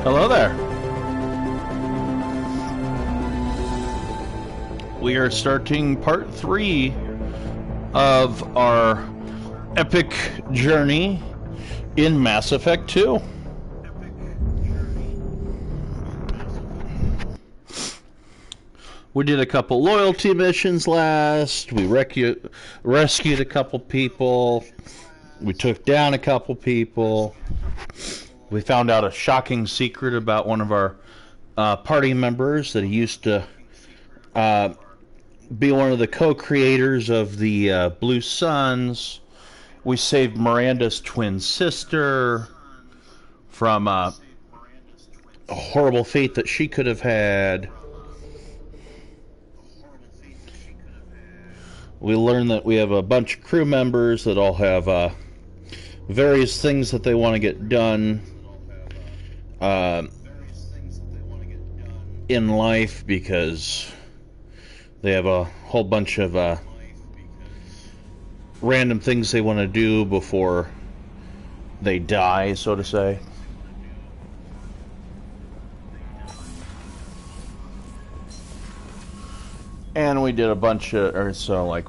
Hello there. We are starting part 3 of our epic journey in Mass Effect 2. We did a couple loyalty missions last. We rescued a couple people. We took down a couple people. We found out a shocking secret about one of our party members, that he used to be one of the co-creators of the Blue Suns. We saved Miranda's twin sister from a horrible fate that she could have had. We learned that we have a bunch of crew members that all have various things that they want to get done in life, because they have a whole bunch of random things they want to do before they die, so to say. And we did a bunch of,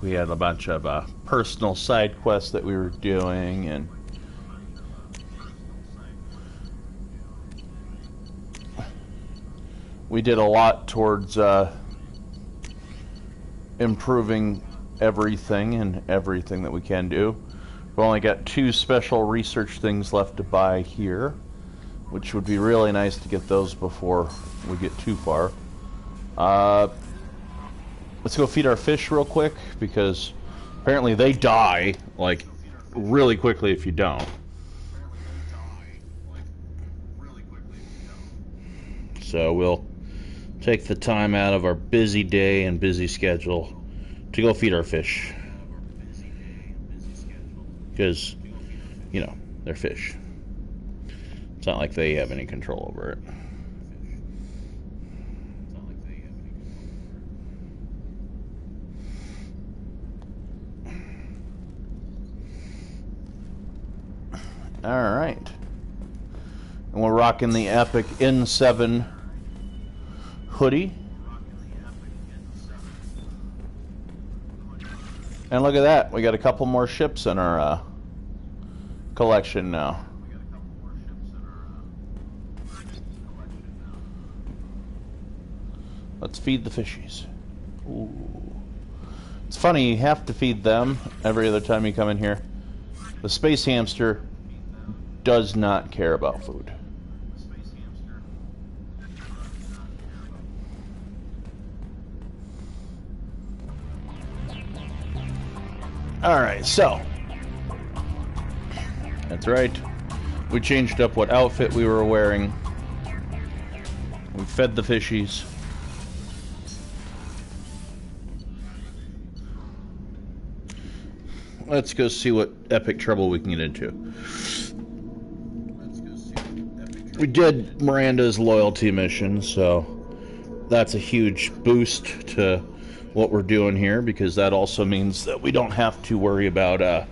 we had a bunch of personal side quests that we were doing, and we did a lot towards improving everything that we can do. We've only got 2 special research things left to buy here, which would be really nice to get those before we get too far. Let's go feed our fish real quick, because apparently they die, like, really quickly if you don't. So we'll take the time out of our busy day and busy schedule to go feed our fish. Because, you know, they're fish. It's not like they have any control over it. Alright. And we're rocking the Epic N7 hoodie. And look at that, we got a couple more ships in our collection now. Let's feed the fishies. Ooh. It's funny, you have to feed them every other time you come in here. The space hamster does not care about food. Alright, so that's right. We changed up what outfit we were wearing. We fed the fishies. Let's go see what epic trouble we can get into. We did Miranda's loyalty mission, so that's a huge boost to what we're doing here, because that also means that we don't have to worry about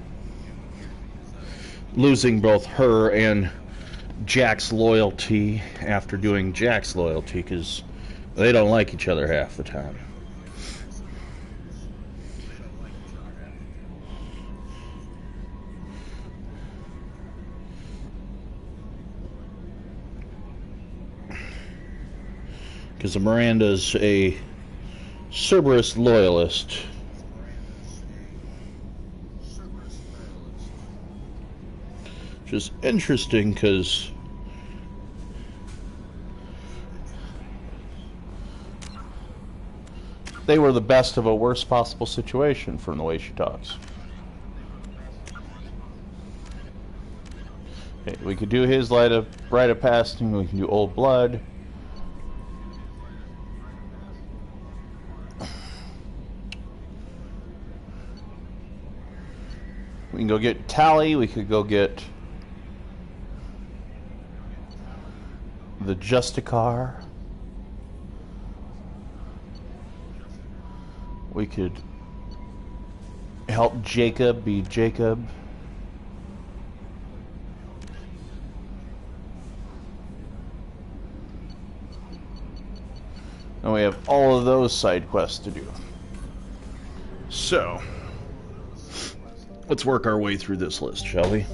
losing both her and Jack's loyalty after doing Jack's loyalty, because they don't like each other half the time. Because Miranda's a Cerberus loyalist. Which is interesting, because they were the best of a worst possible situation from the way she talks. Okay, we could do his rite of passing, we can do Old Blood. We can go get Tali, we could go get the Justicar. We could help Jacob be Jacob. And we have all of those side quests to do. So, let's work our way through this list, shall we?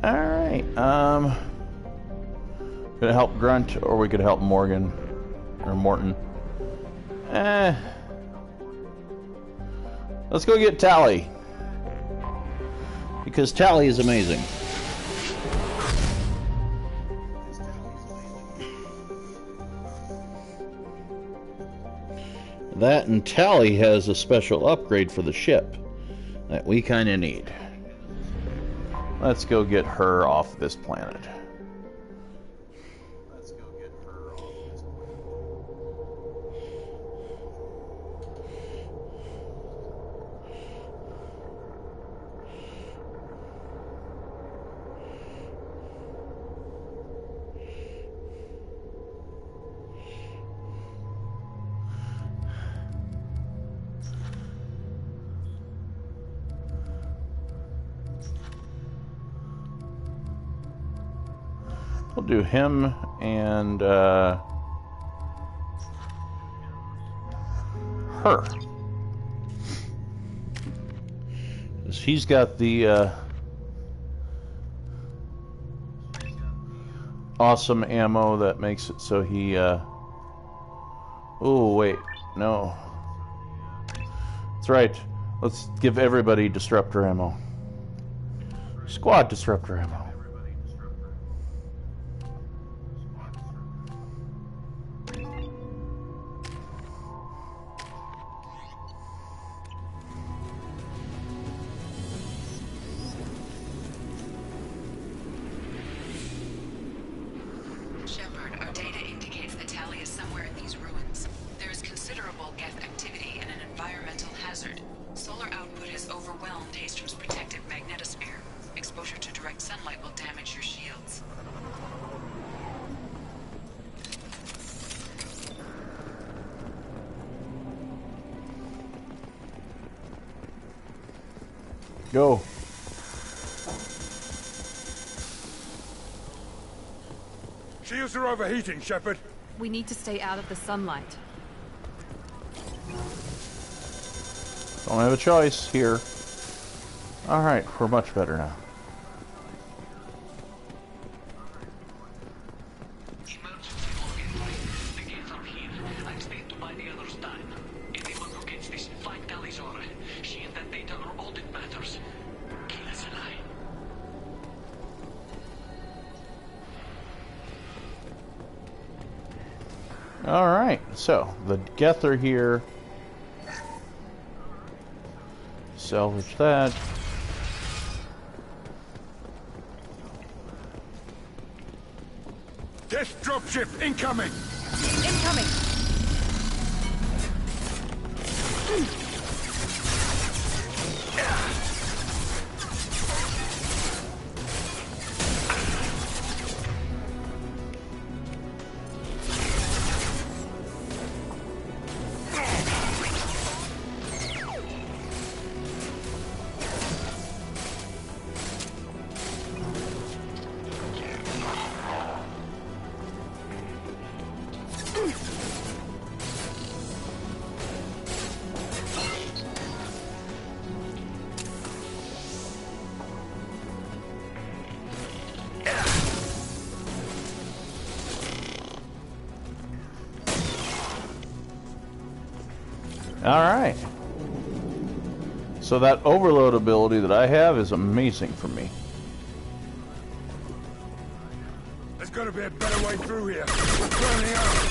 Alright, gonna help Grunt, or we could help Morgan, or Morton. Let's go get Tally. Because Tally is amazing. That and Tally has a special upgrade for the ship that we kind of need. Let's go get her off this planet. We'll do him and her. 'Cause he's got the awesome ammo that makes it so he oh wait, no. That's right. Let's give everybody disruptor ammo. Squad disruptor ammo. Go. Shields are overheating, Shepard. We need to stay out of the sunlight. Don't have a choice here. Alright, we're much better now. Alright, so the Gether here. Salvage that. Death dropship incoming! Incoming! Alright. So that overload ability that I have is amazing for me. There's gotta be a better way through here. We're burning out.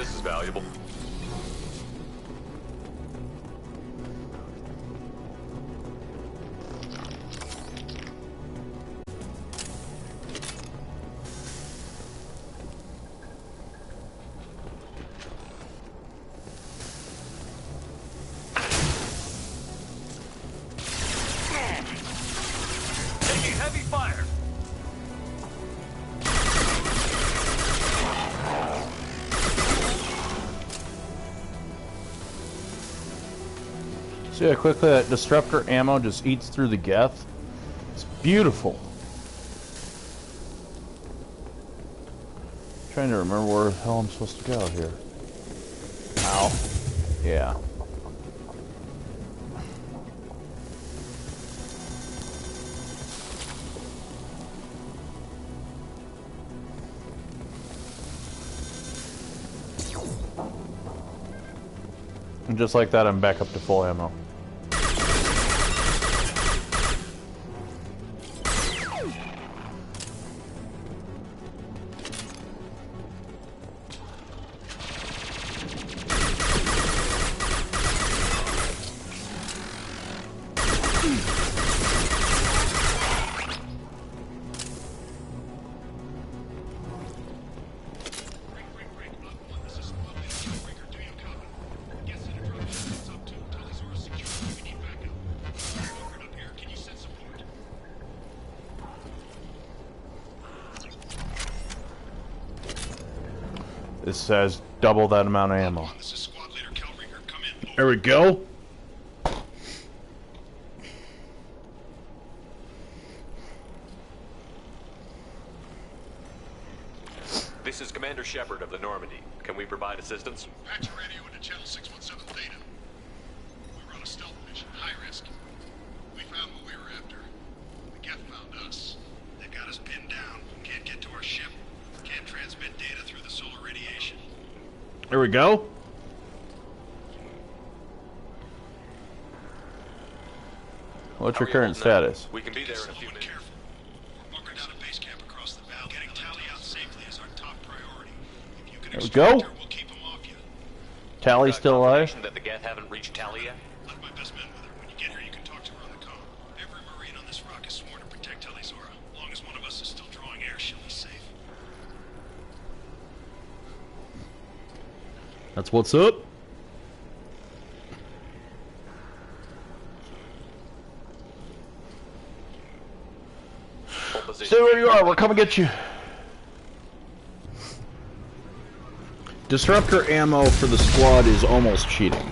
This is valuable. Taking heavy fire. See how quickly that disruptor ammo just eats through the geth? It's beautiful. Trying to remember where the hell I'm supposed to go here. Ow. Yeah. And just like that, I'm back up to full ammo. This says double that amount of ammo. There we go. This is Commander Shepard of the Normandy. Can we provide assistance? Patch your radio into channel 617 Theta. We were on a stealth mission, high risk. We found what we were after. The Geth found us. They got us pinned down. Can't get to our ship. Can't transmit data through the solar radiation. There we go. What's your current status? We can be there in a few minutes. Careful. We're bunkering down a base camp across the valley. Getting Tally out safely is our top priority. If you can There we extract go. her, we'll keep him off you. Tally's still alive? That the Geth haven't reached Tally yet? Left my best men with her. When you get here, you can talk to her on the comm. Every Marine on this rock is sworn to protect Talizora. As long as one of us is still drawing air, she'll be safe. That's what's up. Stay where you are. We're coming to get you. Disruptor ammo for the squad is almost cheating.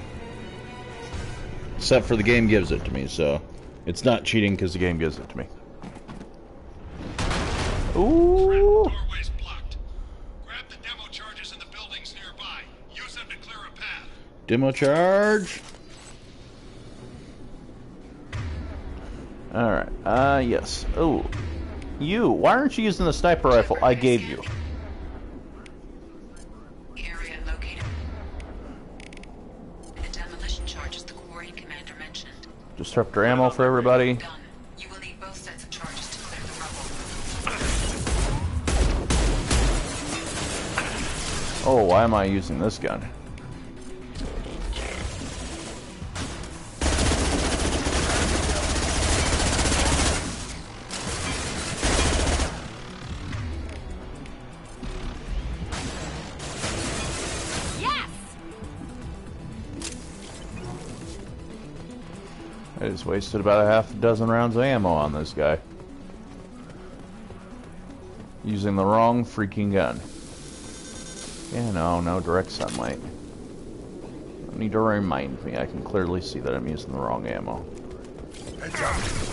Except for the game gives it to me, so it's not cheating because the game gives it to me. Ooh. Doorway's blocked. Grab the demo charges in the buildings nearby. Use them to clear a path. Demo charge. Alright, yes. Oh. You, why aren't you using the sniper rifle I gave you? Area located. The demolition charges the quarry commander mentioned. Disruptor ammo for everybody. Done. You will need both sets of charges to clear the rubble. Oh, why am I using this gun? I just wasted about a half a dozen rounds of ammo on this guy. Using the wrong freaking gun. Yeah, no direct sunlight. Don't need to remind me, I can clearly see that I'm using the wrong ammo. Heads up.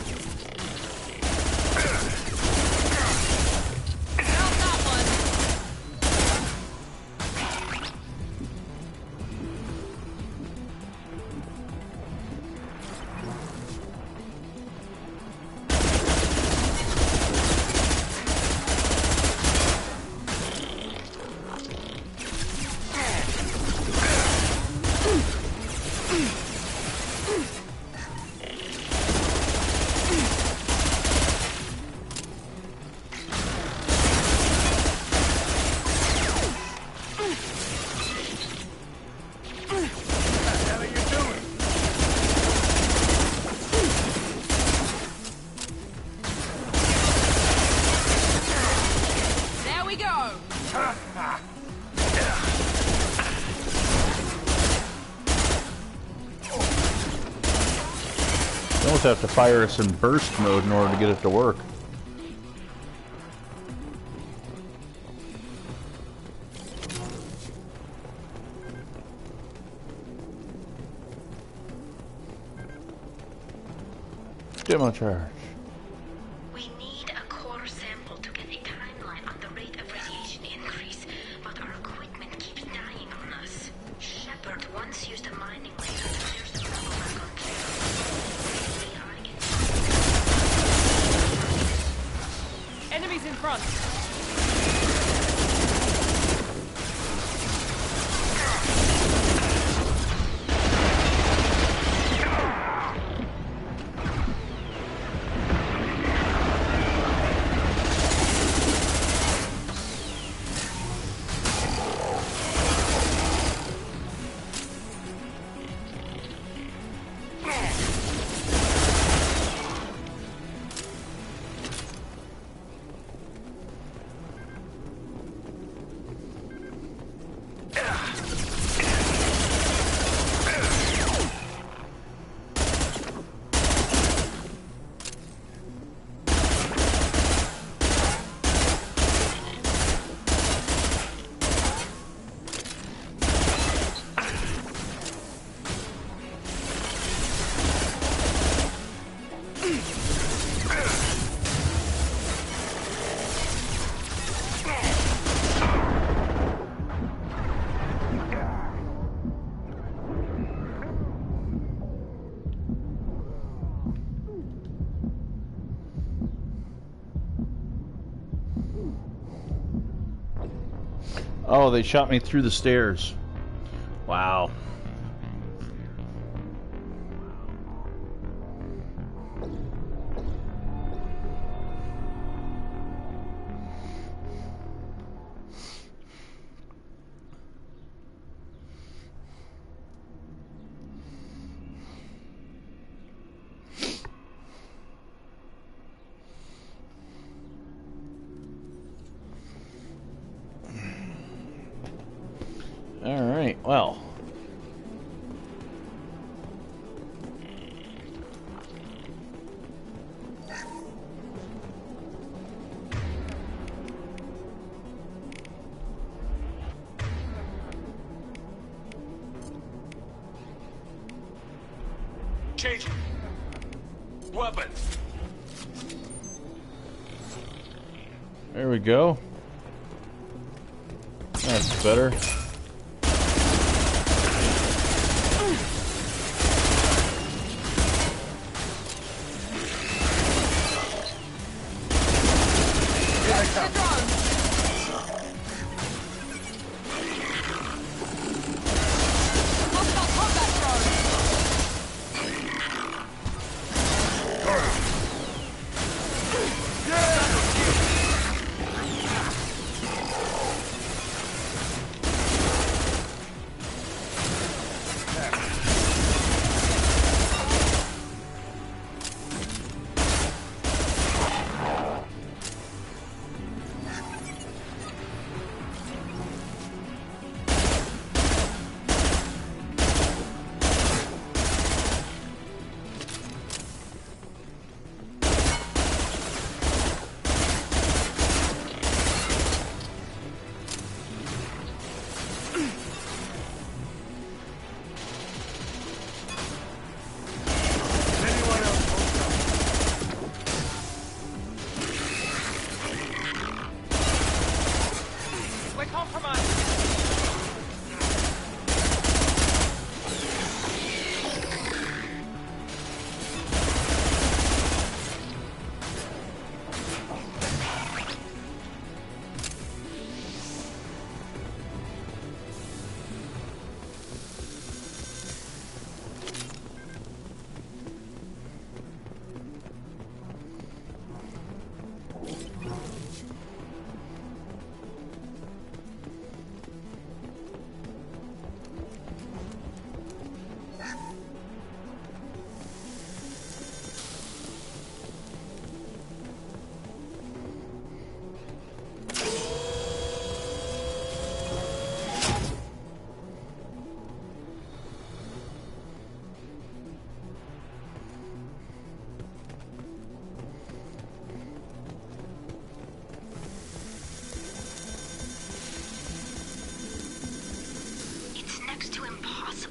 we go! You almost have to fire us in burst mode in order to get it to work. Demo charge. We need a core sample to get a timeline on the rate of radiation increase, but our equipment keeps dying on us. Shepard once used a mining laser to clear some rubble back on Kara. We are again. Enemies in front! Oh, they shot me through the stairs. Wow. All right, well. Change. Weapons. There we go. That's better.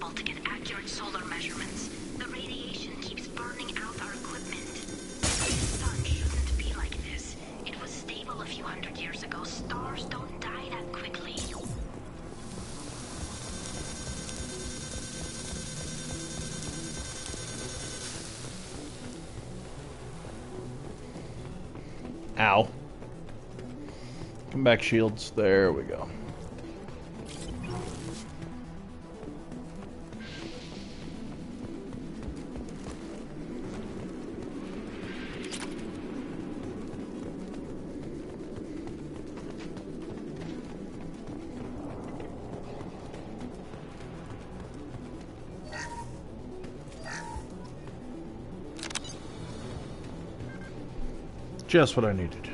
impossible to get accurate solar measurements. The radiation keeps burning out our equipment. The sun shouldn't be like this. It was stable a few hundred years ago. Stars don't die that quickly. Ow. Come back, shields. There we go. Just what I needed.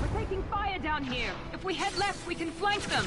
We're taking fire down here. If we head left, we can flank them.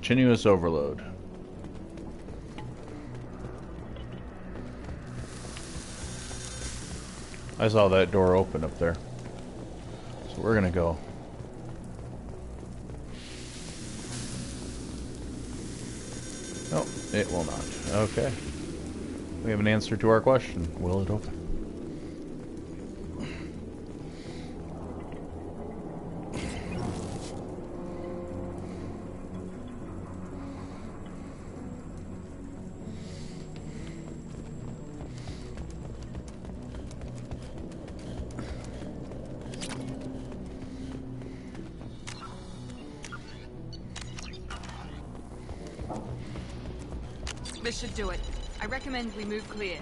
Continuous overload. I saw that door open up there. So we're gonna go. Oh, it will not. Okay. We have an answer to our question. Will it open? This should do it. I recommend we move clear.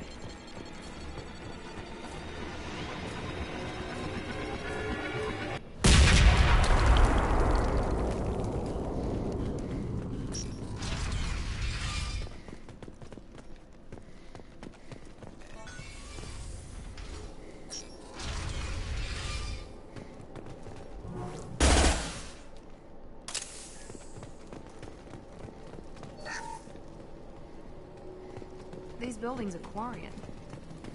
These buildings are Quarian.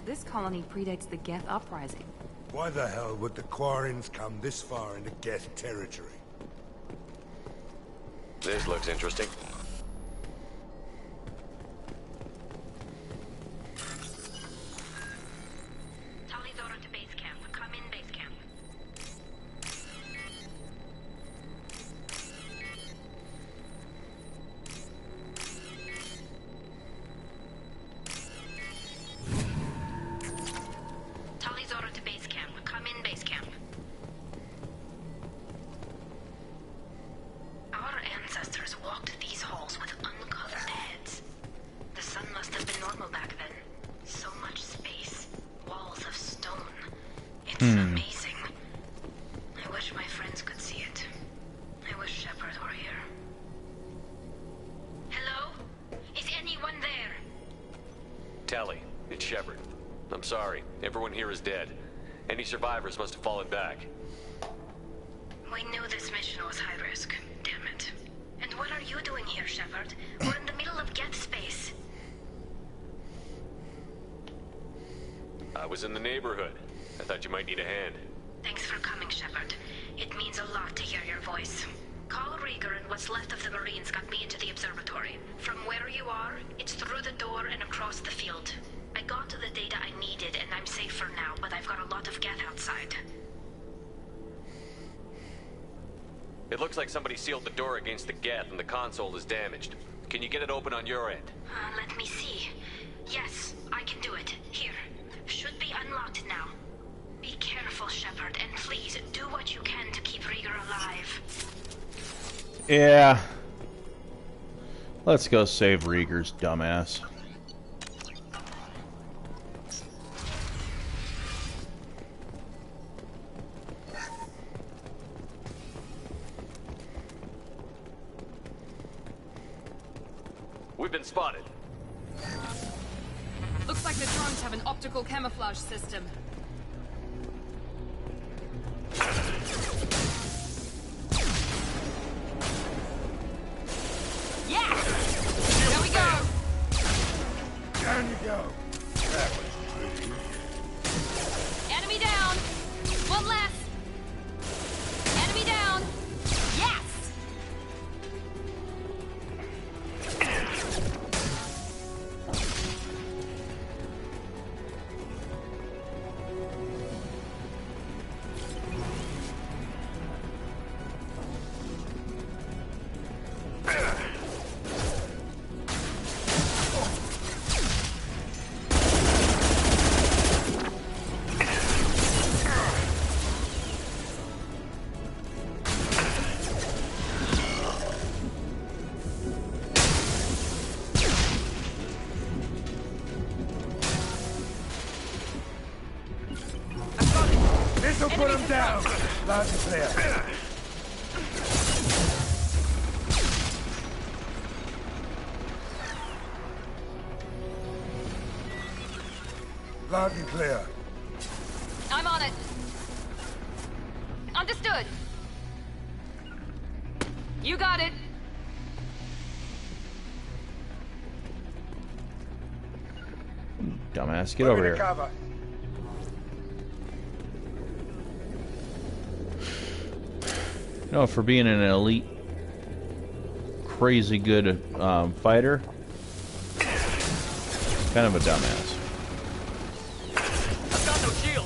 This colony predates the Geth uprising. Why the hell would the Quarians come this far into Geth territory? This looks interesting. Tali's order to base camp. Come in base camp. amazing. I wish my friends could see it. I wish Shepard were here. Hello? Is anyone there? Tally, it's Shepard. I'm sorry. Everyone here is dead. Any survivors must have fallen back. We knew this mission was high risk. Damn it. And what are you doing here, Shepard? We're in the middle of Geth space. I was in the neighborhood. I thought you might need a hand. Thanks for coming, Shepard. It means a lot to hear your voice. Call Rieger and what's left of the Marines got me into the observatory. From where you are, it's through the door and across the field. I got to the data I needed and I'm safe for now, but I've got a lot of Geth outside. It looks like somebody sealed the door against the Geth and the console is damaged. Can you get it open on your end? Let me see. Yes, I can do it. Here. Should be unlocked now. Be careful, Shepard, and please do what you can to keep Rieger alive. Yeah. Let's go save Rieger's dumbass. We've been spotted. Looks like the drones have an optical camouflage system. Yeah! There we go! Down you go. That was pretty. Enemy down! One less! Enemy down! Yes! This'll put him down. Loud and clear. Loud and clear. I'm on it. Understood. You got it. Dumbass, get over Moving to here. cover. You know, for being an elite, crazy good fighter, kind of a dumbass. I've got no shield.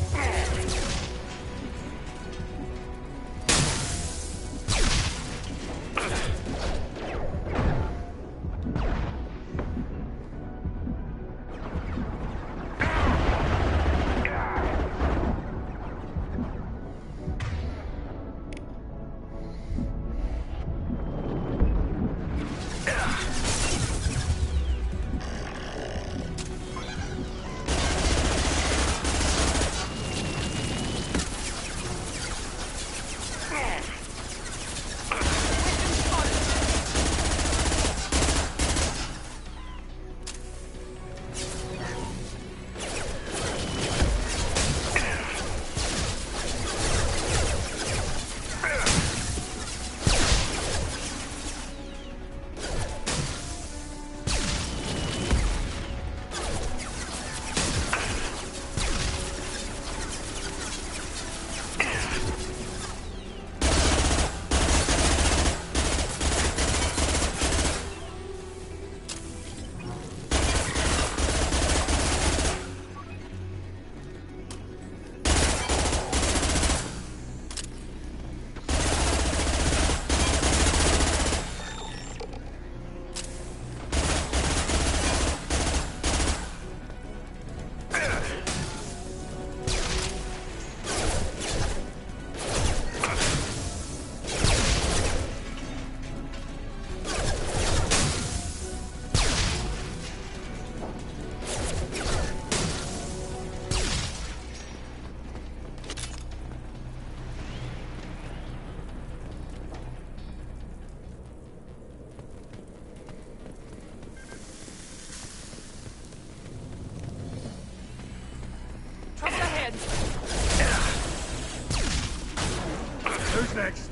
Who's next?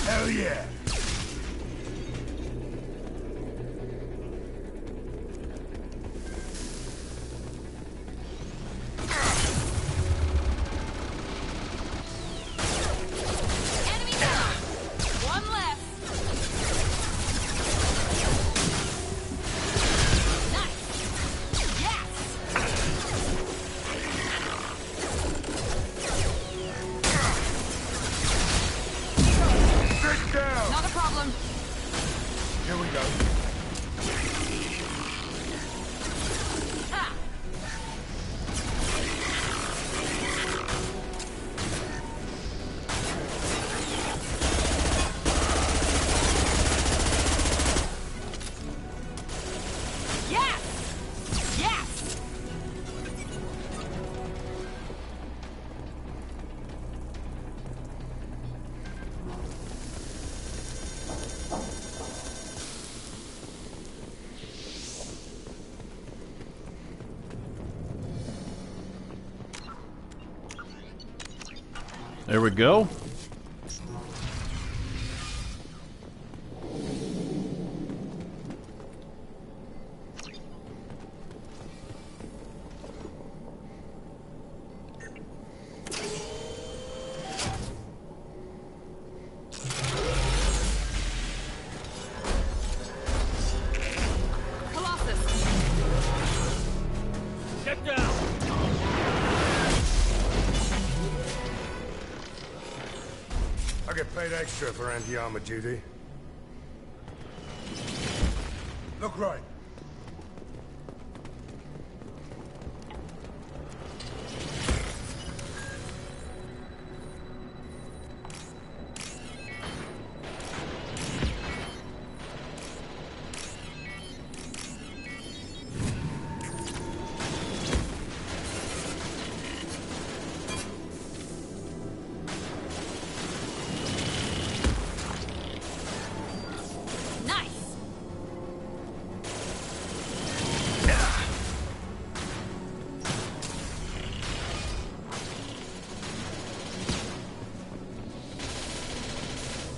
Hell yeah. Enemy down! One left! Nice! Yes! Sit down! Not a problem. Here we go. Ha! Yes! Yes! There we go. Colossus! Get down! I get paid extra for anti-armor duty. Look right. Nice!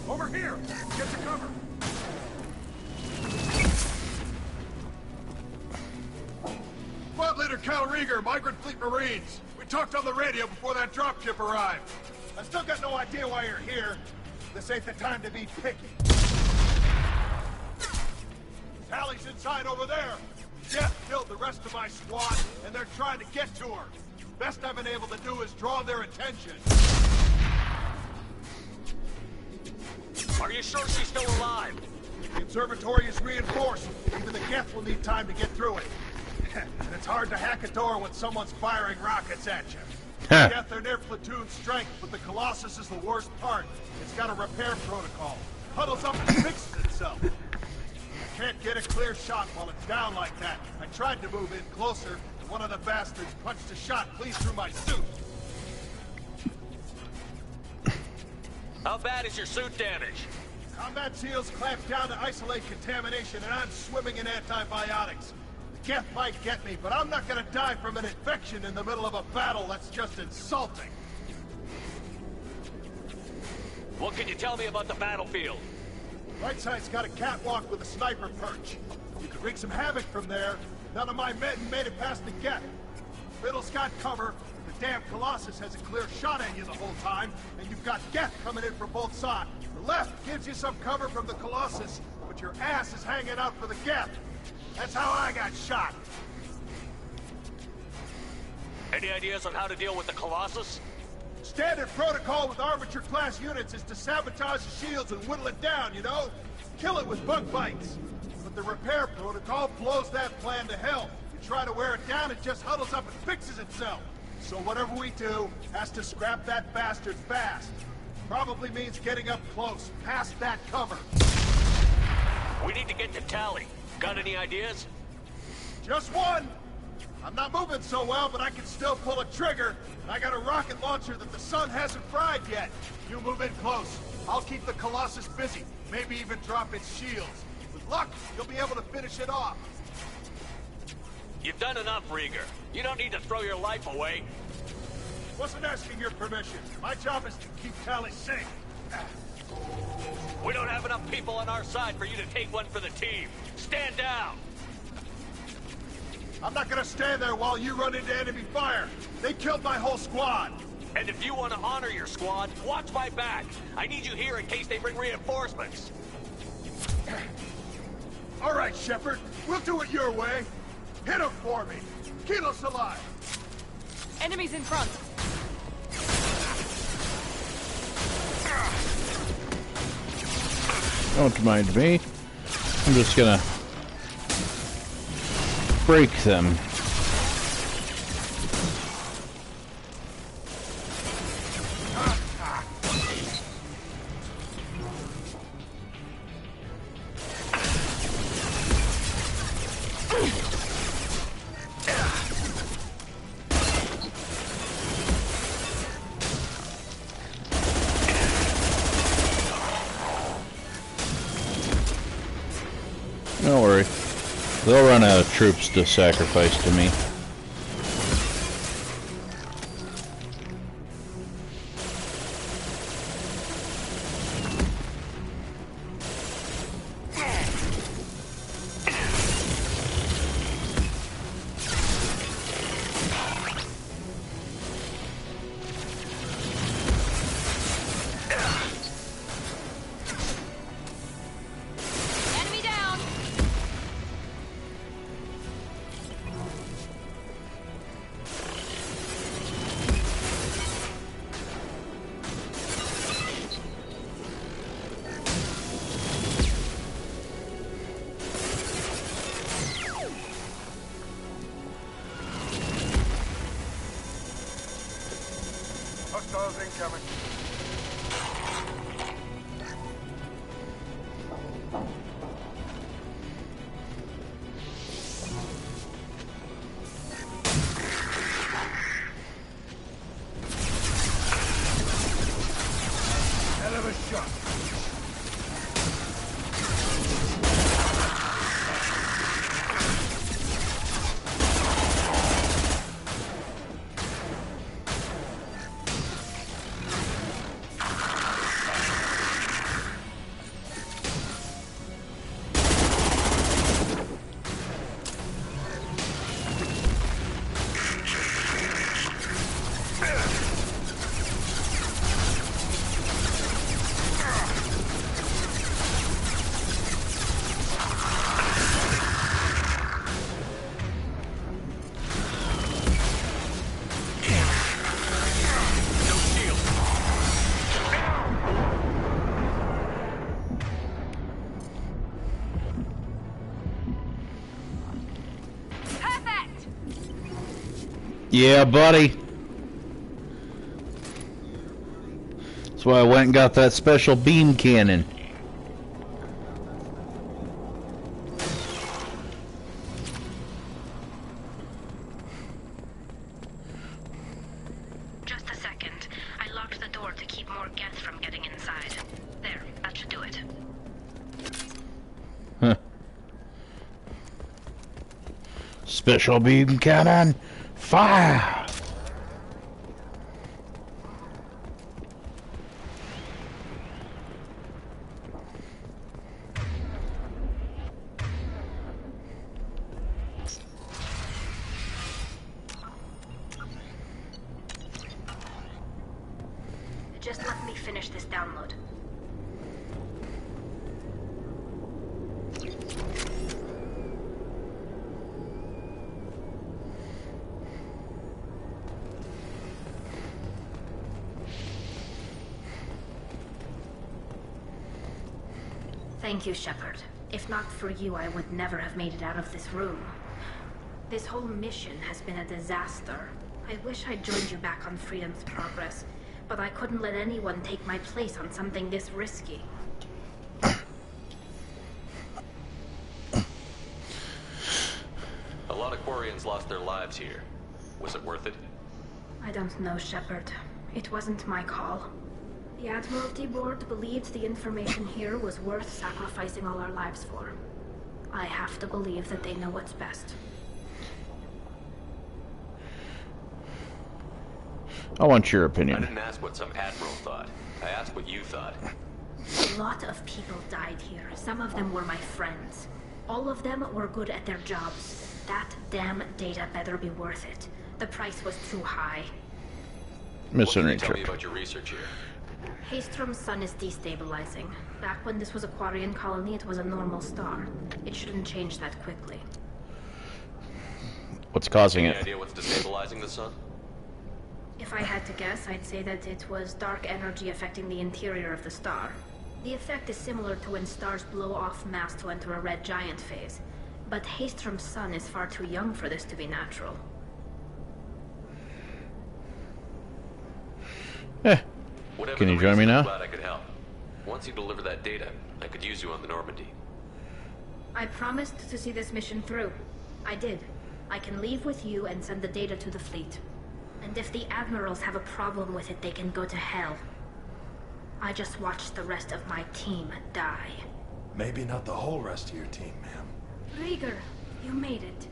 Over here! Get to cover! Squad Leader Cal Rieger, Migrant Fleet Marines. We talked on the radio before that dropship arrived. I still got no idea why you're here. This ain't the time to be picky. Tally's inside over there. Jeff killed the rest of my squad, and they're trying to get to her. Best I've been able to do is draw their attention. Are you sure she's still alive? The observatory is reinforced. Even the Geth will need time to get through it. And it's hard to hack a door when someone's firing rockets at you. Huh. Geth are near platoon strength, but the Colossus is the worst part. It's got a repair protocol. Huddles up and fixes itself. I can't get a clear shot while it's down like that. I tried to move in closer, and one of the bastards punched a shot clean through my suit. How bad is your suit damaged? Combat SEALs clamped down to isolate contamination, and I'm swimming in antibiotics. The Geth might get me, but I'm not gonna die from an infection in the middle of a battle. That's just insulting. What can you tell me about the battlefield? Right side's got a catwalk with a sniper perch. You could wreak some havoc from there. None of my men made it past the Geth. Middle's got cover. The damn Colossus has a clear shot at you the whole time, and you've got Geth coming in from both sides. The left gives you some cover from the Colossus, but your ass is hanging out for the Geth. That's how I got shot. Any ideas on how to deal with the Colossus? Standard protocol with armature-class units is to sabotage the shields and whittle it down, you know? Kill it with bug bites. But the repair protocol blows that plan to hell. You try to wear it down, it just huddles up and fixes itself. So whatever we do has to scrap that bastard fast. Probably means getting up close, past that cover. We need to get to Tally. Got any ideas? Just one! I'm not moving so well, but I can still pull a trigger. And I got a rocket launcher that the sun hasn't fried yet. You move in close. I'll keep the Colossus busy. Maybe even drop its shields. With luck, you'll be able to finish it off. You've done enough, Rieger. You don't need to throw your life away. Wasn't asking your permission. My job is to keep Tally safe. We don't have enough people on our side for you to take one for the team. Stand down! I'm not gonna stand there while you run into enemy fire. They killed my whole squad. And if you want to honor your squad, watch my back. I need you here in case they bring reinforcements. All right, Shepard. We'll do it your way. Hit him for me. Keep us alive. Enemies in front. Don't mind me. I'm just gonna break them. Don't worry. They'll run out of troops to sacrifice to me. Enemy down. Hostiles incoming. Hell of a shot. Perfect. Yeah, buddy. That's why I went and got that special beam cannon. Just a second. I locked the door to keep more Geth from getting inside. There, that should do it. Huh. Special beam cannon, fire! Just let me finish this download. Thank you, Shepard. If not for you, I would never have made it out of this room. This whole mission has been a disaster. I wish I'd joined you back on Freedom's Progress, but I couldn't let anyone take my place on something this risky. A lot of Quarians lost their lives here. Was it worth it? I don't know, Shepard. It wasn't my call. The Admiralty Board believed the information here was worth sacrificing all our lives for. I have to believe that they know what's best. I want your I opinion. didn't ask what some admiral thought. I asked what you thought. A lot of people died here. Some of them were my friends. All of them were good at their jobs. That damn data better be worth it. The price was too high. What can you Missionary tell me trip. about your research here? Haystrom's sun is destabilizing. Back when this was a Quarian colony, it was a normal star. It shouldn't change that quickly. What's causing Any it? idea what's destabilizing the sun? If I had to guess, I'd say that it was dark energy affecting the interior of the star. The effect is similar to when stars blow off mass to enter a red giant phase. But Haystrom's sun is far too young for this to be natural. Whatever Can the you join me reason, now? I'm glad I could help. Once you deliver that data, I could use you on the Normandy. I promised to see this mission through. I did. I can leave with you and send the data to the fleet. And if the admirals have a problem with it, they can go to hell. I just watched the rest of my team die. Maybe not the whole rest of your team, ma'am. Rieger, you made it.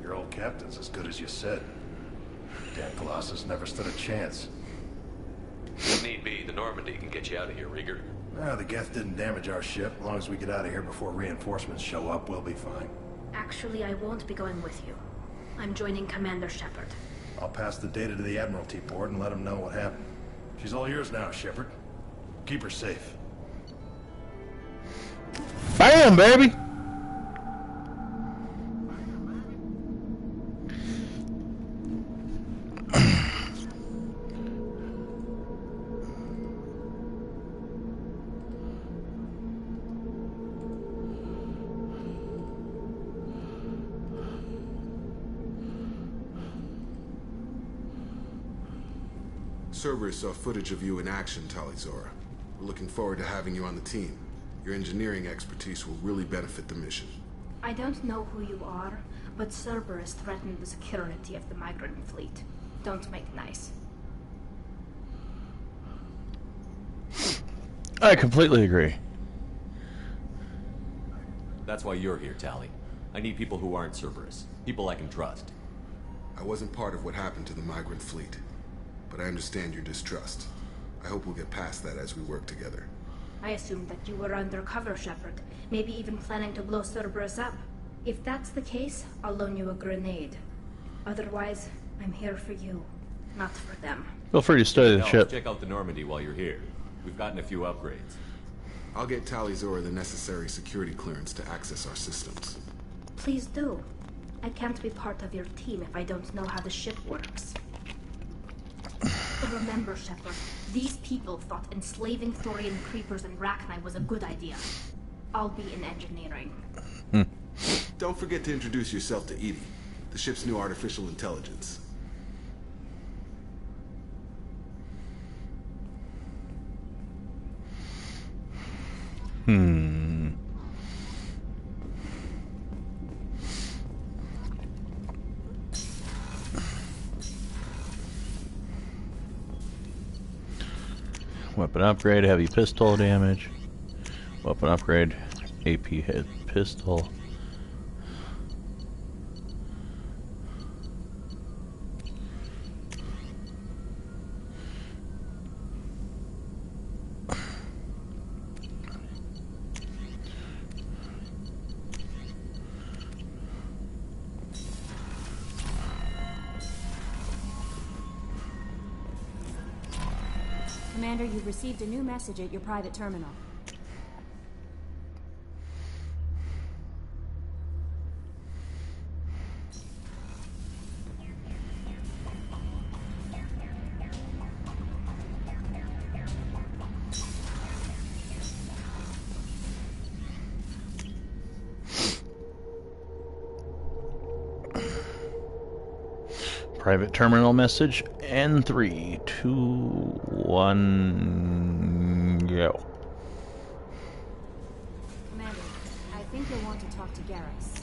Your old captain's as good as you said. Damn Colossus never stood a chance. If need be, the Normandy can get you out of here, Rieger. The Geth didn't damage our ship. As long as we get out of here before reinforcements show up, we'll be fine. Actually, I won't be going with you. I'm joining Commander Shepard. I'll pass the data to the Admiralty board and let them know what happened. She's all yours now, Shepard. Keep her safe. Bam, baby! Cerberus saw footage of you in action, Talizora. We're looking forward to having you on the team. Your engineering expertise will really benefit the mission. I don't know who you are, but Cerberus threatened the security of the migrant fleet. Don't make nice. I completely agree. That's why you're here, Tali. I need people who aren't Cerberus. People I can trust. I wasn't part of what happened to the migrant fleet, but I understand your distrust. I hope we'll get past that as we work together. I assumed that you were undercover, Shepard. Maybe even planning to blow Cerberus up. If that's the case, I'll loan you a grenade. Otherwise, I'm here for you, not for them. Feel free to study the Hell, ship. check out the Normandy while you're here. We've gotten a few upgrades. I'll get Talizora the necessary security clearance to access our systems. Please do. I can't be part of your team if I don't know how the ship works. Remember, Shepard, these people thought enslaving Thorian creepers and Rachni was a good idea. I'll be in engineering. Don't forget to introduce yourself to EDI, the ship's new artificial intelligence. Weapon upgrade, heavy pistol damage. Weapon upgrade, AP head pistol. Commander, you've received a new message at your private terminal. Private terminal message. And 3, 2, 1, go. Commander, I think you'll want to talk to Garrus.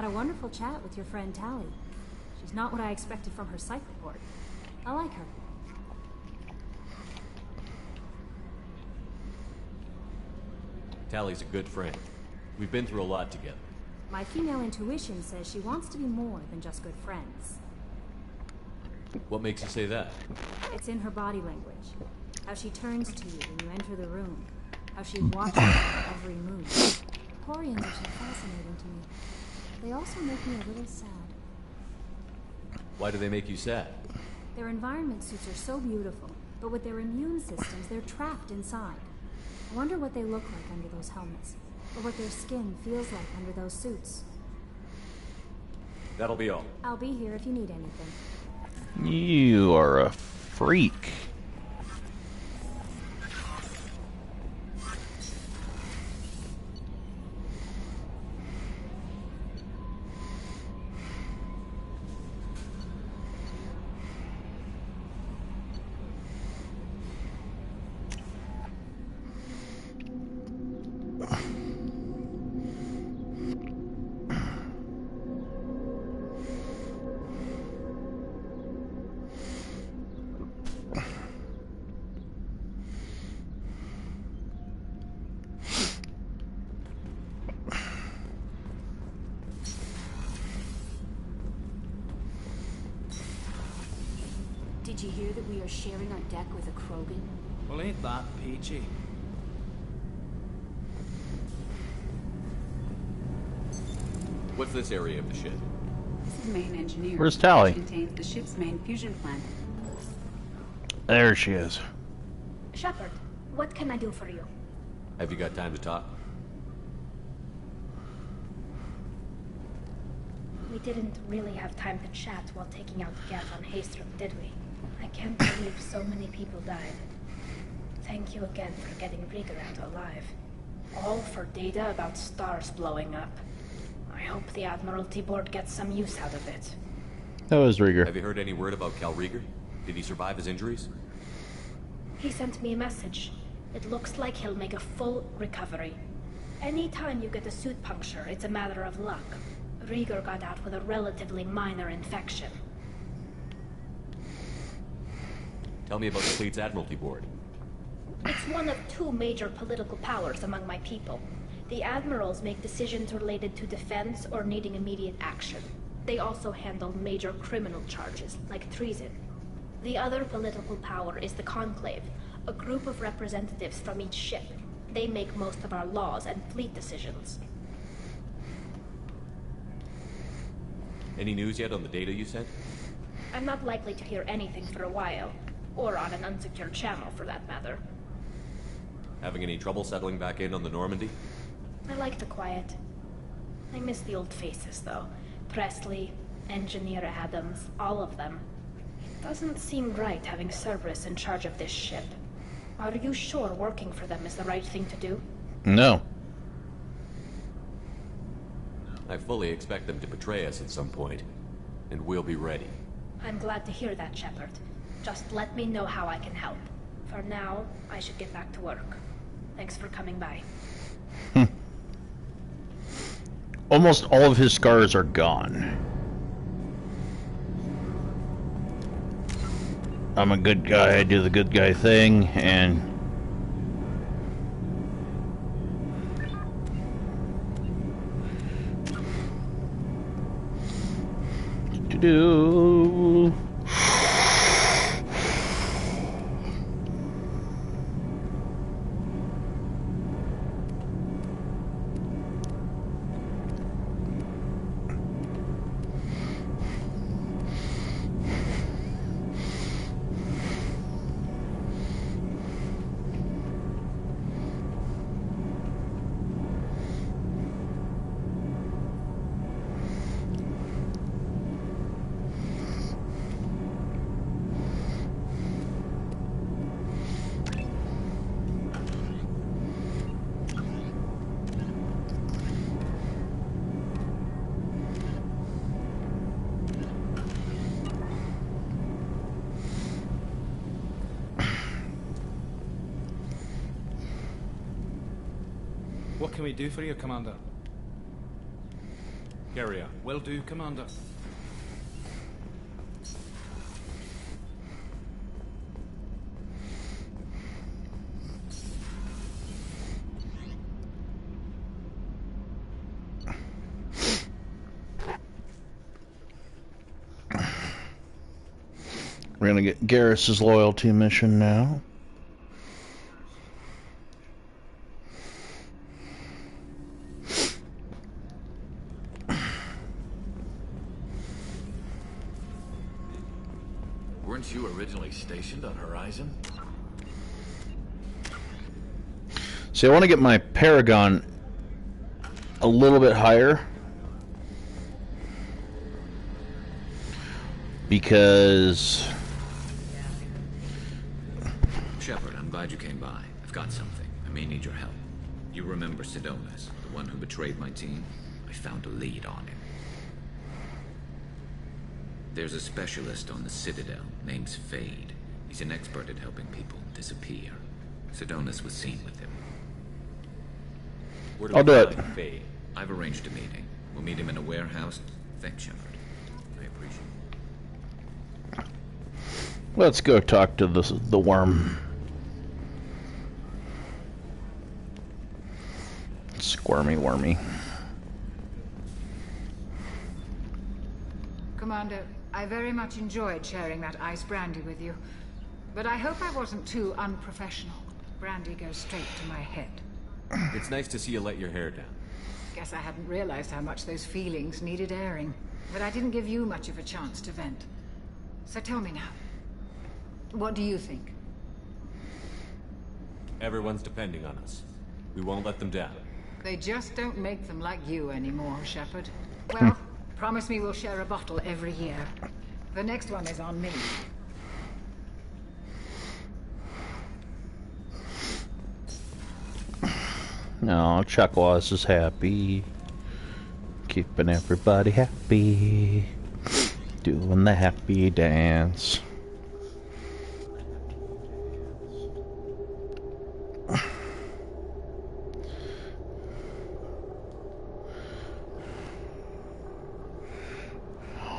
a wonderful chat with your friend Tally. She's not what I expected from her psych report. I like her. Tally's a good friend. We've been through a lot together. My female intuition says she wants to be more than just good friends. What makes you say that? It's in her body language. How she turns to you when you enter the room. How she watches your every move. Quarians are so fascinating to me. They also make me a little sad. Why do they make you sad? Their environment suits are so beautiful, but with their immune systems, they're trapped inside. I wonder what they look like under those helmets, or what their skin feels like under those suits. That'll be all. I'll be here if you need anything. You are a freak. Did you hear that we are sharing our deck with a Krogan? Well, ain't that peachy? What's this area of the ship? This is main engineer. Where's Tally? Which contains the ship's main fusion plant. There she is. Shepard, what can I do for you? Have you got time to talk? We didn't really have time to chat while taking out Geth on Haystrom, did we? I can't believe so many people died. Thank you again for getting Rieger out alive. All for data about stars blowing up. I hope the Admiralty Board gets some use out of it. That was Rieger. Have you heard any word about Cal Rieger? Did he survive his injuries? He sent me a message. It looks like he'll make a full recovery. Anytime you get a suit puncture, it's a matter of luck. Rieger got out with a relatively minor infection. Tell me about the fleet's Admiralty Board. It's one of two major political powers among my people. The admirals make decisions related to defense or needing immediate action. They also handle major criminal charges, like treason. The other political power is the Conclave, a group of representatives from each ship. They make most of our laws and fleet decisions. Any news yet on the data you sent? I'm not likely to hear anything for a while, or on an unsecured channel for that matter. Having any trouble settling back in on the Normandy? I like the quiet. I miss the old faces, though. Presley, Engineer Adams, all of them. It doesn't seem right having Cerberus in charge of this ship. Are you sure working for them is the right thing to do? No. I fully expect them to betray us at some point, and we'll be ready. I'm glad to hear that, Shepard. Just let me know how I can help. For now, I should get back to work. Thanks for coming by. Almost all of his scars are gone. I'm a good guy, I do the good guy thing, and... do. What can we do for you, Commander? Carry on. Will do, Commander. We're gonna get Garrus's loyalty mission now. Weren't you originally stationed on Horizon? See, I want to get my Paragon a little bit higher. Because... Shepard, I'm glad you came by. I've got something. I may need your help. You remember Sidonis, the one who betrayed my team? I found a lead on him. There's a specialist on the Citadel, name's Fade. He's an expert at helping people disappear. Sidonis was seen with him. I'll do it. Fade? I've arranged a meeting. We'll meet him in a warehouse. Thanks, Shepard. I appreciate it. Let's go talk to the worm. Squirmy wormy. Commander, I very much enjoyed sharing that ice brandy with you. But I hope I wasn't too unprofessional. Brandy goes straight to my head. It's nice to see you let your hair down. Guess I hadn't realized how much those feelings needed airing. But I didn't give you much of a chance to vent. So tell me now. What do you think? Everyone's depending on us. We won't let them down. They just don't make them like you anymore, Shepard. Well, promise me we'll share a bottle every year. The next one is on me. No, Chuckwass is happy. Keeping everybody happy. Doing the happy dance.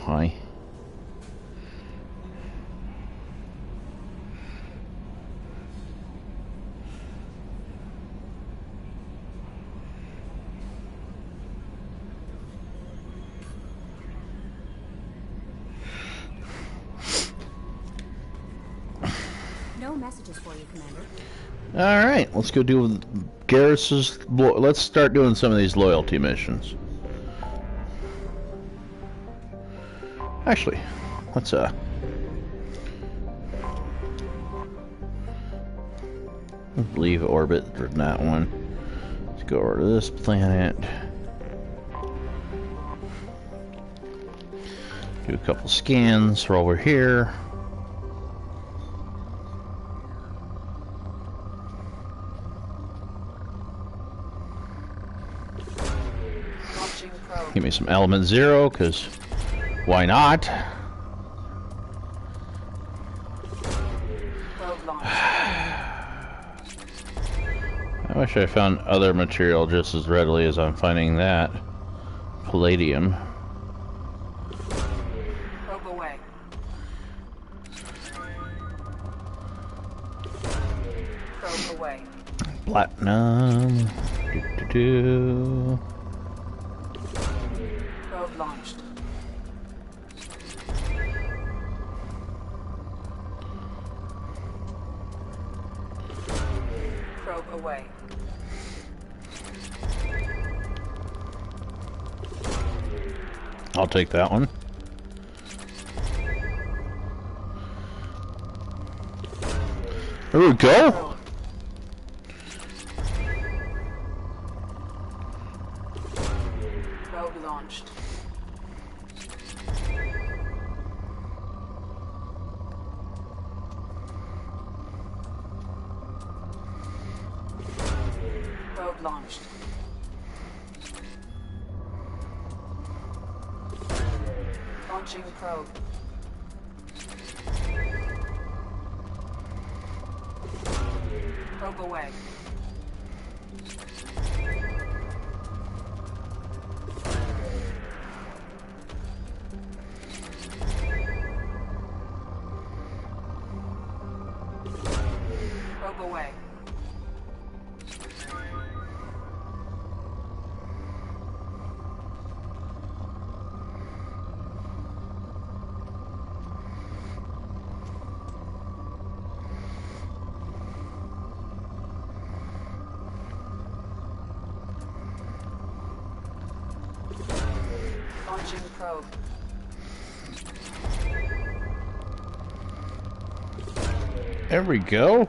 Hi. No messages for you, Commander. All right, let's go do Garrus's. Let's start doing some of these loyalty missions. Actually, let's leave orbit for that one. Let's go over to this planet. Do a couple scans while we're here. Give me some element 0, because why not? I wish I found other material just as readily as I'm finding that. Palladium. Probe away. Probe away. Platinum. Do. Probe launched. Probe away. I'll take that one. There we go. Probe launched. Probe launched. Launching probe. Probe away. Probe away. Launching probe. There we go.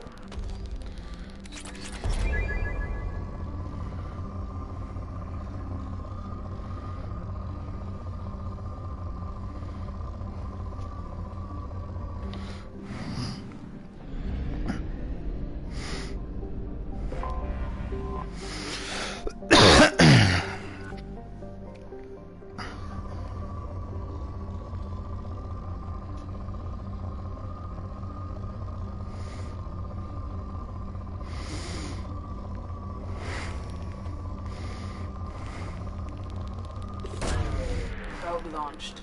Probe launched.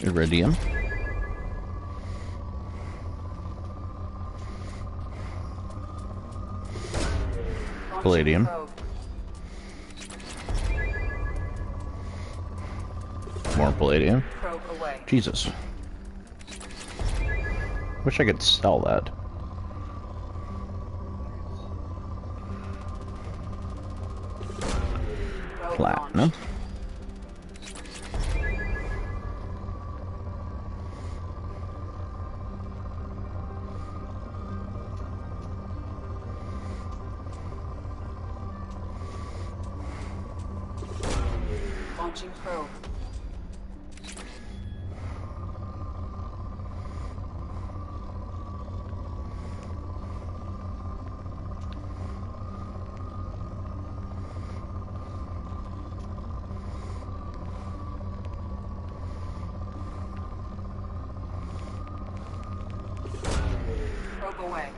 Iridium. Palladium. Probe. More palladium. Probe away. Jesus. Wish I could sell that. Probe Platinum. launched. Launching probe. Probe away.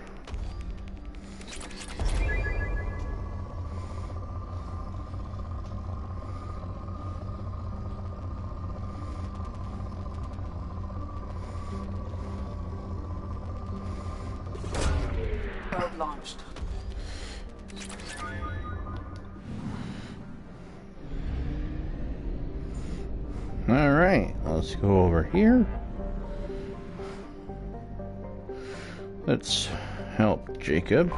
Probe launched. All right, let's go over here. Let's help Jacob.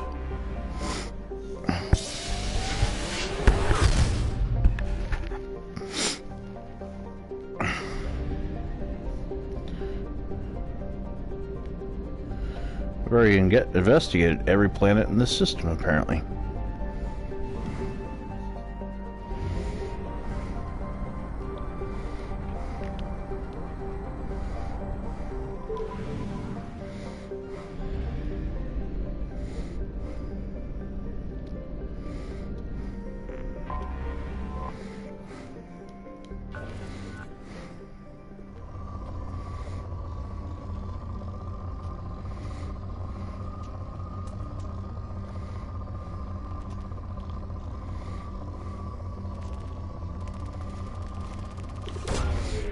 We've already investigated every planet in this system, apparently.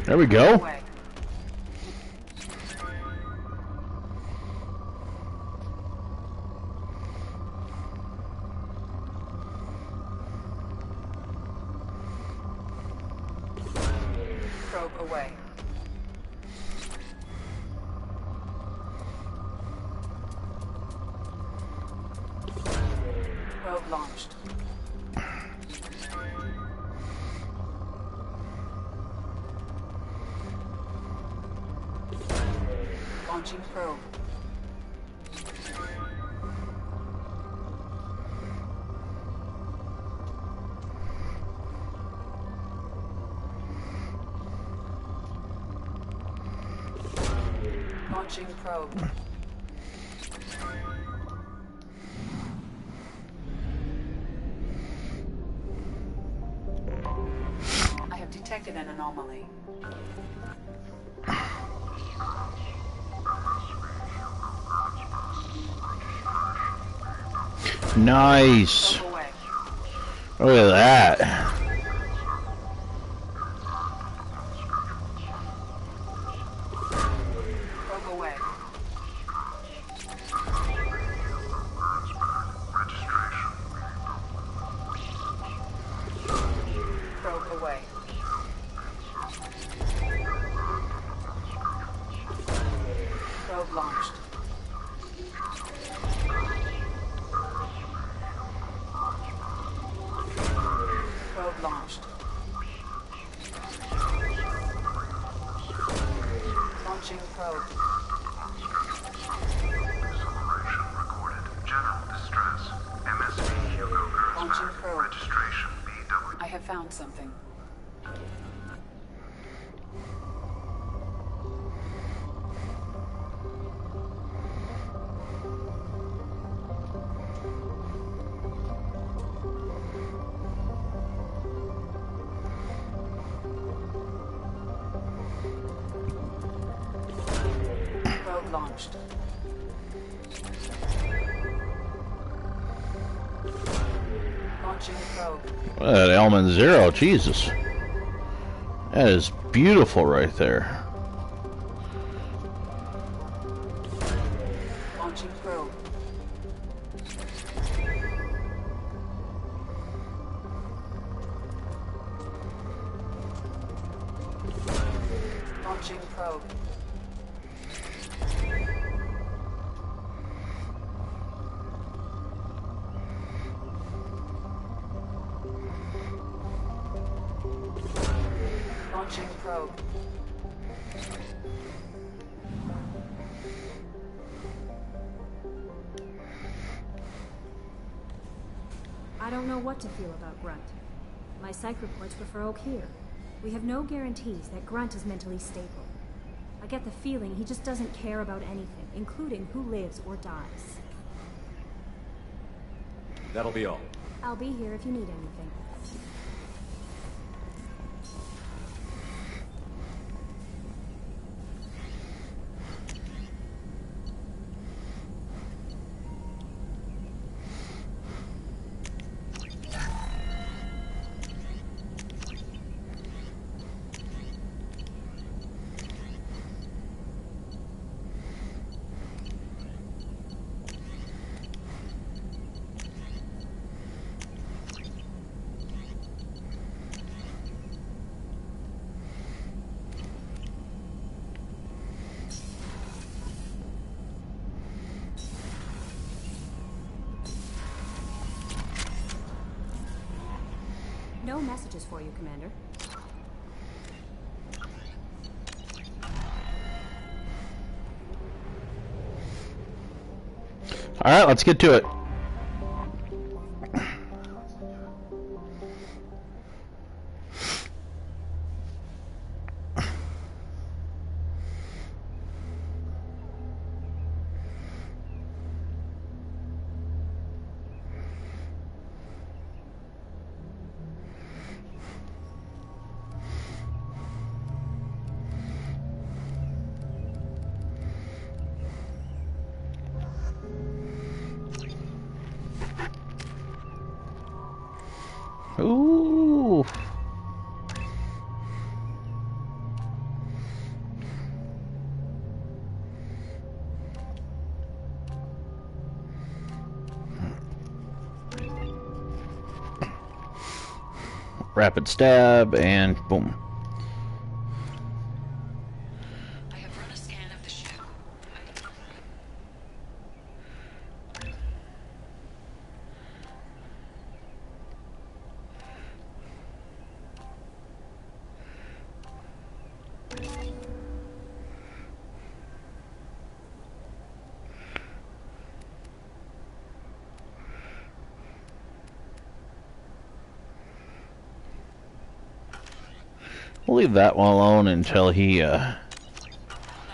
There we go. Away. Probe away. Probe launched. Launching probe. Launching probe. I have detected an anomaly. Nice. Look at that. Probe launched. Probe launched. Launching probe. General distress. MSV Hugo Earth. Launching probe. Registration BW. I have found something. Probe launched. Launching probe. That Element Zero, Jesus. That is beautiful right there. Launching probe. Launching probe. Launching probe. I don't know what to feel about Grunt. My psych reports prefer Oak here. We have no guarantees that Grunt is mentally stable. I get the feeling he just doesn't care about anything, including who lives or dies. That'll be all. I'll be here if you need anything. No messages for you, Commander. All right, let's get to it. Ooh. Rapid stab and boom. I have run a scan of the ship. We'll leave that one alone until he Life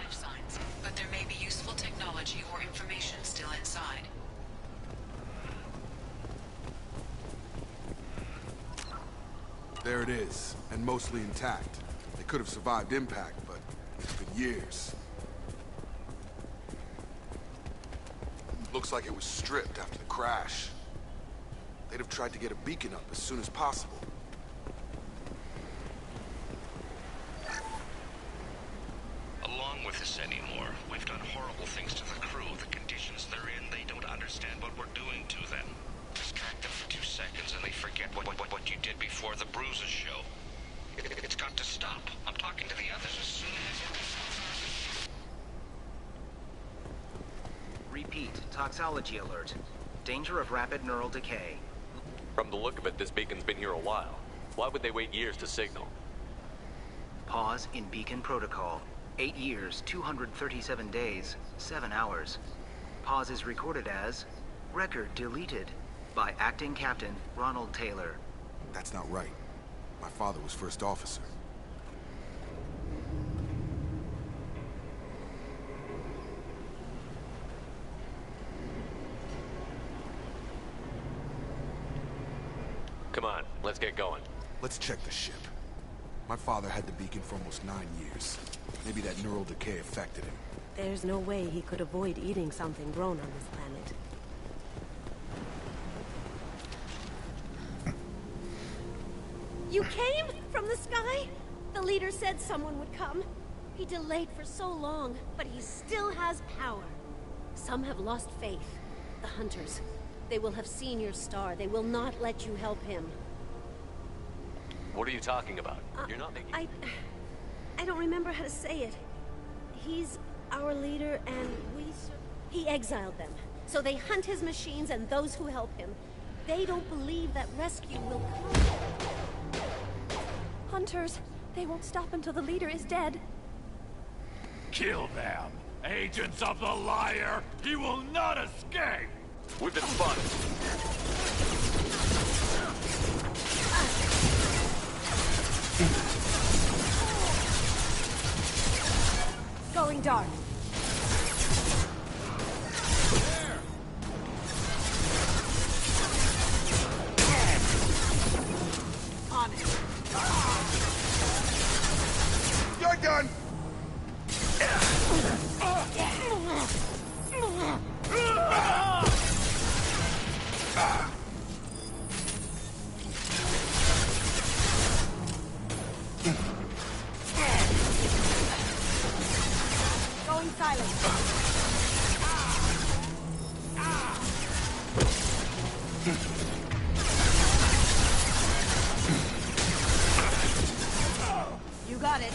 signs, but there may be useful technology or information still inside. There it is, and mostly intact. They could have survived impact, but it's been years. Looks like it was stripped after the crash. They'd have tried to get a beacon up as soon as possible. Along with this anymore, we've done horrible things to the crew. The conditions they're in, they don't understand what we're doing to them. Distract them for 2 seconds and they forget what you did before the bruises show. It's got to stop. I'm talking to the others as soon as... Toxology alert. Danger of rapid neural decay. From the look of it, this beacon's been here a while. Why would they wait years to signal? Pause in beacon protocol. 8 years, 237 days, 7 hours. Pause is recorded as record deleted by Acting Captain Ronald Taylor. That's not right. My father was first officer. Come on, let's get going. Let's check the ship. My father had the beacon for almost 9 years. Maybe that neural decay affected him. There's no way he could avoid eating something grown on this planet. You came from the sky? The leader said someone would come. He delayed for so long, but he still has power. Some have lost faith. The Hunters. They will have seen your star. They will not let you help him. What are you talking about? You're not making... I don't remember how to say it. He's our leader, and he exiled them. So they hunt his machines and those who help him. They don't believe that rescue will come. Hunters, they won't stop until the leader is dead. Kill them! Agents of the Liar! He will not escape! We've been spotted. Going dark. On it. You're done! Going silent. You got it.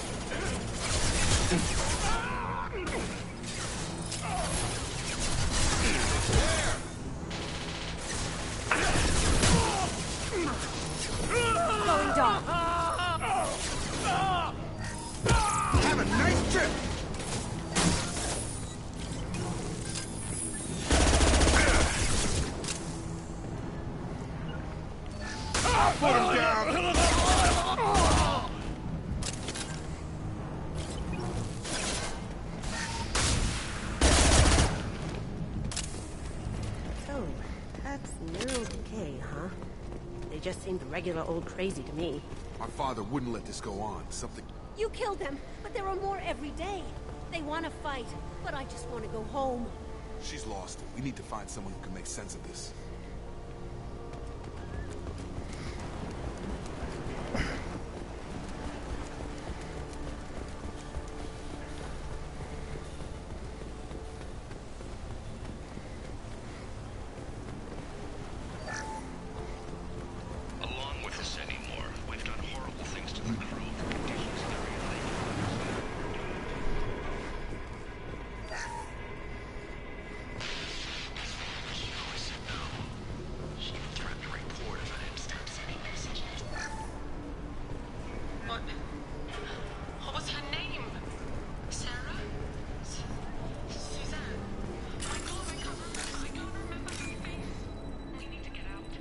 Going dark. Have a nice trip! Put him down! So, that's neural decay, huh? They just seemed regular old crazy to me. My father wouldn't let this go on. Something... You killed them, but there are more every day. They want to fight, but I just want to go home. She's lost. We need to find someone who can make sense of this. Along with us anymore. We've done horrible things to the crew. The conditions they're in, she threatened to report if I didn't stop sending messages. What was her name? Sarah? Suzanne? My God, I can't remember her face. We need to get out,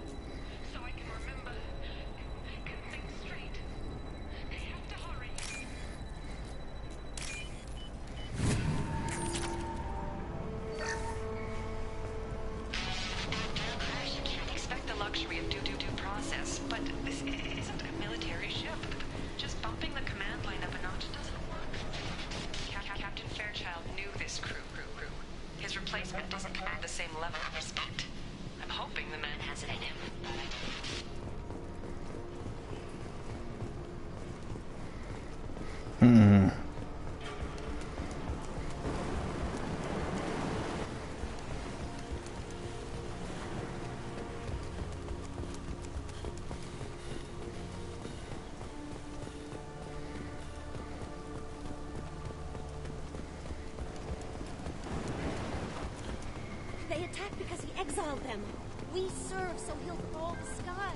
so I can remember, can think straight. I have to hurry. You can't expect the luxury of due process, but this isn't a military ship. Just bumping the command line up a notch doesn't work. Captain Fairchild knew this crew. His replacement doesn't command the same level of respect. I'm hoping the man has it in him. attacked because he exiled them. We serve, so he'll call the sky.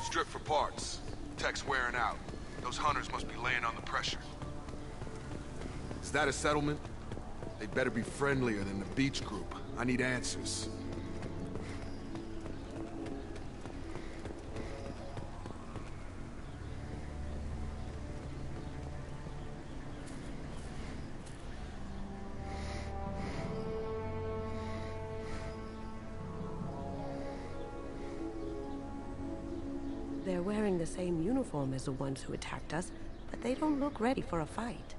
Strip for parts. Tech's wearing out. Those hunters must be laying on the pressure. Is that a settlement? They'd better be friendlier than the beach group. I need answers. They're wearing the same uniform as the ones who attacked us, but they don't look ready for a fight.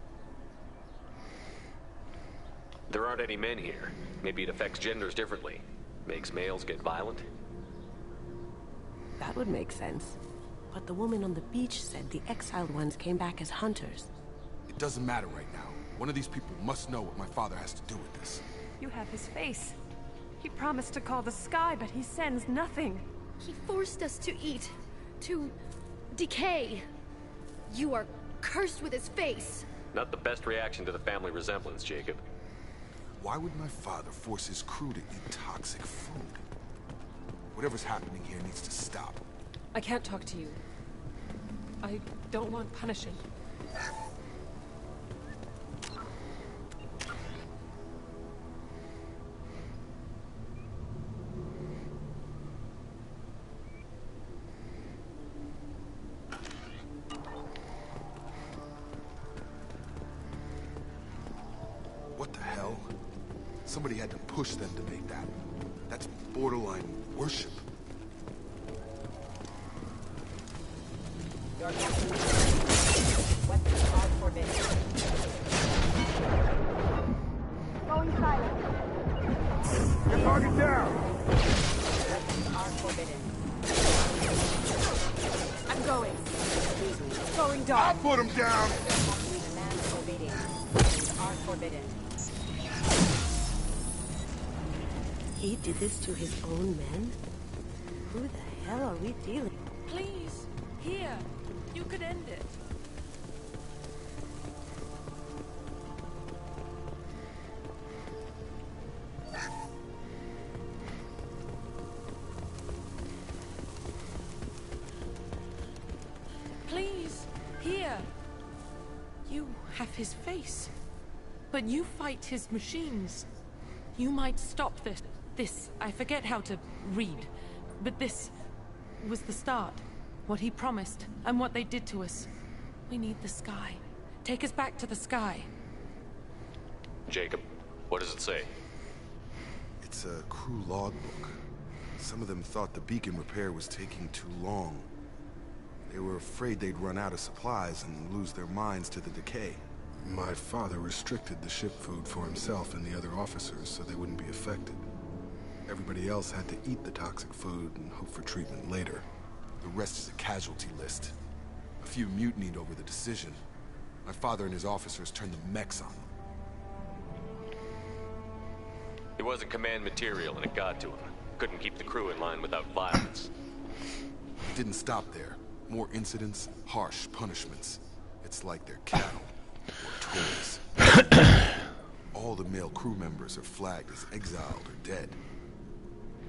There aren't any men here. Maybe it affects genders differently. Makes males get violent? That would make sense. But the woman on the beach said the exiled ones came back as hunters. It doesn't matter right now. One of these people must know what my father has to do with this. You have his face. He promised to call the sky, but he sends nothing. He forced us to eat. To decay. You are cursed with his face. Not the best reaction to the family resemblance, Jacob. Why would my father force his crew to eat toxic food? Whatever's happening here needs to stop. I can't talk to you. I don't want punishing. What the hell? Somebody had to push them to make that. That's borderline worship. Weapons are forbidden. Going silent. Get target down! Weapons are forbidden. I'm going. Going I'll dark. put him down! Demand obedience. Weapons are forbidden. He did this to his own men? Who the hell are we dealing with? Please, here. You could end it. Please, here. You have his face, but you fight his machines. You might stop this. I forget how to read, but this was the start. What he promised, and what they did to us. We need the sky. Take us back to the sky. Jacob, what does it say? It's a crew logbook. Some of them thought the beacon repair was taking too long. They were afraid they'd run out of supplies and lose their minds to the decay. My father restricted the ship food for himself and the other officers so they wouldn't be affected. Everybody else had to eat the toxic food and hope for treatment later. The rest is a casualty list. A few mutinied over the decision. My father and his officers turned the mechs on them. It wasn't command material and it got to him. Couldn't keep the crew in line without violence. It didn't stop there. More incidents, harsh punishments. It's like they're cattle or toys. All the male crew members are flagged as exiled or dead.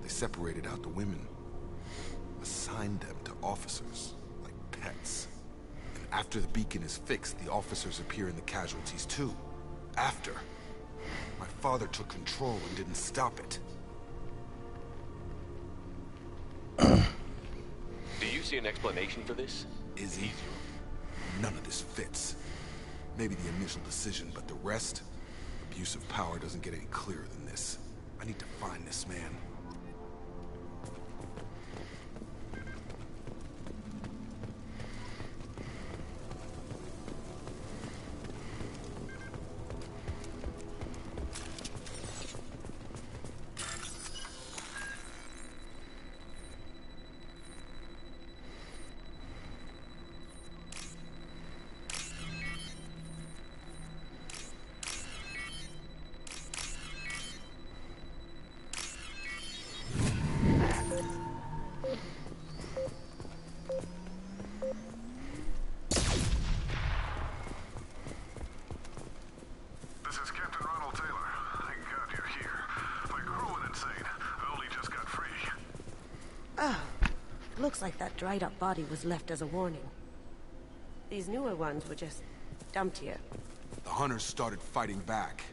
They separated out the women, assigned them to officers, like pets. And after the beacon is fixed, the officers appear in the casualties too. After. My father took control and didn't stop it. Do you see an explanation for this? Izzy, none of this fits. Maybe the initial decision, but the rest? Abuse of power doesn't get any clearer than this. I need to find this man. Looks like that dried-up body was left as a warning. These newer ones were just dumped here. The hunters started fighting back.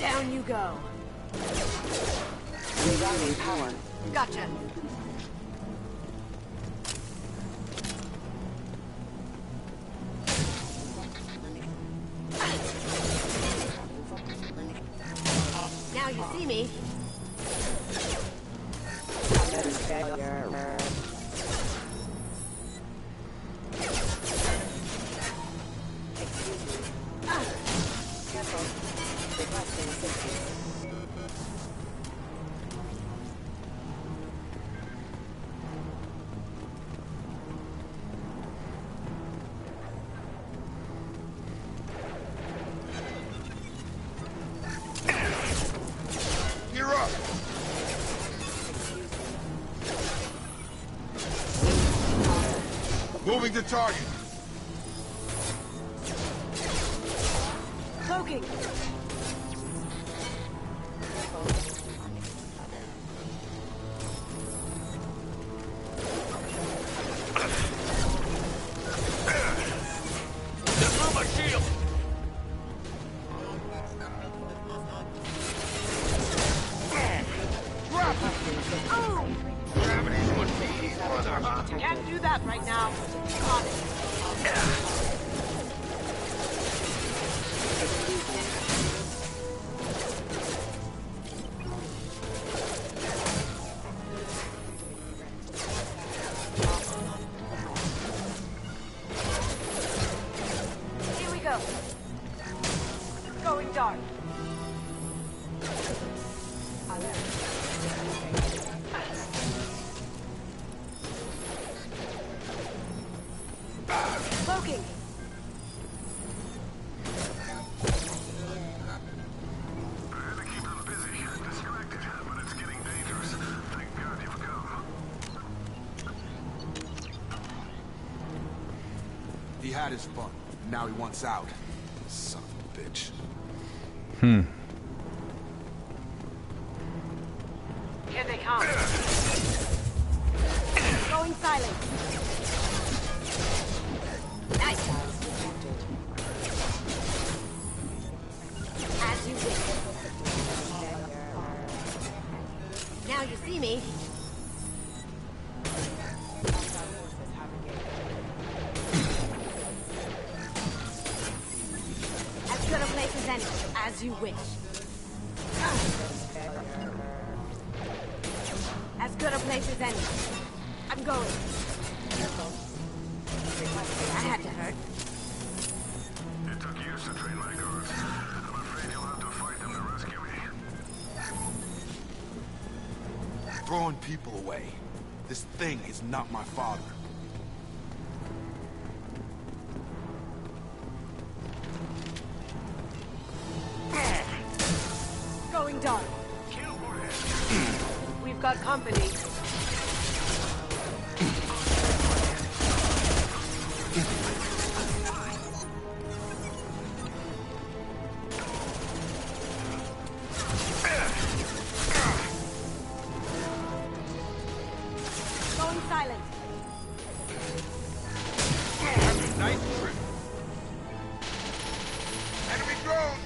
Down you go. Rerouting power. Gotcha. Now you see me. You're up! Moving to target. Cloaking. Through my shield! Gravity's what we need, brother. Can't do that right now. Got it. Here we go. Going dark. Cloaking. He had his fun. Now he wants out. Son of a bitch. Here they come. Going silent. Nice. As you wish. Now you see me. As good a place as any. As you wish. As good a place as any. I'm going. That had to hurt. It took years to train my guards. I'm afraid you'll have to fight them to rescue me. Throwing people away. This thing is not my father. Going dark. We've got company. Going silent. Nice trip. Enemy drone!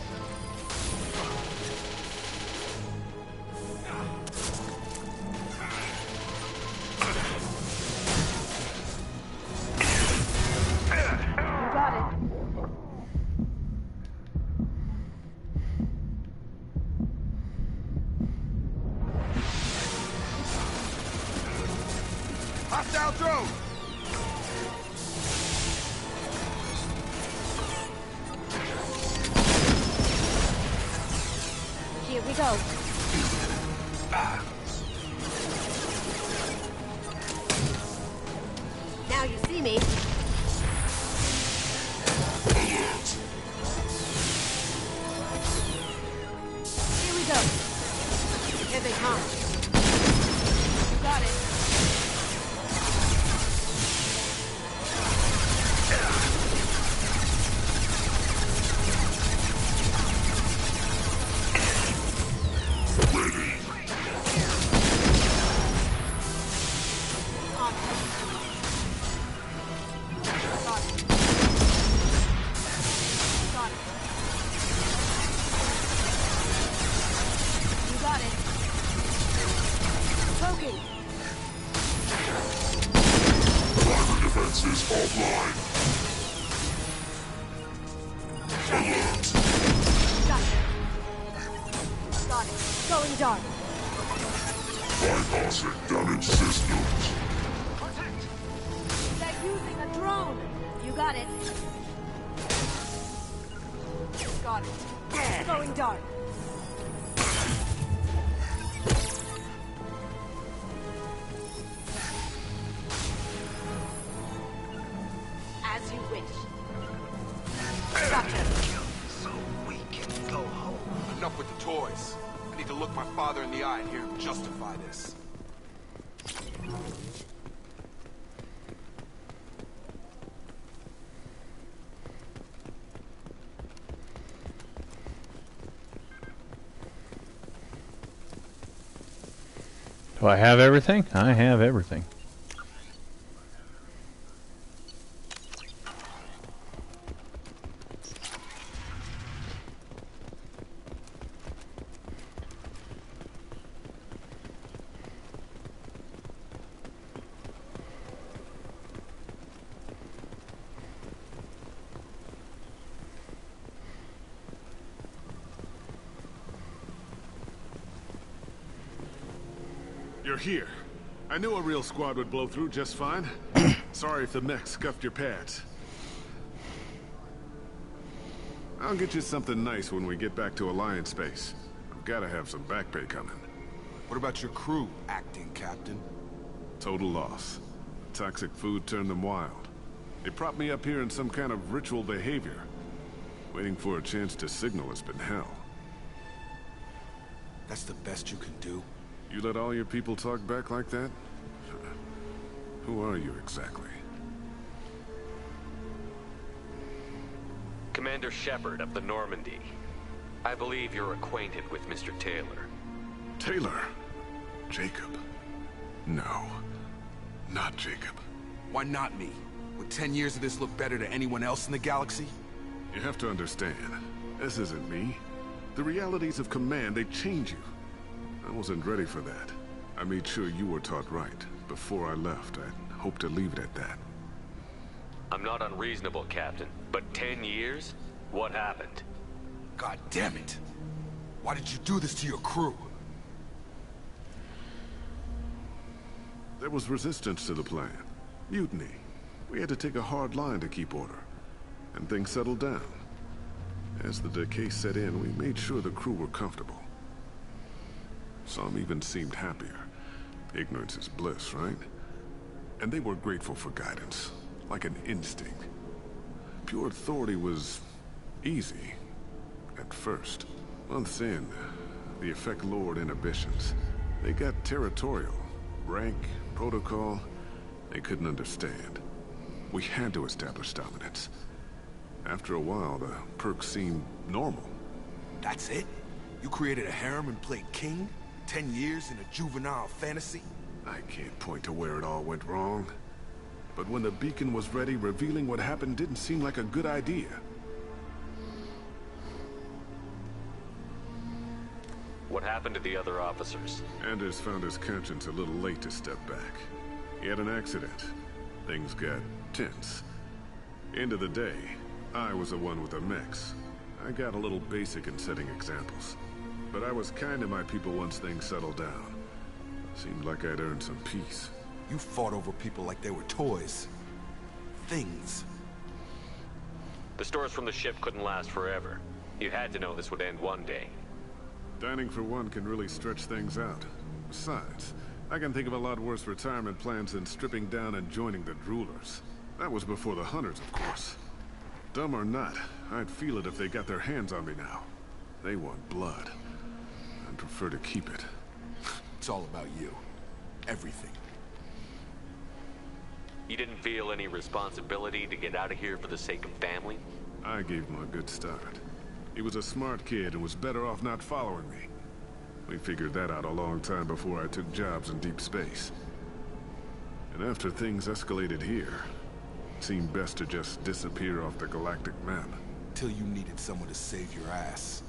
we go. Now you see me. Here we go. Here they come. You got it. Do I have everything? I have everything. You're here. I knew a real squad would blow through just fine. Sorry if the mech scuffed your pads. I'll get you something nice when we get back to Alliance base. I've gotta have some back pay coming. What about your crew, acting captain? Total loss. Toxic food turned them wild. They propped me up here in some kind of ritual behavior. Waiting for a chance to signal has been hell. That's the best you can do? You let all your people talk back like that? Who are you exactly? Commander Shepard of the Normandy. I believe you're acquainted with Mr. Taylor. Taylor? Jacob? No. Not Jacob. Why not me? Would 10 years of this look better to anyone else in the galaxy? You have to understand, this isn't me. The realities of command, they change you. I wasn't ready for that. I made sure you were taught right. Before I left, I hoped to leave it at that. I'm not unreasonable, Captain, but 10 years? What happened? God damn it! Why did you do this to your crew? There was resistance to the plan. Mutiny. We had to take a hard line to keep order. And things settled down. As the decay set in, we made sure the crew were comfortable. Some even seemed happier. Ignorance is bliss, right? And they were grateful for guidance, like an instinct. Pure authority was easy, at first. Months in, the effect lowered inhibitions. They got territorial. Rank, protocol, they couldn't understand. We had to establish dominance. After a while, the perks seemed normal. That's it? You created a harem and played king? 10 years in a juvenile fantasy? I can't point to where it all went wrong. But when the beacon was ready, revealing what happened didn't seem like a good idea. What happened to the other officers? Anders found his conscience a little late to step back. He had an accident. Things got tense. End of the day, I was the one with the mechs. I got a little basic in setting examples. But I was kind to my people once things settled down. Seemed like I'd earned some peace. You fought over people like they were toys. Things. The stores from the ship couldn't last forever. You had to know this would end one day. Dining for one can really stretch things out. Besides, I can think of a lot worse retirement plans than stripping down and joining the Droolers. That was before the Hunters, of course. Dumb or not, I'd feel it if they got their hands on me now. They want blood. I'd prefer to keep it. It's all about you. Everything. You didn't feel any responsibility to get out of here for the sake of family? I gave him a good start. He was a smart kid and was better off not following me. We figured that out a long time before I took jobs in deep space. And after things escalated here, it seemed best to just disappear off the galactic map. Till you needed someone to save your ass.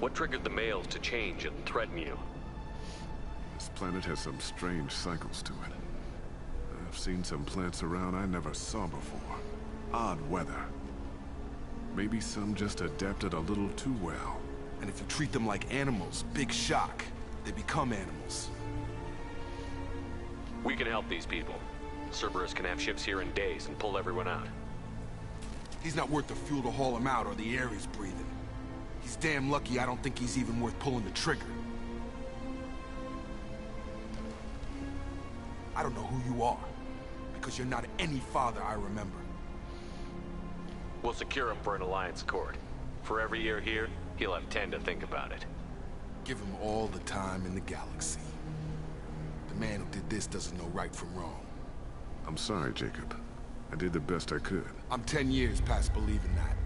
What triggered the males to change and threaten you? This planet has some strange cycles to it. I've seen some plants around I never saw before. Odd weather. Maybe some just adapted a little too well. And if you treat them like animals, big shock. They become animals. We can help these people. Cerberus can have ships here in days and pull everyone out. He's not worth the fuel to haul him out or the air he's breathing. He's damn lucky I don't think he's even worth pulling the trigger. I don't know who you are, because you're not any father I remember. We'll secure him for an Alliance Accord. For every year here, he'll have 10 to think about it. Give him all the time in the galaxy. The man who did this doesn't know right from wrong. I'm sorry, Jacob. I did the best I could. I'm 10 years past believing that.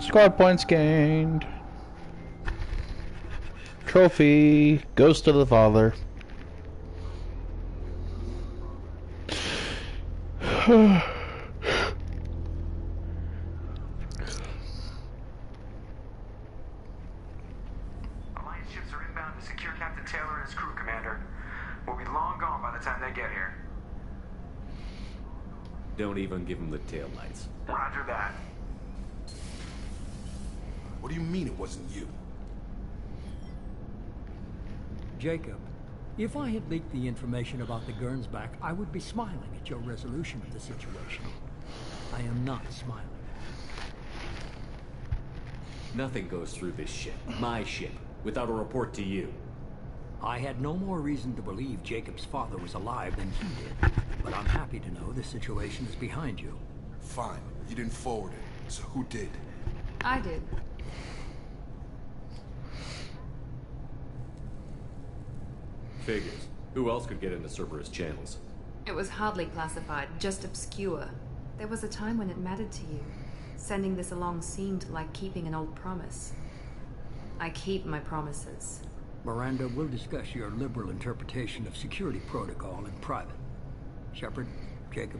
Squad points gained. Trophy goes to the father. Alliance ships are inbound to secure Captain Taylor and his crew, Commander. We'll be long gone by the time they get here. Don't even give him the taillights. Roger that. What do you mean it wasn't you? Jacob, if I had leaked the information about the Gernsback, I would be smiling at your resolution of the situation. I am not smiling. Nothing goes through this ship, my ship, without a report to you. I had no more reason to believe Jacob's father was alive than he did, but I'm happy to know the situation is behind you. Fine, you didn't forward it, so who did? I did. Figures. Who else could get into Cerberus channels? It was hardly classified, just obscure. There was a time when it mattered to you. Sending this along seemed like keeping an old promise. I keep my promises. Miranda, we'll discuss your liberal interpretation of security protocol in private. Shepard, Jacob.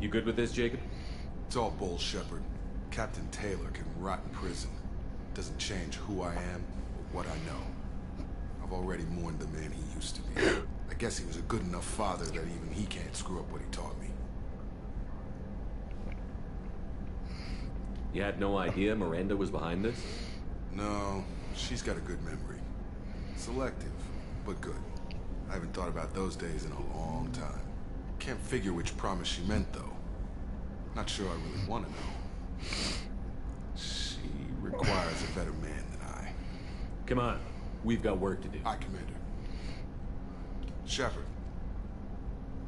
You good with this, Jacob? It's all bull, Shepard. Captain Taylor can rot in prison. Doesn't change who I am or what I know. I've already mourned the man he used to be. I guess he was a good enough father that even he can't screw up what he taught me. You had no idea Miranda was behind this? No, she's got a good memory. Selective, but good. I haven't thought about those days in a long time. Can't figure which promise she meant, though. Not sure I really want to know. She requires a better man than I. Come on. We've got work to do. Aye, Commander. Shepard.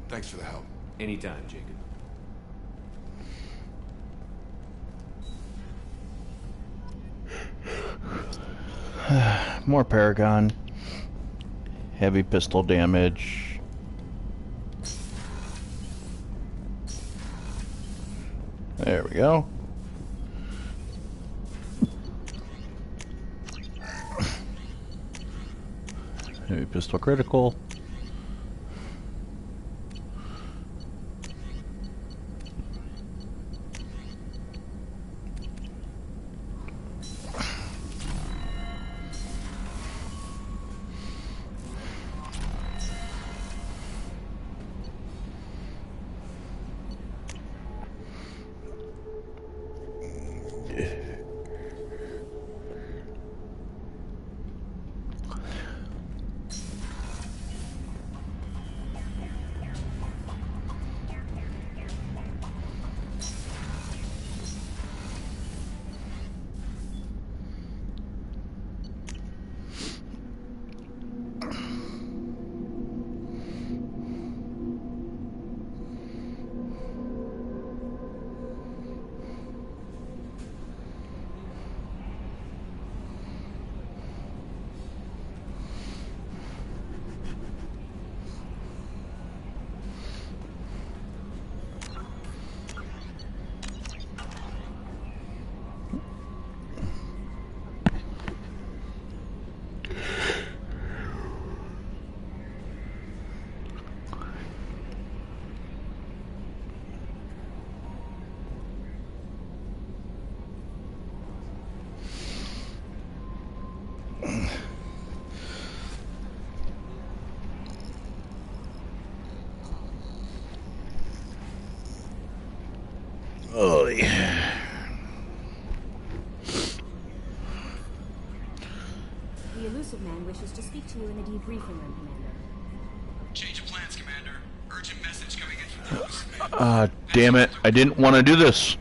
Thanks for the help. Anytime, Jacob. More Paragon. Heavy pistol damage. There we go. Heavy pistol critical. boy. The Elusive Man wishes to speak to you in the debriefing room, Commander. Change of plans, Commander. Urgent message coming in from the Elusive Man. Damn it. I didn't want to do this.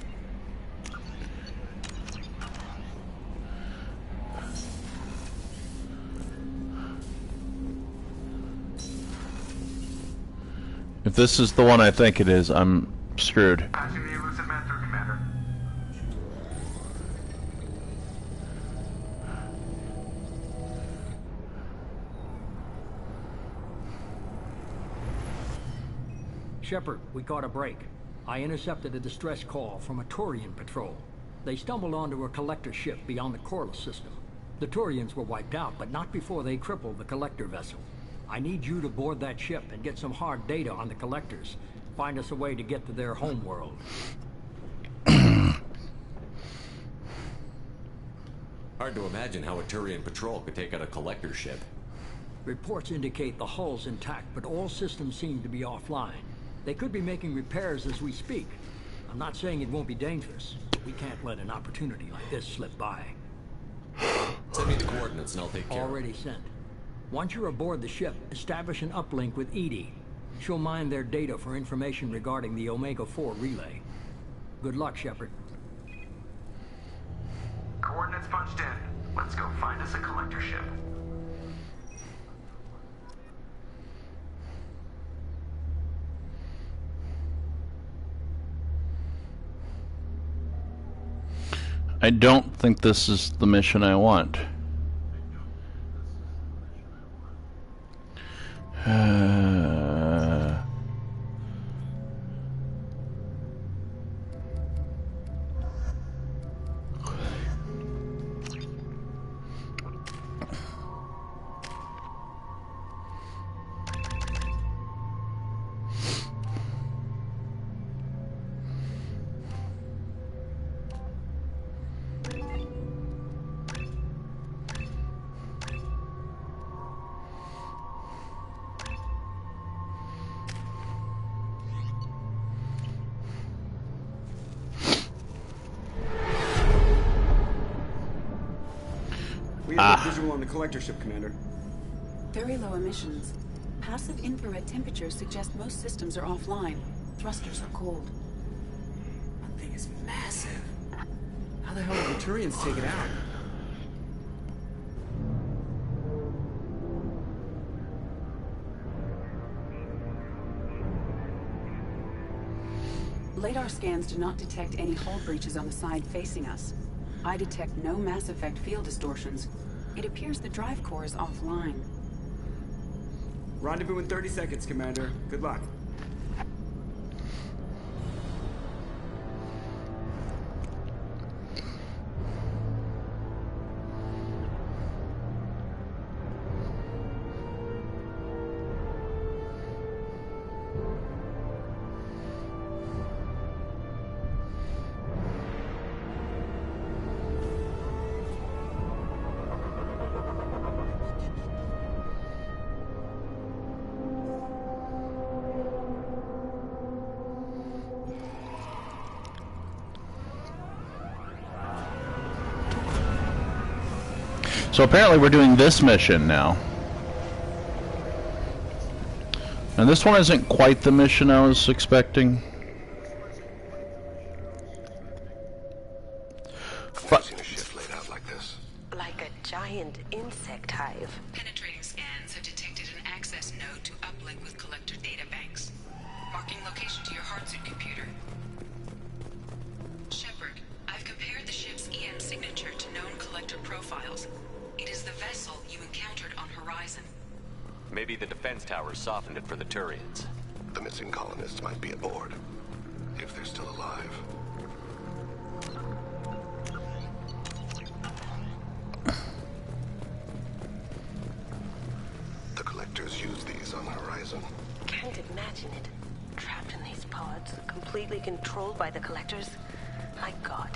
If this is the one I think it is, I'm screwed. Passing the Elusive Man through, Commander. Shepard, we caught a break. I intercepted a distress call from a Turian patrol. They stumbled onto a collector ship beyond the Corliss system. The Turians were wiped out, but not before they crippled the collector vessel. I need you to board that ship and get some hard data on the collectors. Find us a way to get to their homeworld. Hard to imagine how a Turian patrol could take out a collector ship. Reports indicate the hull's intact, but all systems seem to be offline. They could be making repairs as we speak. I'm not saying it won't be dangerous, but we can't let an opportunity like this slip by. Send me the coordinates and I'll take care of it. Already sent. Once you're aboard the ship, establish an uplink with EDI. She'll mine their data for information regarding the Omega-4 relay. Good luck, Shepard. Coordinates punched in. Let's go find us a collector ship. I don't think this is the mission I want. We have a visual on the collector ship, Commander. Very low emissions. Passive infrared temperatures suggest most systems are offline. Thrusters are cold. That thing is massive. How the hell did the Turians take it out? Radar scans do not detect any hull breaches on the side facing us. I detect no Mass Effect field distortions. It appears the drive core is offline. Rendezvous in 30 seconds, Commander. Good luck. So apparently we're doing this mission now. And this one isn't quite the mission I was expecting. I've seen a ship laid out like this. Like a giant insect hive. Penetrating scans have detected an access node to uplink with collector data banks. Marking location to your Heartsuit computer. Shepard, I've compared the ship's EM signature to known collector profiles. It is the vessel you encountered on Horizon. Maybe the defense towers softened it for the Turians. The missing colonists might be aboard. If they're still alive. The collectors use these on Horizon. Can't imagine it. Trapped in these pods, completely controlled by the collectors. My God.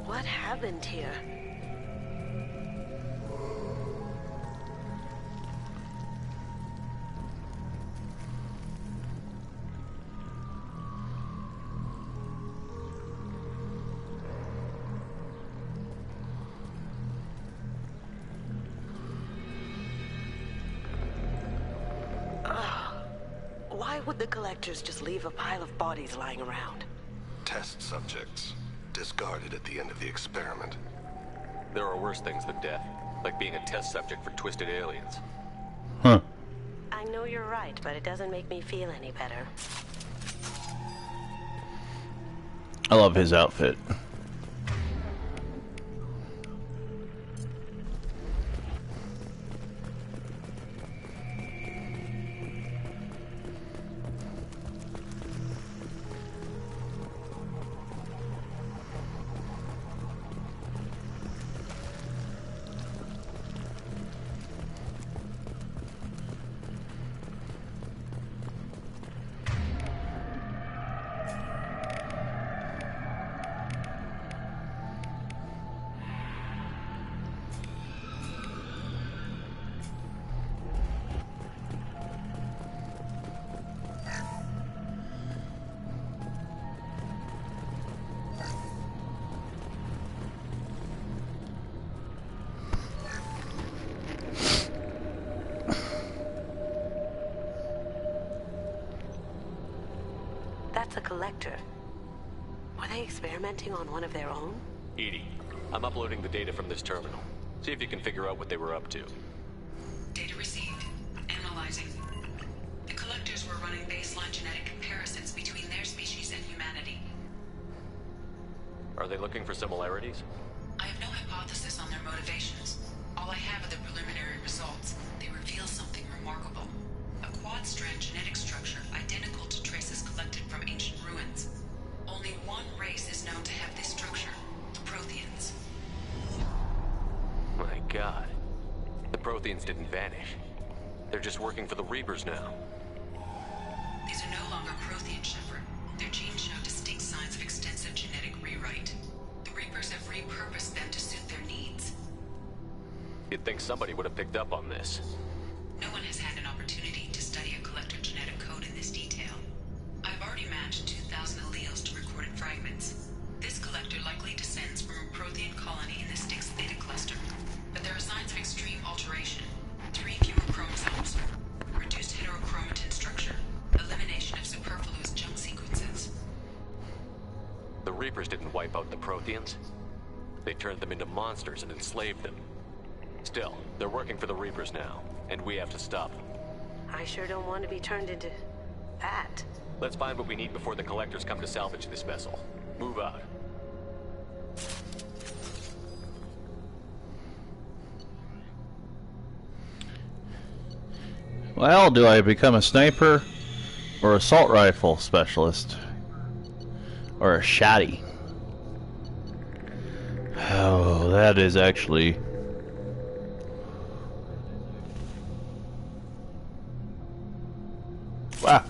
What happened here? Why would the collectors just leave a pile of bodies lying around? Test subjects. Discarded at the end of the experiment. There are worse things than death, like being a test subject for twisted aliens. Huh. I know you're right, but it doesn't make me feel any better. I love his outfit. That's a collector. Were they experimenting on one of their own? EDI, I'm uploading the data from this terminal. See if you can figure out what they were up to. Data received. Analyzing. The collectors were running baseline genetic comparisons between their species and humanity. Are they looking for similarities? I have no hypothesis on their motivations. All I have are the preliminary results. They reveal something remarkable. A quad-strand genetic structure identical to traces collected from ancient ruins. Only one race is known to have this structure, the Protheans. My God. The Protheans didn't vanish. They're just working for the Reapers now. These are no longer Prothean, Shepard. Their genes show distinct signs of extensive genetic rewrite. The Reapers have repurposed them to suit their needs. You'd think somebody would have picked up on this. No one has had an opportunity to study a collector genetic code in this detail. I've already matched 2,000 alleles to recorded fragments. This collector likely descends from a Prothean colony in the Styx Theta cluster. But there are signs of extreme alteration. 3 fewer chromosomes, reduced heterochromatin structure, elimination of superfluous junk sequences. The Reapers didn't wipe out the Protheans. They turned them into monsters and enslaved them. Still, they're working for the Reapers now, and we have to stop them. I sure don't want to be turned into that. Let's find what we need before the collectors come to salvage this vessel. Move out. Well, do I become a sniper or assault rifle specialist or a shotty? Oh, that is actually... Wow.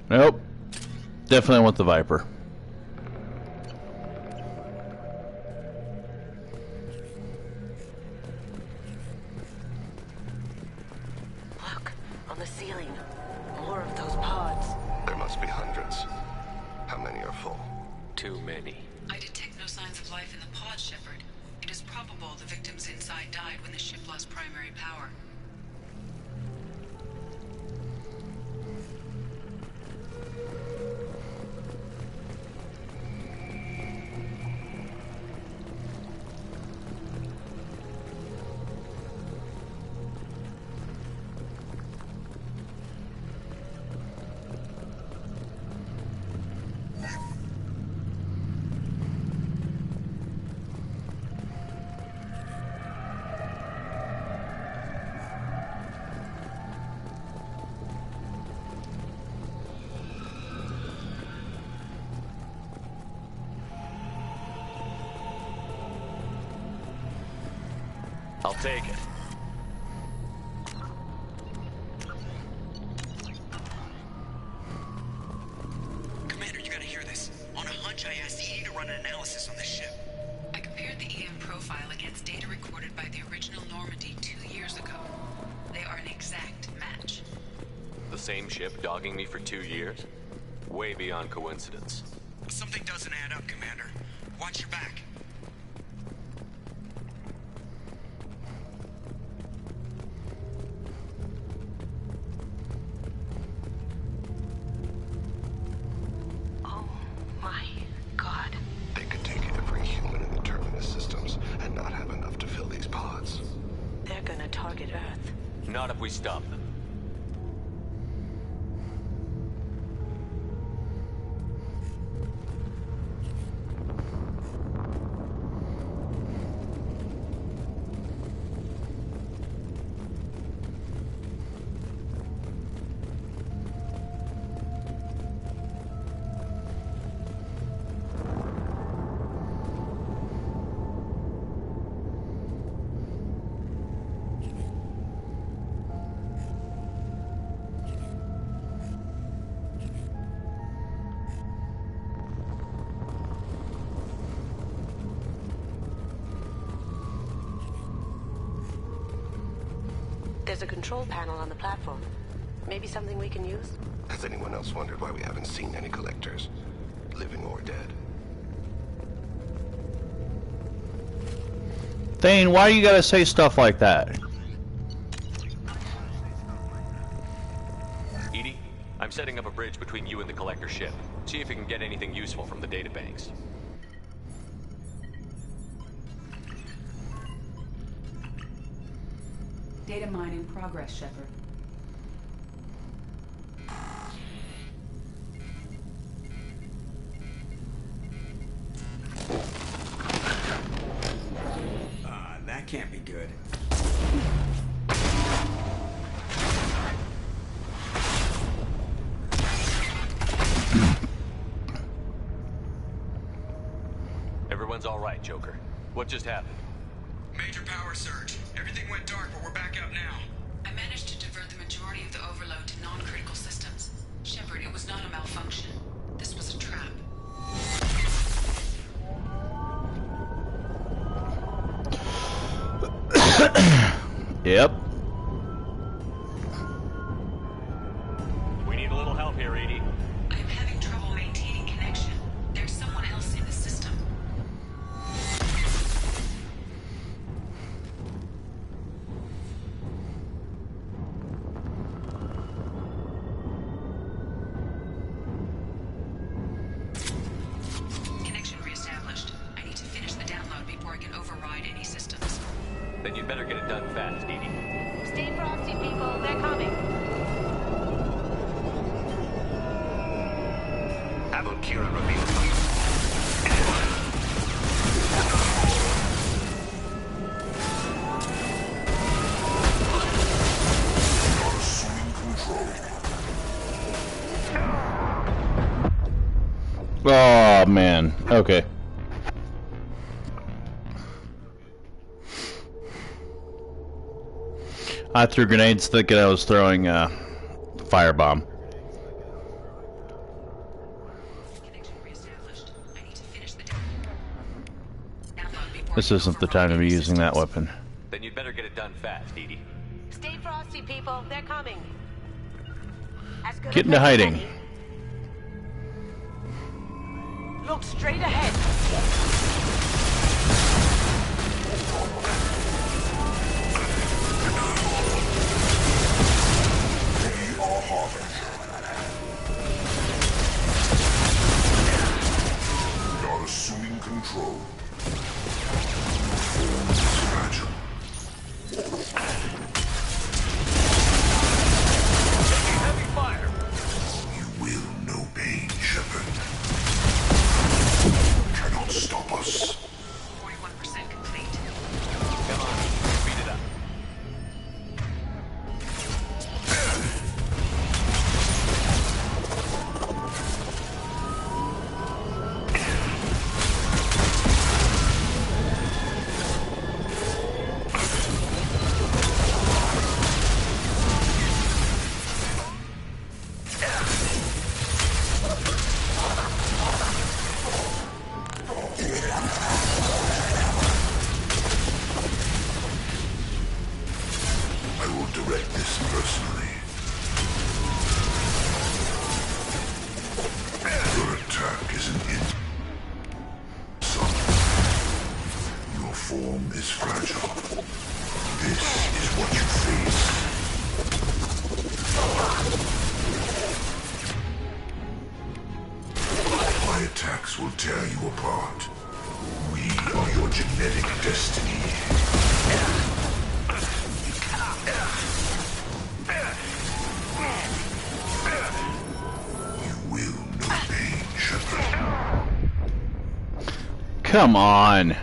Nope. Definitely want the Viper. Look, on the ceiling. More of those pods. There must be hundreds. How many are full? Too many. I detect no signs of life in the pod, Shepard. It is probable the victims inside died when the ship lost primary power. take it. Commander, you gotta hear this. On a hunch, I asked Edie to run an analysis on this ship. I compared the EM profile against data recorded by the original Normandy 2 years ago. They are an exact match. The same ship dogging me for 2 years? Way beyond coincidence. Something doesn't add up, Commander. Watch your back. Oh my God. They could take every human in the Terminus systems and not have enough to fill these pods. They're gonna target Earth. Not if we stop them. There's a control panel on the platform. Maybe something we can use? Has anyone else wondered why we haven't seen any collectors? Living or dead? Thane, why you gotta say stuff like that? Edie, I'm setting up a bridge between you and the collector ship. See if you can get anything useful from the databanks. Data mine in progress, Shepard. That can't be good. Everyone's all right, Joker. What just happened? Major power surge. Everything went dark, but we're back up now. I managed to divert the majority of the overload to non-critical systems. Shepard, it was not a malfunction. This was a trap. Yep. We need a little help here, Edie. I am having trouble maintaining connection. There's someone else in the system. Connection reestablished. I need to finish the download before I can override any systems. Then you'd better get it done fast, Edie. Stay frosty, people. They're coming. Abu Kira revealed them. Oh man. Okay. I threw grenades thinking I was throwing a firebomb. This isn't the time to be using that weapon. Then you'd better get it done fast, Edie. Stay frosty, people. They're coming. As good Get as into hiding. any. Look straight ahead. Not assuming control. Imagine. Heavy fire. You will know pain, Shepard. Cannot stop us. 41% complete. Come on.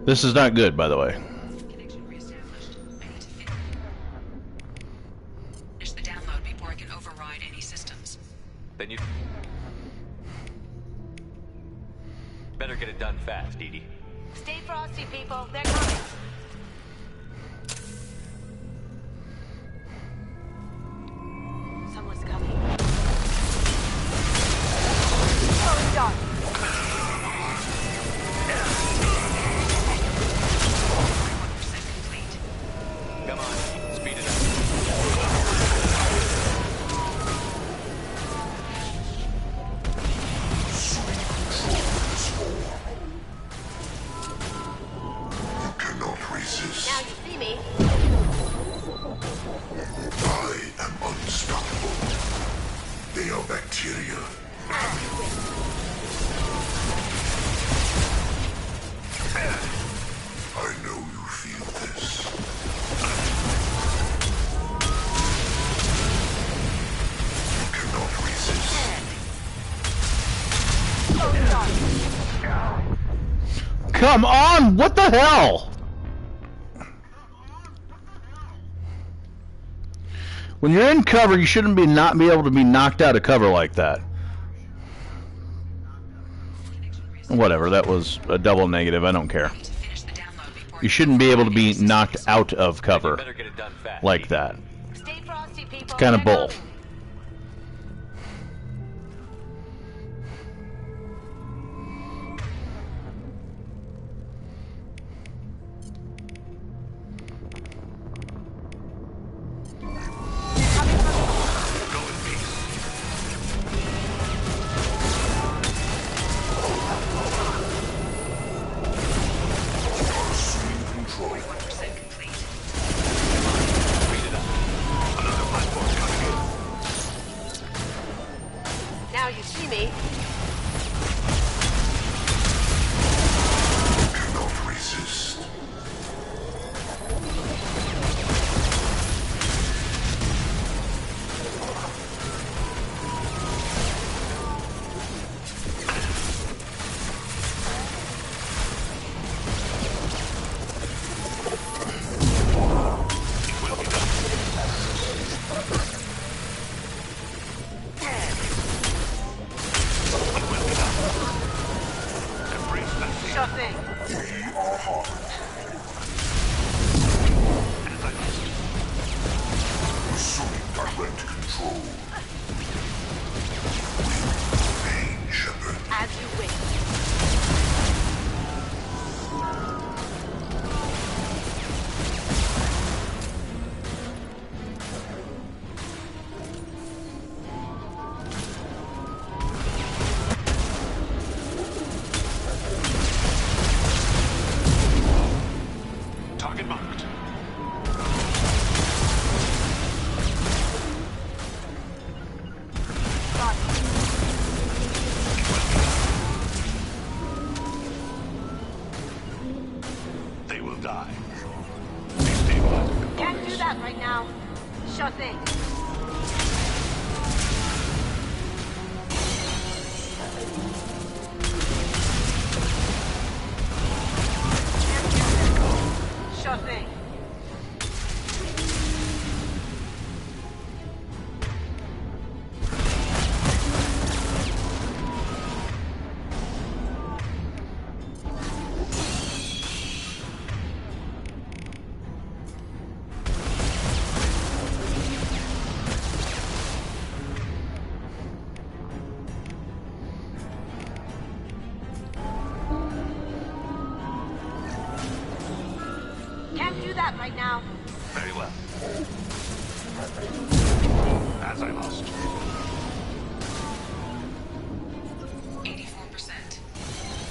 This is not good, by the way. Connection reestablished. I need to finish the download before I can override any systems. Then you better get it done fast, Edie. Stay frosty, people. They're coming. Someone's coming. Going dark. Come on, speed it up. You cannot resist. Now you see me. I am unstoppable. They are bacteria. I know you feel this. You cannot resist. Come on! What the hell? When you're in cover, you shouldn't not be able to be knocked out of cover like that. Whatever, that was a double negative. I don't care. You shouldn't be able to be knocked out of cover like that. It's kind of bull. Now you see me. Cannot resist. Target marked. They will die. Can't do that right now. Sure thing. Sure thing. Can't do that right now. Very well. As I must. 84%.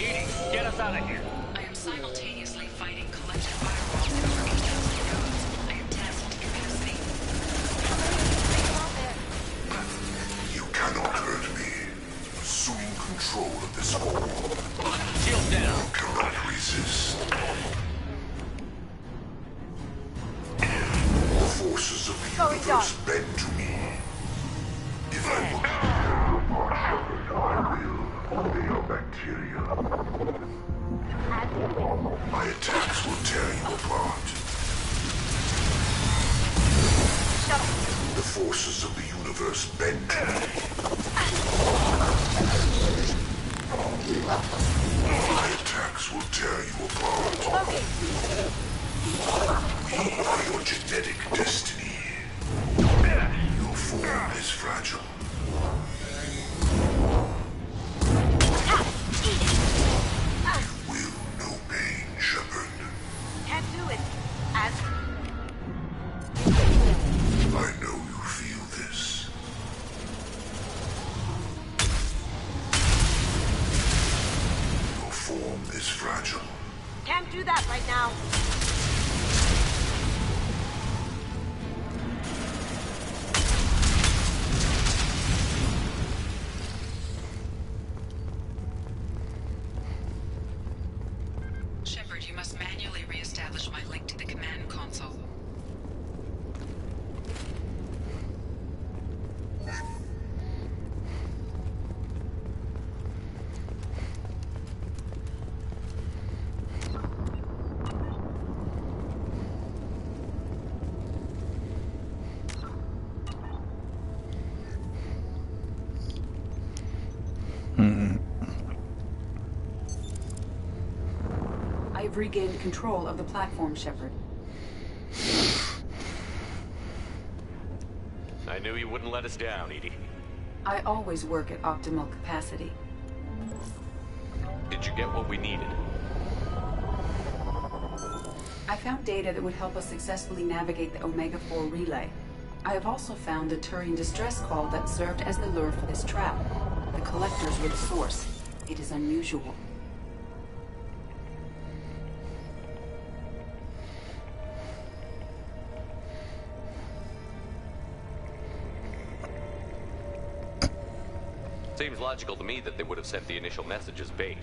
Edie, get us out of here. I am simultaneously fighting collective firewalls in over 8,000 nodes. I am tasked capacity. You cannot hurt me. Assume control of this war. Shield down. You cannot resist. The forces of My attacks will tear you apart. The forces of the universe bend to me. My attacks will tear you apart. We are your genetic destiny. Your form is fragile. You will know pain, Shepard. Can't do it. As I know you feel this. Your form is fragile. can't do that right now. Shepard, you must manually re-establish my link to the command console. I've regained control of the platform, Shepard. I knew you wouldn't let us down, Edie. I always work at optimal capacity. Did you get what we needed? I found data that would help us successfully navigate the Omega-4 relay. I have also found a Turian distress call that served as the lure for this trap. The collectors were the source. It is unusual. Seems logical to me that they would have sent the initial message as bait.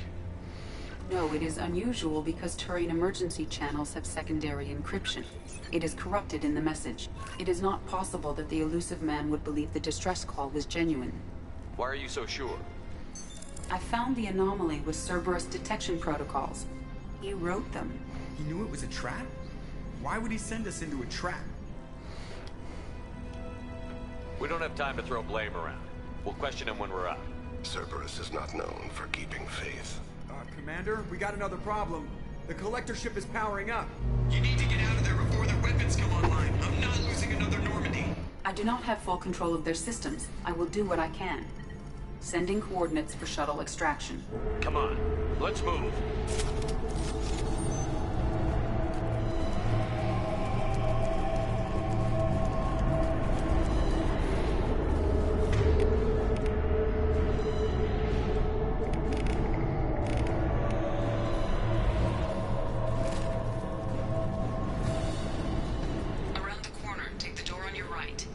No, it is unusual because Turian emergency channels have secondary encryption. It is corrupted in the message. It is not possible that the elusive man would believe the distress call was genuine. Why are you so sure? I found the anomaly with Cerberus detection protocols. He wrote them. He knew it was a trap? Why would he send us into a trap? We don't have time to throw blame around. We'll question him when we're out. Cerberus is not known for keeping faith. Commander, we got another problem. The collector ship is powering up. You need to get out of there before their weapons come online. I'm not losing another Normandy. I do not have full control of their systems. I will do what I can. Sending coordinates for shuttle extraction. Come on, let's move. Around the corner, take the door on your right.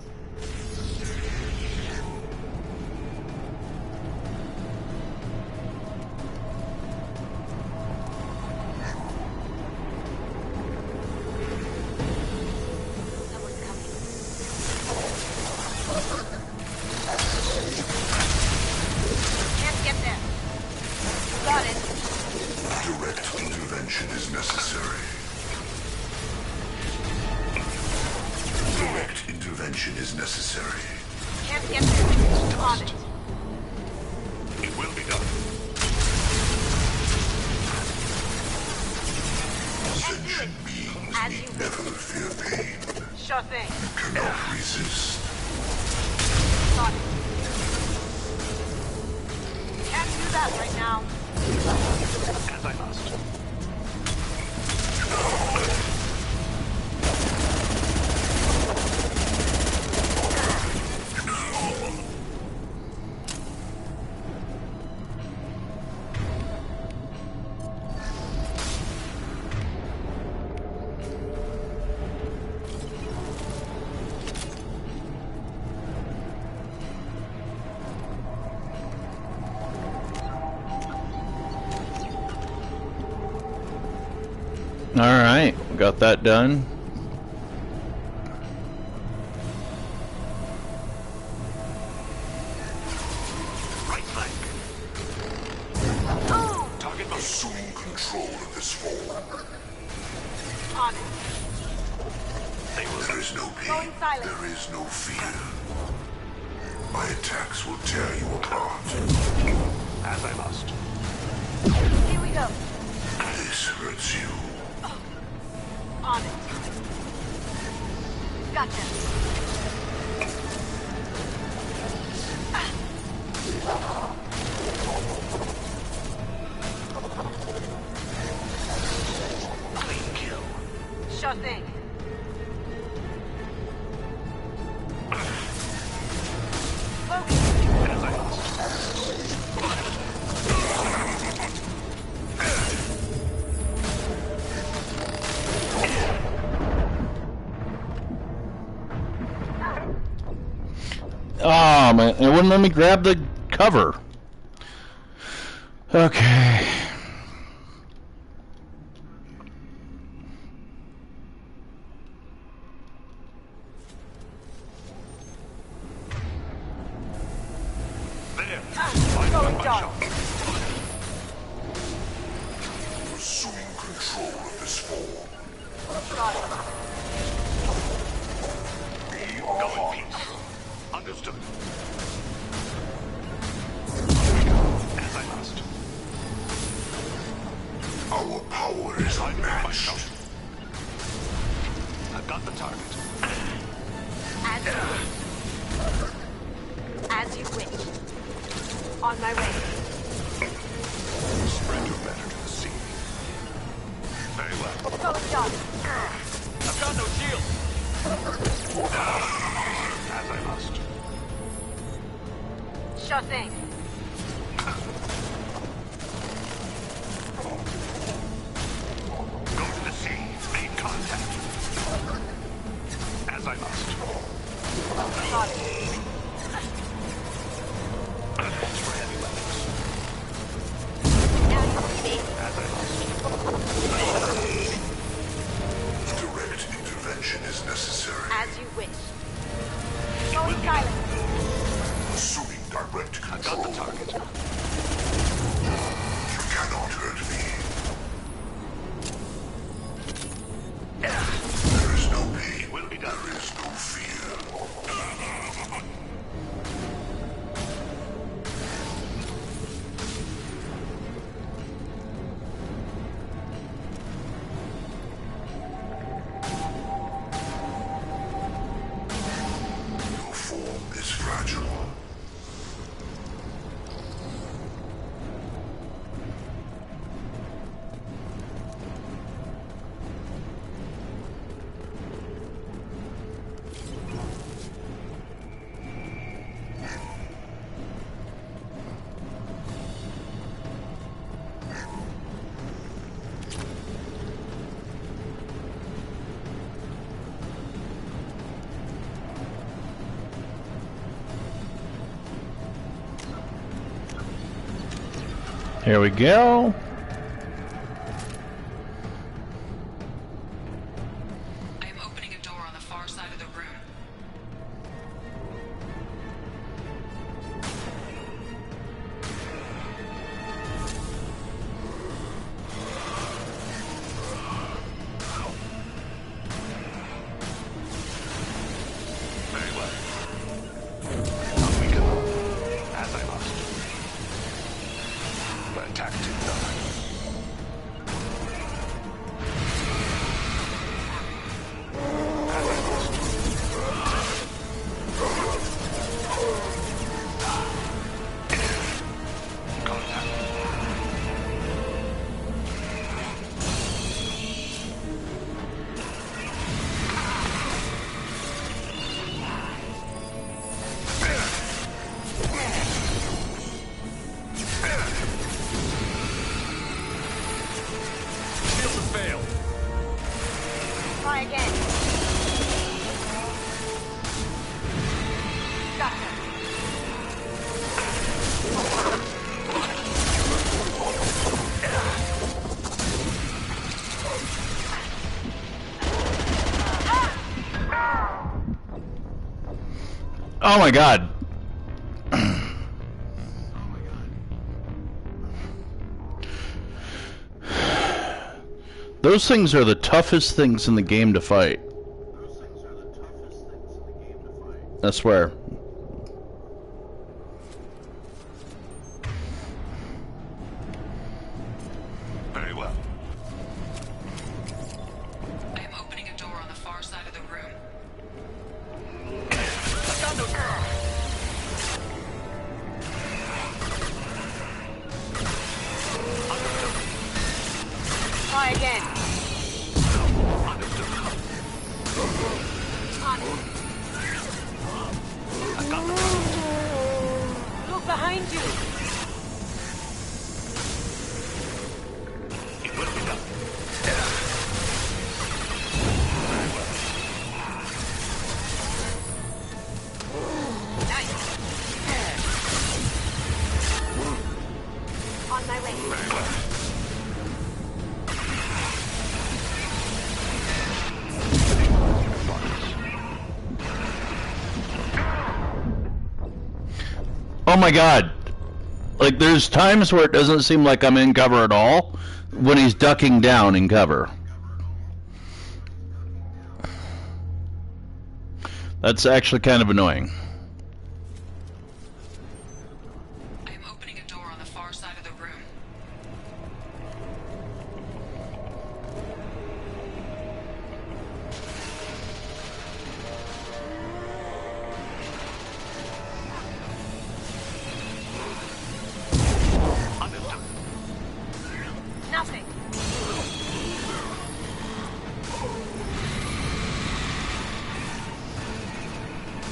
Can't get there. Got it. Direct intervention is necessary. Direct intervention is necessary. Can't get there. On it. It will be done. Sentient beings need never fear pain. Sure thing. Cannot resist. Got it. Can't do that right now. As I must. All right, got that done. Right flank. Assume control of this form. On it. There is no pain. Going silent. There is no fear. My attacks will tear you apart. As I must. Here we go. This hurts you. On it. Gotcha. Clean kill. Sure thing. As I must. Oh man, it wouldn't let me grab the cover. Okay. There. Going dark. Assume control of this form. Got it. Go in peace. Understood. As I must. Our power is unmatched. I've got the target. As you wish. On my way. Spread your banner to the sea. Very well. Going dark. I've got no shield. As I must. Sure thing. Go to the sea. Make contact. As I must. Got it. Thanks for heavy weapons. Now you see me. As I must. Direct intervention is necessary. As you wish. Going silent. Assuming direct I've control. got the target. You cannot hurt me. There is no pain. Will be done. There is no fear. Your form is fragile. Here we go. I am opening a door on the far side of the room. Very well. Up we go. As I must. My attack did nothing. As I must. Contact. Shield has failed. Try again. Gotcha. Oh my god. Those things are the toughest things in the game to fight. I swear. Very well. I am opening a door on the far side of the room. Try again. Look behind you. It will be done. On my way. Very well. Oh my god. Like, there's times where it doesn't seem like I'm in cover at all when he's ducking down in cover. That's actually kind of annoying. I am opening a door on the far side of the room. Nothing.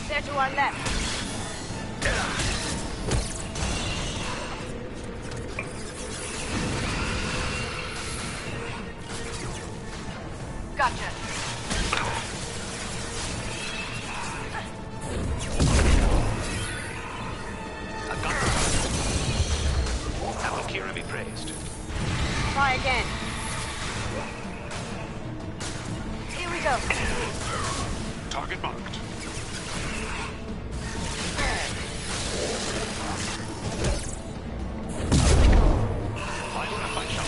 They're to our left. Gotcha. Avalkira be praised. Try again. Here we go. Target marked. My shot.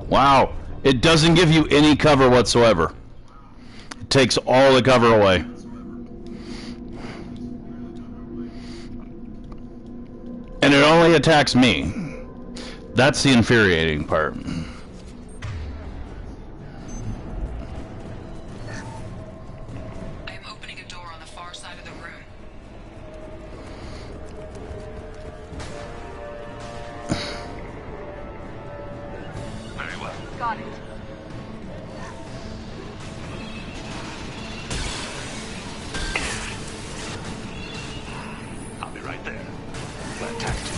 Wow. It doesn't give you any cover whatsoever. It takes all the cover away. And it only attacks me. That's the infuriating part. I am opening a door on the far side of the room. Very well. Got it. I'll be right there. We'll attack you.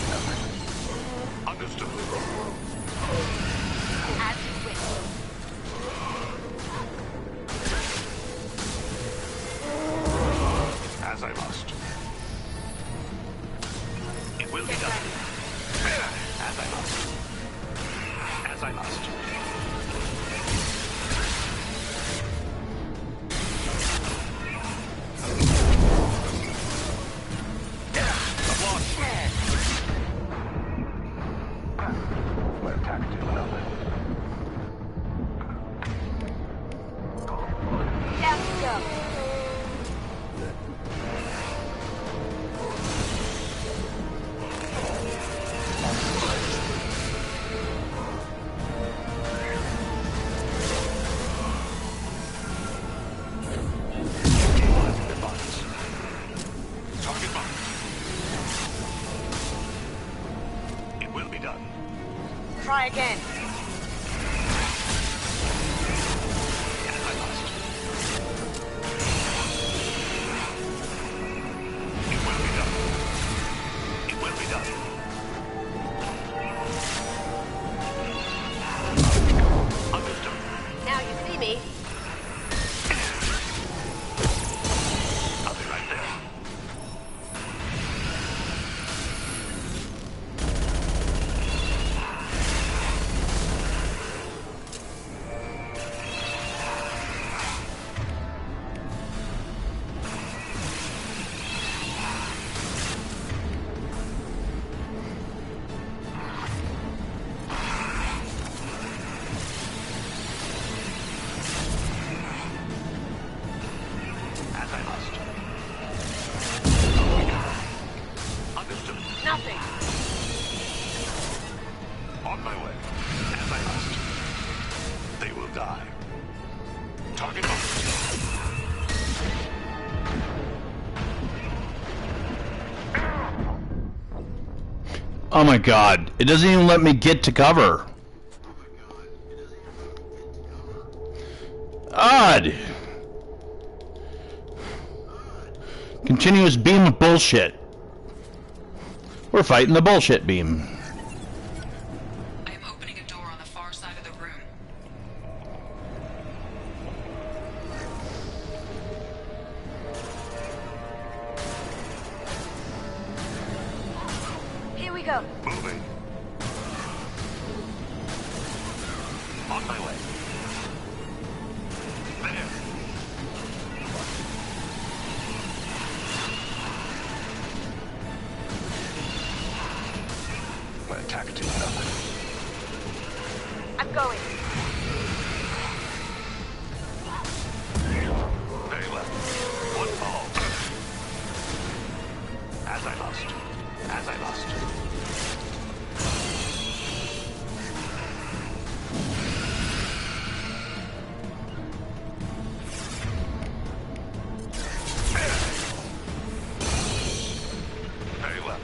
Understood. As you wish. As I must. It will be done. As I must. As I must. We're attacked to another. Down we go. Target marked. It will be done. Try again. As I must. It will be done. It will be done. Understood. Now you see me. I'll be right there. Nothing. On my way. As I must. They will die. Target locked. Oh my god, it doesn't even let me get to cover. Odd. Continuous beam of bullshit. We're fighting the bullshit beam. I am opening a door on the far side of the room. Here we go. Moving. On my way. There. My attack did nothing. I'm going. Very well. One fall. As I must. As I must. Very well.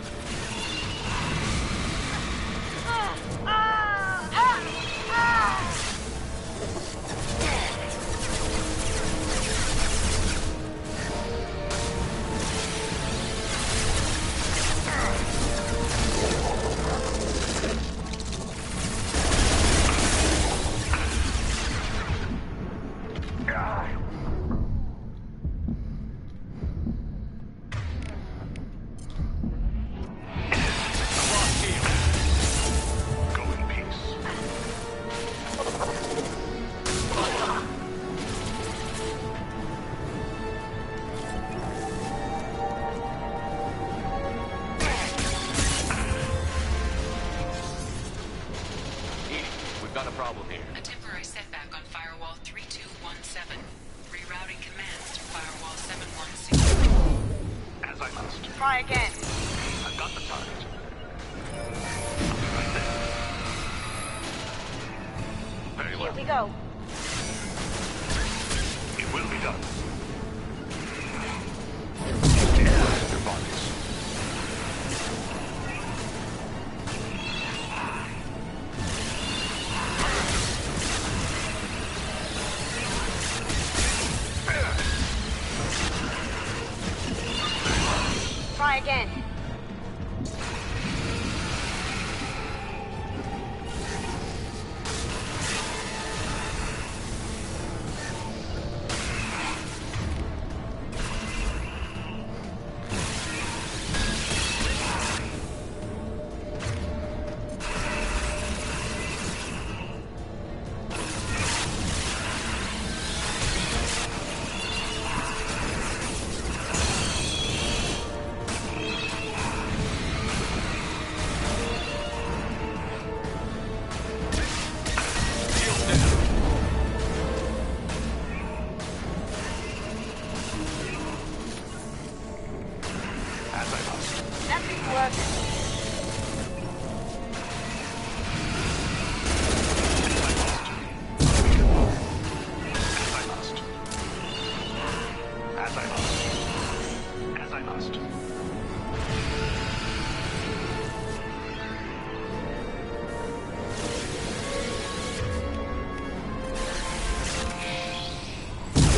Go in peace. We've got a problem here. A temporary setback on Firewall 3217. Rerouting commands to Firewall 716. As I must. Try again. I've got the target. Very well. Here we go. It will be done. Stabilize their bodies. Try again. Nothing's working. As I must. As I must.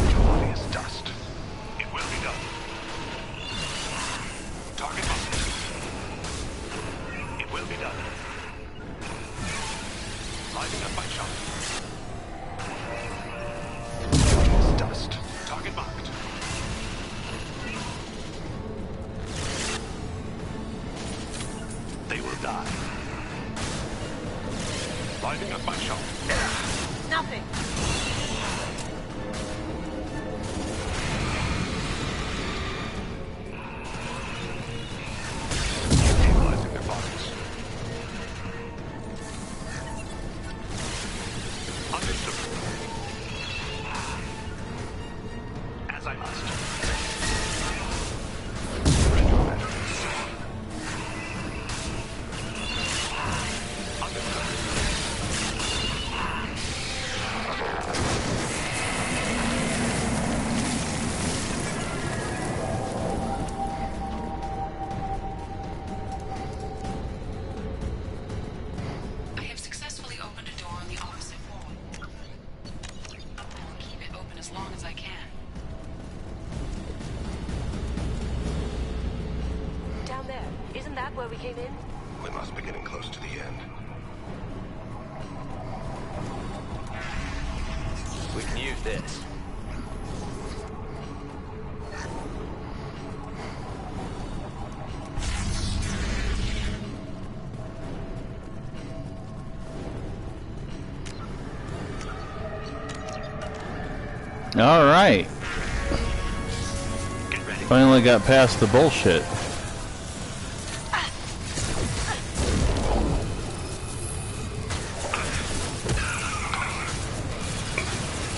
Your body is dust. It will be done. Target locked. It will be done. Lighting up my shot. It's dust. Target marked. They will die. Lighting up my shot. Nothing. Stabilizing their bodies. Understood. As I must. Surrender matters. where we came in? We must be getting close to the end. We can use this. All right. Finally got past the bullshit.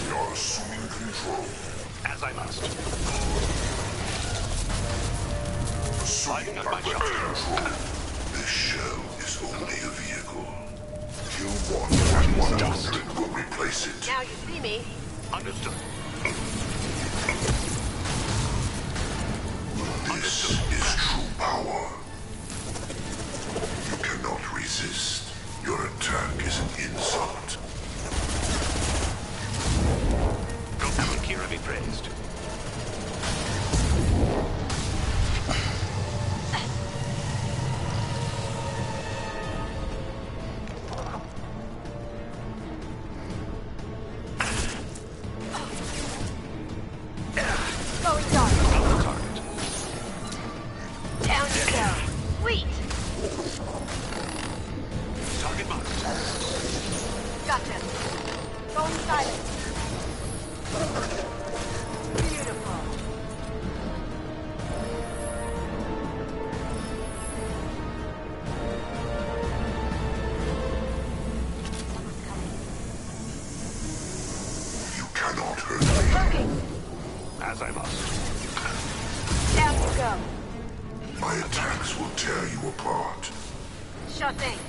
You're assuming control. As I must. Assuming control. This shell is only a vehicle. Kill one and 100 will replace it. Now you see me. Understood. This is true power. You cannot resist. Your attack is an insult. Goku and Kira be praised. Going dark. Down you go. Sweet. Target marked. Gotcha. Going silent. Beautiful. You cannot hurt me. Working. As I must. Down you go. My attacks will tear you apart. Sure thing.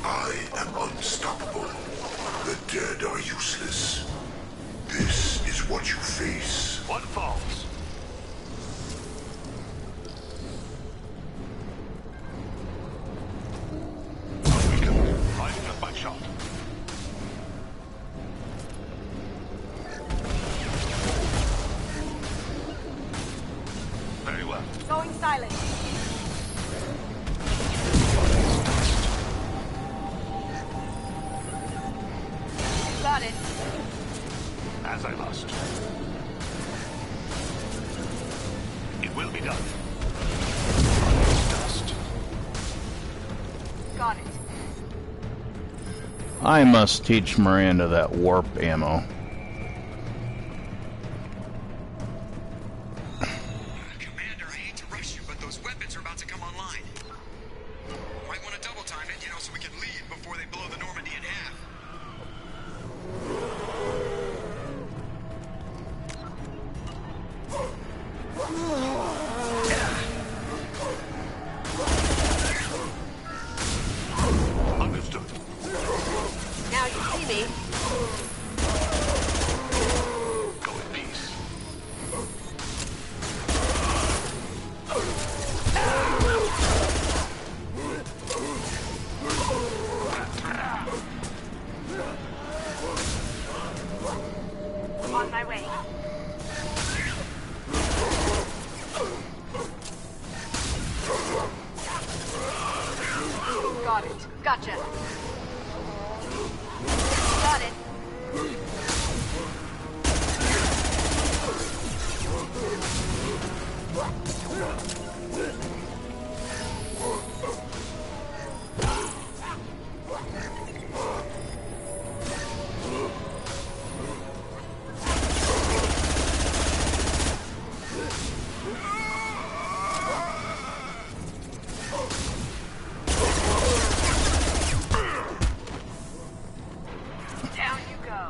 I am unstoppable. The dead are useless. This is what you face. One falls. Lining up my shot. Very well. Going silent. Got it. As I must. It will be done. Dust. Got it. I must teach Miranda that warp ammo. Commander, I hate to rush you, but those weapons are about to come online. Might want to double time it, so we can leave before they blow the Normandy in half. Understood. Now you see me. Go in peace. On my way. Got it. Gotcha. Got it. Down you go.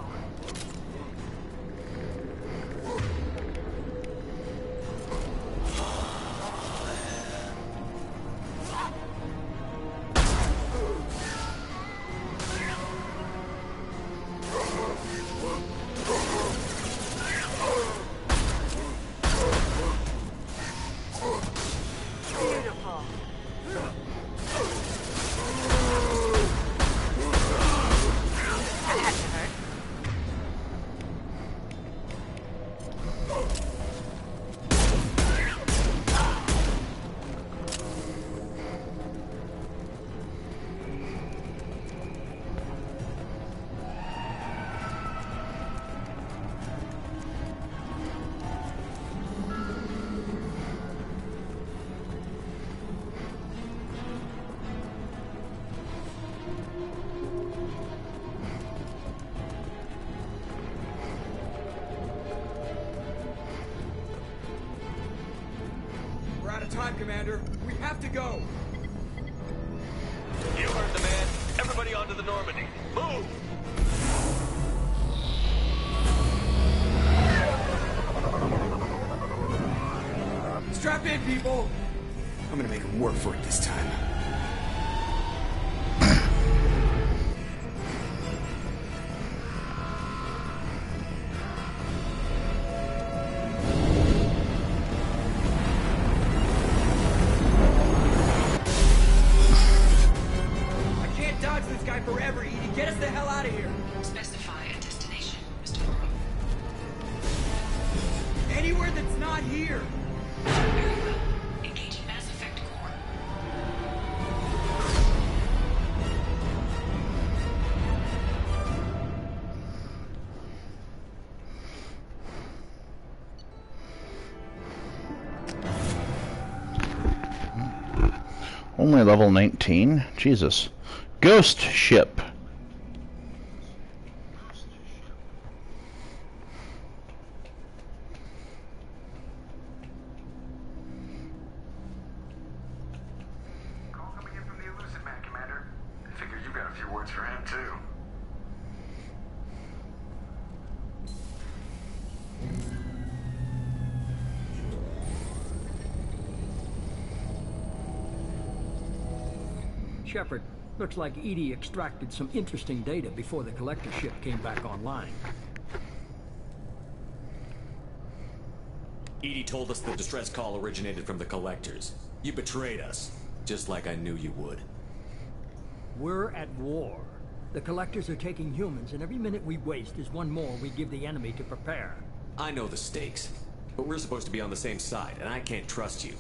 Beautiful. That had to hurt. Commander. We have to go. You heard the man. Everybody onto the Normandy. Move! Strap in, people. I'm gonna make him work for it this time. Forever, Edie. Get us the hell out of here. Specify a destination, Mr. Morrow. Anywhere that's not here. Very well. Engaging Mass Effect core. Only level 19? Jesus. Ghost ship. Call coming in from the Elusive Man, Commander. I figure you got a few words for him, too. Shepard, looks like EDI extracted some interesting data before the collector ship came back online. EDI told us the distress call originated from the collectors. You betrayed us, just like I knew you would. We're at war. The collectors are taking humans, and every minute we waste is one more we give the enemy to prepare. I know the stakes, but we're supposed to be on the same side, and I can't trust you.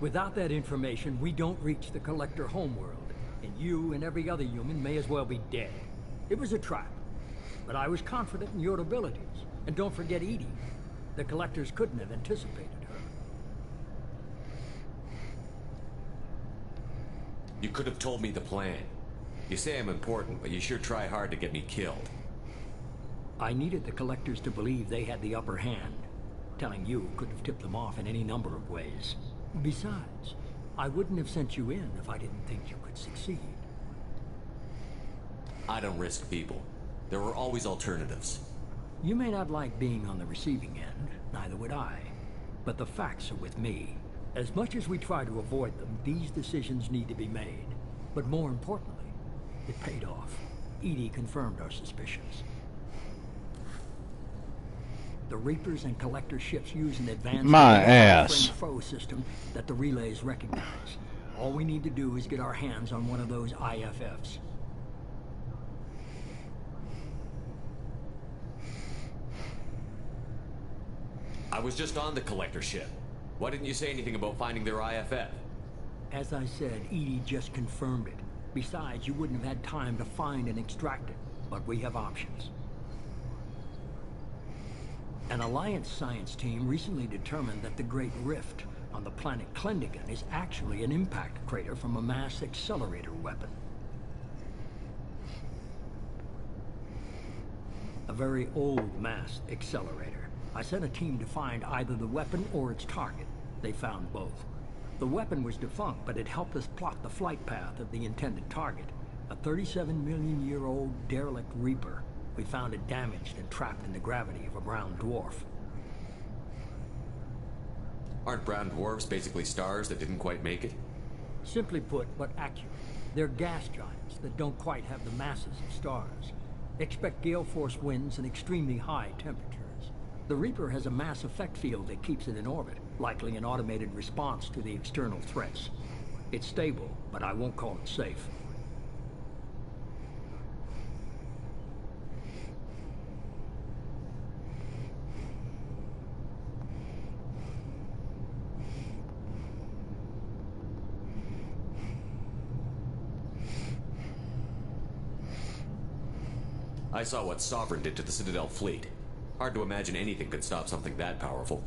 Without that information, we don't reach the collector homeworld, and you and every other human may as well be dead. It was a trap, but I was confident in your abilities. And don't forget EDI. The collectors couldn't have anticipated her. You could have told me the plan. You say I'm important, but you sure try hard to get me killed. I needed the collectors to believe they had the upper hand. Telling you could have tipped them off in any number of ways. Besides, I wouldn't have sent you in if I didn't think you could succeed. I don't risk people. There were always alternatives. You may not like being on the receiving end, neither would I. But the facts are with me. As much as we try to avoid them, these decisions need to be made. But more importantly, it paid off. EDI confirmed our suspicions. The Reapers and Collector ships use an advanced friend-foe system that the relays recognize. All we need to do is get our hands on one of those IFFs. I was just on the Collector ship. Why didn't you say anything about finding their IFF? As I said, EDI just confirmed it. Besides, you wouldn't have had time to find and extract it. But we have options. An Alliance science team recently determined that the Great Rift on the planet Klendagon is actually an impact crater from a mass accelerator weapon. A very old mass accelerator. I sent a team to find either the weapon or its target. They found both. The weapon was defunct, but it helped us plot the flight path of the intended target. A 37-million-year-old derelict Reaper. We found it damaged and trapped in the gravity of a brown dwarf. Aren't brown dwarfs basically stars that didn't quite make it? Simply put, but accurate. They're gas giants that don't quite have the masses of stars. Expect gale force winds and extremely high temperatures. The Reaper has a mass effect field that keeps it in orbit, likely an automated response to the external threats. It's stable, but I won't call it safe. I saw what Sovereign did to the Citadel fleet. Hard to imagine anything could stop something that powerful.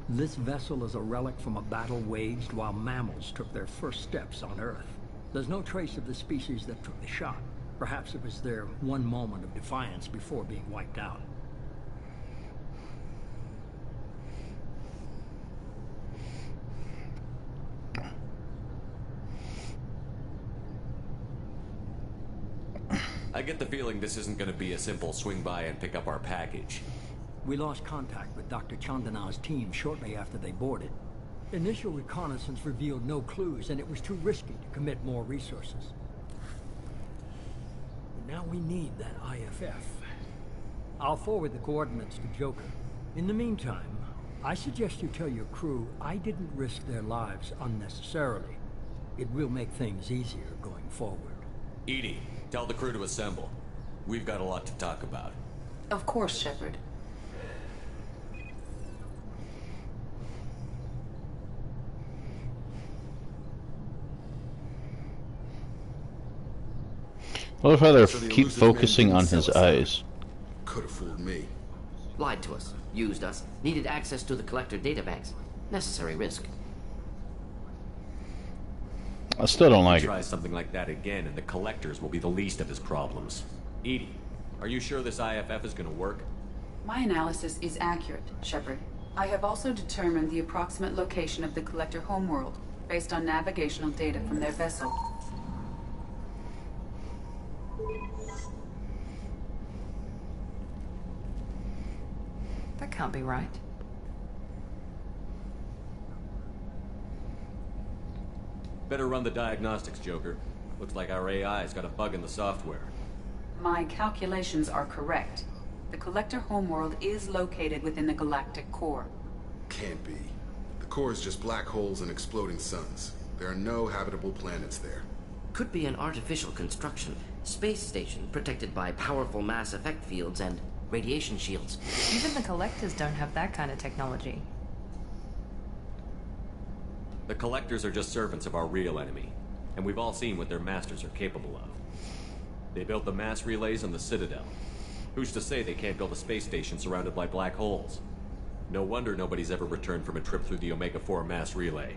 This vessel is a relic from a battle waged while mammals took their first steps on Earth. There's no trace of the species that took the shot. Perhaps it was their one moment of defiance before being wiped out. I get the feeling this isn't going to be a simple swing by and pick up our package. We lost contact with Dr. Chandana's team shortly after they boarded. Initial reconnaissance revealed no clues, and it was too risky to commit more resources. But now we need that IFF. I'll forward the coordinates to Joker. In the meantime, I suggest you tell your crew I didn't risk their lives unnecessarily. It will make things easier going forward. EDI, tell the crew to assemble. We've got a lot to talk about. Of course, Shepard. I love how they So the keep elusive man focusing didn't on sell his us out. eyes. Could have fooled me. Lied to us, used us, needed access to the Collector databanks. Necessary risk. I still don't like it. Try something like that again, and the Collectors will be the least of his problems. EDI, are you sure this IFF is going to work? My analysis is accurate, Shepard. I have also determined the approximate location of the Collector homeworld, based on navigational data from their vessel. That can't be right. Better run the diagnostics, Joker. Looks like our AI's got a bug in the software. My calculations are correct. The Collector homeworld is located within the galactic core. Can't be. The core is just black holes and exploding suns. There are no habitable planets there. Could be an artificial construction. Space station protected by powerful mass effect fields and radiation shields. Even the Collectors don't have that kind of technology. The Collectors are just servants of our real enemy, and we've all seen what their masters are capable of. They built the mass relays on the Citadel. Who's to say they can't build a space station surrounded by black holes? No wonder nobody's ever returned from a trip through the Omega-4 mass relay.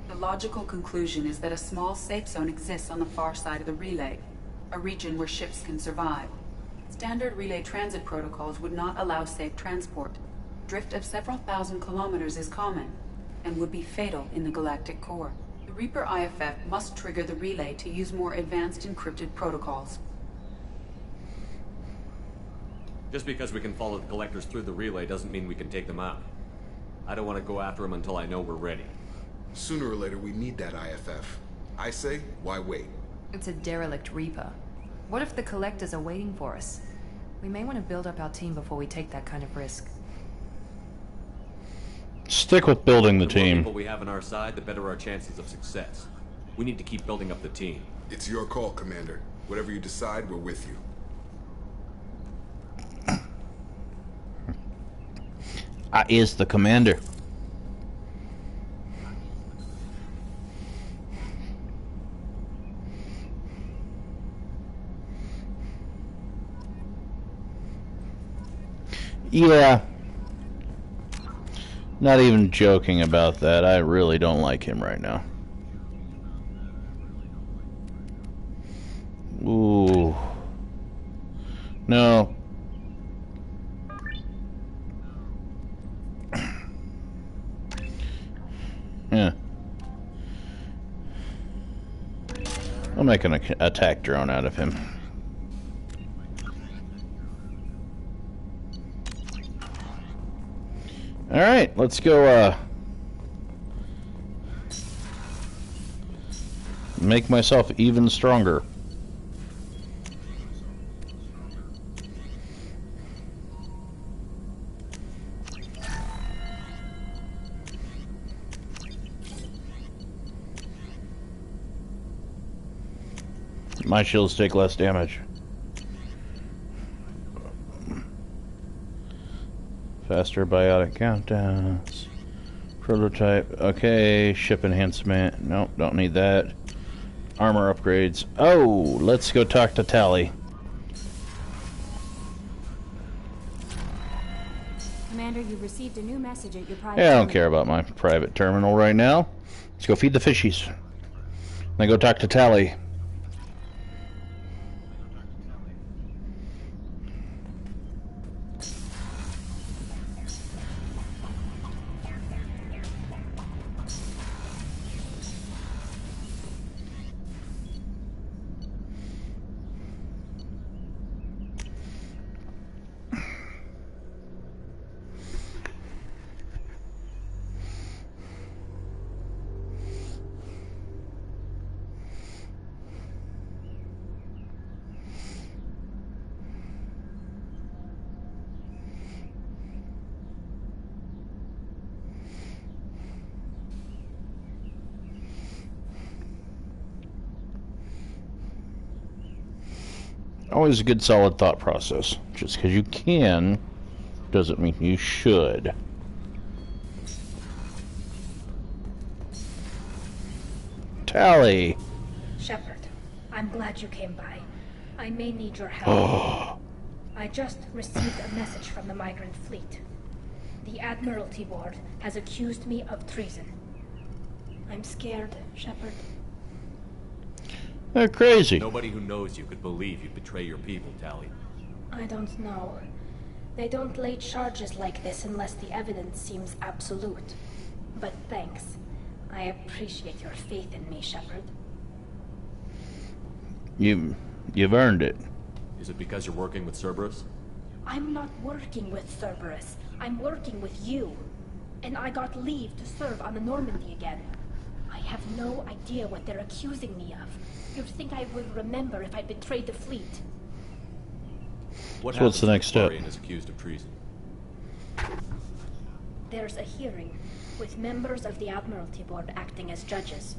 The logical conclusion is that a small safe zone exists on the far side of the relay, a region where ships can survive. Standard relay transit protocols would not allow safe transport. Drift of several thousand kilometers is common, and would be fatal in the galactic core. The Reaper IFF must trigger the relay to use more advanced encrypted protocols. Just because we can follow the Collectors through the relay doesn't mean we can take them out. I don't want to go after them until I know we're ready. Sooner or later, we need that IFF. I say, why wait? It's a derelict Reaper. What if the Collectors are waiting for us? We may want to build up our team before we take that kind of risk. Stick with building the more team. people we have on our side, the better our chances of success. We need to keep building up the team. It's your call, Commander. Whatever you decide, we're with you. I is the commander. Yeah. Not even joking about that. I really don't like him right now. Ooh. No. Yeah. I'll make an attack drone out of him. Alright, let's go, make myself even stronger. My shields take less damage. Faster biotic countdowns. Prototype. Okay. Ship enhancement. Nope, don't need that. Armor upgrades. Oh, let's go talk to Tali. Commander, you received a new message at your private Yeah, I don't terminal. care about my private terminal right now. Let's go feed the fishies. Then go talk to Tali. Always a good solid thought process. Just because you can doesn't mean you should. Tally. Shepard, I'm glad you came by. I may need your help. Oh. I just received a message from the migrant fleet. The Admiralty Board has accused me of treason. I'm scared, Shepard. They're crazy. Nobody who knows you could believe you'd betray your people, Tally. I don't know. They don't lay charges like this unless the evidence seems absolute. But thanks. I appreciate your faith in me, Shepard. You've earned it. Is it because you're working with Cerberus? I'm not working with Cerberus. I'm working with you. And I got leave to serve on the Normandy again. I have no idea what they're accusing me of. You'd think I would remember if I betrayed the fleet. What's the next step? Is accused of treason. There's a hearing with members of the Admiralty Board acting as judges.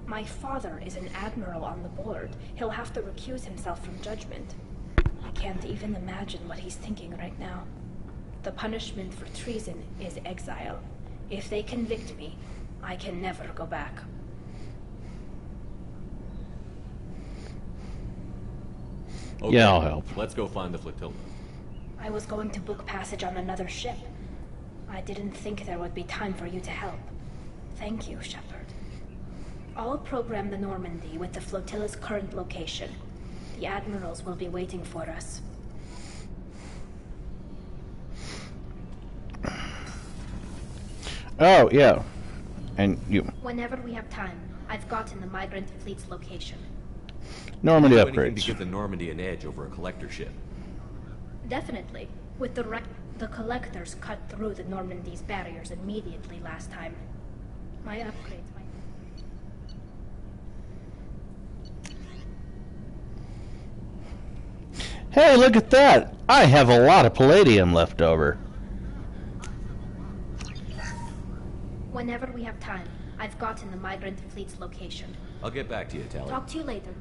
My father is an admiral on the board. He'll have to recuse himself from judgment. I can't even imagine what he's thinking right now. The punishment for treason is exile. If they convict me, I can never go back. Okay, yeah, I'll help. Let's go find the flotilla. I was going to book passage on another ship. I didn't think there would be time for you to help. Thank you, Shepard. I'll program the Normandy with the flotilla's current location. The admirals will be waiting for us. Oh, yeah. And you... Whenever we have time, I've gotten the migrant fleet's location. Normandy Do anything upgrades. to give the Normandy an edge over a collector ship. Definitely. With the collectors cut through the Normandy's barriers immediately last time. My upgrades might... Hey, look at that! I have a lot of palladium left over. Whenever we have time, I've gotten the migrant fleet's location. I'll get back to you, Tally. Talk to you later.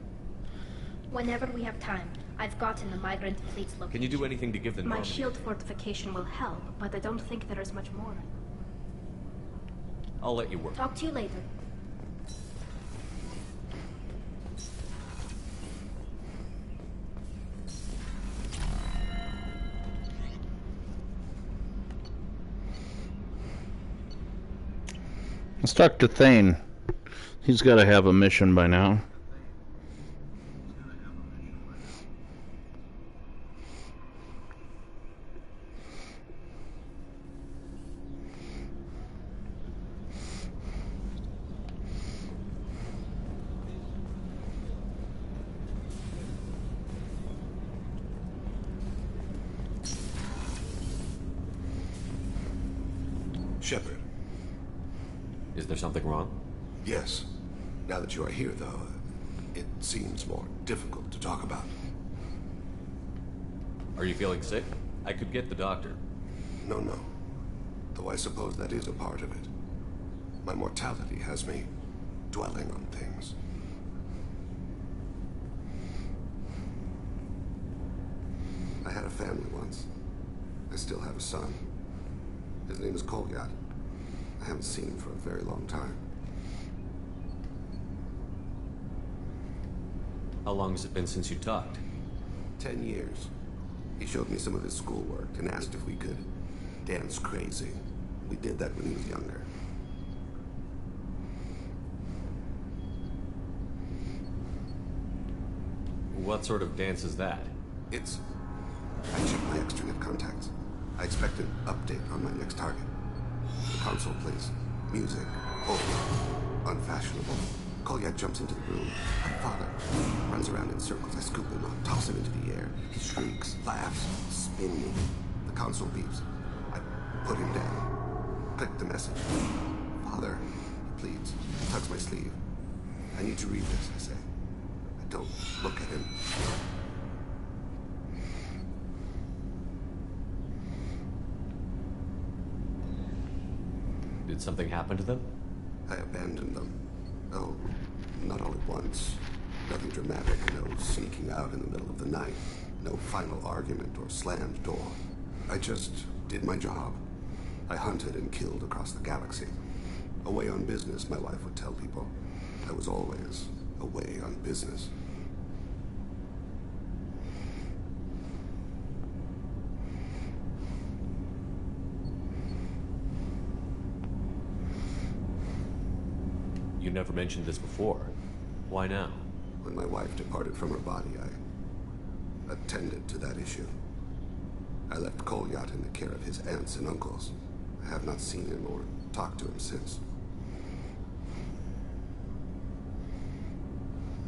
Whenever we have time, I've gotten the migrant fleet's location. Can you do anything to give the My Normandy? shield fortification will help, but I don't think there is much more. I'll let you work. Talk to you later. Let's talk to Thane. He's got to have a mission by now. Shepard. Is there something wrong? Yes. Now that you are here, though, it seems more difficult to talk about. Are you feeling sick? I could get the doctor. No. Though I suppose that is a part of it. My mortality has me dwelling on things. I had a family once. I still have a son. His name is Kolyat. I haven't seen him for a very long time. How long has it been since you talked? 10 years. He showed me some of his schoolwork and asked if we could dance crazy. We did that when he was younger. What sort of dance is that? It's... I checked my extra of contacts. I expect an update on my next target. The console plays music, old, unfashionable. Kolyat jumps into the room. My father runs around in circles. I scoop him up, toss him into the air. He shrieks, laughs, spin me. The console beeps. I put him down. Click the message. Father, he pleads, tugs my sleeve. I need to read this, I say. I don't look at him. Did something happen to them? I abandoned them. Oh, not all at once. Nothing dramatic, no sneaking out in the middle of the night, no final argument or slammed door. I just did my job. I hunted and killed across the galaxy. Away on business, my wife would tell people. I was always away on business. You never mentioned this before. Why now? When my wife departed from her body, I attended to that issue. I left Kolyat in the care of his aunts and uncles. I have not seen him or talked to him since.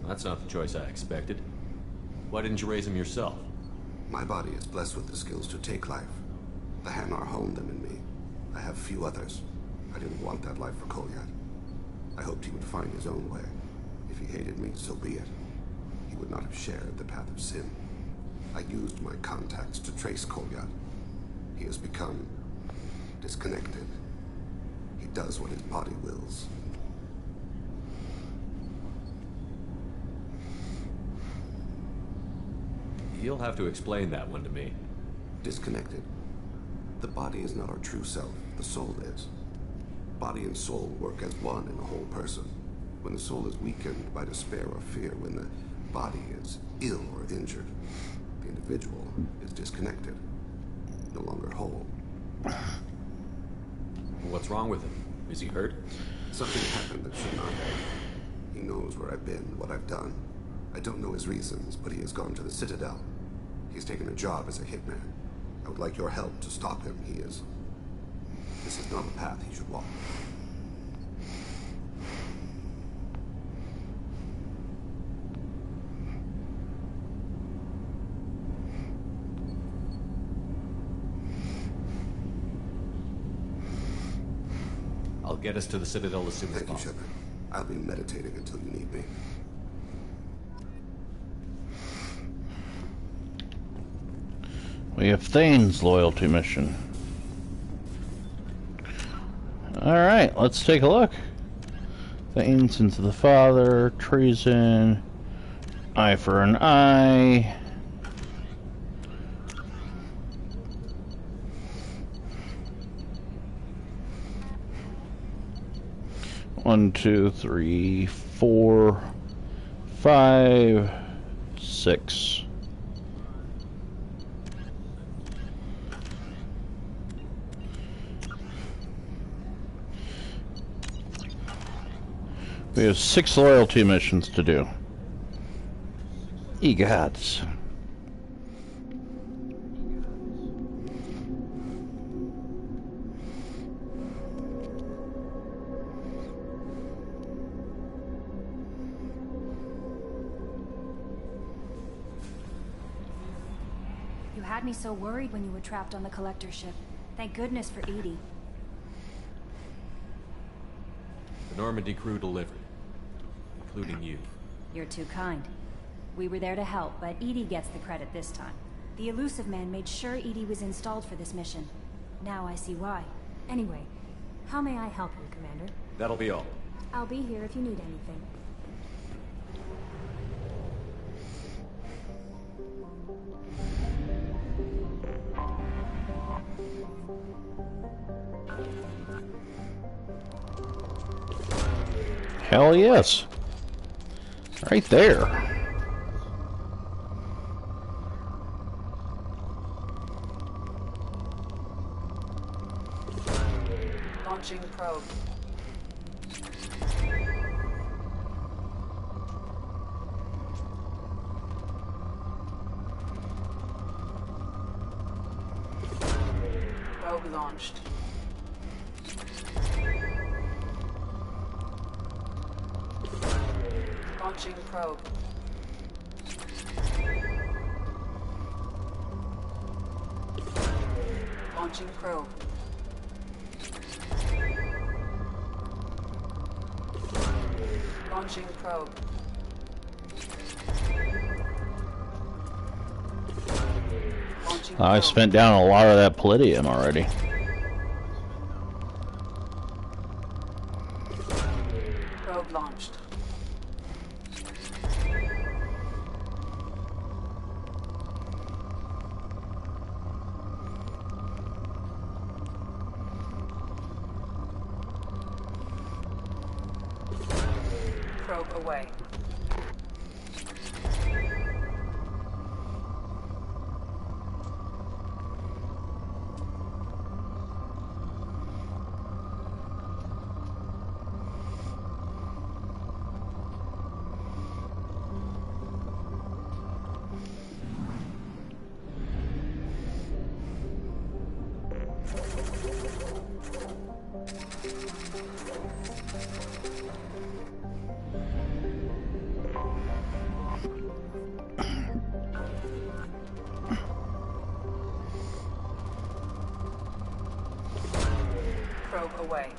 That's not the choice I expected. Why didn't you raise him yourself? My body is blessed with the skills to take life. The Hanar honed them in me. I have few others. I didn't want that life for Kolyat. I hoped he would find his own way. If he hated me, so be it. He would not have shared the path of sin. I used my contacts to trace Kolyat. He has become disconnected. He does what his body wills. You'll have to explain that one to me. Disconnected. The body is not our true self. The soul is. Body and soul work as one in a whole person. When the soul is weakened by despair or fear, when the body is ill or injured, the individual is disconnected, no longer whole. What's wrong with him? Is he hurt? Something happened that should not have. He knows where I've been, what I've done. I don't know his reasons, but he has gone to the Citadel. He's taken a job as a hitman. I would like your help to stop him. This is not a path he should walk. I'll get us to the Citadel as soon as possible. Thank you, Shepard. I'll be meditating until you need me. We have Thane's loyalty mission. Alright, let's take a look. Thane, sins of the father, treason, eye for an eye. One, 2, 3, 4, 5, 6. We have 6 loyalty missions to do. Egots. You had me so worried when you were trapped on the collector ship. Thank goodness for EDI. The Normandy crew delivered, including you. You're too kind. We were there to help, but EDI gets the credit this time. The Illusive Man made sure EDI was installed for this mission. Now I see why. Anyway, how may I help you, Commander? That'll be all. I'll be here if you need anything. Hell yes. Right there. Launching probe. Probe launched. Launching probe. Launching probe. Launching probe. Launching I probe. spent down a lot of that palladium already. Probe launched. Probe away. Probe away.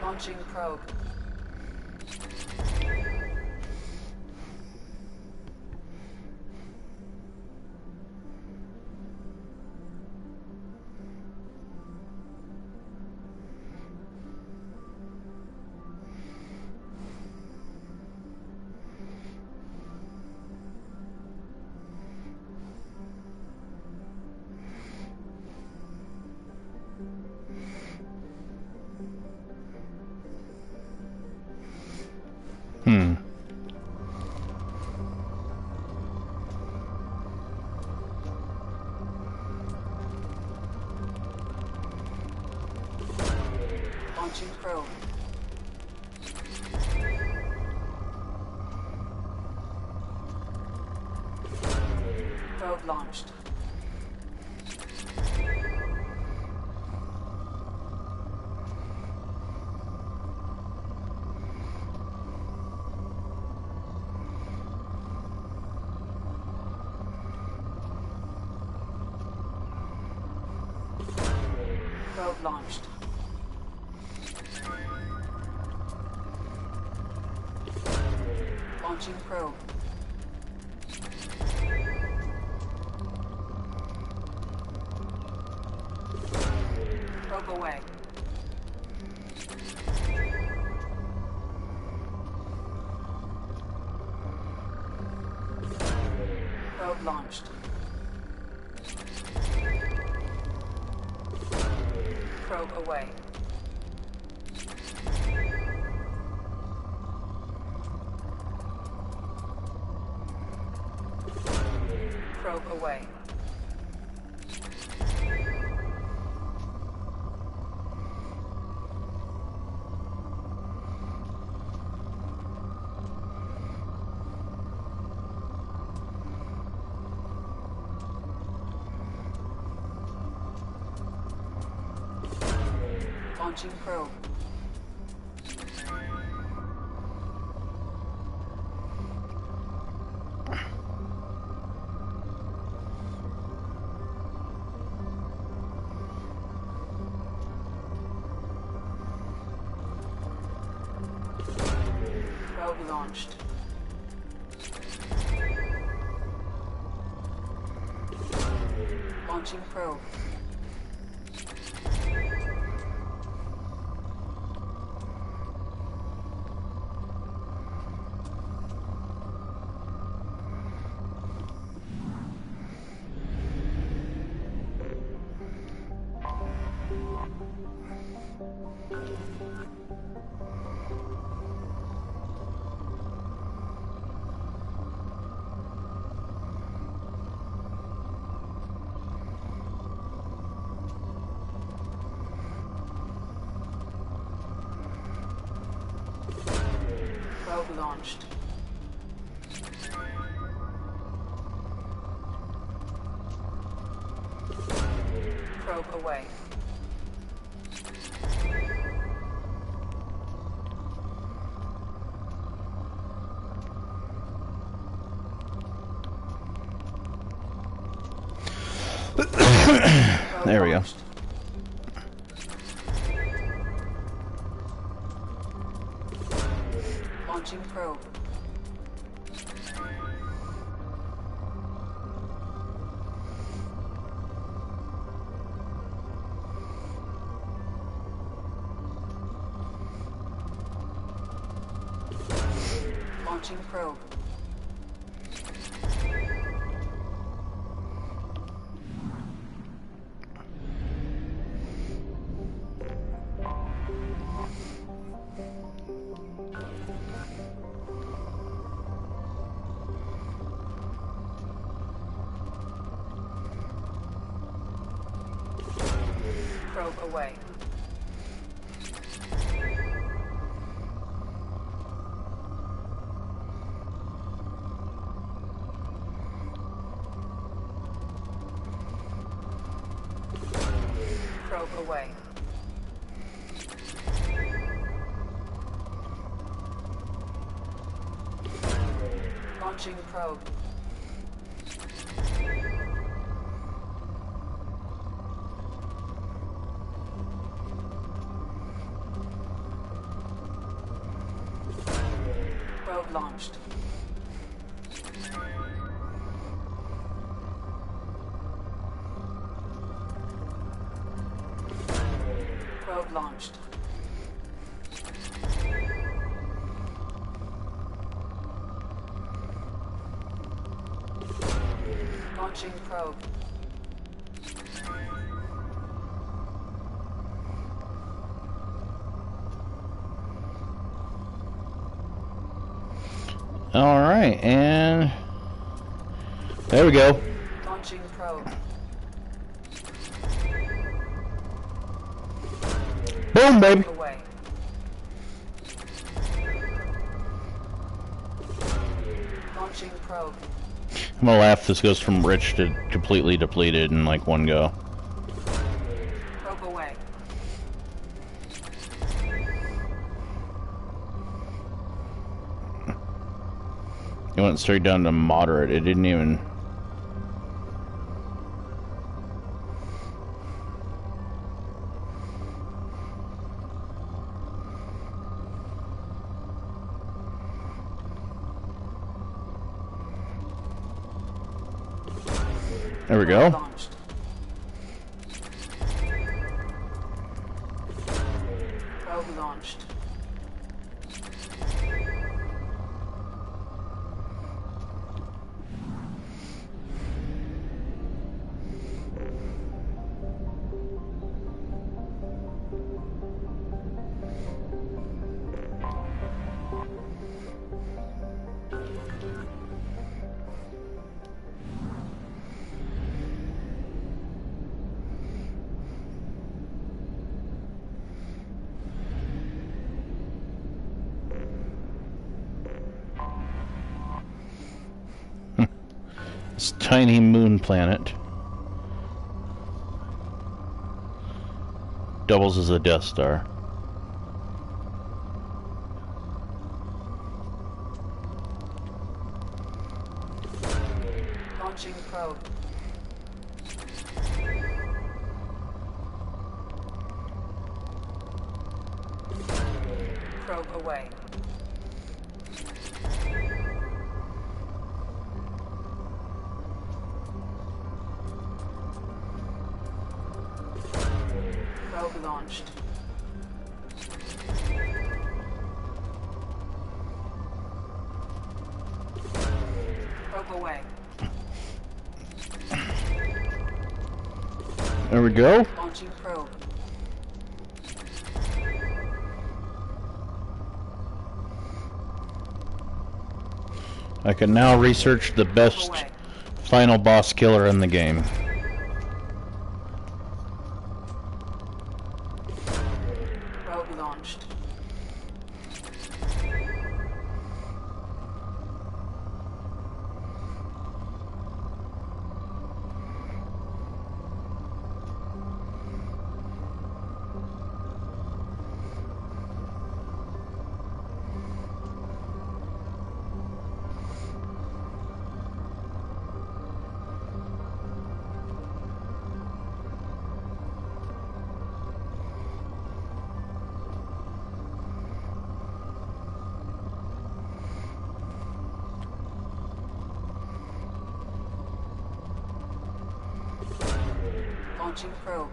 Launching probe. Launching probe. Probe launched. Probe launched. Launching probe. Probe away. Probe launched. Probe away. Probe away. Launching probe. Probe launched. Launching probe. Probe launched. Probe away. There we go. Launching probe. Launching probe. Probe away. Probe away. Launching probe. Probe launched. Probe launched. Launching probe. All right, and there we go. Launching probe. Boom, baby. Away. Launching probe. I'm gonna laugh. This goes from rich to completely depleted in like one go. Probe away. It went straight down to moderate. It didn't even. There we go. Launched. Probe launched. This tiny moon planet doubles as a Death Star. Launching probe. Probe away. Probe launched. Probe away. There we go. Launching probe. I can now research the best final boss killer in the game. Probe launched. Launching probe.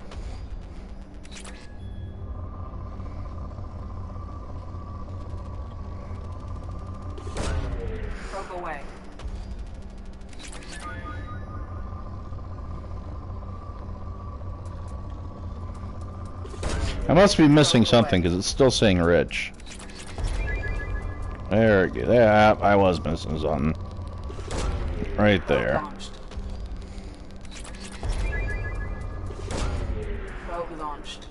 Probe away. I must be missing something because it's still saying rich. There we go. Yeah, I was missing something. Right there. Probe launched.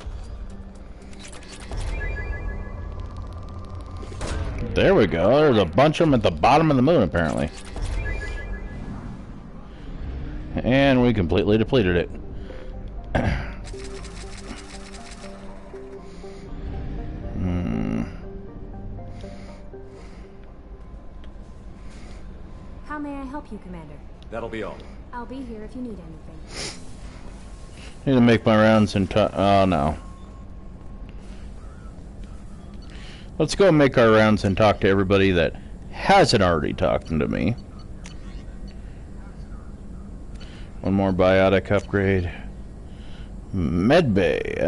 There we go. There's a bunch of them at the bottom of the moon, apparently. And we completely depleted it. How may I help you, Commander? That'll be all. I'll be here if you need anything. Need to make my rounds and oh no. Let's go make our rounds and talk to everybody that hasn't already talked to me. One more biotic upgrade. Medbay.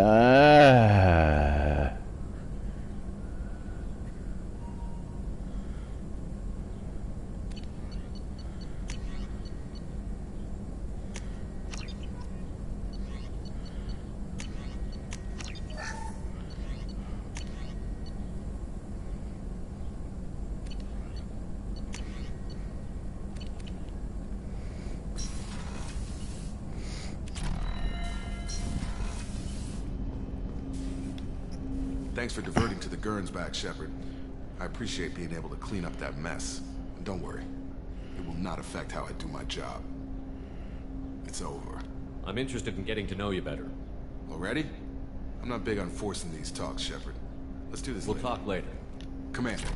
Thanks for diverting to the Gernsback, Shepard. I appreciate being able to clean up that mess. And don't worry, it will not affect how I do my job. It's over. I'm interested in getting to know you better. Already? I'm not big on forcing these talks, Shepard. Let's do this later. We'll talk later. Commander.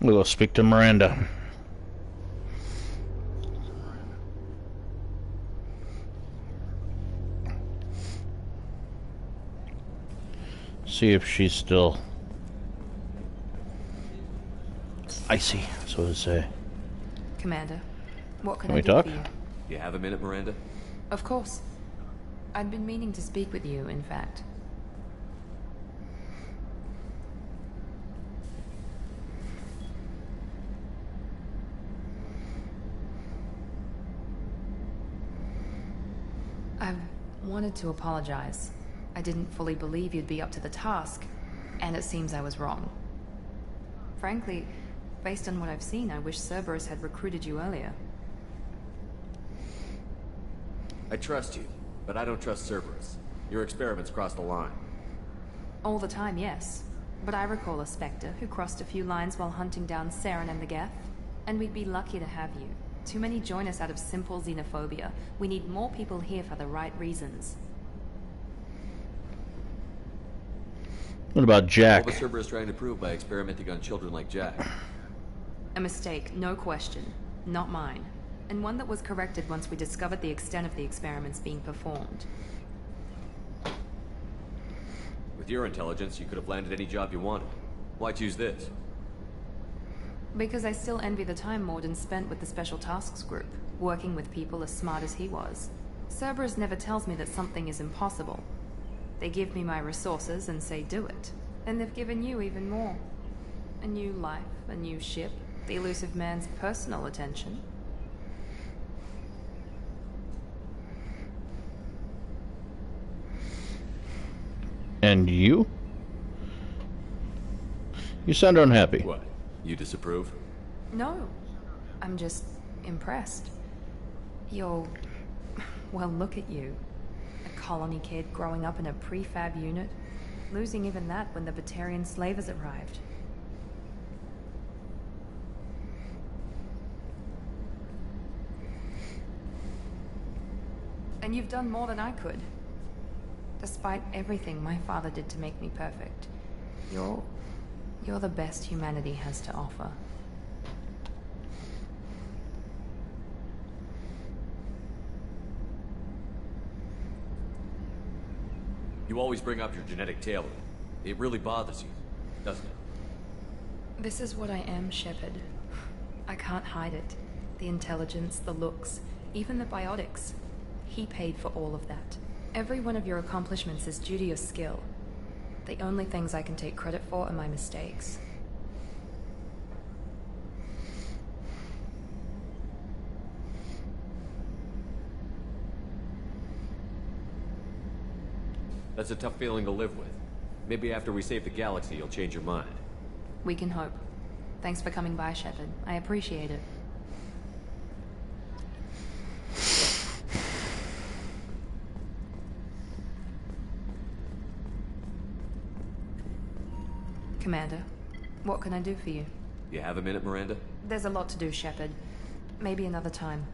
We'll go speak to Miranda. See if she's still icy, so to say. Commander, what can Can I we do talk? for you? You have a minute, Miranda? Of course. I'd been meaning to speak with you, in fact. I wanted to apologize. I didn't fully believe you'd be up to the task, and it seems I was wrong. Frankly, based on what I've seen, I wish Cerberus had recruited you earlier. I trust you, but I don't trust Cerberus. Your experiments crossed the line. All the time, yes. But I recall a Spectre who crossed a few lines while hunting down Saren and the Geth, and we'd be lucky to have you. Too many join us out of simple xenophobia. We need more people here for the right reasons. What about Jack? What was Cerberus trying to prove by experimenting on children like Jack? A mistake, no question. Not mine. And one that was corrected once we discovered the extent of the experiments being performed. With your intelligence, you could have landed any job you wanted. Why choose this? Because I still envy the time Morden spent with the Special Tasks Group, working with people as smart as he was. Cerberus never tells me that something is impossible. They give me my resources and say do it. And they've given you even more. A new life, a new ship, the elusive man's personal attention. And you? You sound unhappy. What? You disapprove? No. I'm just impressed. You're... well, look at you. A colony kid growing up in a prefab unit, losing even that when the Batarian slavers arrived. And you've done more than I could. Despite everything my father did to make me perfect, you're the best humanity has to offer. You always bring up your genetic tailoring. It really bothers you, doesn't it? This is what I am, Shepard. I can't hide it. The intelligence, the looks, even the biotics. He paid for all of that. Every one of your accomplishments is due to your skill. The only things I can take credit for are my mistakes. That's a tough feeling to live with. Maybe after we save the galaxy, you'll change your mind. We can hope. Thanks for coming by, Shepard. I appreciate it. Commander, what can I do for you? You have a minute, Miranda? There's a lot to do, Shepard. Maybe another time.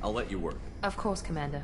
I'll let you work. Of course, Commander.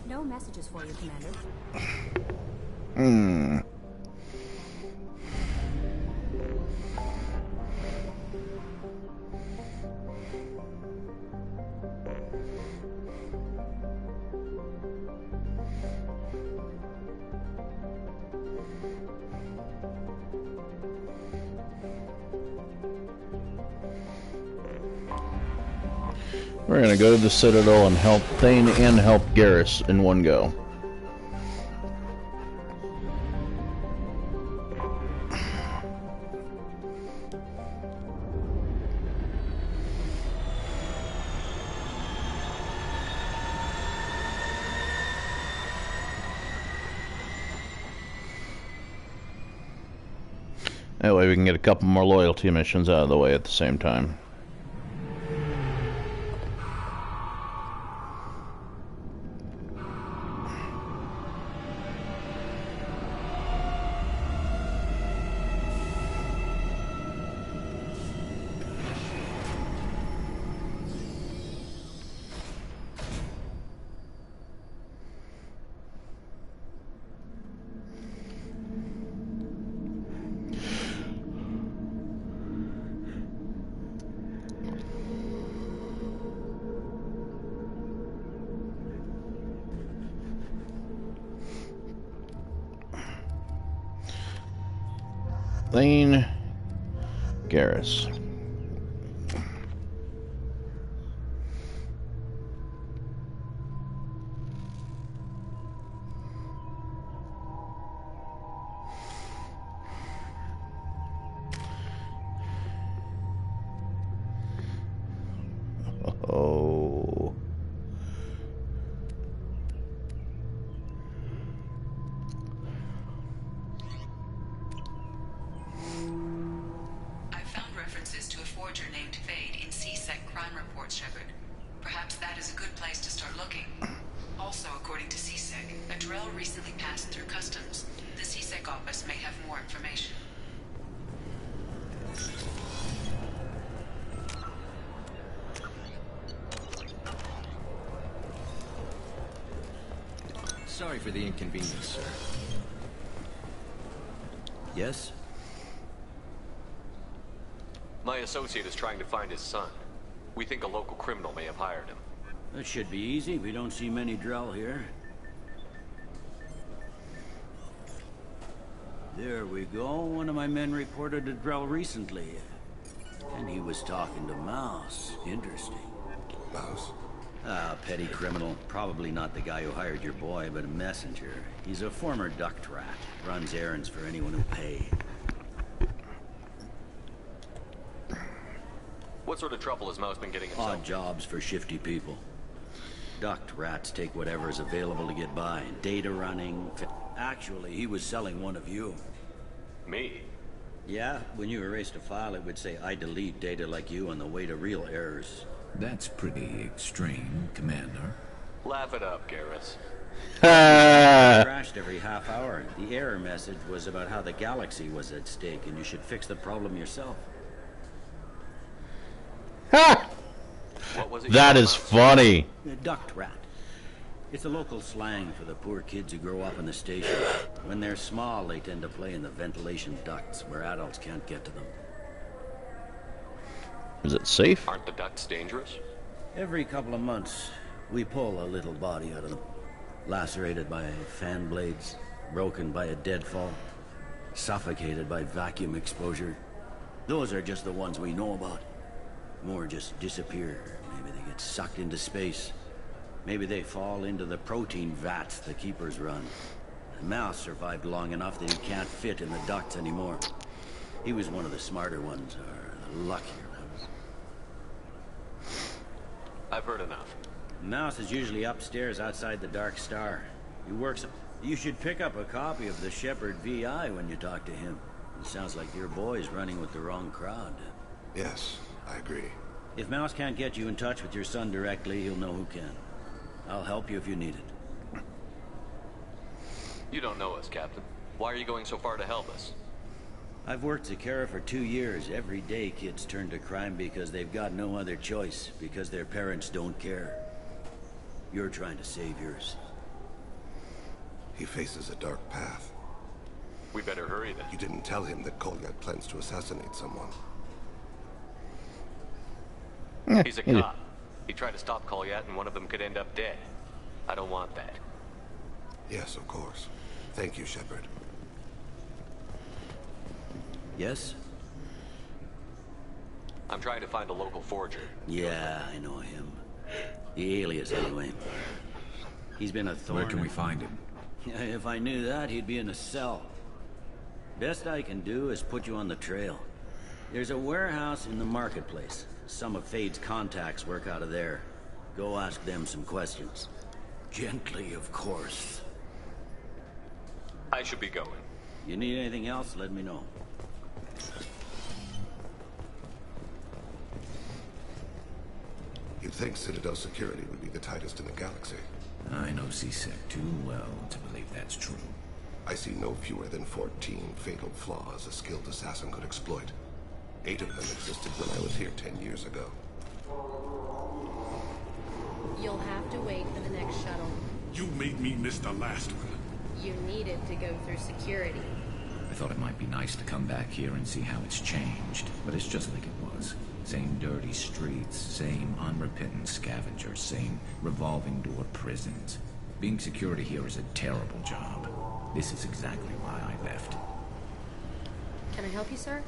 No messages for you, Commander. We're gonna go to the Citadel and help Thane and help Garrus in one go. That way we can get a couple more loyalty missions out of the way at the same time. Thane, Garrus. Oh. I found references to a forger named Fade in C-Sec crime reports, Shepard. Perhaps that is a good place to start looking. Also, according to C-Sec, a Drell recently passed through customs. The C-Sec office may have more information. Sorry for the inconvenience, sir. Yes? My associate is trying to find his son. We think a local criminal may have hired him. That should be easy. We don't see many Drell here. There we go. One of my men reported a Drell recently. And he was talking to Mouse. Interesting. Mouse? Ah, petty criminal. Probably not the guy who hired your boy, but a messenger. He's a former duct rat. Runs errands for anyone who'll pay. What sort of trouble has Mouse been getting himself? Odd jobs for shifty people. Duct rats take whatever is available to get by. Data running. Actually, he was selling one of you. Me? Yeah, when you erased a file, it would say, I delete data like you on the way to real errors. That's pretty extreme, Commander. Laugh it up, Garrus. Crashed every half hour. The error message was about how the galaxy was at stake, and you should fix the problem yourself. What was it? That is funny. A duct rat. It's a local slang for the poor kids who grow up in the station. When they're small, they tend to play in the ventilation ducts where adults can't get to them. Is it safe? Aren't the ducts dangerous? Every couple of months, we pull a little body out of them. Lacerated by fan blades, broken by a deadfall, suffocated by vacuum exposure. Those are just the ones we know about. More just disappear. Maybe they get sucked into space. Maybe they fall into the protein vats the keepers run. The mouse survived long enough that he can't fit in the ducts anymore. He was one of the smarter ones, or the luckier ones. I've heard enough. The mouse is usually upstairs outside the Dark Star. He works... You should pick up a copy of the Shepard VI when you talk to him. It sounds like your boy's running with the wrong crowd. Yes, I agree. If Mouse can't get you in touch with your son directly, he'll know who can. I'll help you if you need it. You don't know us, Captain. Why are you going so far to help us? I've worked Zakera for 2 years. Every day kids turn to crime because they've got no other choice, because their parents don't care. You're trying to save yours. He faces a dark path. We better hurry then. You didn't tell him that Kolyat plans to assassinate someone. He's a cop. He tried to stop Kolyat and one of them could end up dead. I don't want that. Yes, of course. Thank you, Shepard. Yes? I'm trying to find a local forger. Yeah, I know him. The alias, anyway. He's been a thorn. Where can we find him? If I knew that, he'd be in a cell. Best I can do is put you on the trail. There's a warehouse in the marketplace. Some of Fade's contacts work out of there. Go ask them some questions. Gently, of course. I should be going. You need anything else, let me know. You'd think Citadel security would be the tightest in the galaxy. I know C-Sec too well to believe that's true. I see no fewer than 14 fatal flaws a skilled assassin could exploit. 8 of them existed when I was here 10 years ago. You'll have to wait for the next shuttle. You made me miss the last one. You needed to go through security. I thought it might be nice to come back here and see how it's changed, but it's just like it was. Same dirty streets, same unrepentant scavengers, same revolving door prisons. Being security here is a terrible job. This is exactly why I left. Can I help you, sir?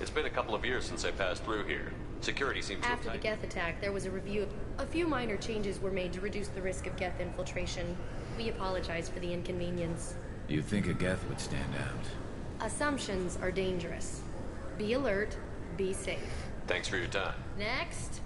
It's been a couple of years since I passed through here. Security seems After so the tight. Geth attack, there was a review. A few minor changes were made to reduce the risk of Geth infiltration. We apologize for the inconvenience. You think a Geth would stand out? Assumptions are dangerous. Be alert, be safe. Thanks for your time. Next.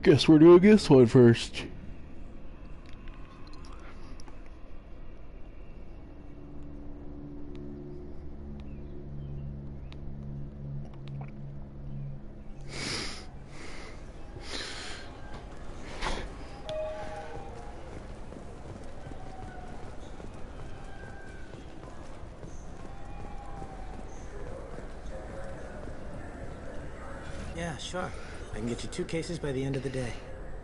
Guess we're doing this one first. Yeah, sure. I can get you 2 cases by the end of the day.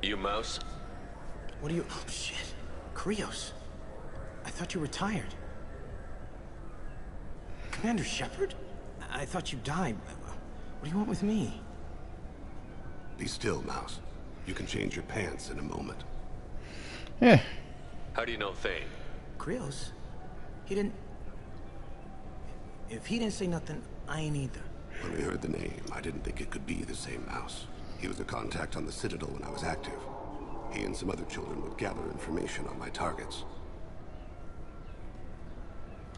You Mouse? What are you... Oh, shit. Krios. I thought you retired. Commander Shepard? I thought you died. What do you want with me? Be still, Mouse. You can change your pants in a moment. Yeah. How do you know Thane? Krios? He didn't... If he didn't say nothing, I ain't either. When we heard the name, I didn't think it could be the same Mouse. He was a contact on the Citadel when I was active. He and some other children would gather information on my targets.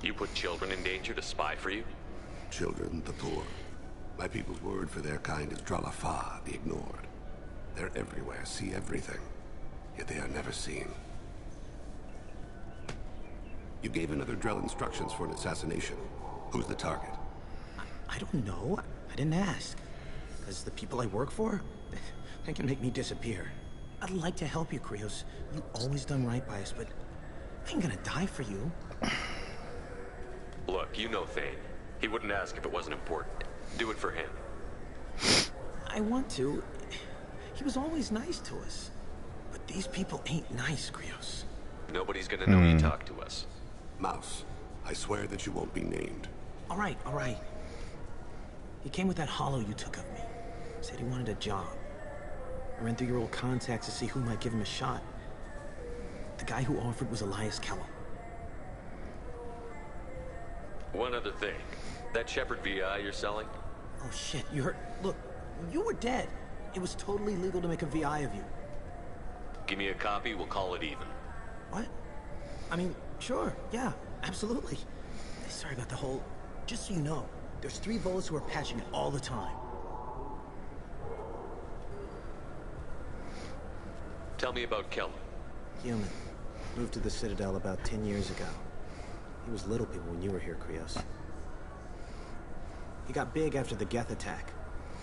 You put children in danger to spy for you? Children, the poor. My people's word for their kind is Dralafa, the ignored. They're everywhere, see everything. Yet they are never seen. You gave another Drell instructions for an assassination. Who's the target? I don't know. I didn't ask. Because the people I work for, they can make me disappear. I'd like to help you, Krios. You've always done right by us, but I ain't gonna die for you. Look, you know Thane. He wouldn't ask if it wasn't important. Do it for him. I want to. He was always nice to us. But these people ain't nice, Krios. Nobody's gonna know you talk to us. Mouse, I swear that you won't be named. All right, all right. He came with that hollow you took of me. Said he wanted a job. I ran through your old contacts to see who might give him a shot. The guy who offered was Elias Kellum. One other thing. That Shepard VI you're selling? Oh shit, you heard? Look, you were dead. It was totally legal to make a VI of you. Give me a copy, we'll call it even. What? I mean, sure, yeah, absolutely. Sorry about the whole... Just so you know, there's 3 Volas who are patching it all the time. Tell me about Kellum. Human. Moved to the Citadel about 10 years ago. He was Little People when you were here, Krios. He got big after the Geth attack.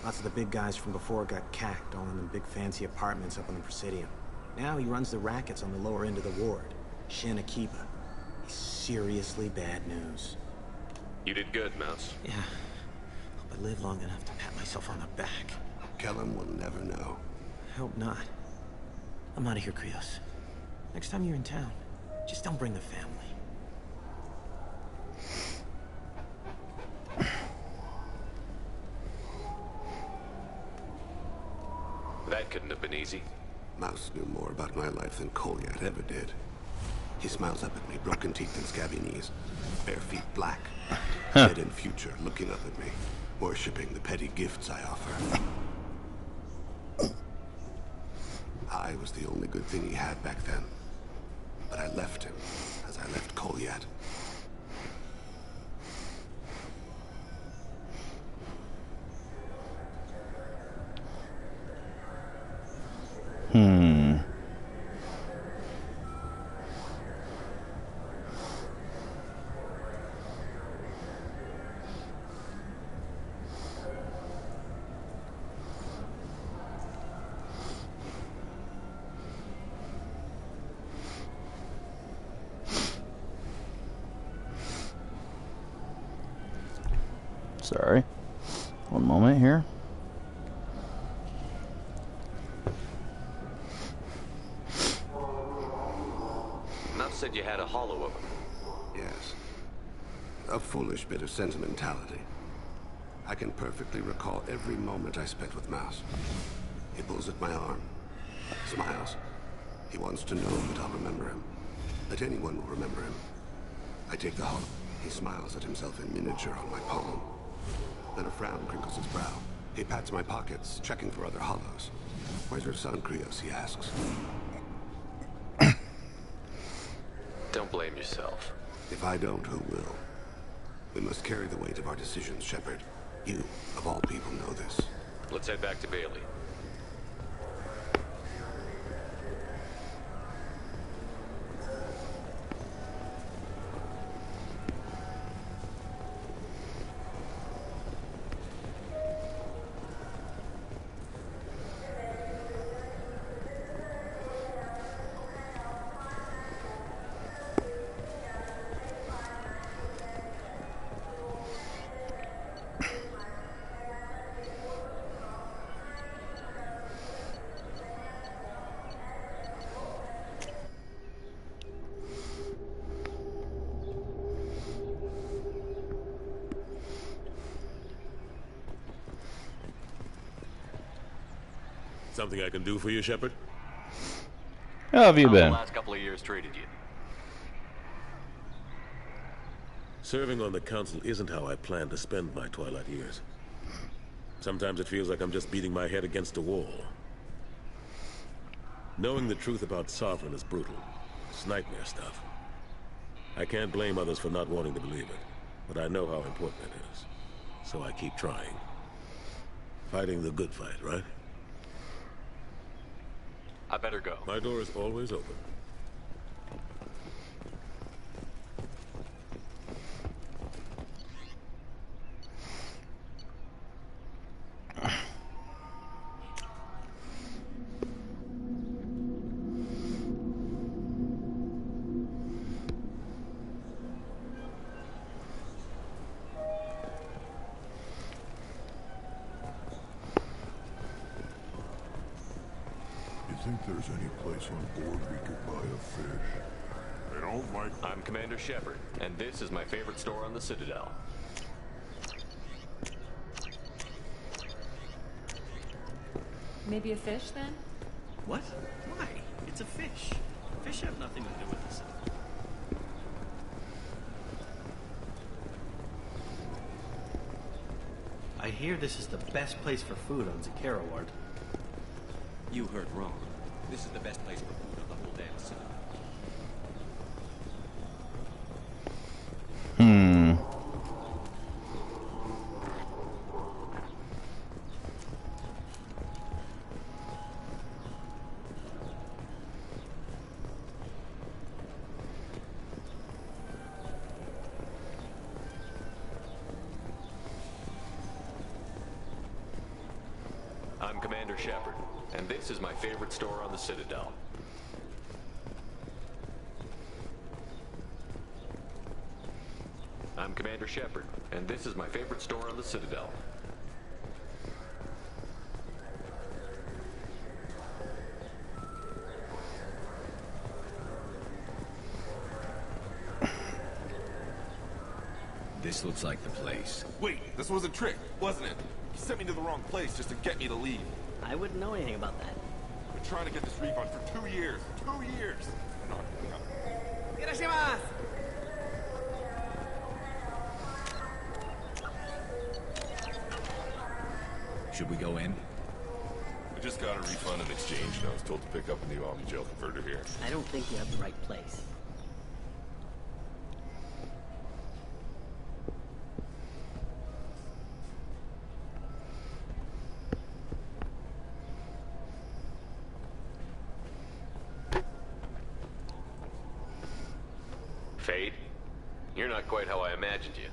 Lots of the big guys from before got cacked, all in them big fancy apartments up on the Presidium. Now he runs the rackets on the lower end of the ward. Shin Akiba. He's seriously bad news. You did good, Mouse. Yeah. Hope I live long enough to pat myself on the back. Kellum will never know. I hope not. I'm out of here, Krios. Next time you're in town, just don't bring the family. That couldn't have been easy. Mouse knew more about my life than Kolyat ever did. He smiles up at me, broken teeth and scabby knees. Bare feet black. Dead in future, looking up at me, worshipping the petty gifts I offer. I was the only good thing he had back then. But I left him, as I left Kolyat. Sorry. One moment here. Mouse said you had a hollow of him. Yes. A foolish bit of sentimentality. I can perfectly recall every moment I spent with Mouse. He pulls at my arm. Smiles. He wants to know that I'll remember him. That anyone will remember him. I take the hollow. He smiles at himself in miniature on my palm. Then a frown crinkles his brow. He pats my pockets, checking for other hollows. Where's your son, Krios? He asks. Don't blame yourself. If I don't, who will? We must carry the weight of our decisions, Shepard. You, of all people, know this. Let's head back to Bailey. Something I can do for you, Shepard? How have you How been? The last couple of years treated you? Serving on the council isn't how I plan to spend my twilight years. Sometimes it feels like I'm just beating my head against a wall. Knowing the truth about Sovereign is brutal. It's nightmare stuff. I can't blame others for not wanting to believe it, but I know how important it is. So I keep trying. Fighting the good fight, right? I better go. My door is always open. Think there's any place on board we could buy a fish? I don't like... I'm Commander Shepard, and this is my favorite store on the Citadel. Maybe a fish, then? What? Why? It's a fish. Fish have nothing to do with this. I hear this is the best place for food on Zakera Ward. You heard wrong. This is the best place for food on the whole damn city. I'm Commander Shepard, and this is my favorite store on the Citadel. I'm Commander Shepard, and this is my favorite store on the Citadel. This looks like the place. Wait, this was a trick, wasn't it? You sent me to the wrong place just to get me to leave. I wouldn't know anything about that. I've been trying to get this refund for 2 years. 2 years! I'm not giving up. Should we go in? I just got a refund in exchange, and I was told to pick up a new Omnigel converter here. I don't think you have the right place. Fade, you're not quite how I imagined you.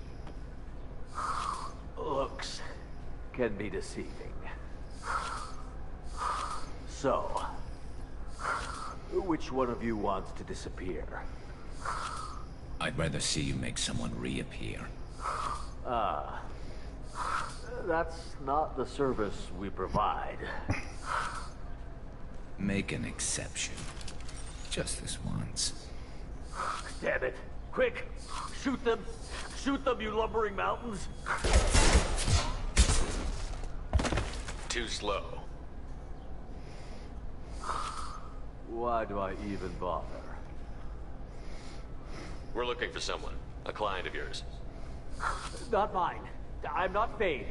Looks can be deceiving. So, which one of you wants to disappear? I'd rather see you make someone reappear. Ah, that's not the service we provide. Make an exception. Just this once. Damn it. Quick! Shoot them! Shoot them, you lumbering mountains! Too slow. Why do I even bother? We're looking for someone. A client of yours. Not mine. I'm not Fade.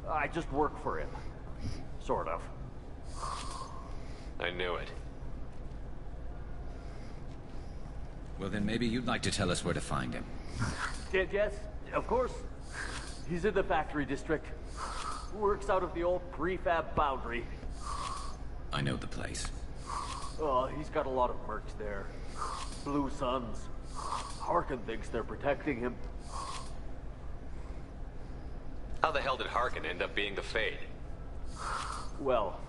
I just work for him. Sort of. I knew it. Well, then maybe you'd like to tell us where to find him. Yes, of course. He's in the factory district. Works out of the old prefab boundary. I know the place. Oh, he's got a lot of mercs there. Blue Suns. Harkin thinks they're protecting him. How the hell did Harkin end up being the Fade? Well,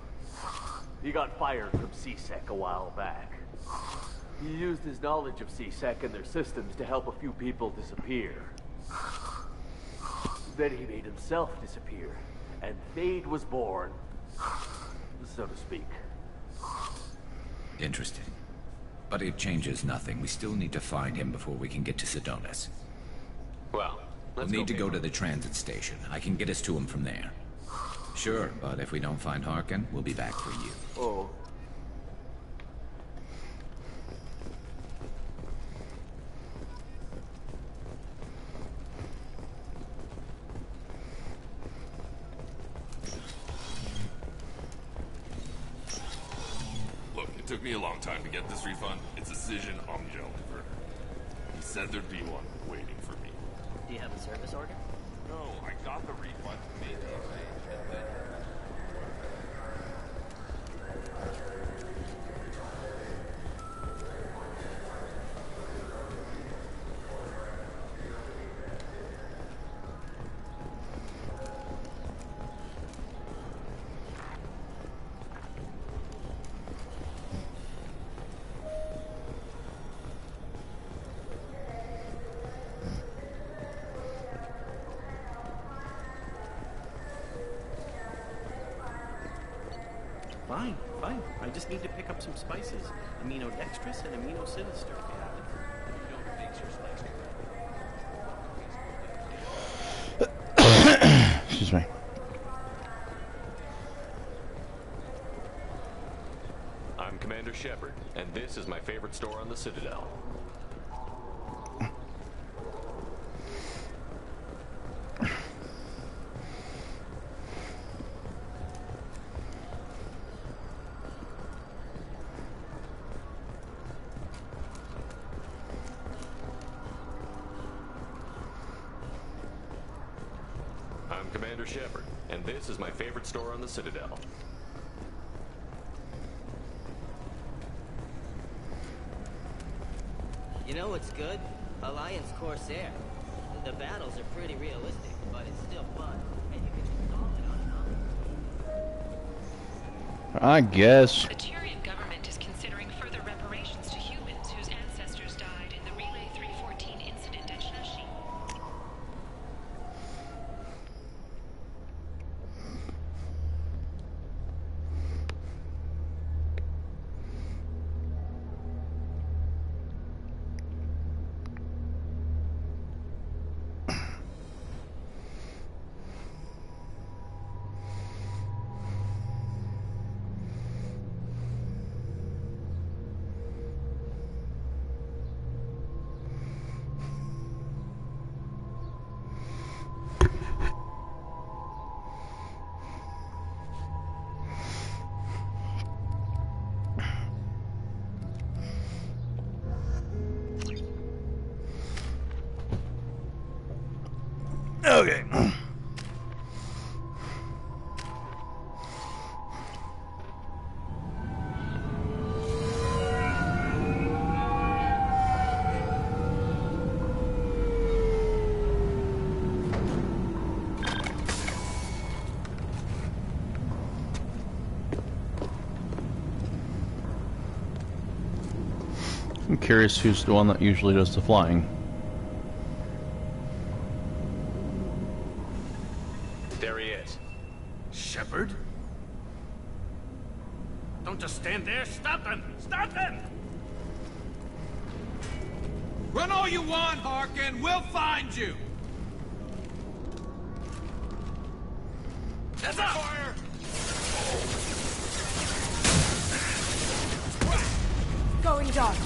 he got fired from C-Sec a while back. He used his knowledge of C-Sec and their systems to help a few people disappear. Then he made himself disappear, and Fade was born, so to speak. Interesting. But it changes nothing. We still need to find him before we can get to Sidonis. Well, we'll need to go to the transit station. I can get us to him from there. Sure, but if we don't find Harkin, we'll be back for you. Oh. Look, it took me a long time to get this refund. It's a Cision Omnigel converter. He said there'd be one waiting for me. Do you have a service order? No, I got the refund, made the exchange, and then... I just need to pick up some spices. Aminodextrous and aminosinister. Excuse me. I'm Commander Shepard, and this is my favorite store on the Citadel. I'm Commander Shepard, and this is my favorite store on the Citadel. You know what's good? Alliance Corsair. The battles are pretty realistic, but it's still fun, and you can install it on I guess. The Turian government is considering further reparations to humans whose ancestors died in the Relay 314 incident at Shashi. Okay. I'm curious who's the one that usually does the flying. There he is. Shepard? Don't just stand there. Stop them! Stop them! Run all you want, Harkin. We'll find you. That's up! Fire! Going dark.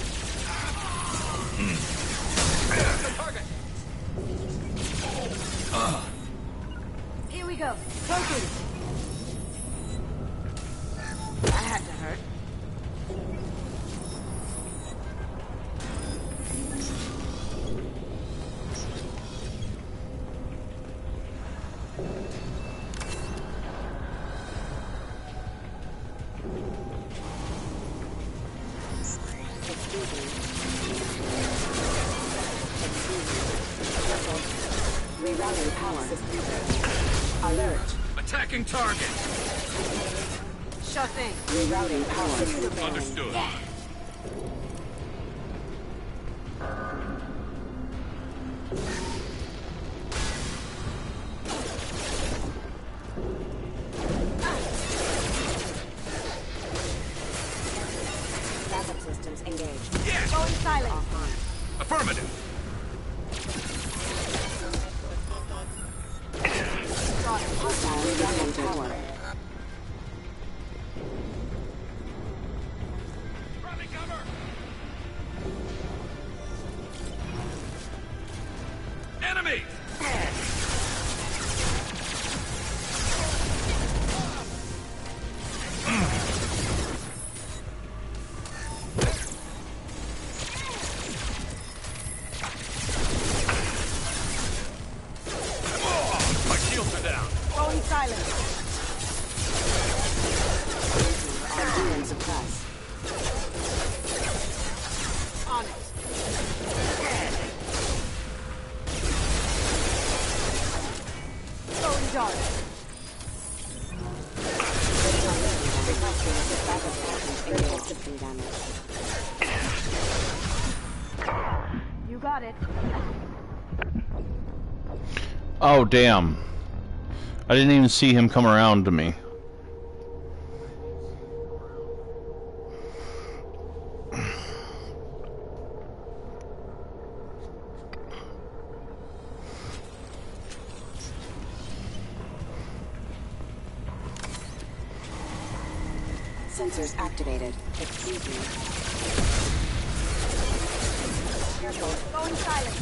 The target! Here we go. Focus. That had to hurt. Rerouting power. Alert. Attacking target! Sure thing. Rerouting power. Understood. Yeah. Backup systems engaged. Yes! Going silent. Affirmative. Hostile rerouting power. Enemy! My shields are down. Going silent. Doing suppress. On it. Going dark. System damage. You got it. Oh, damn. I didn't even see him come around to me. sensors activated. Excuse me. Careful. Going silent.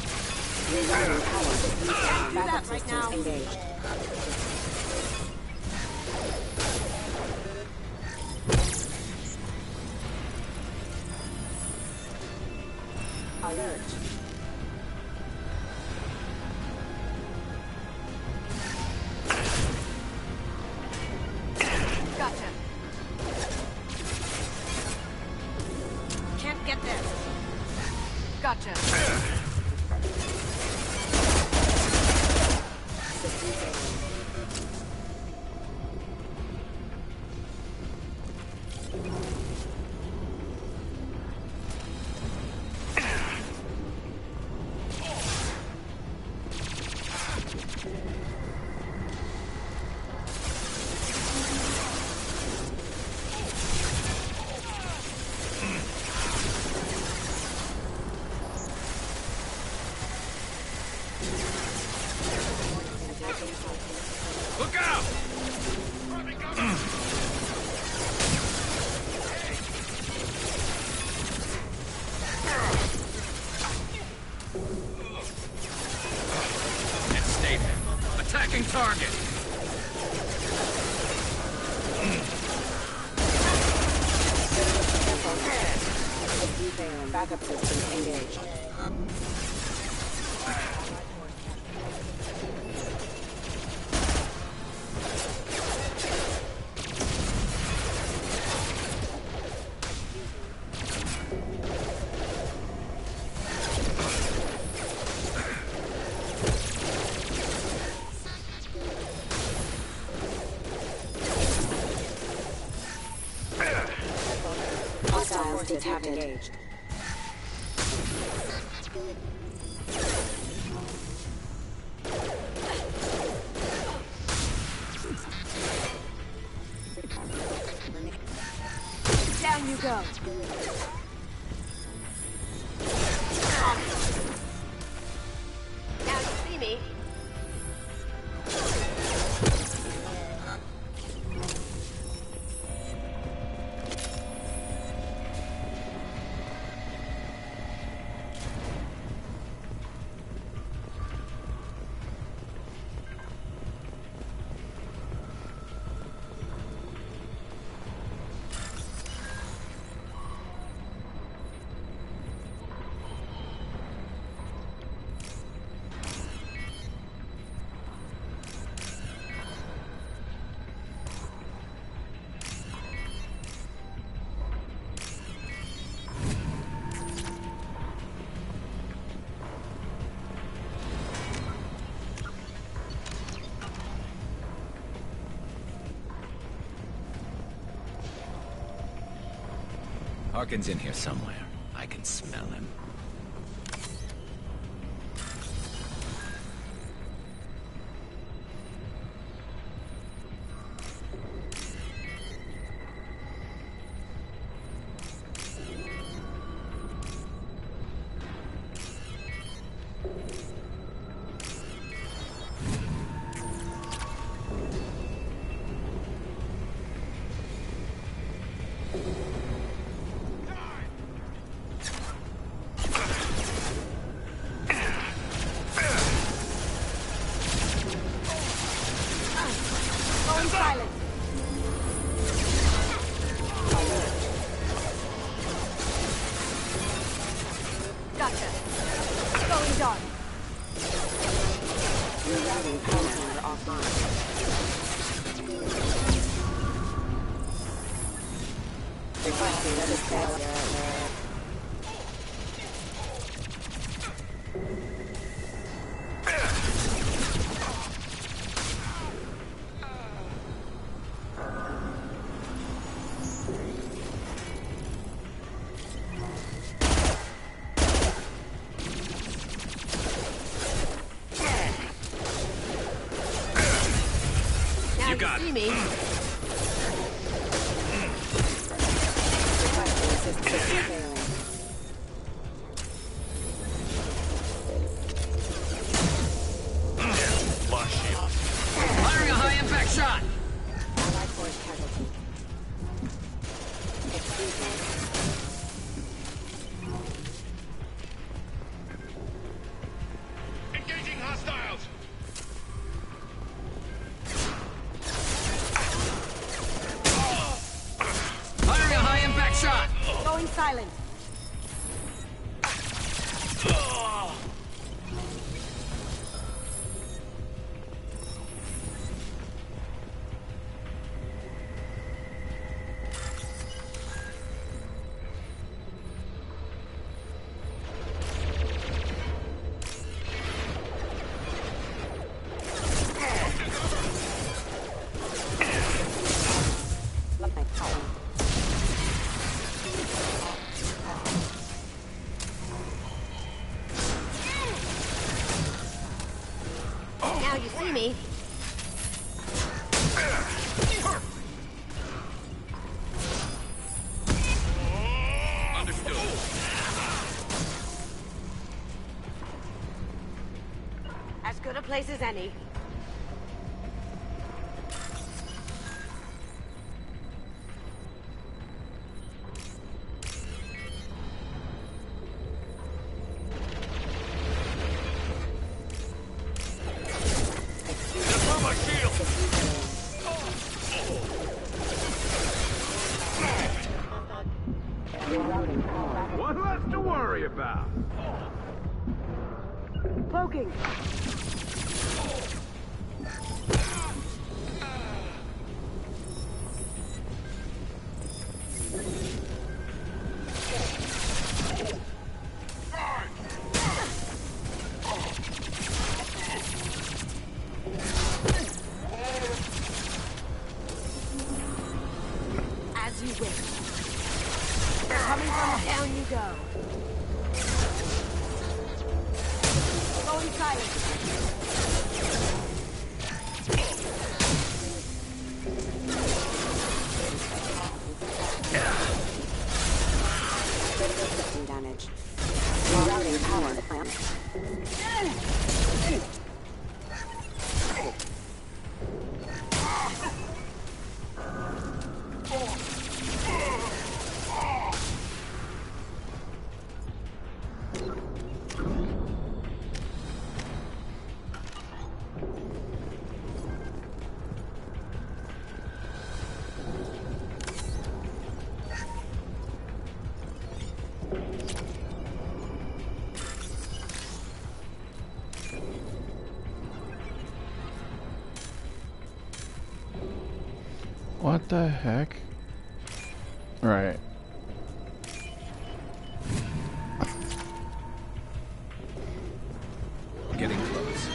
Rerouting power. Can't do Backup that right systems now. engaged. Alert. Gotcha. Can't get there. Gotcha. Look out! It's Statham. Attacking target. Backup systems engaged. Hostiles detected. Down you go. Now you see me. Harkin's in here somewhere. I can smell him. Going silent. Gotcha. Going dark. Rerouting power center offline. Requesting dispatch. Now you see me. Lost shield. Firing a high-impact shot! Allied force casualty. Now you see me. Understood. As good a place as any. Throw my shield! What left to worry about? Cloaking. As you wish. They're coming from down you go. Going silent. System damage. Rerouting power plant. What the heck? Right. Getting close.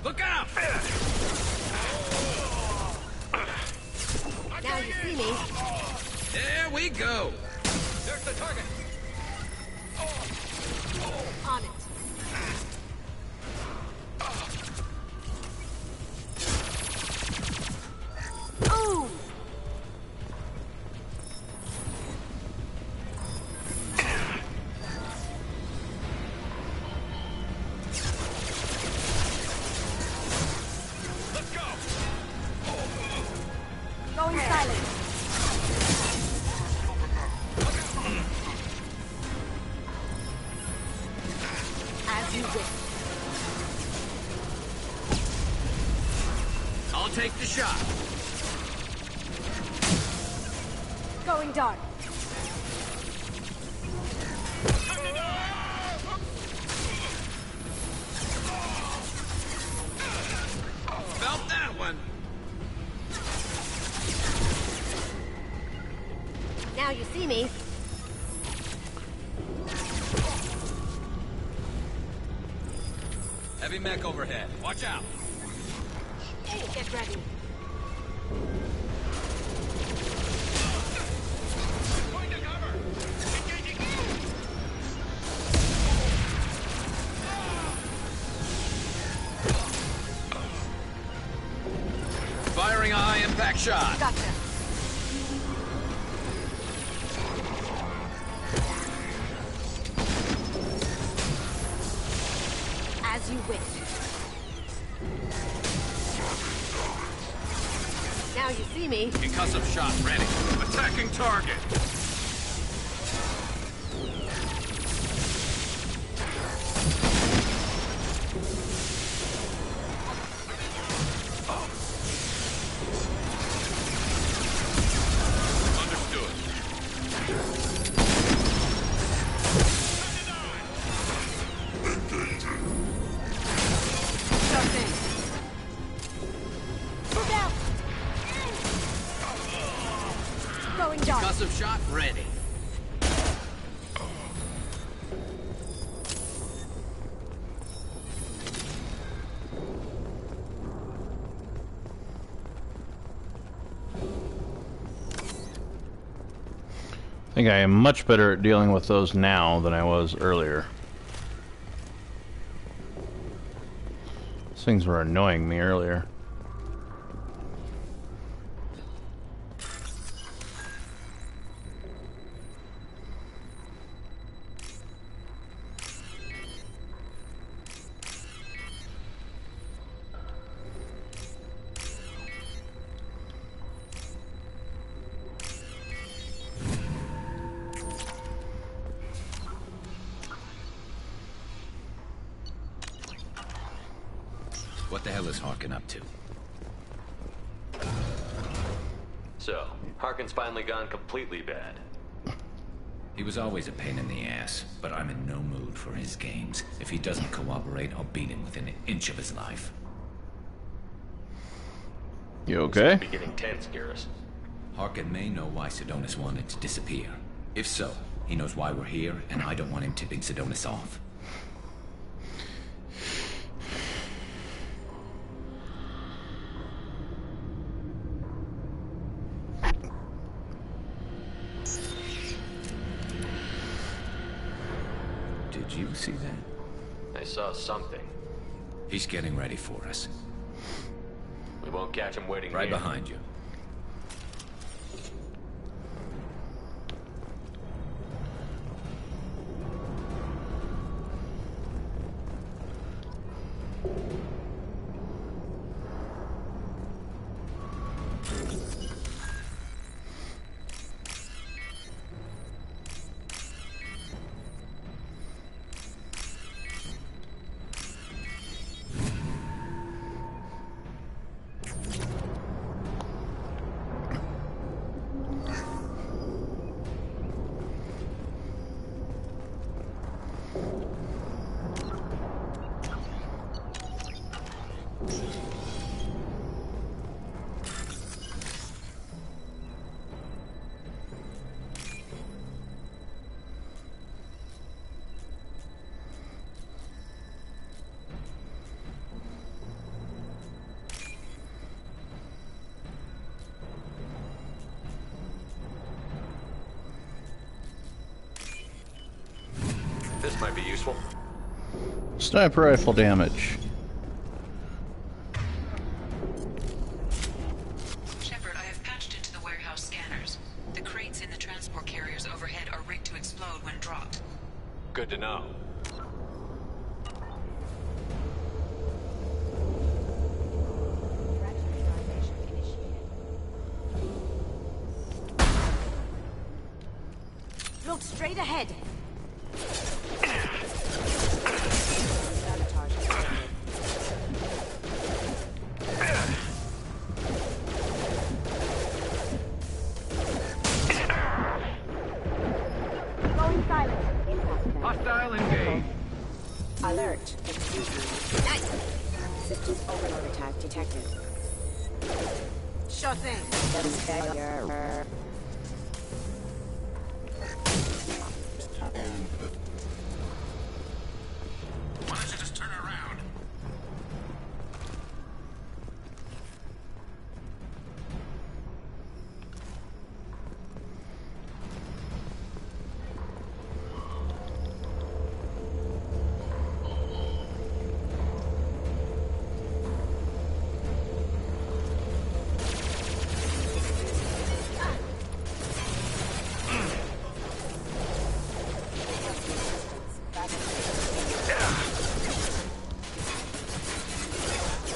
Look out! Now you see me. There we go! There's the target! On it. Boom! Let's go! Going silent. As you wish. I'll take the shot. Going dark. Felt that one. Now you see me. Heavy mech overhead. Watch out. Get ready. Going to cover. Engaging. Firing a high-impact shot. Gotcha. As you wish. Now you see me. Concussive shot ready. Attacking target. think I am much better at dealing with those now than I was earlier. These things were annoying me earlier. What the hell is Harkin up to? So, Harkin's finally gone completely bad. He was always a pain in the ass, but I'm in no mood for his games. If he doesn't cooperate, I'll beat him within an inch of his life. You okay? Be getting tense, Garrus. Harkin may know why Sidonis wanted to disappear. If so, he knows why we're here, and I don't want him tipping Sidonis off. Did you see that? I saw something. He's getting ready for us. We won't catch him waiting Right here. behind you. This might be useful. Sniper rifle damage. Shepard, I have patched into the warehouse scanners. The crates in the transport carriers overhead are rigged to explode when dropped. Good to know. Look straight ahead. Going silent. Hostile engaged. Alert. Nice. Systems overload attack detected. Sure thing. Systems failure. Why don't you just turn around?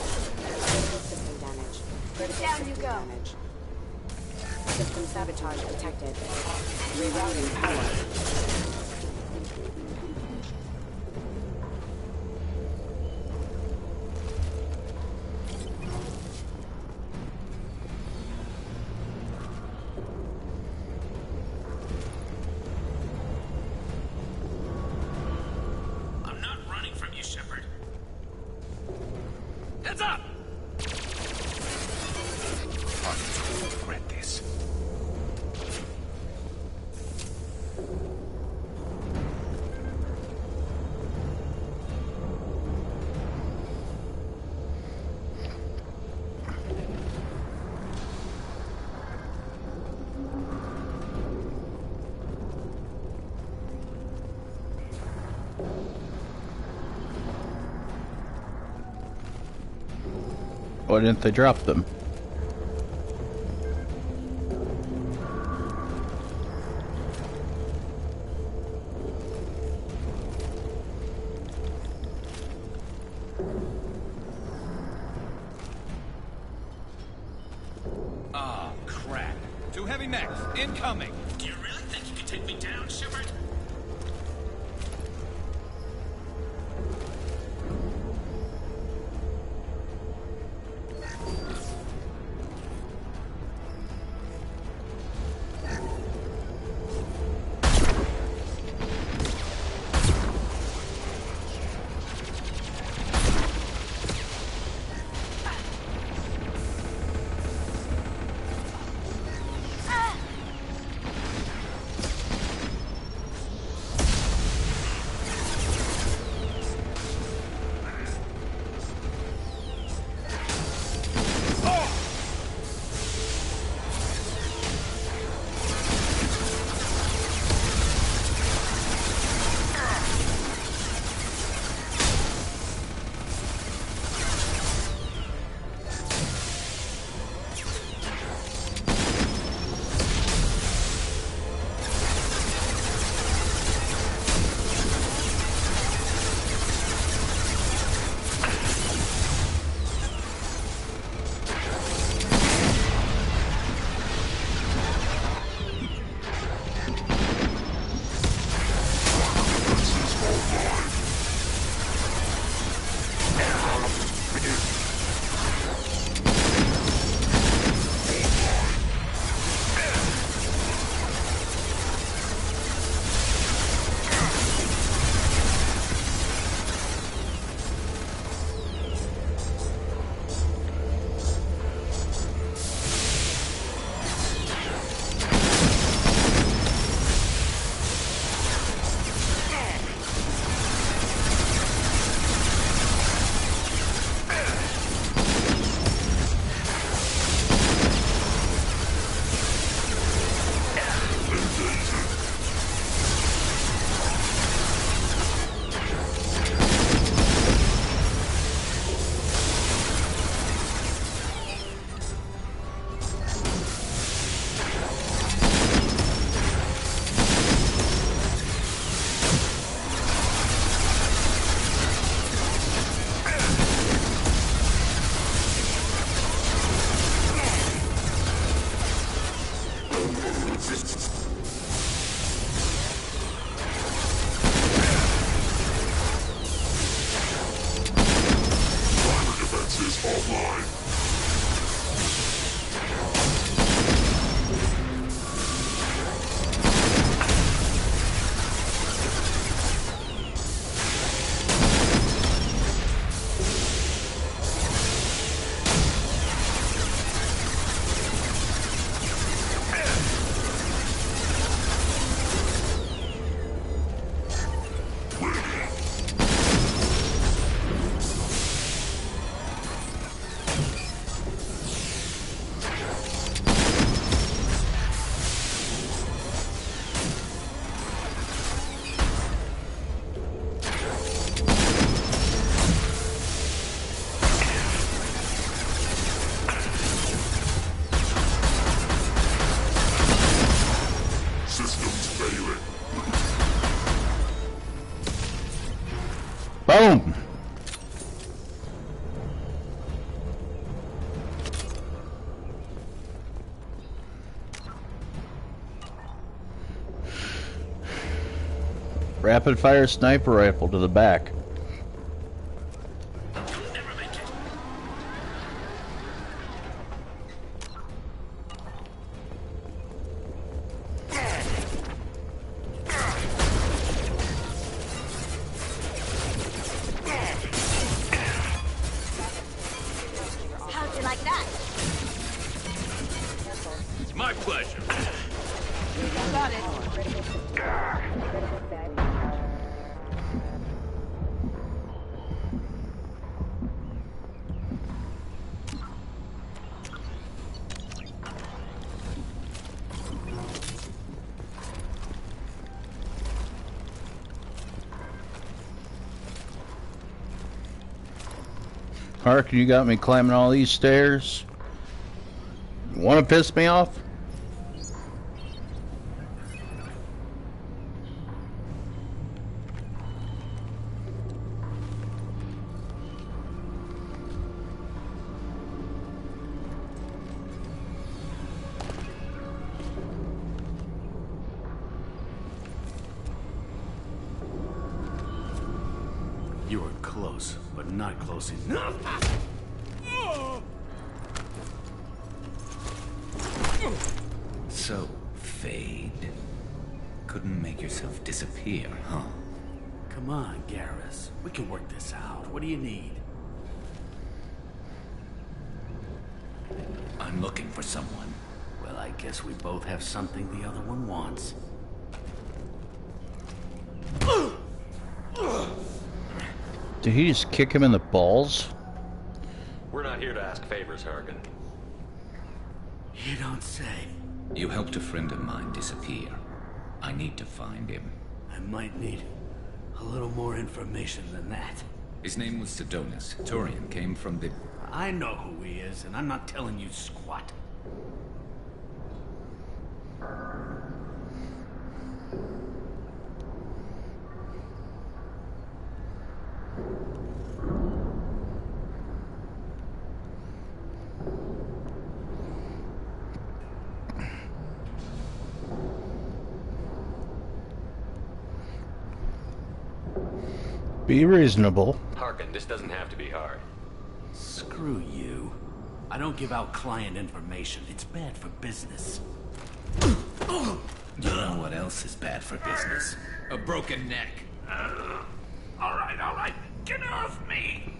System damage. Critical Down you system go. damage. System sabotage detected. Rerouting power. I'm not running from you, Shepard. Heads up! Harkin's going to regret this. Why didn't they drop them? Ah, crap. Two heavy mechs, incoming. Do you really think you can take me down, Shepard? Boom! Rapid fire sniper rifle to the back. How'd you like that? My pleasure. Got it. Hark, you got me climbing all these stairs. Want to piss me off? You were close, but not close enough. So, Fade. Couldn't make yourself disappear, huh? Come on, Garrus. We can work this out. What do you need? I'm looking for someone. Well, I guess we both have something the other one wants. Did he just kick him in the balls? We're not here to ask favors, Hargan. You don't say. You helped a friend of mine disappear. I need to find him. I might need a little more information than that. His name was Sidonis. Turian came from the... I know who he is, and I'm not telling you squat. Be reasonable. Harkin, this doesn't have to be hard. Screw you. I don't give out client information. It's bad for business. You know what else is bad for business? A broken neck. All right. Get off me!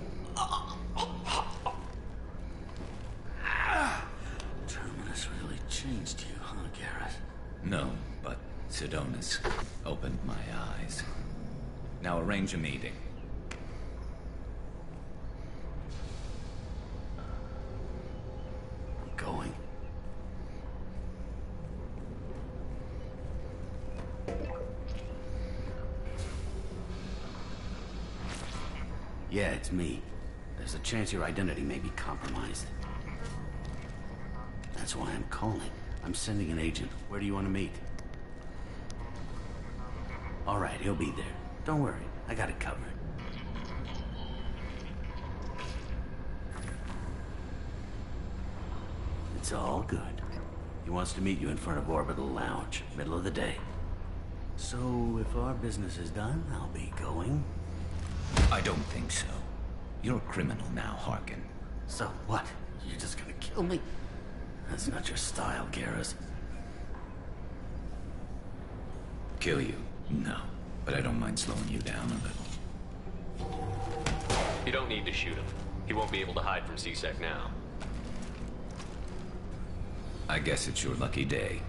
Terminus really changed you, huh, Garrus? No, but Sidonis opened my eyes. Now arrange a meeting. I'm going. Yeah, it's me. There's a chance your identity may be compromised. That's why I'm calling. I'm sending an agent. Where do you want to meet? All right, he'll be there. Don't worry, I got it covered. It's all good. He wants to meet you in front of Orbital Lounge, middle of the day. So, if our business is done, I'll be going. I don't think so. You're a criminal now, Harkin. So what? You're just gonna kill me? That's not your style, Garrus. Kill you? No. But I don't mind slowing you down a little. You don't need to shoot him. He won't be able to hide from C-Sec now. I guess it's your lucky day.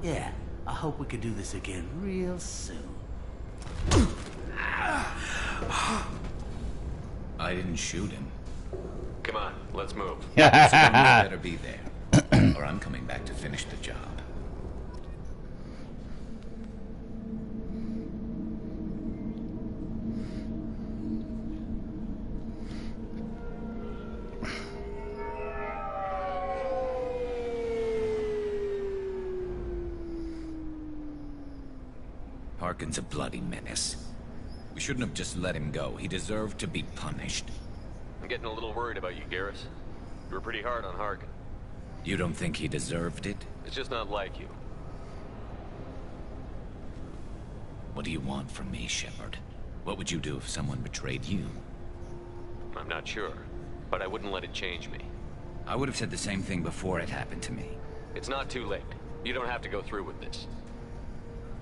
Yeah, I hope we can do this again real soon. I didn't shoot him. Come on, let's move. So you better be there, or I'm coming back to finish the job. Harkin's a bloody menace. We shouldn't have just let him go. He deserved to be punished. I'm getting a little worried about you, Garrus. You were pretty hard on Harkin. You don't think he deserved it? It's just not like you. What do you want from me, Shepard? What would you do if someone betrayed you? I'm not sure, but I wouldn't let it change me. I would have said the same thing before it happened to me. It's not too late. You don't have to go through with this.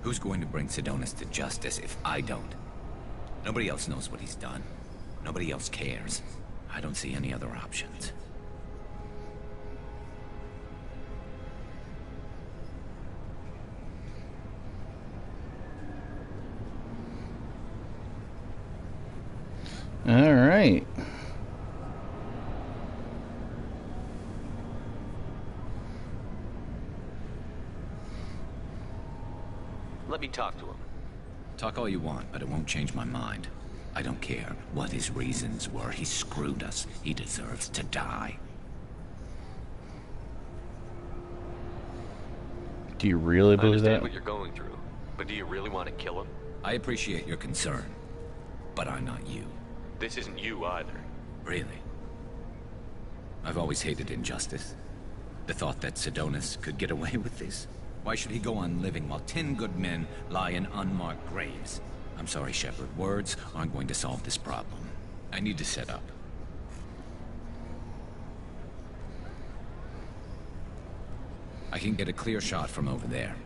Who's going to bring Sidonis to justice if I don't? Nobody else knows what he's done. Nobody else cares. I don't see any other options. All right. Let me talk to him. Talk all you want, but it won't change my mind. I don't care what his reasons were. He screwed us. He deserves to die. Do you really I believe understand that? what you're going through, but do you really want to kill him? I appreciate your concern, but I'm not you. This isn't you either. Really? I've always hated injustice. The thought that Sidonis could get away with this. Why should he go on living while 10 good men lie in unmarked graves? I'm sorry, Shepard. Words aren't going to solve this problem. I need to set up. I can get a clear shot from over there.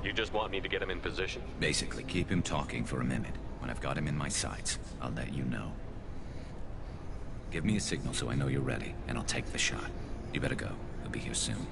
You just want me to get him in position? Basically, keep him talking for a minute. When I've got him in my sights, I'll let you know. Give me a signal so I know you're ready, and I'll take the shot. You better go. He'll be here soon.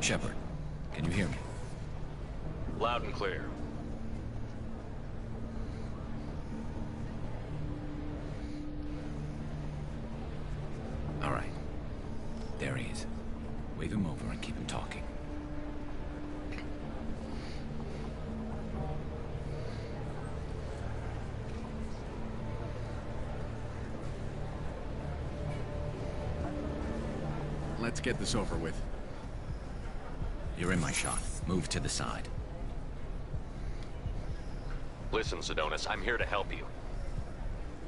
Shepard, can you hear me? Loud and clear. All right. There he is. Wave him over and keep him talking. Let's get this over with. You're in my shot. Move to the side. Listen, Sidonis, I'm here to help you.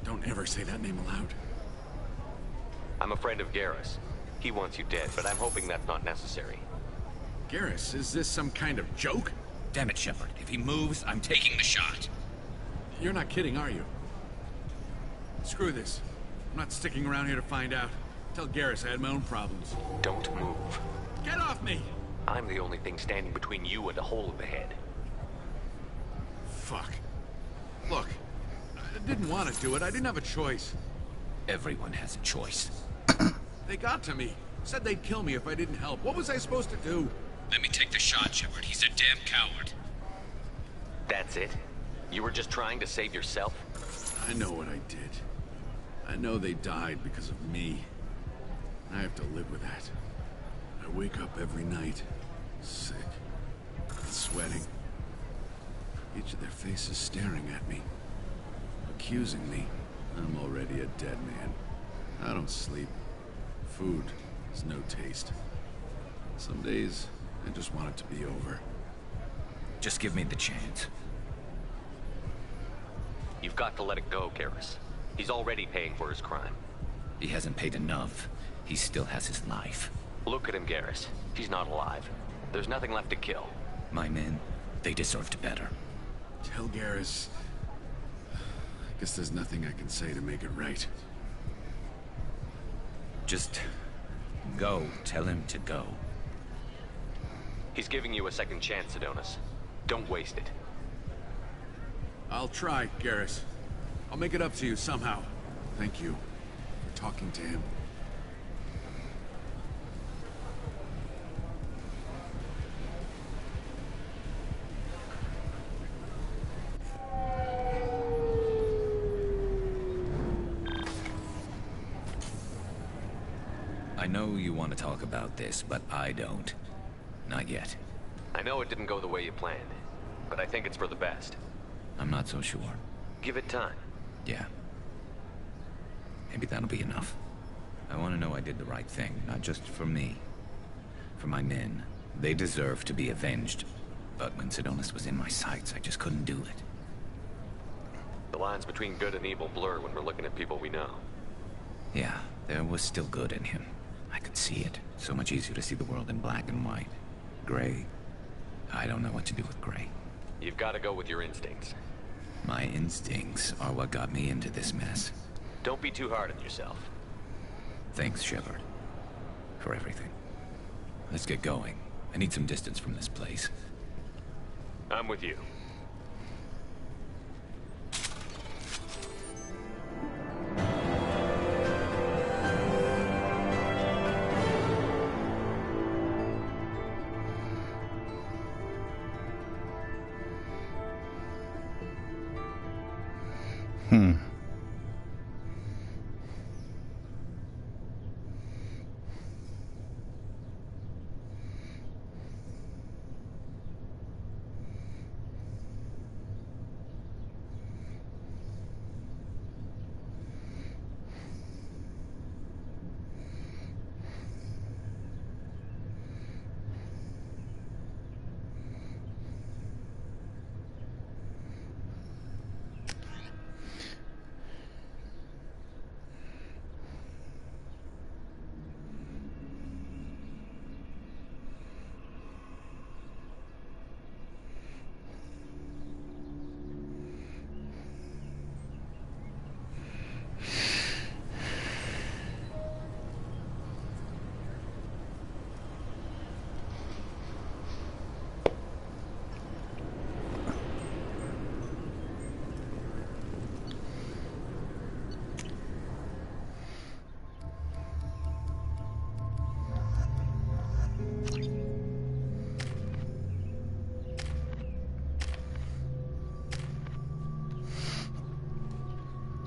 Don't ever say that name aloud. I'm a friend of Garrus. He wants you dead, but I'm hoping that's not necessary. Garrus, is this some kind of joke? Damn it, Shepard. If he moves, I'm taking the shot. You're not kidding, are you? Screw this. I'm not sticking around here to find out. Tell Garrus I had my own problems. Don't move. Get off me! I'm the only thing standing between you and a hole in the head. Fuck. Look, I didn't want to do it. I didn't have a choice. Everyone has a choice. They got to me. Said they'd kill me if I didn't help. What was I supposed to do? Let me take the shot, Shepard. He's a damn coward. That's it? You were just trying to save yourself? I know what I did. I know they died because of me. I have to live with that. I wake up every night, sick, sweating. Each of their faces staring at me, accusing me. I'm already a dead man. I don't sleep. Food has no taste. Some days, I just want it to be over. Just give me the chance. You've got to let it go, Garrus. He's already paying for his crime. He hasn't paid enough. He still has his life. Look at him, Garrus. He's not alive. There's nothing left to kill. My men, they deserved better. Tell Garrus... I guess there's nothing I can say to make it right. Just... go. Tell him to go. He's giving you a second chance, Sidonis. Don't waste it. I'll try, Garrus. I'll make it up to you somehow. Thank you for talking to him. I know you want to talk about this, but I don't. Not yet. I know it didn't go the way you planned, but I think it's for the best. I'm not so sure. Give it time. Yeah. Maybe that'll be enough. I want to know I did the right thing, not just for me. For my men. They deserve to be avenged. But when Sidonis was in my sights, I just couldn't do it. The lines between good and evil blur when we're looking at people we know. Yeah, there was still good in him. I could see it. So much easier to see the world in black and white. Gray. I don't know what to do with gray. You've got to go with your instincts. My instincts are what got me into this mess. Don't be too hard on yourself. Thanks, Shepard. For everything. Let's get going. I need some distance from this place. I'm with you.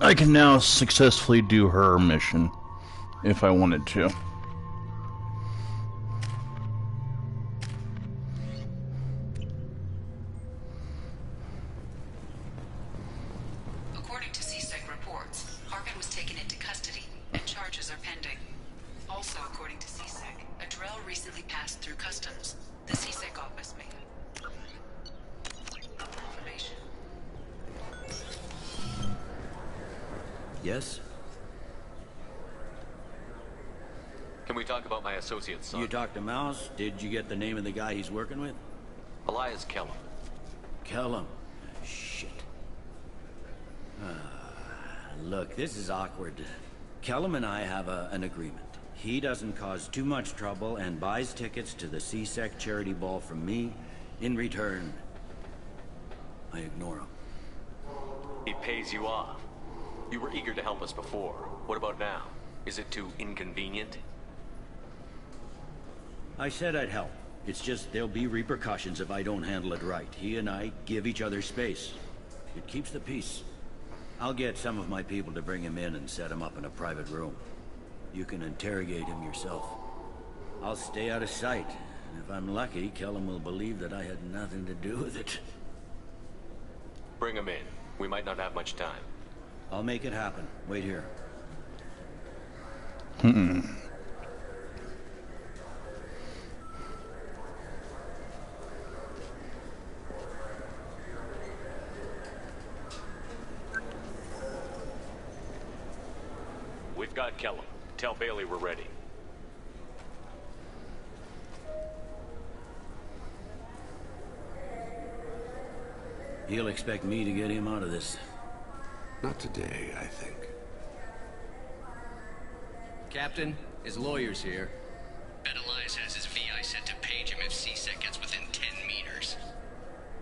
I can now successfully do her mission, if I wanted to. According to CSEC reports, Harkin was taken into custody, and charges are pending. Also, according to CSEC, a Drell recently passed through customs. The CSEC office may information. Yes? Can we talk about my associate's son? You talked to Mouse? Did you get the name of the guy he's working with? Elias Kellum. Kellum? Shit. Look, this is awkward. Kellum and I have an agreement. He doesn't cause too much trouble and buys tickets to the CSEC charity ball from me. In return, I ignore him. He pays you off. You were eager to help us before. What about now? Is it too inconvenient? I said I'd help. It's just there'll be repercussions if I don't handle it right. He and I give each other space. It keeps the peace. I'll get some of my people to bring him in and set him up in a private room. You can interrogate him yourself. I'll stay out of sight. And if I'm lucky, Kellum will believe that I had nothing to do with it. Bring him in. We might not have much time. I'll make it happen. Wait here. We've got Kellum. Tell Bailey we're ready. He'll expect me to get him out of this. Not today, I think. Captain, his lawyer's here. Bet Elias has his VI set to page him if CSEC gets within 10 meters.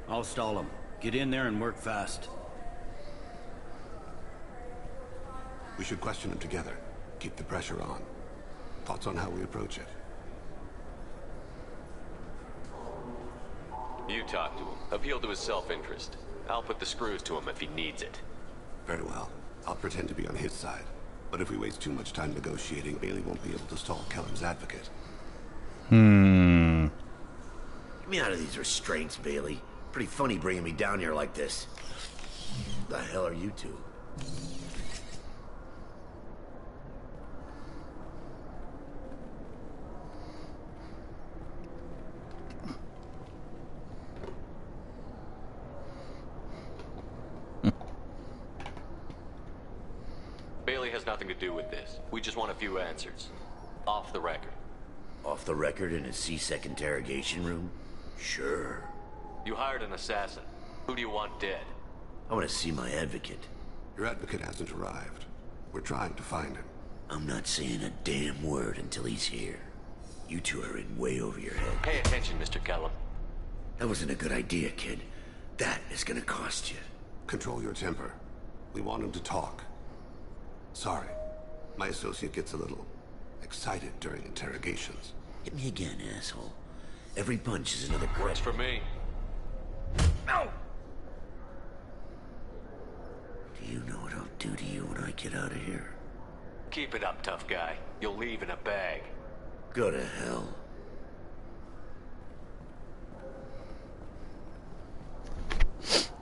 I'll stall him. Get in there and work fast. We should question him together. Keep the pressure on. Thoughts on how we approach it? You talk to him. Appeal to his self-interest. I'll put the screws to him if he needs it. Very well. I'll pretend to be on his side. But if we waste too much time negotiating, Bailey won't be able to stall Kellum's advocate. Get me out of these restraints, Bailey. Pretty funny bringing me down here like this. The hell are you two? Bailey has nothing to do with this. We just want a few answers. Off the record. Off the record in a CSEC interrogation room? Sure. You hired an assassin. Who do you want dead? I want to see my advocate. Your advocate hasn't arrived. We're trying to find him. I'm not saying a damn word until he's here. You two are in way over your head. Pay attention, Mr. Kellum. That wasn't a good idea, kid. That is gonna cost you. Control your temper. We want him to talk. Sorry. My associate gets a little excited during interrogations. Hit me again, asshole. Every punch is another breath. Works for me. No! Do you know what do to you when I get out of here? Keep it up, tough guy. You'll leave in a bag. Go to hell.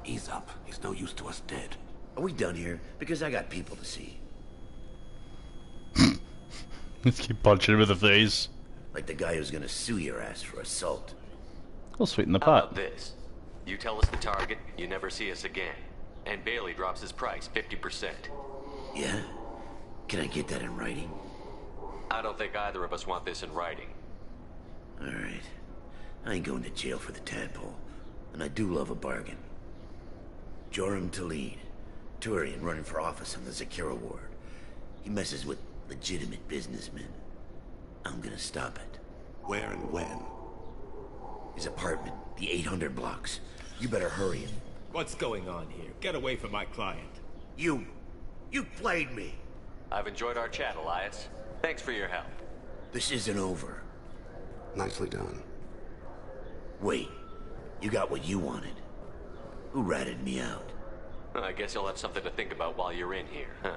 Ease up. He's no use to us dead. Are we done here? Because I got people to see. Let's keep punching him in the face. Like the guy who's gonna sue your ass for assault. We'll sweeten the How pot. about this? You tell us the target, you never see us again. And Bailey drops his price 50%. Yeah? Can I get that in writing? I don't think either of us want this in writing. Alright. I ain't going to jail for the tadpole. And I do love a bargain. Joram Talid. Turian running for office on the Zakira ward. He messes with legitimate businessmen. I'm gonna stop it. Where and when? His apartment, the 800 blocks. You better hurry him. What's going on here? Get away from my client. You played me. I've enjoyed our chat, Elias. Thanks for your help. This isn't over. Nicely done. Wait, you got what you wanted. Who ratted me out? I guess you'll have something to think about while you're in here, huh?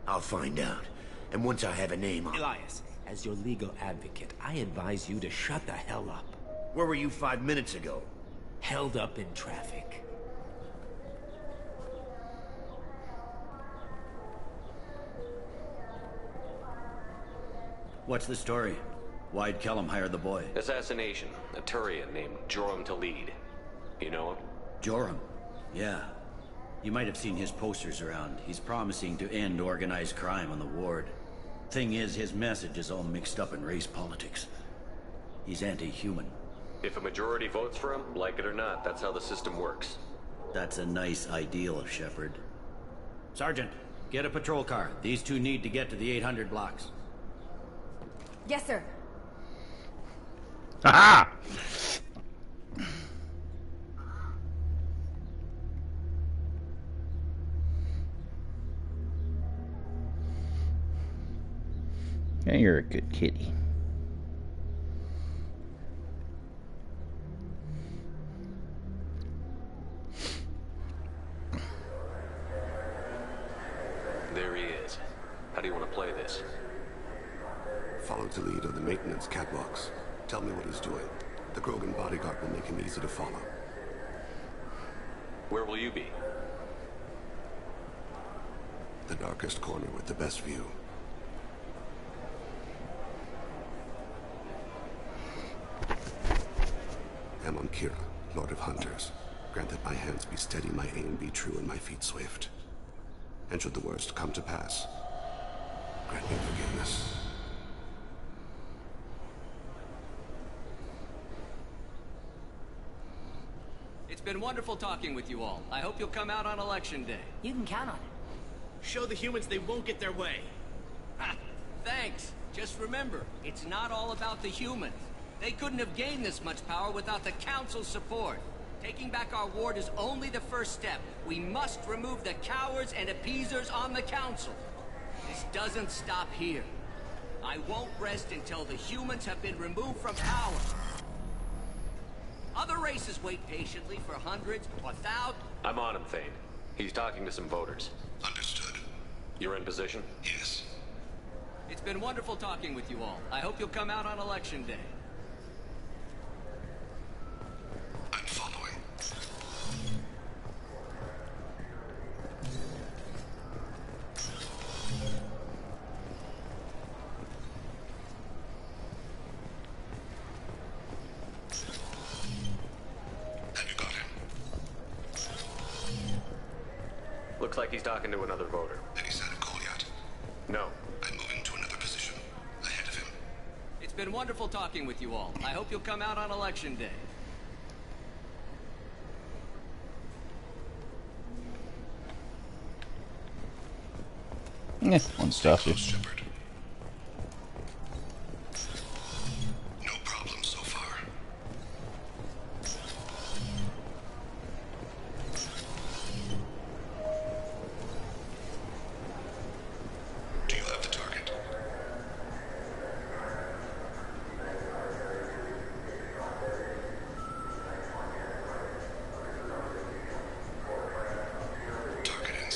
I'll find out. And once I have a name, I'll... Elias, as your legal advocate, I advise you to shut the hell up. Where were you 5 minutes ago? Held up in traffic. What's the story? Why'd Kellum hire the boy? Assassination. A Turian named Joram Talid. You know him? Joram? Yeah. You might have seen his posters around. He's promising to end organized crime on the ward. Thing is, his message is all mixed up in race politics. He's anti-human. If a majority votes for him, like it or not, that's how the system works. That's a nice ideal, Shepard. Sergeant, get a patrol car. These two need to get to the 800 blocks. Yes, sir. Aha! Yeah, you're a good kitty. There he is. How do you want to play this? Follow the lead of the maintenance catwalks. Tell me what he's doing. The Krogan bodyguard will make him easy to follow. Where will you be? The darkest corner with the best view. Amon Kira, Lord of Hunters. Grant that my hands be steady, my aim be true, and my feet swift. And should the worst come to pass, grant me forgiveness. It's been wonderful talking with you all. I hope you'll come out on Election Day. You can count on it. Show the humans they won't get their way. Ha! Thanks. Just remember, it's not all about the humans. They couldn't have gained this much power without the Council's support. Taking back our ward is only the first step. We must remove the cowards and appeasers on the Council. This doesn't stop here. I won't rest until the humans have been removed from power. Other races wait patiently for hundreds or thousands. I'm on him, Thane. He's talking to some voters. Understood. You're in position? Yes. It's been wonderful talking with you all. I hope you'll come out on Election Day. I'm following. Have you got him? Looks like he's talking to another voter. Any sign of Goliath? No. I'm moving to another position. Ahead of him. It's been wonderful talking with you all. I hope you'll come out on Election Day. Yeah, one stuff. No problem so far. Do you have the target? Target in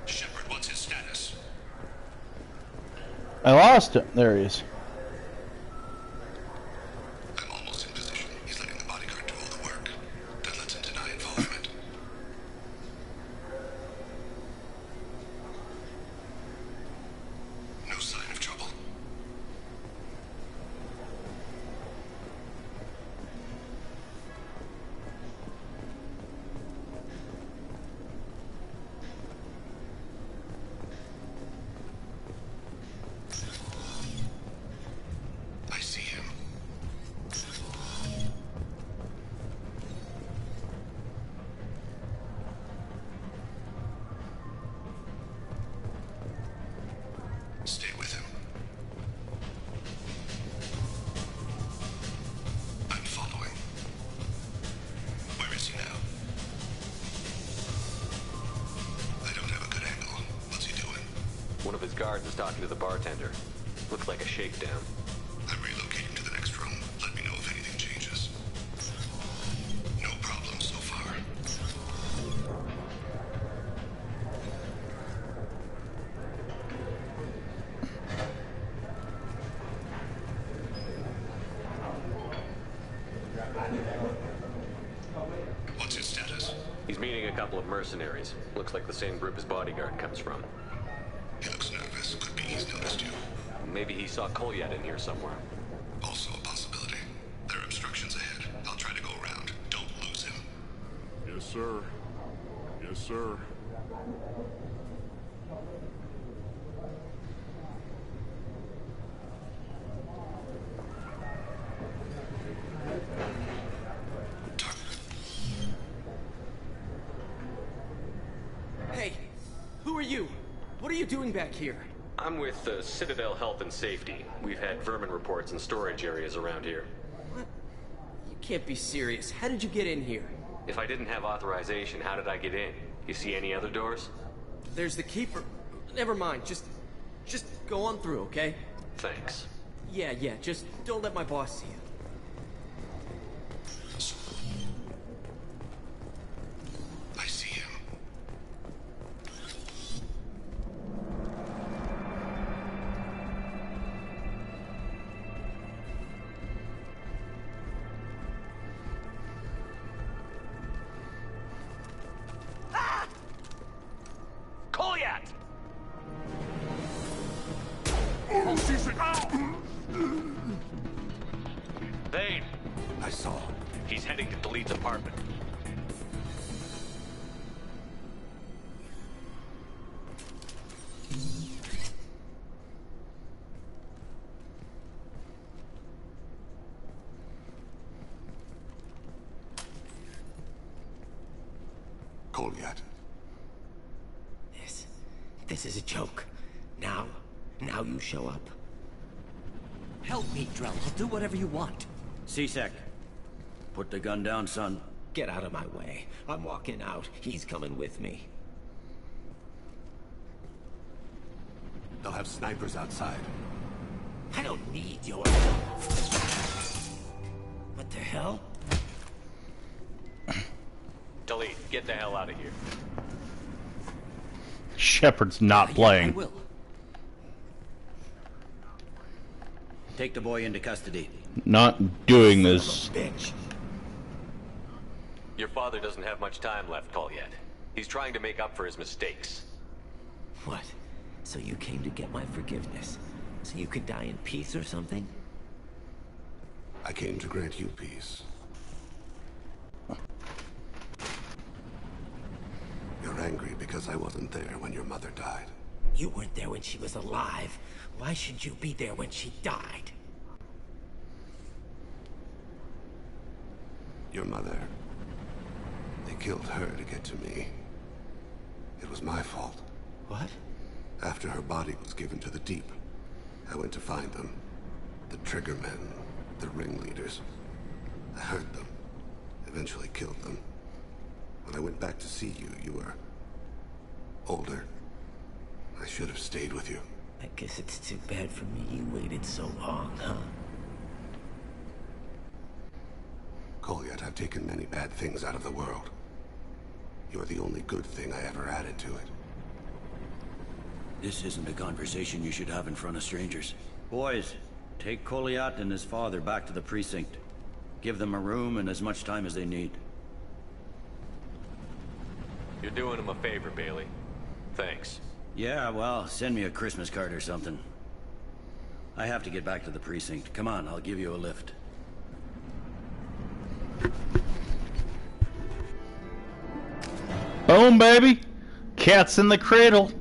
Shepard, what's his status? I lost him. There he is. I'm almost in position. He's letting the bodyguard do all the work. That lets him deny involvement. No sign of trouble. I see him. Stay with him. I'm following. Where is he now? I don't have a good angle. What's he doing? One of his guards is talking to the bartender. Looks like a shakedown. I'm relocating to the next room. Let me know if anything changes. No problem so far. What's his status? He's meeting a couple of mercenaries. Looks like the same group his bodyguard comes from. He looks nervous. Could be he's noticed you. Maybe he saw Kolyat in here somewhere. Also a possibility. There are obstructions ahead. I'll try to go around. Don't lose him. Yes, sir. Yes, sir. Hey, who are you? What are you doing back here? I'm with Citadel Health and Safety. We've had vermin reports in storage areas around here. What? You can't be serious. How did you get in here? If I didn't have authorization, how did I get in? You see any other doors? There's the keeper. Never mind. Just go on through, okay? Thanks. Yeah, just don't let my boss see you. I see him. Kolyat! Thane! I saw him. He's heading to Delete's apartment. Kolyat. This is a joke. Now you show up. Help me, Drell. I'll do whatever you want. C-Sec, put the gun down, son. Get out of my way. I'm walking out. He's coming with me. They'll have snipers outside. I don't need your... What the hell? Delete, get the hell out of here. Shepard's not playing. I will. Take the boy into custody. Not doing this. Bitch. Your father doesn't have much time left, Kolyat. He's trying to make up for his mistakes. What? So you came to get my forgiveness? So you could die in peace or something? I came to grant you peace. You're angry because I wasn't there when your mother died. You weren't there when she was alive. Why should you be there when she died? Your mother. They killed her to get to me. It was my fault. What? After her body was given to the Deep, I went to find them. The Triggermen, the ringleaders. I heard them. Eventually killed them. When I went back to see you, you were... older. I should have stayed with you. I guess it's too bad for me you waited so long, huh? Kolyat, I've taken many bad things out of the world. You're the only good thing I ever added to it. This isn't a conversation you should have in front of strangers. Boys, take Koliat and his father back to the precinct. Give them a room and as much time as they need. You're doing him a favor, Bailey. Thanks. Yeah, well, send me a Christmas card or something. I have to get back to the precinct. Come on, I'll give you a lift. Boom, baby. Cat's in the cradle.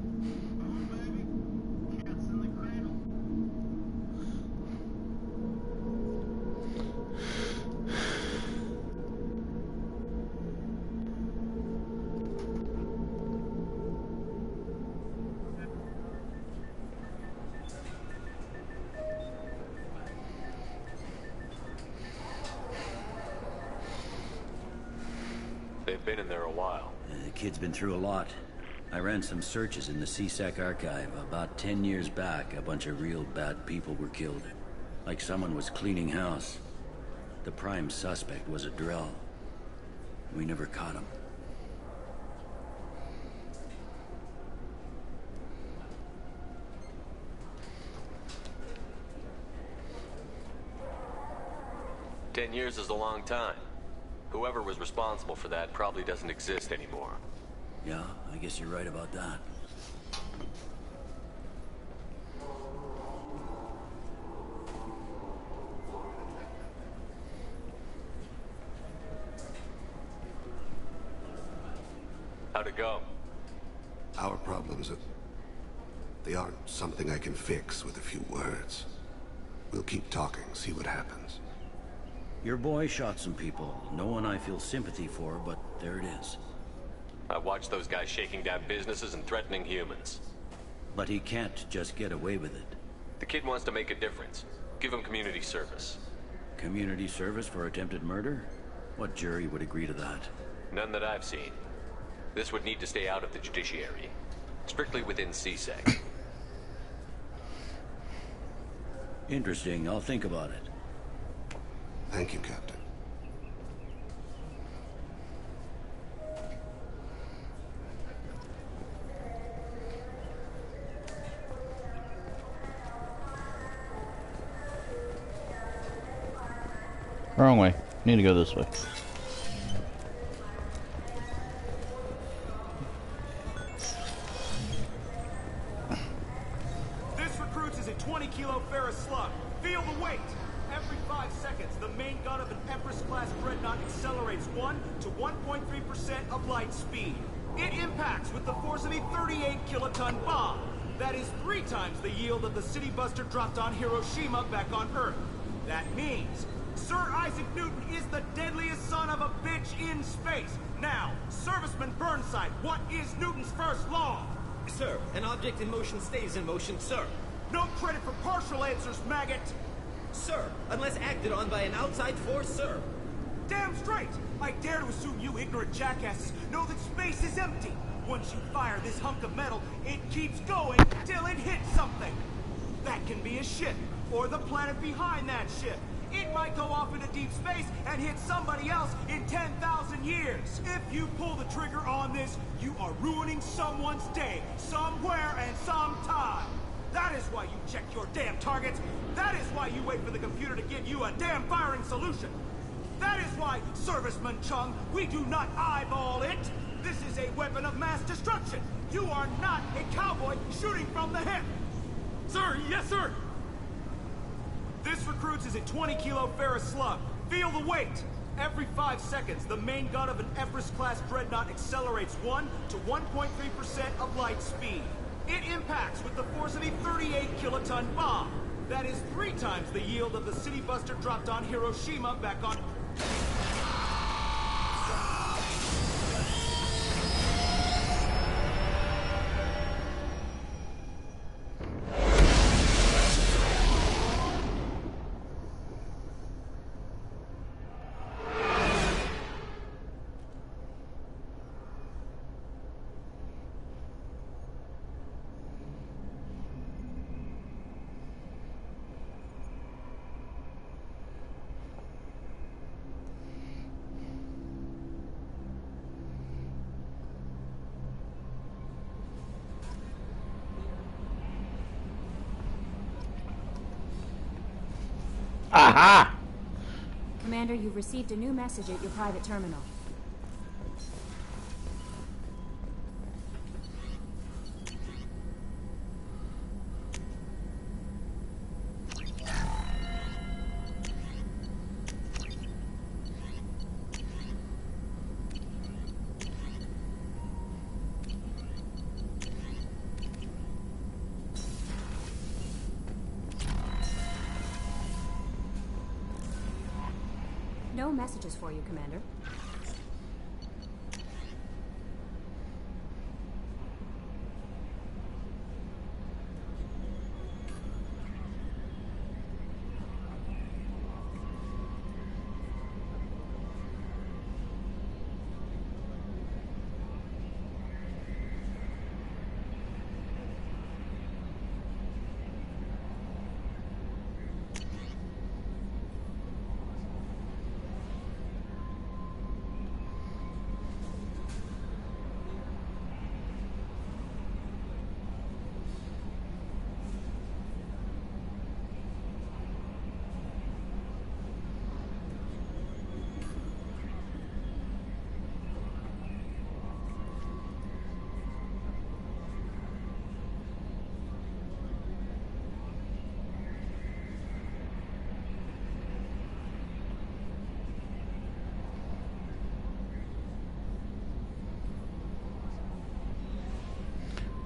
They've been in there a while. The kid's been through a lot. I ran some searches in the CSEC archive. About 10 years back, a bunch of real bad people were killed. Like someone was cleaning house. The prime suspect was a Drell. We never caught him. "10 years is a long time. Whoever was responsible for that probably doesn't exist anymore." Yeah, I guess you're right about that. How'd it go? Our problems they aren't something I can fix with a few words. We'll keep talking, see what happens. Your boy shot some people. No one I feel sympathy for, but there it is. I watched those guys shaking down businesses and threatening humans. But he can't just get away with it. The kid wants to make a difference. Give him community service. Community service for attempted murder? What jury would agree to that? None that I've seen. This would need to stay out of the judiciary. Strictly within CSEC. Interesting. I'll think about it. Thank you, Captain. Wrong way. Need to go this way. This recruits is a 20-kilo Ferris slug. Feel the weight. Every 5 seconds, the main gun of an Empress-class dreadnought accelerates 1 to 1.3% of light speed. It impacts with the force of a 38-kiloton bomb. That is 3 times the yield of the city buster dropped on Hiroshima back on Earth. That means Sir Isaac Newton is the deadliest son of a bitch in space. Now, Serviceman Burnside, what is Newton's first law? Sir, an object in motion stays in motion, sir. No credit for partial answers, maggot! Sir, unless acted on by an outside force, sir. Damn straight! I dare to assume you ignorant jackasses know that space is empty. Once you fire this hunk of metal, it keeps going till it hits something. That can be a ship, or the planet behind that ship. It might go off into deep space and hit somebody else in 10,000 years. If you pull the trigger on this, you are ruining someone's day, somewhere and sometime. That is why you check your damn targets. That is why you wait for the computer to give you a damn firing solution. That is why, Serviceman Chung, we do not eyeball it. This is a weapon of mass destruction. You are not a cowboy shooting from the hip. Sir, yes, sir. This recruits is a 20-kilo Ferris slug. Feel the weight. Every 5 seconds, the main gun of an Empress-class dreadnought accelerates 1 to 1.3% of light speed. It impacts with the force of a 38-kiloton bomb. That is 3 times the yield of the city buster dropped on Hiroshima back on... ha! Commander, you've received a new message at your private terminal. No messages for you, Commander.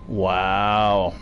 Wow.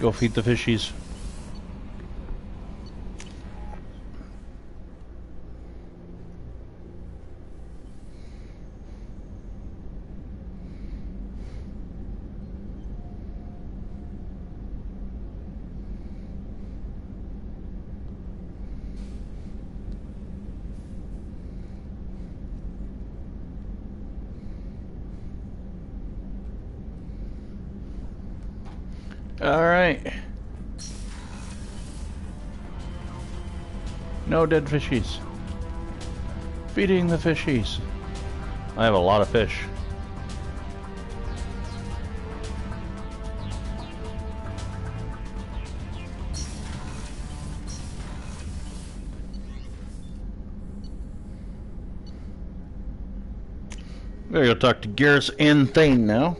Go feed the fishies. All right. No dead fishies. Feeding the fishies. I have a lot of fish. We're gonna talk to Garrus and Thane now.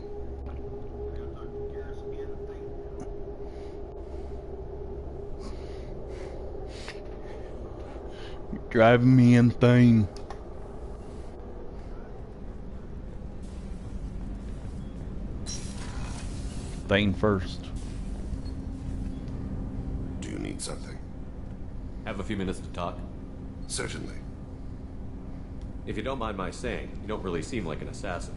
Driving me insane. Thane first. Do you need something? Have a few minutes to talk? Certainly. If you don't mind my saying, you don't really seem like an assassin.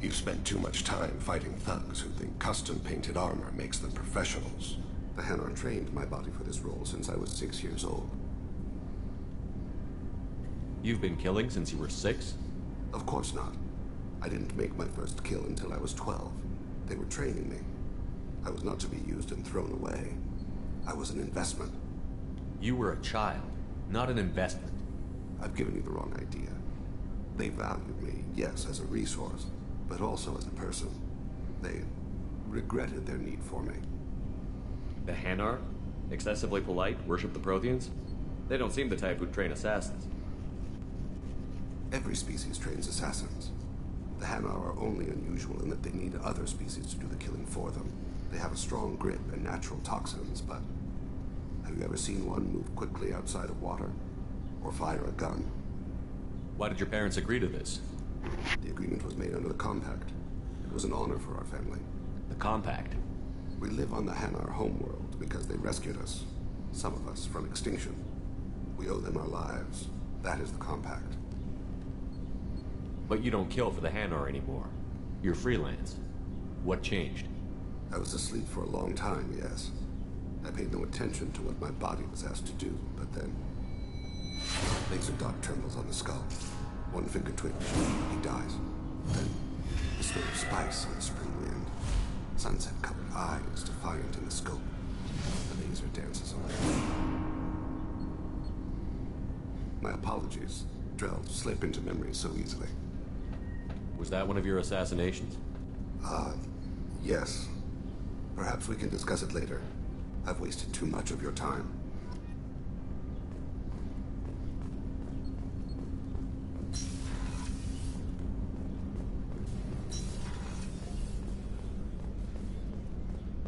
You've spent too much time fighting thugs who think custom-painted armor makes them professionals. The Hanar trained my body for this role since I was 6 years old. You've been killing since you were 6? Of course not. I didn't make my first kill until I was 12. They were training me. I was not to be used and thrown away. I was an investment. You were a child, not an investment. I've given you the wrong idea. They valued me, yes, as a resource, but also as a person. They regretted their need for me. The Hanar? Excessively polite, worship the Protheans? They don't seem the type who'd train assassins. Every species trains assassins. The Hanar are only unusual in that they need other species to do the killing for them. They have a strong grip and natural toxins, but have you ever seen one move quickly outside of water? Or fire a gun? Why did your parents agree to this? The agreement was made under the Compact. It was an honor for our family. The Compact? We live on the Hanar homeworld because they rescued us. Some of us from extinction. We owe them our lives. That is the Compact. But you don't kill for the Hanar anymore. You're freelance. What changed? I was asleep for a long time, yes. I paid no attention to what my body was asked to do, but then... Laser dot trembles on the skull. One finger twitch, he dies. Then, the smell of spice on the spring wind. Sunset-colored eyes defiant in the scope. The laser dances away. My apologies. Drell slip into memory so easily. Was that one of your assassinations? Yes. Perhaps we can discuss it later. I've wasted too much of your time.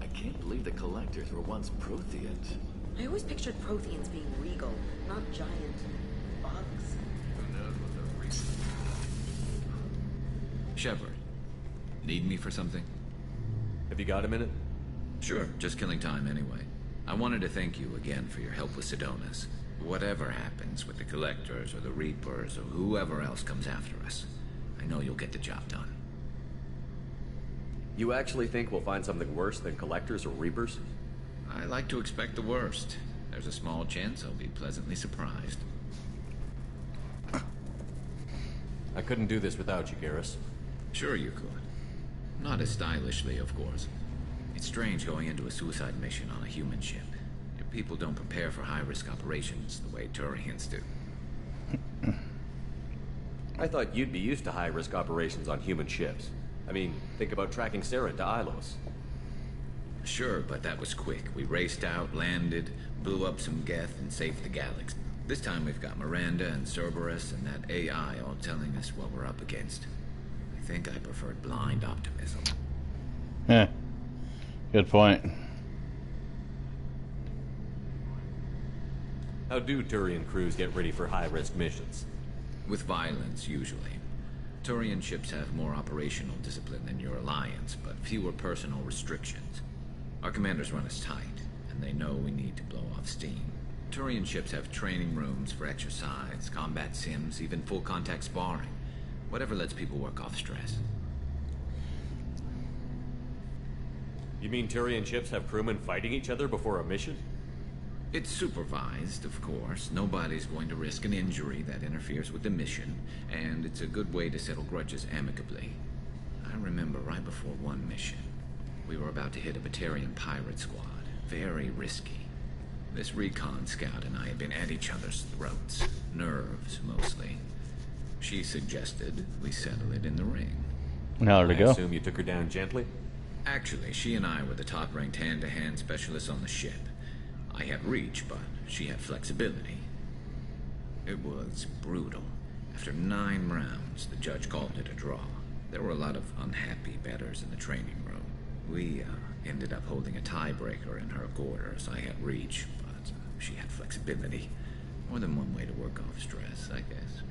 I can't believe the Collectors were once Protheans. I always pictured Protheans being regal, not giant bugs. Who knows what they're reading? Shepard, need me for something? Have you got a minute? Sure, just killing time anyway. I wanted to thank you again for your help with Sidonis. Whatever happens with the Collectors or the Reapers or whoever else comes after us, I know you'll get the job done. You actually think we'll find something worse than Collectors or Reapers? I like to expect the worst. There's a small chance I'll be pleasantly surprised. I couldn't do this without you, Garrus. Sure you could. Not as stylishly, of course. It's strange going into a suicide mission on a human ship. Your people don't prepare for high-risk operations the way Turians do. I thought you'd be used to high-risk operations on human ships. I mean, think about tracking Sarah to Ilos. Sure, but that was quick. We raced out, landed, blew up some Geth, and saved the galaxy. This time we've got Miranda and Cerberus and that AI all telling us what we're up against. I think I preferred blind optimism. Yeah. Good point. How do Turian crews get ready for high-risk missions? With violence, usually. Turian ships have more operational discipline than your alliance, but fewer personal restrictions. Our commanders run us tight, and they know we need to blow off steam. Turian ships have training rooms for exercise, combat sims, even full-contact sparring. Whatever lets people work off stress. You mean Turian ships have crewmen fighting each other before a mission? It's supervised, of course. Nobody's going to risk an injury that interferes with the mission, and it's a good way to settle grudges amicably. I remember right before one mission, we were about to hit a Batarian pirate squad. Very risky. This recon scout and I had been at each other's throats. Nerves, mostly. She suggested we settle it in the ring. Now to go. I assume you took her down gently? Actually, she and I were the top-ranked hand-to-hand specialists on the ship. I had reach, but she had flexibility. It was brutal. After 9 rounds, the judge called it a draw. There were a lot of unhappy bettors in the training room. We ended up holding a tiebreaker in her quarters. I had reach, but she had flexibility. More than one way to work off stress, I guess.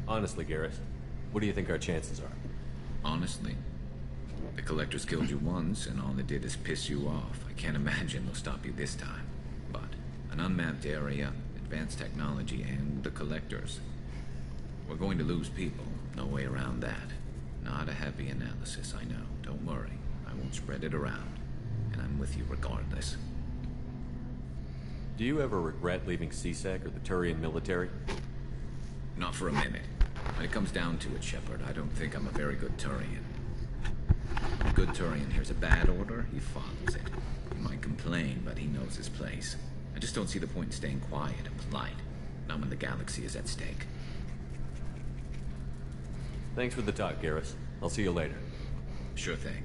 Honestly, Garrus, what do you think our chances are? Honestly? The Collectors killed you once, and all they did is piss you off. I can't imagine they'll stop you this time. But an unmapped area, advanced technology, and the Collectors. We're going to lose people. No way around that. Not a happy analysis, I know. Don't worry. I won't spread it around. And I'm with you regardless. Do you ever regret leaving C-Sec or the Turian military? Not for a minute. When it comes down to it, Shepard, I don't think I'm a very good Turian. A good Turian hears a bad order, he follows it. He might complain, but he knows his place. I just don't see the point in staying quiet and polite. Not when the galaxy is at stake. Thanks for the talk, Garrus. I'll see you later. Sure thing.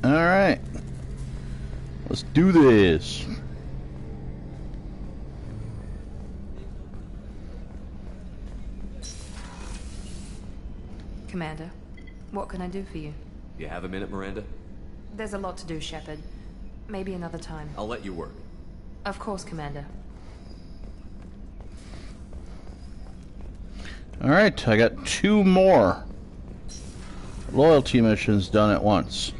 All right, let's do this. Commander, What can I do for you? You have a minute, Miranda? There's a lot to do, Shepard. Maybe another time. I'll let you work. Of course, Commander. Alright, I got 2 more loyalty missions done at once.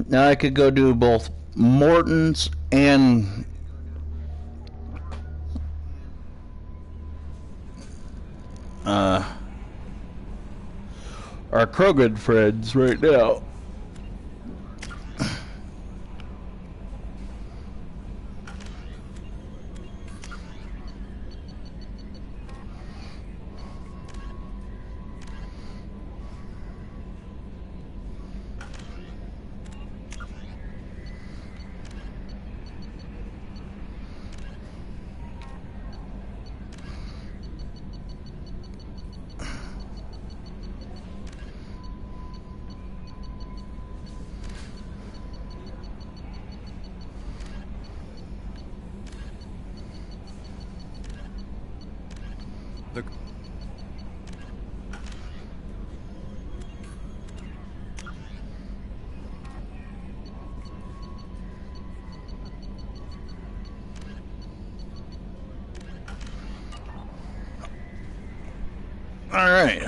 Now I could go do both Morton's and our Krogan friends right now. Alright,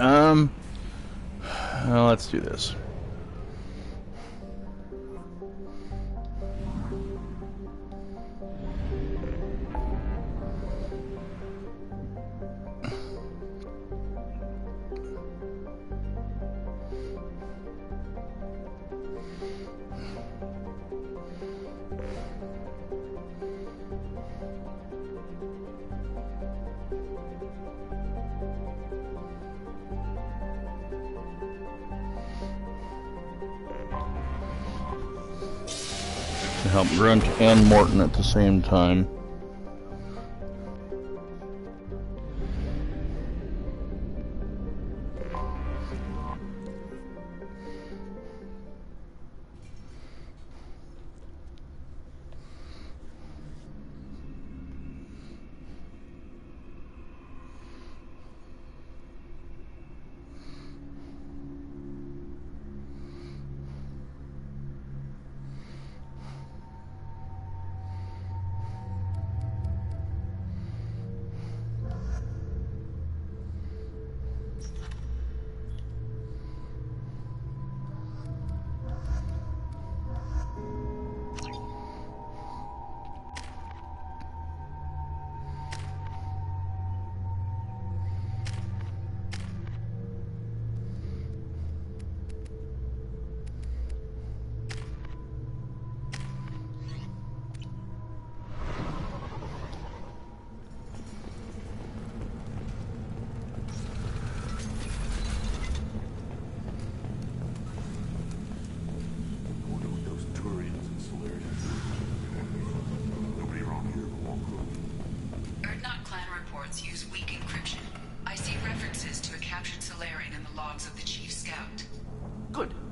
let's do this. To help Grunt and Morton at the same time.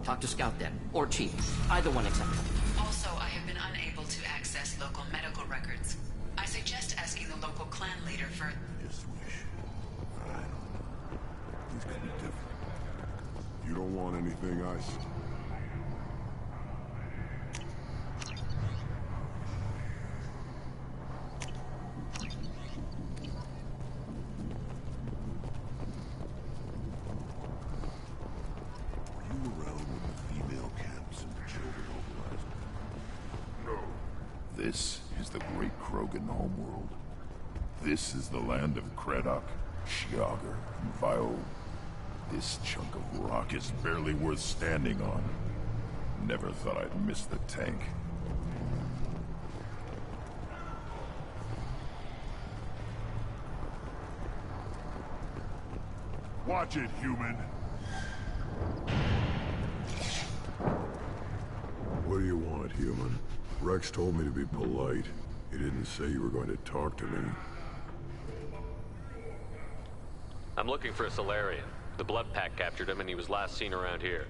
Talk to Scout then, or Chief. Either one acceptable. Also, I have been unable to access local medical records. I suggest asking the local clan leader for... Just wish. I don't know. These could be different. You don't want anything I see. This is the great Krogan homeworld. This is the land of Kredok, Shiagar, and Vio. This chunk of rock is barely worth standing on. Never thought I'd miss the tank. Watch it, human. What do you want, human? Rex told me to be polite. He didn't say you were going to talk to me. I'm looking for a Solarian. The Blood Pack captured him and he was last seen around here.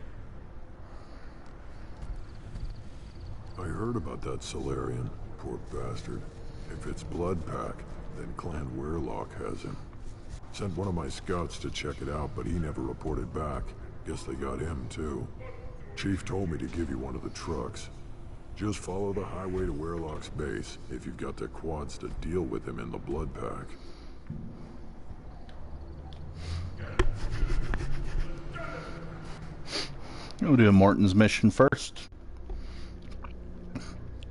I heard about that Solarian. Poor bastard. If it's Blood Pack, then Clan Weirlock has him. Sent one of my scouts to check it out, but he never reported back. Guess they got him, too. Chief told me to give you one of the trucks. Just follow the highway to Werlock's base, if you've got the quads to deal with him in the blood pack. We'll do Morton's mission first.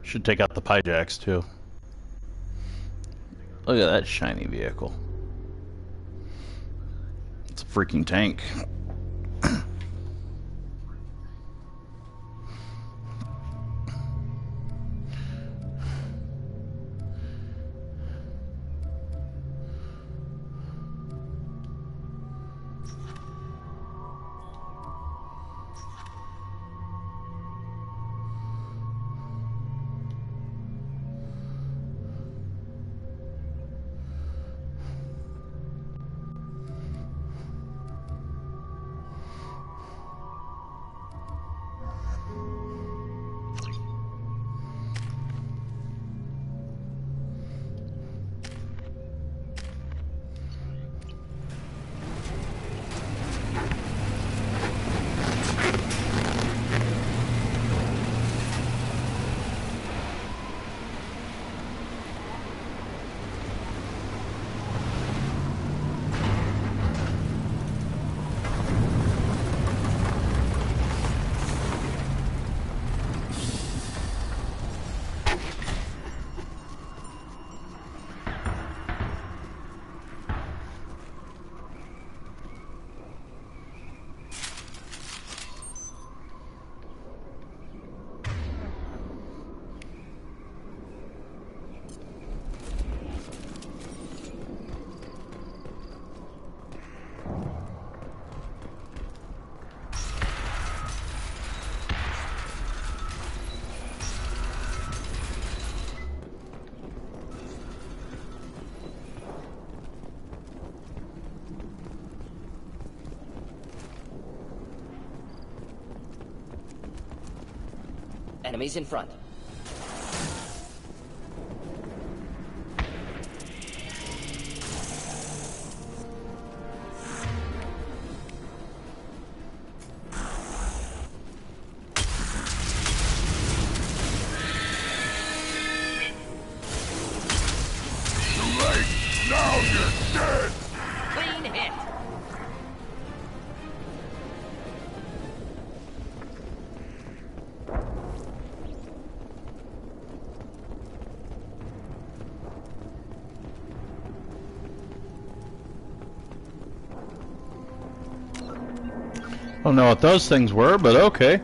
Should take out the Pyjaks, too. Look at that shiny vehicle. It's a freaking tank. Enemies in front. Too late! Now you're dead! Clean hit! I don't know what those things were, but okay.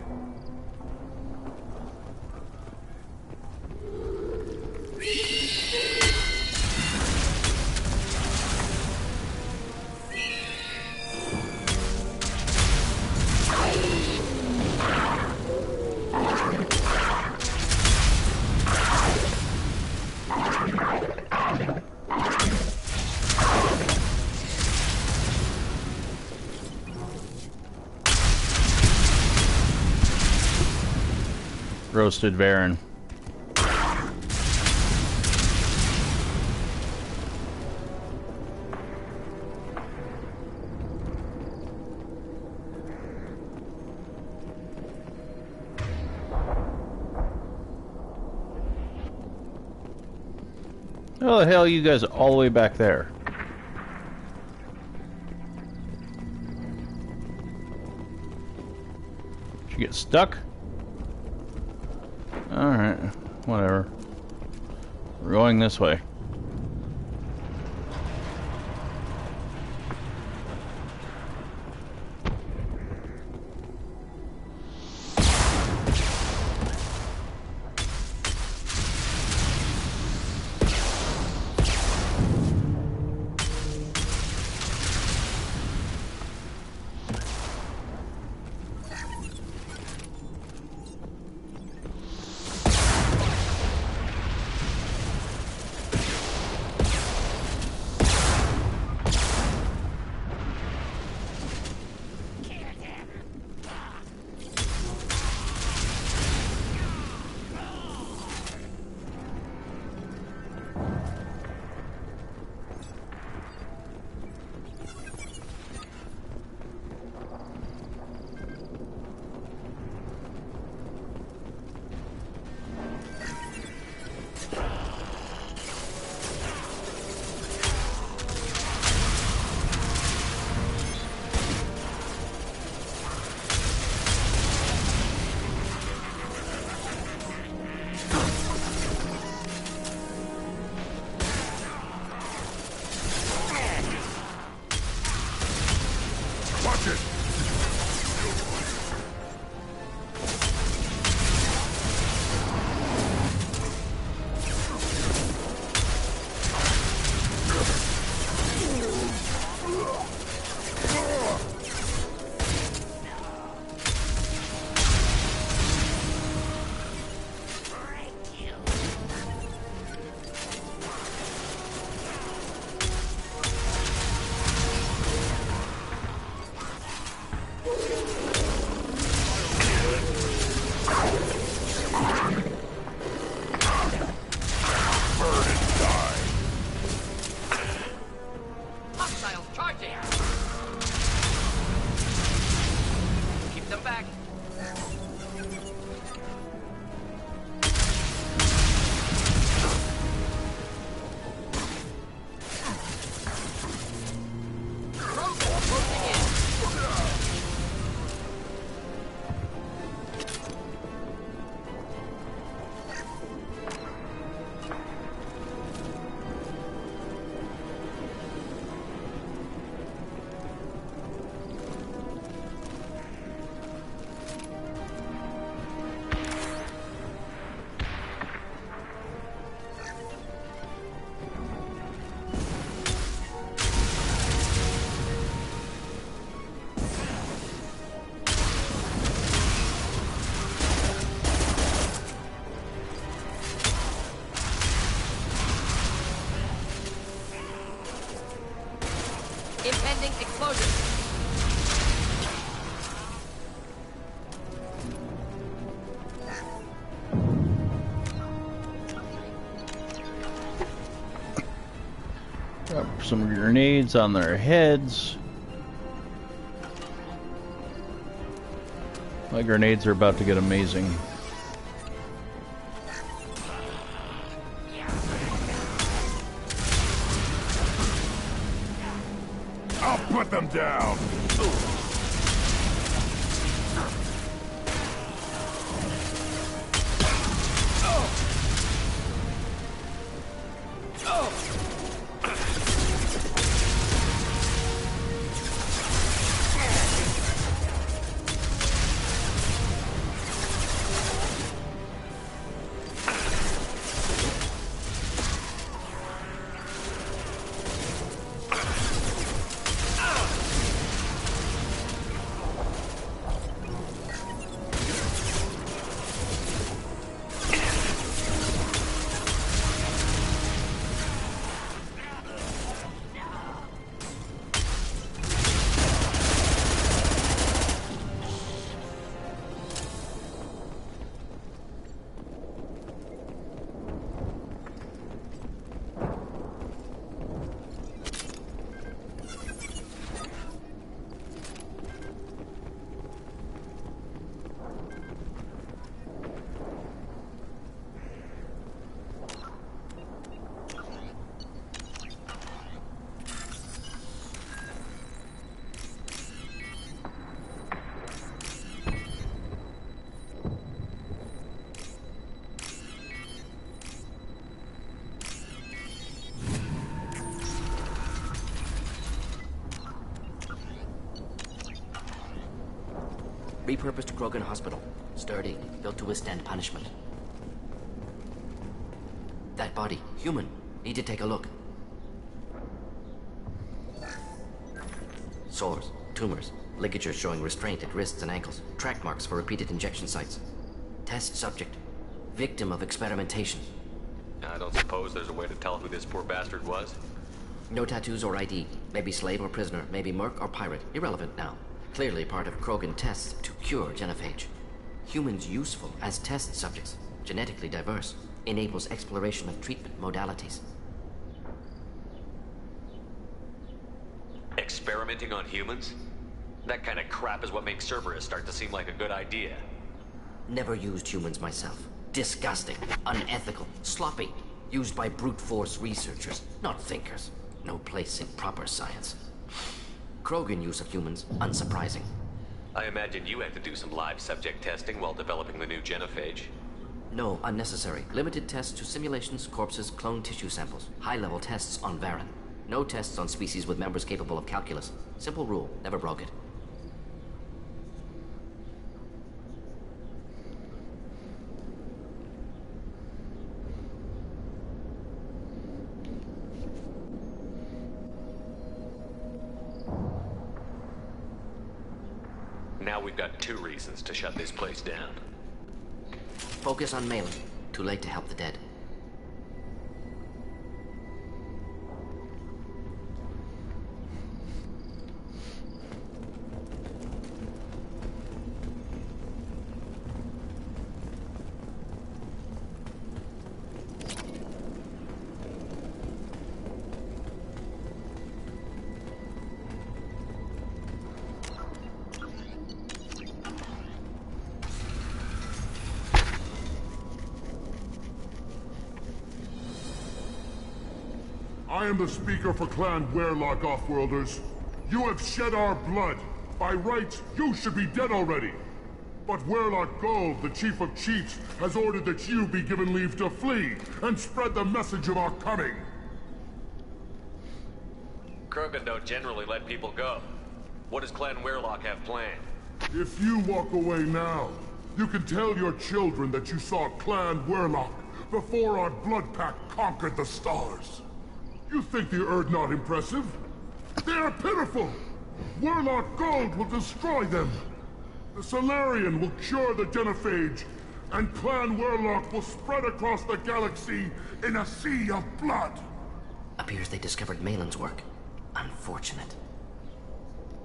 Roasted Baron. How the hell are you guys all the way back there? Did you get stuck? Alright, whatever. We're going this way. some grenades on their heads. My grenades are about to get amazing. I'll put them down! Repurposed Krogan Hospital. Sturdy, built to withstand punishment. That body, human. Need to take a look. Sores, tumors, ligatures showing restraint at wrists and ankles, track marks for repeated injection sites. Test subject. Victim of experimentation. I don't suppose there's a way to tell who this poor bastard was? No tattoos or ID. Maybe slave or prisoner, maybe merc or pirate. Irrelevant now. Clearly part of Krogan tests to cure genophage. Humans useful as test subjects. Genetically diverse. Enables exploration of treatment modalities. Experimenting on humans? That kind of crap is what makes Cerberus start to seem like a good idea. Never used humans myself. Disgusting, unethical, sloppy. Used by brute force researchers, not thinkers. No place in proper science. Krogan use of humans, unsurprising. I imagine you had to do some live subject testing while developing the new genophage. No, unnecessary. Limited tests to simulations, corpses, cloned tissue samples. High-level tests on Varen. No tests on species with members capable of calculus. Simple rule, never broke it. Now we've got 2 reasons to shut this place down. Focus on Malin. Too late to help the dead. I am the speaker for Clan Werlock, Offworlders. You have shed our blood. By rights, you should be dead already. But Werlock Gold, the Chief of Chiefs, has ordered that you be given leave to flee and spread the message of our coming. Krogan don't generally let people go. What does Clan Werlock have planned? If you walk away now, you can tell your children that you saw Clan Werlock before our blood pact conquered the stars. You think the Erd not impressive? They are pitiful! Werlock Gold will destroy them! The Solarian will cure the genophage, and Clan Werlock will spread across the galaxy in a sea of blood! Appears they discovered Malin's work. Unfortunate.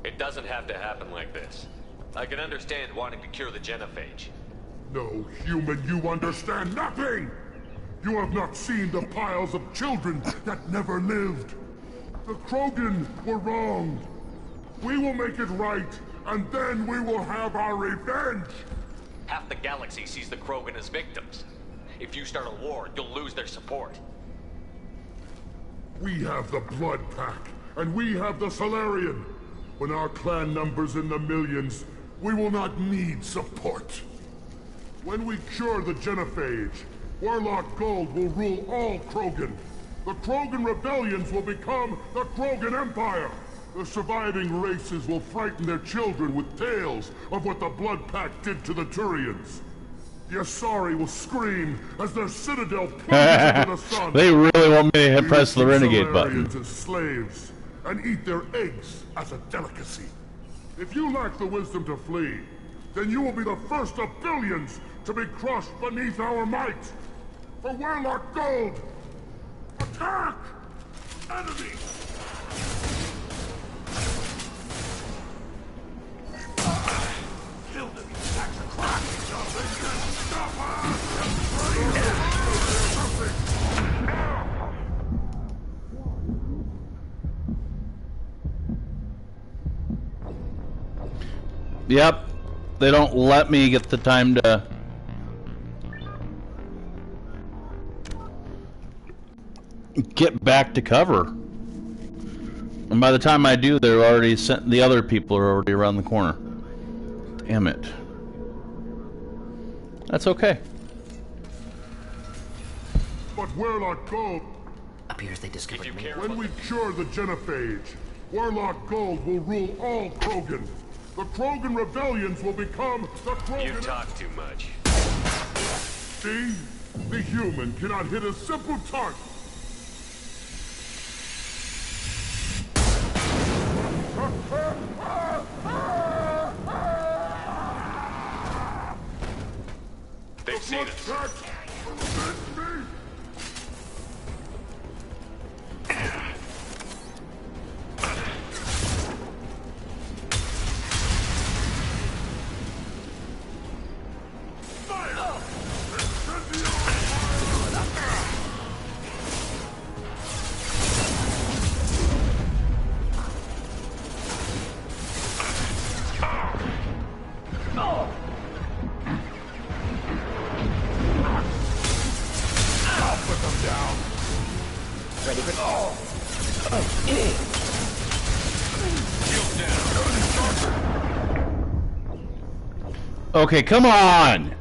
It doesn't have to happen like this. I can understand wanting to cure the genophage. No, human, you understand nothing! You have not seen the piles of children that never lived. The Krogan were wrong. We will make it right, and then we will have our revenge! Half the galaxy sees the Krogan as victims. If you start a war, you'll lose their support. We have the Blood Pack, and we have the Salarian. When our clan numbers in the millions, we will not need support. When we cure the Genophage, Warlock Gold will rule all Krogan. The Krogan rebellions will become the Krogan Empire. The surviving races will frighten their children with tales of what the Blood Pack did to the Turians. The Asari will scream as their citadel plunges into the sun. They really want me to press the renegade button. As slaves and eat their eggs as a delicacy. If you lack the wisdom to flee, then you will be the first of billions to be crushed beneath our might. For Warlock Gold, attack! Enemy! Kill them! That's a crack! Something can stop us! Yep. They don't let me get the time to... get back to cover. And by the time I do, they're already sent. The other people are already around the corner. Damn it. That's okay. But Warlock Gold... Appears they discovered me. When we cure the Genophage, Warlock Gold will rule all Krogan. The Krogan rebellions will become the Krogan... You talk too much. See? The human cannot hit a simple target. They've seen us. Okay, come on!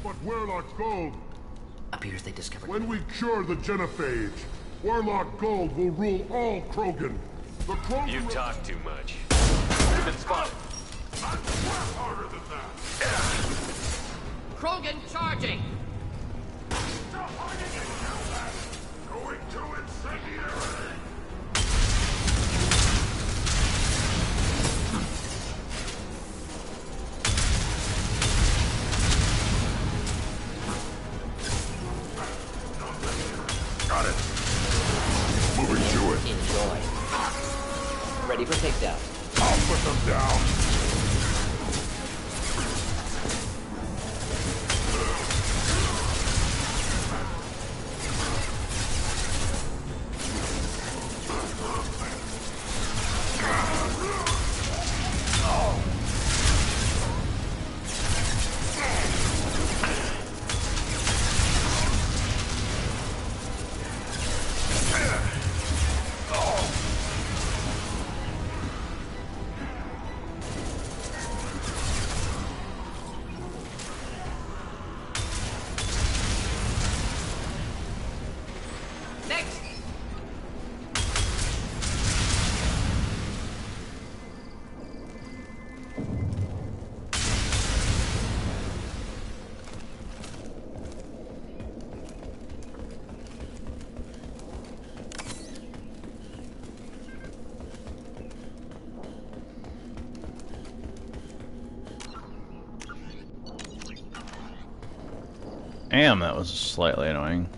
But Warlock Gold... Appears they discovered... When we cure the Genophage, Warlock Gold will rule all Krogan. The Krogan... You talk too much. You've been spotted. Harder than that. Krogan charging! Going to incendiary! Got it. Moving to it. Enjoy. Ready for takedown. I'll put them down. Damn, that was slightly annoying.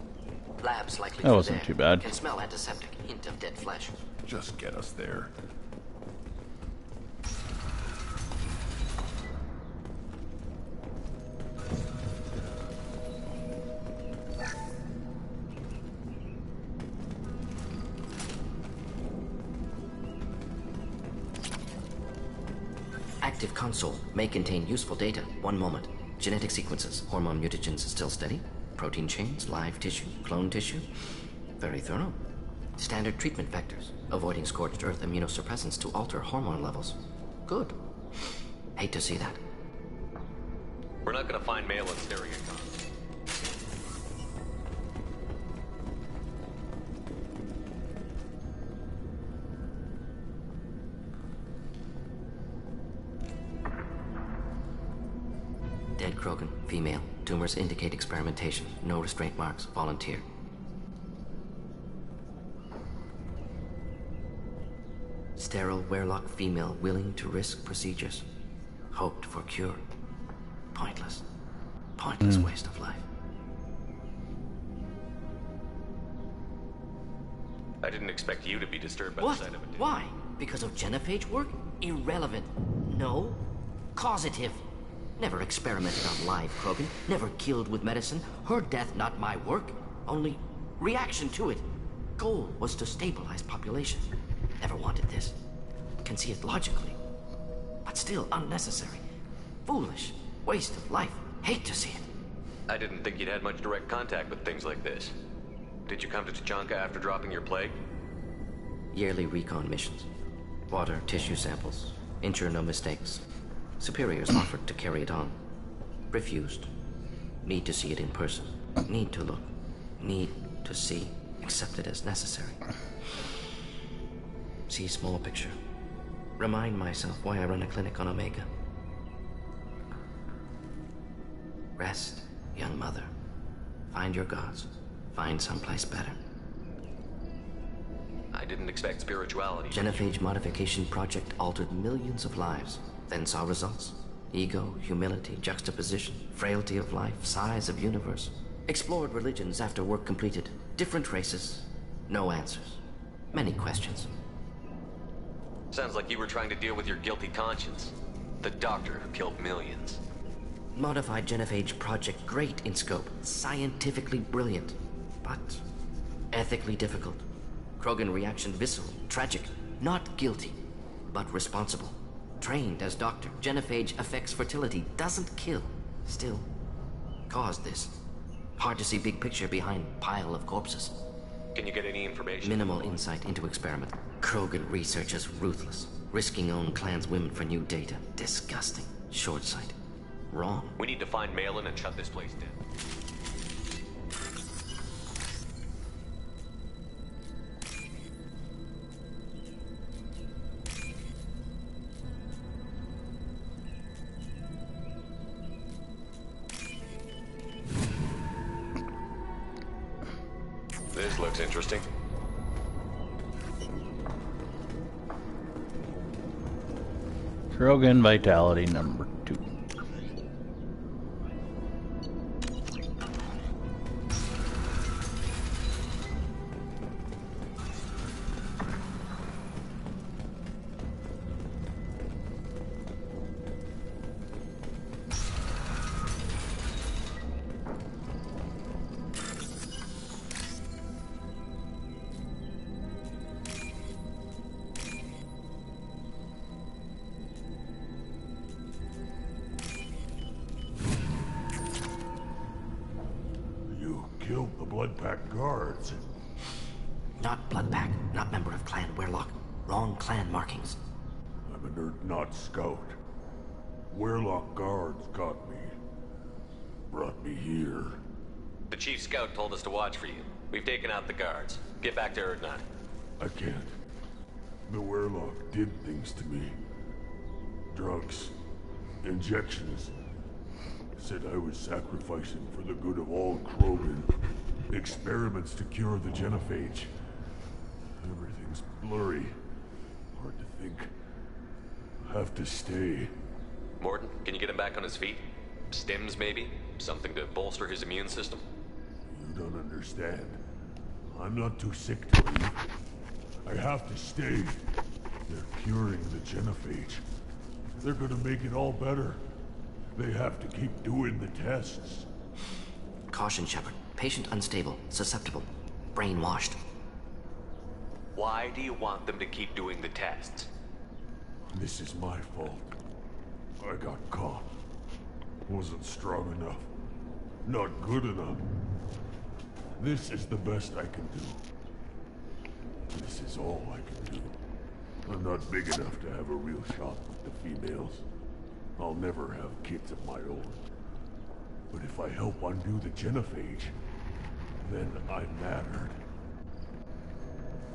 Labs likely That through wasn't there. too bad. Can smell antiseptic, hint of dead flesh. Just get us there. Active console may contain useful data. One moment. Genetic sequences. Hormone mutagens still steady. Protein chains, live tissue, clone tissue. Very thorough. Standard treatment vectors. Avoiding scorched earth immunosuppressants to alter hormone levels. Good. Hate to see that. We're not gonna find Malin stereocons. Dead Krogan, female. Tumors indicate experimentation. No restraint marks. Volunteer. Sterile Werelock female willing to risk procedures. Hoped for cure. Pointless. Pointless waste of life. I didn't expect you to be disturbed by What? the sight of it. Why? Because of genophage work? Irrelevant. No. Causative. Never experimented on live Krogan. Never killed with medicine. Her death not my work. Only reaction to it. Goal was to stabilize population. Never wanted this. Can see it logically. But still unnecessary. Foolish. Waste of life. Hate to see it. I didn't think you'd had much direct contact with things like this. Did you come to Tuchanka after dropping your plague? Yearly recon missions. Water, tissue samples. Ensure no mistakes. Superiors offered to carry it on. Refused. Need to see it in person. Need to look. Need to see. Accepted as necessary. See small picture. Remind myself why I run a clinic on Omega. Rest, young mother. Find your gods. Find someplace better. I didn't expect spirituality. Genophage modification project altered millions of lives. Then saw results. Ego, humility, juxtaposition, frailty of life, size of universe. Explored religions after work completed. Different races. No answers. Many questions. Sounds like you were trying to deal with your guilty conscience. The doctor who killed millions. Modified genophage project great in scope. Scientifically brilliant. But ethically difficult. Krogan reaction visceral, tragic. Not guilty, but responsible. Trained as doctor. Genophage affects fertility. Doesn't kill. Still, caused this. Hard to see big picture behind pile of corpses. Can you get any information? Minimal insight into experiment. Krogan researchers ruthless. Risking own clan's women for new data. Disgusting. Short sight. Wrong. We need to find Malin and shut this place down. This looks interesting. Krogan Vitality number 2. Killed the Bloodpack guards. Not Bloodpack. Not member of Clan Werelock. Wrong clan markings. I'm a nerd, not scout. Werelock guards got me. Brought me here. The chief scout told us to watch for you. We've taken out the guards. Get back to Erdnot. I can't. The Werelock did things to me. Drugs. Injections. Said I was sacrificing for the good of all Krogan. Experiments to cure the genophage. Everything's blurry. Hard to think. Have to stay. Morton, can you get him back on his feet? Stims, maybe? Something to bolster his immune system? You don't understand. I'm not too sick to leave. I have to stay. They're curing the genophage. They're gonna make it all better. They have to keep doing the tests. Caution, Shepard. Patient unstable, susceptible, brainwashed. Why do you want them to keep doing the tests? This is my fault. I got caught. Wasn't strong enough. Not good enough. This is the best I can do. This is all I can do. I'm not big enough to have a real shot with the females. I'll never have kids of my own. But if I help undo the genophage, then I mattered.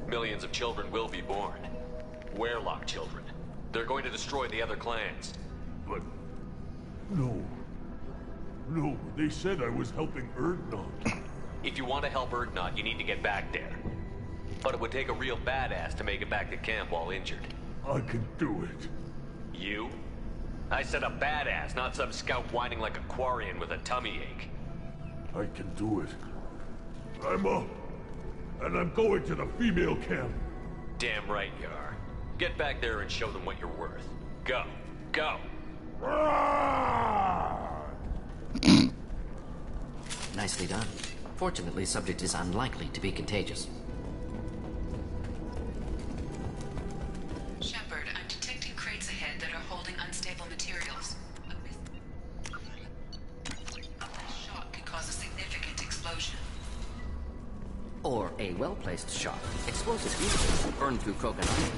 Millions of children will be born. Werelock children. They're going to destroy the other clans. But... no. No, they said I was helping Urdnot. If you want to help Urdnot, you need to get back there. But it would take a real badass to make it back to camp while injured. I can do it. You? I said a badass, not some scout whining like a Quarian with a tummy ache. I can do it. I'm up. And I'm going to the female camp. Damn right you are. Get back there and show them what you're worth. Go. Go. Nicely done. Fortunately, subject is unlikely to be contagious. Shepard, I'm detecting crates ahead that are holding unstable materials. A shot could cause a significant explosion. Or a well-placed shot. Explosives usually burn through Krogan armor.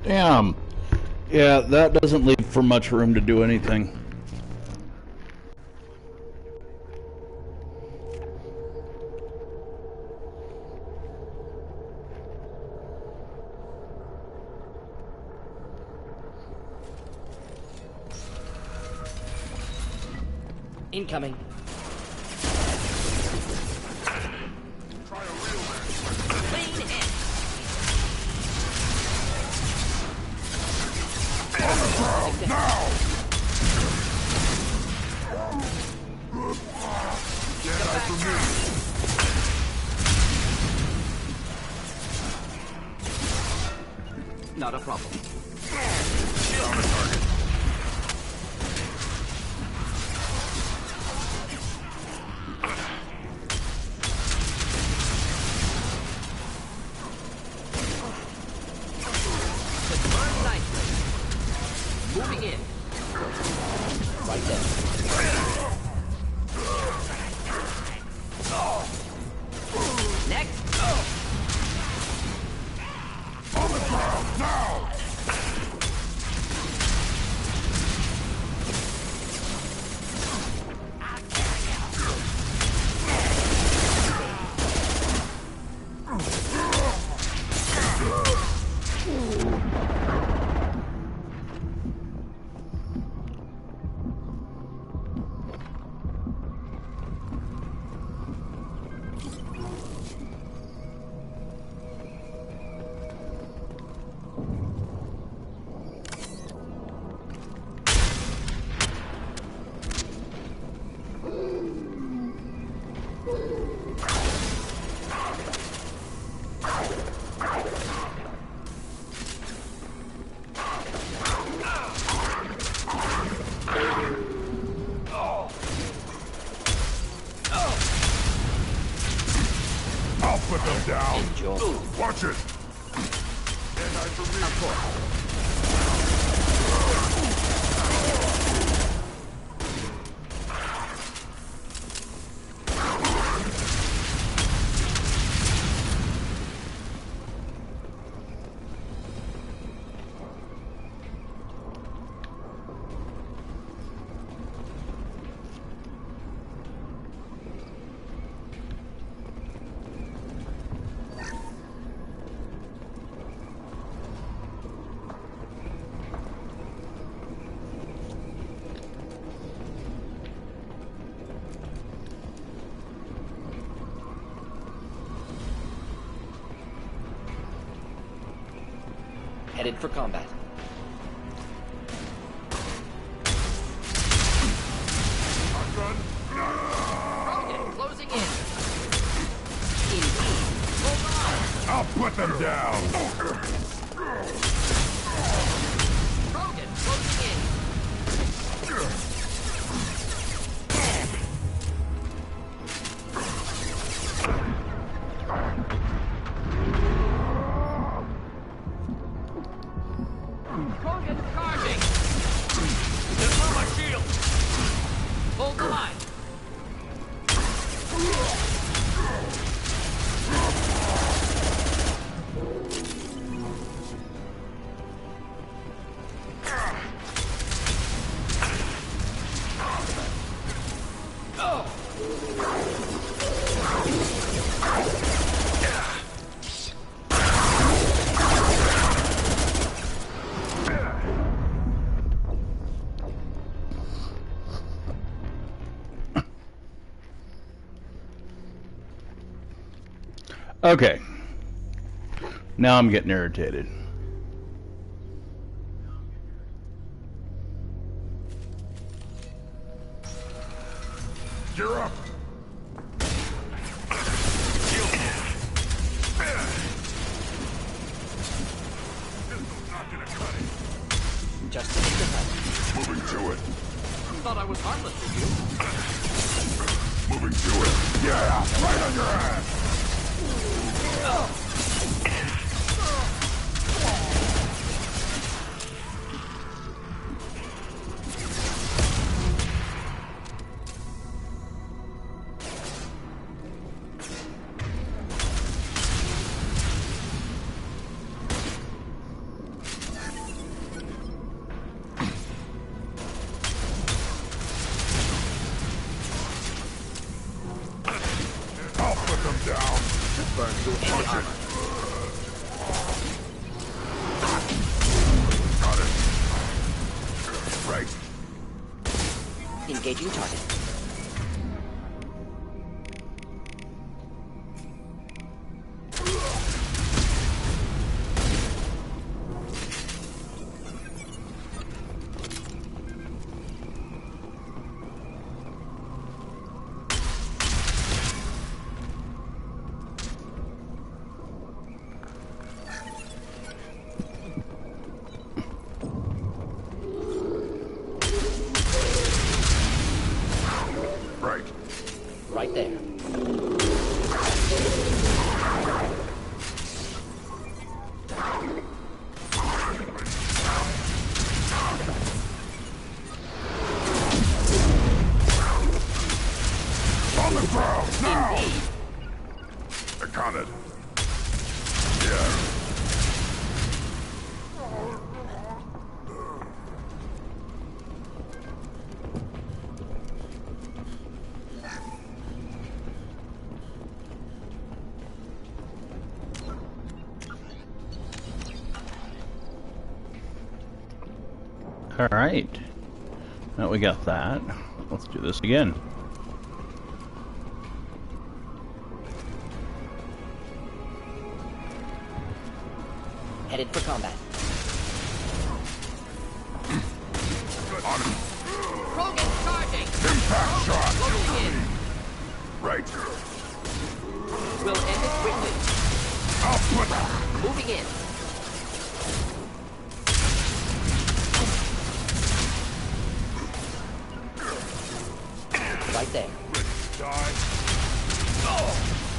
Damn. Yeah, that doesn't leave for much room to do anything. Incoming. Not a problem. On the target. Burn nicely. Moving in. Right there. Next. On the ground, now! I'll put them down. Enjoy. Watch it. Of course. Headed for combat. Krogan, closing in. Indeed. Hold on. I'll put them down. Krogan, closing in. Krogan charging. Just on my shield. Hold the line. Okay. Now I'm getting irritated. You're up. Just to make it. Moving to it. Thought I was harmless with you. Moving to it. Yeah, right on your ass. I'll put them down. Burn to a punch. Got it. Right. Engaging target. Right there. On the ground, now! I caught it. Yeah. Alright. Now we got that. Let's do this again. Headed for combat. Krogan charging! Impact shot! Loading in. Right. We'll end it quickly. I'll put... Moving in. Right there. Die.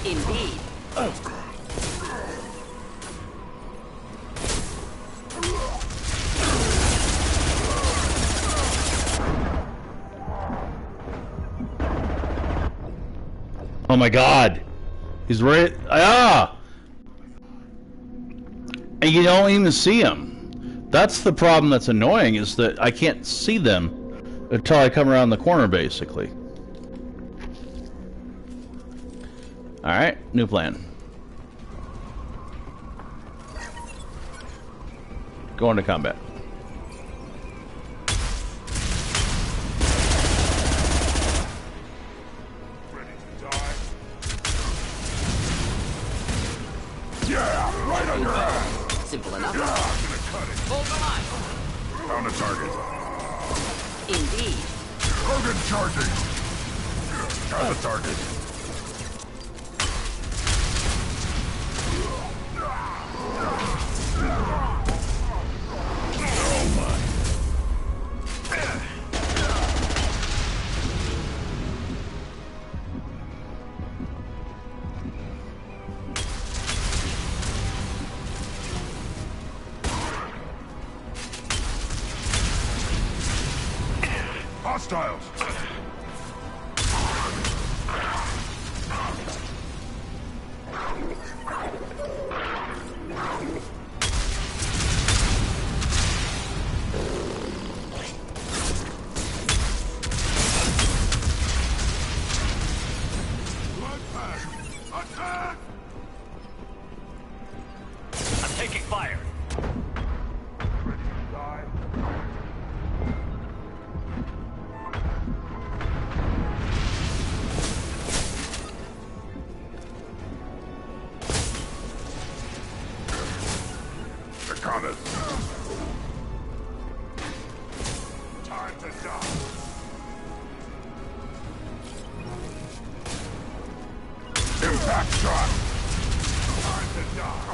Indeed. Oh my god! He's right. Ah! And you don't even see him. That's the problem that's annoying, is that I can't see them until I come around the corner, basically. Alright, new plan. Go into combat. Yeah, right on your ass. Simple enough. Yeah, I'm gonna Hold the line. Found a target. Indeed. Krogan charging. Got the target. Oh my. Hostiles! Attack! I'm taking fire. Draconis. Time to die. Impact shot. Time to die.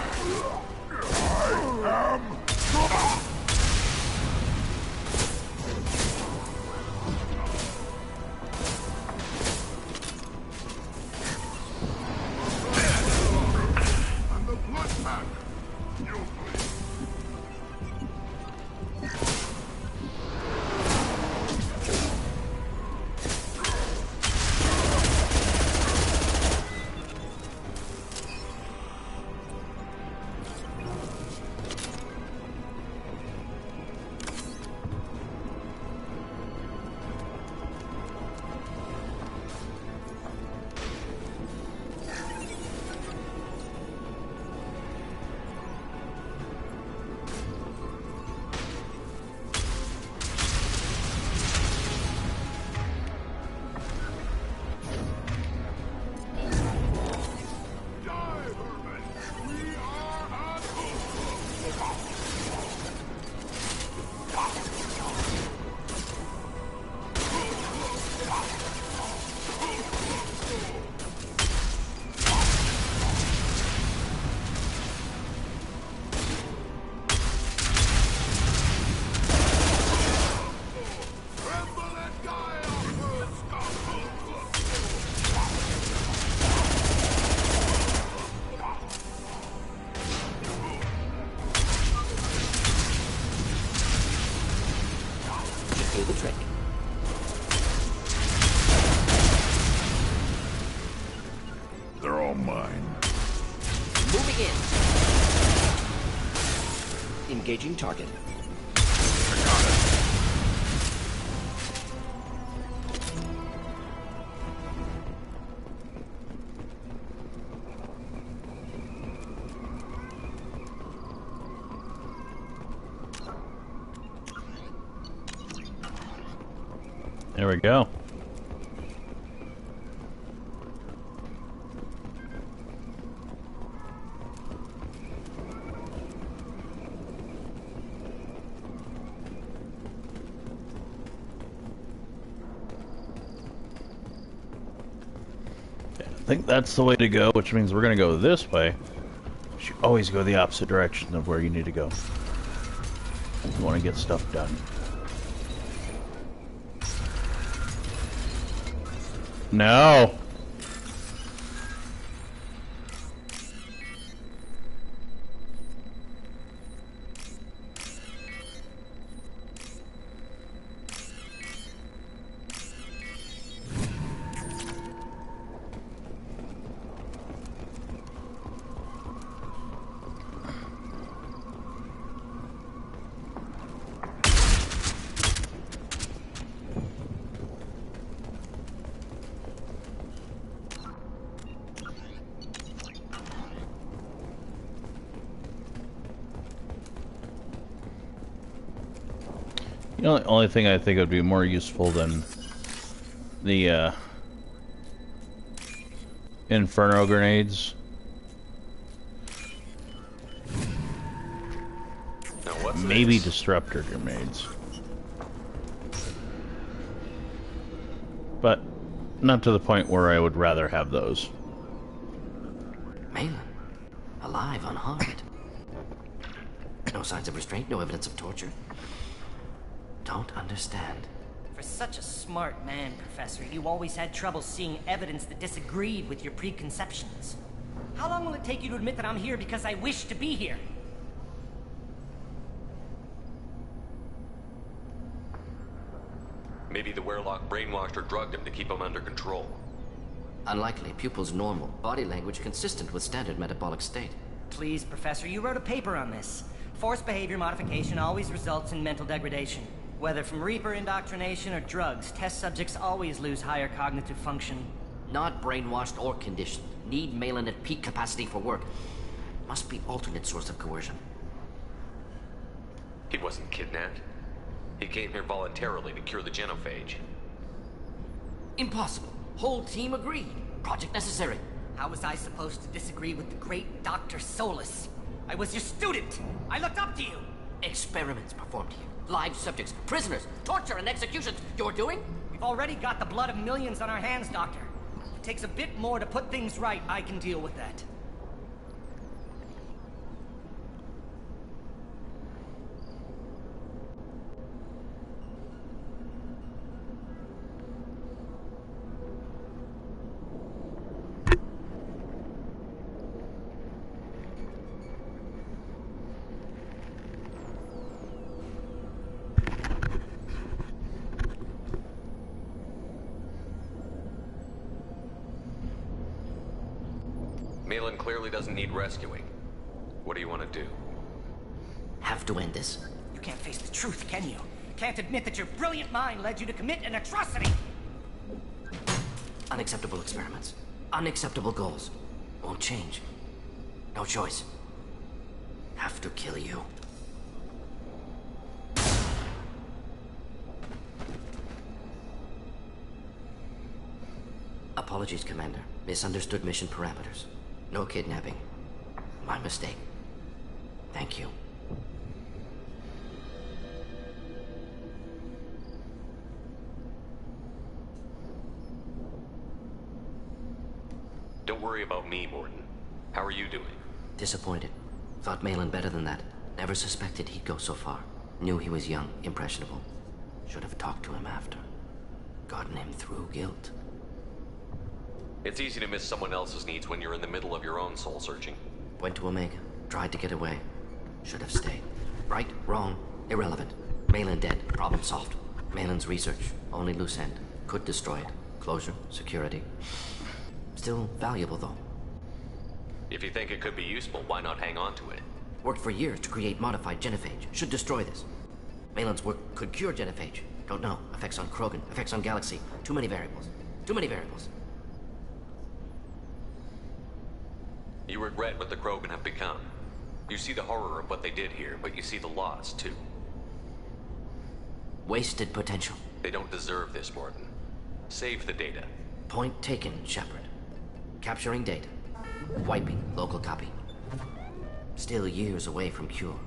I am. I'm the blood pack. You Do the trick. They're all mine. Moving in. Engaging target. There we go. I think that's the way to go, which means we're going to go this way. You should always go the opposite direction of where you need to go. You want to get stuff done. No. You know, the only thing I think would be more useful than the Inferno grenades Now what's maybe this? disruptor grenades. But not to the point where I would rather have those. Malin, alive, unharmed. No signs of restraint, no evidence of torture. Don't understand. For such a smart man, Professor, you always had trouble seeing evidence that disagreed with your preconceptions. How long will it take you to admit that I'm here because I wish to be here? Maybe the Werelock brainwashed or drugged him to keep him under control. Unlikely. Pupil's normal. Body language consistent with standard metabolic state. Please, Professor, you wrote a paper on this. Forced behavior modification always results in mental degradation. Whether from Reaper indoctrination or drugs, test subjects always lose higher cognitive function. Not brainwashed or conditioned. Need Malin at peak capacity for work. Must be alternate source of coercion. He wasn't kidnapped. He came here voluntarily to cure the genophage. Impossible. Whole team agreed. Project necessary. How was I supposed to disagree with the great Dr. Solus? I was your student. I looked up to you. Experiments performed here. Live subjects, prisoners, torture and executions. You're doing? We've already got the blood of millions on our hands, Doctor. It takes a bit more to put things right. I can deal with that. Malin clearly doesn't need rescuing. What do you want to do? Have to end this. You can't face the truth, can you? Can't admit that your brilliant mind led you to commit an atrocity! Unacceptable experiments. Unacceptable goals. Won't change. No choice. Have to kill you. Apologies, Commander. Misunderstood mission parameters. No kidnapping. My mistake. Thank you. Don't worry about me, Mordin. How are you doing? Disappointed. Thought Malin better than that. Never suspected he'd go so far. Knew he was young, impressionable. Should have talked to him after. Gotten him through guilt. It's easy to miss someone else's needs when you're in the middle of your own soul searching. Went to Omega. Tried to get away. Should have stayed. Right, wrong, irrelevant. Malin dead. Problem solved. Malin's research. Only loose end. Could destroy it. Closure, security. Still valuable, though. If you think it could be useful, why not hang on to it? Worked for years to create modified genophage. Should destroy this. Malin's work could cure genophage. Don't know. Effects on Krogan. Effects on Galaxy. Too many variables. Too many variables. You regret what the Krogan have become. You see the horror of what they did here, but you see the loss, too. Wasted potential. They don't deserve this, Mordin. Save the data. Point taken, Shepard. Capturing data. Wiping local copy. Still years away from cure,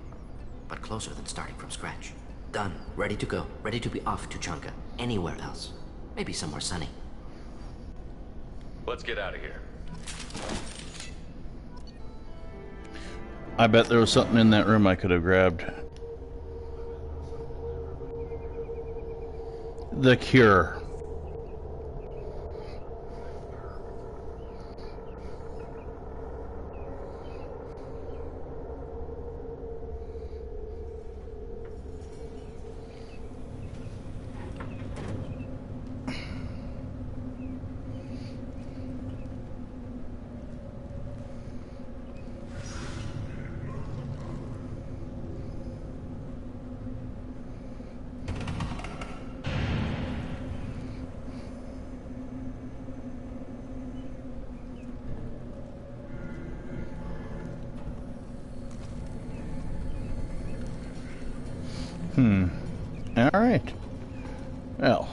but closer than starting from scratch. Done. Ready to go. Ready to be off to Chunka. Anywhere else. Maybe somewhere sunny. Let's get out of here. I bet there was something in that room I could have grabbed. The cure. All right. Well,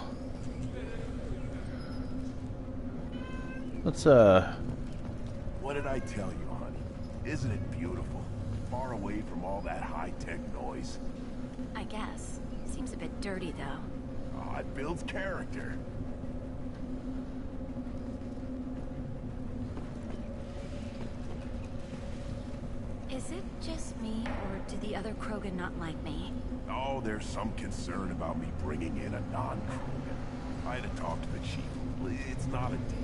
let's What did I tell you, honey? Isn't it beautiful? far away from all that high-tech noise. I guess. Seems a bit dirty, though. Oh, it builds character. Is it just me, or do the other Krogan not like me? Oh, there's some concern about me bringing in a non-Krogan. I had to talk to the chief. It's not a deal.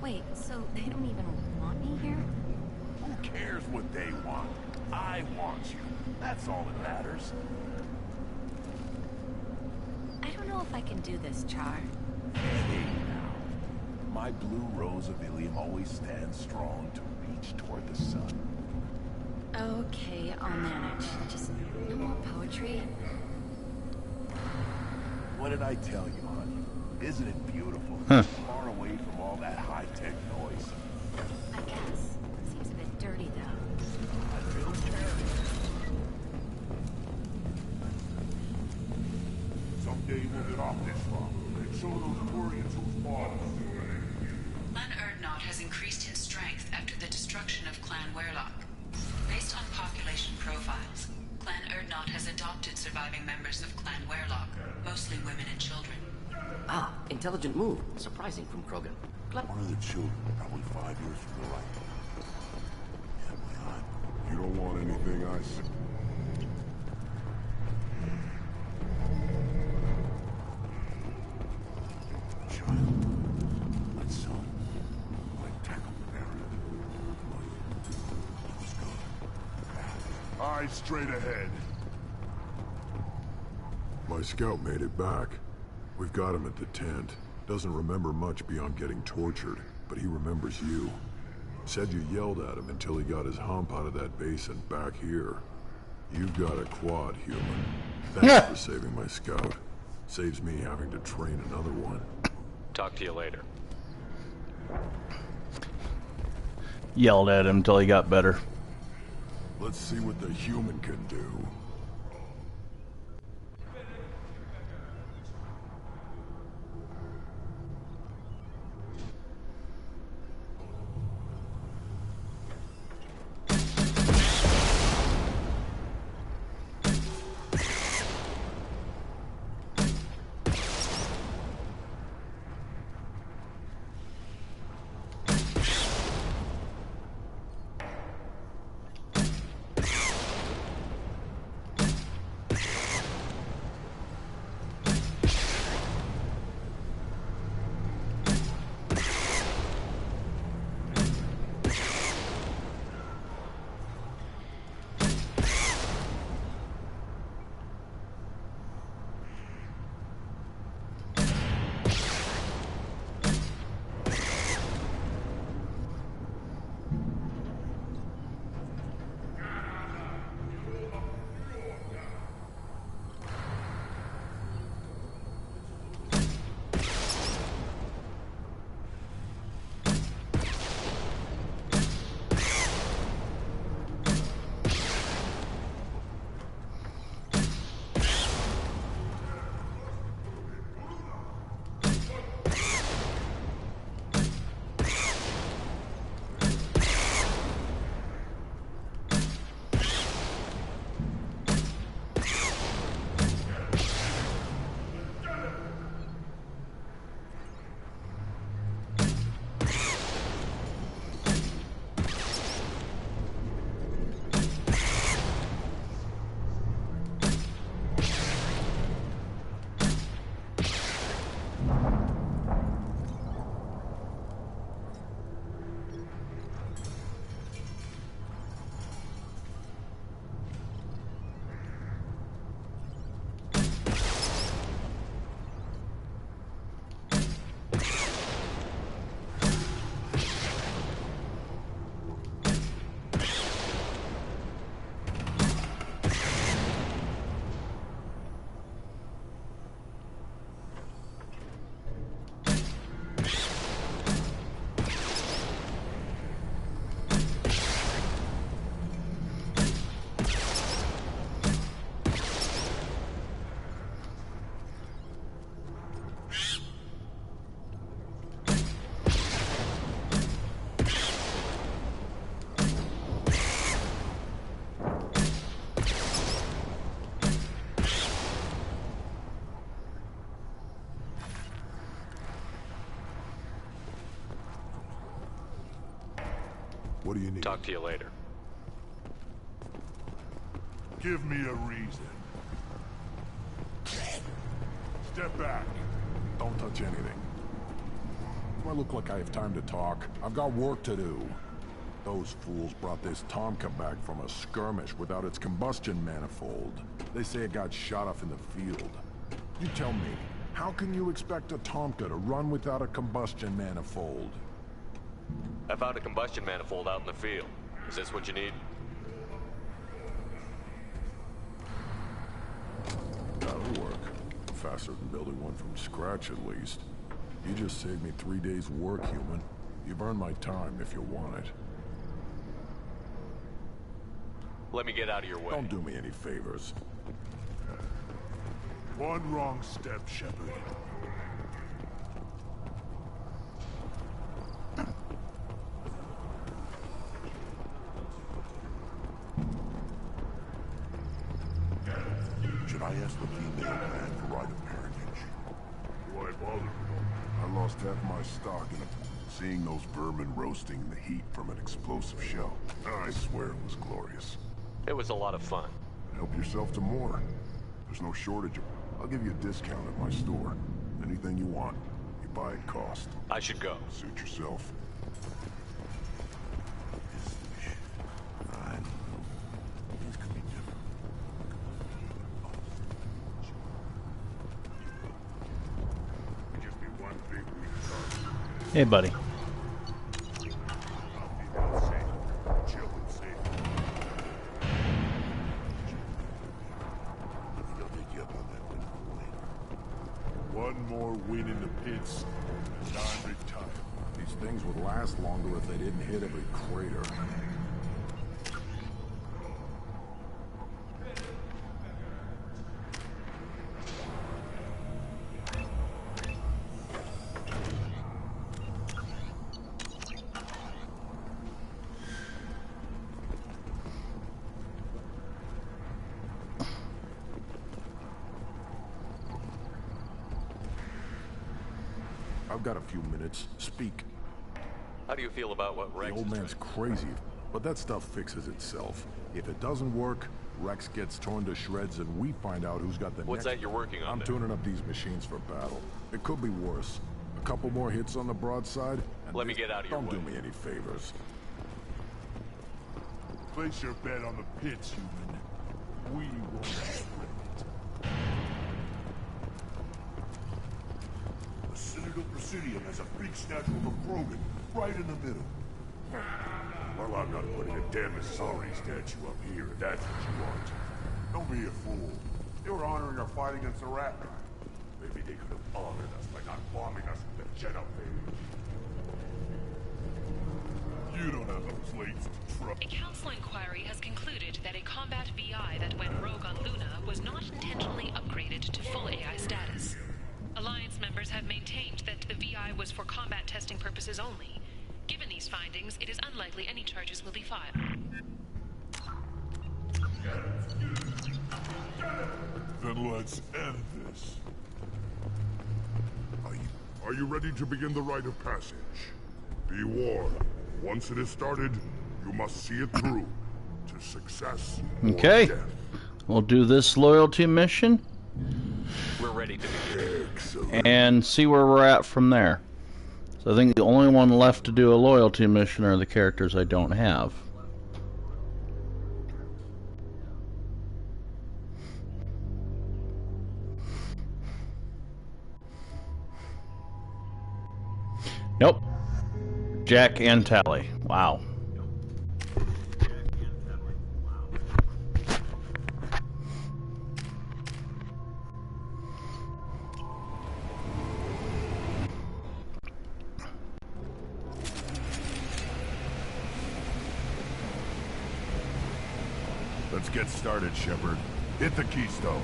Wait, so they don't even want me here? Who cares what they want? I want you. That's all that matters. I don't know if I can do this, Char. Hey now. My blue rose of Ilium always stands strong to reach toward the sun. Okay, I'll manage. Just no more poetry. What did I tell you, honey? Isn't it beautiful? Far away from all that high-tech noise. I guess. Seems a bit dirty, though. I feel carried. Someday we'll get off this rock and show those Quarians who's boss. Clan Urdnot has increased in strength after the destruction of Clan Werlock. Based on population profiles, Clan Urdnot has adopted surviving members of Clan Werlock, mostly women and children. Ah, intelligent move. Surprising from Krogan. One of the children, probably 5 years from the right. Yeah, my aunt. You don't want anything I say. Child, my son, I tackled the barrier. Let's go. Eyes straight ahead. My scout made it back. We've got him at the tent. Doesn't remember much beyond getting tortured, but he remembers you. Said you yelled at him until he got his hump out of that basin back here. You've got a quad, human. Thanks for saving my scout. Saves me having to train another one. Talk to you later. Yelled at him until he got better. Let's see what the human can do. do you need? Talk to you later. Give me a reason. Step back. Don't touch anything. Do I look like I have time to talk? I've got work to do. Those fools brought this Tomka back from a skirmish without its combustion manifold. They say it got shot off in the field. You tell me, how can you expect a Tomka to run without a combustion manifold? I found a combustion manifold out in the field. Is this what you need? That'll work. Faster than building one from scratch, at least. You just saved me 3 days' work, human. You've earned my time if you want it. Let me get out of your way. Don't do me any favors. One wrong step, Shepard. Should I ask the female man for right of parentage? Why bother? I lost half my stock in seeing those vermin roasting in the heat from an explosive shell. I swear it was glorious. It was a lot of fun. Help yourself to more. There's no shortage of... I'll give you a discount at my store. Anything you want, you buy at cost. I should go. Suit yourself. Hey, buddy. One more win in the pits, and I'm retired. These things would last longer if they didn't hit every crater. I've got a few minutes. Speak. How do you feel about what Rex The old man's crazy, but that stuff fixes itself. If it doesn't work, Rex gets torn to shreds and we find out who's got the What's next... that you're working on I'm there? tuning up these machines for battle. It could be worse. A couple more hits on the broadside, and Let me get out of your don't way. do me any favors. Place your bet on the pits, human. We won't regret it. The Citadel Presidium has a big statue of a Krogan right in the middle. Well, I'm not putting a damn Asari statue up here, if that's what you want. Don't be a fool. You're honoring our fight against the Raptor. Maybe they could have honored us by not bombing us with the Jedha thing. You don't have the plates to trust. A council inquiry has concluded that a combat VI that went rogue on Luna was not intentionally upgraded to full AI status. Alliance members have maintained that the VI was for combat testing purposes only. Given these findings, it is unlikely any charges will be filed. Then let's end this. Are you ready to begin the rite of passage? Be warned, once it is started, you must see it through to success or Okay. death. We'll do this loyalty mission We're ready to begin. and see where we're at from there. So I think the only one left to do a loyalty mission are the characters I don't have. Nope. Jack and Tally. Wow. Let's get started, Shepard. Hit the keystone.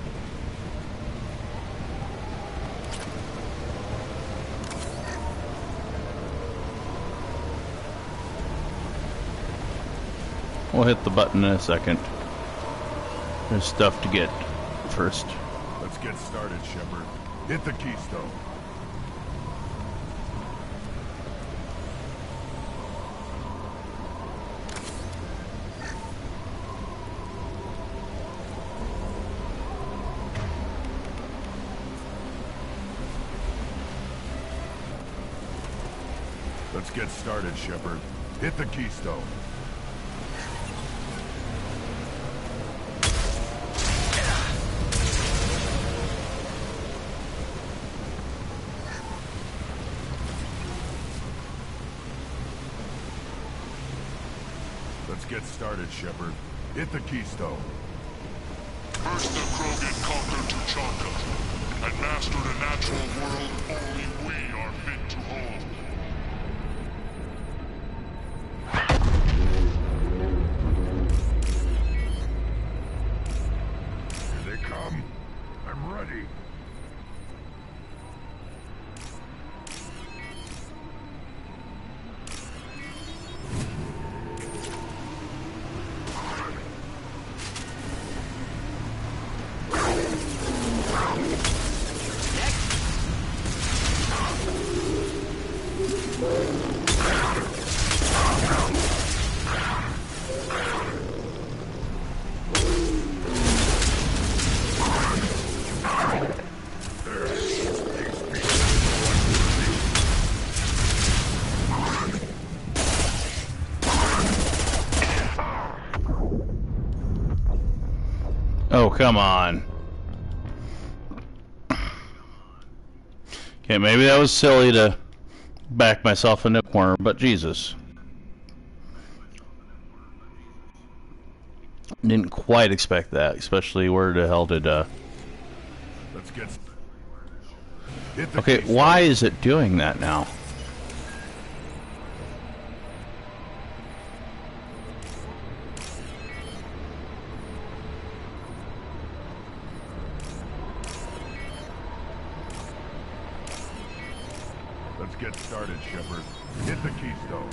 We'll hit the button in a second. There's stuff to get first. Let's get started, Shepard. Hit the keystone. Let's get started, Shepard. Hit the keystone. Let's get started, Shepard. Hit the keystone. First the Krogan conquered Tuchanka, and mastered a natural world only we are fit to hold. Here they come. I'm ready. Oh, come on. Okay, maybe that was silly to back myself into a corner, but Jesus. Didn't quite expect that, especially where the hell did, Let's get... Okay, why is it doing that now? Let's get started, Shepard. Hit the keystone.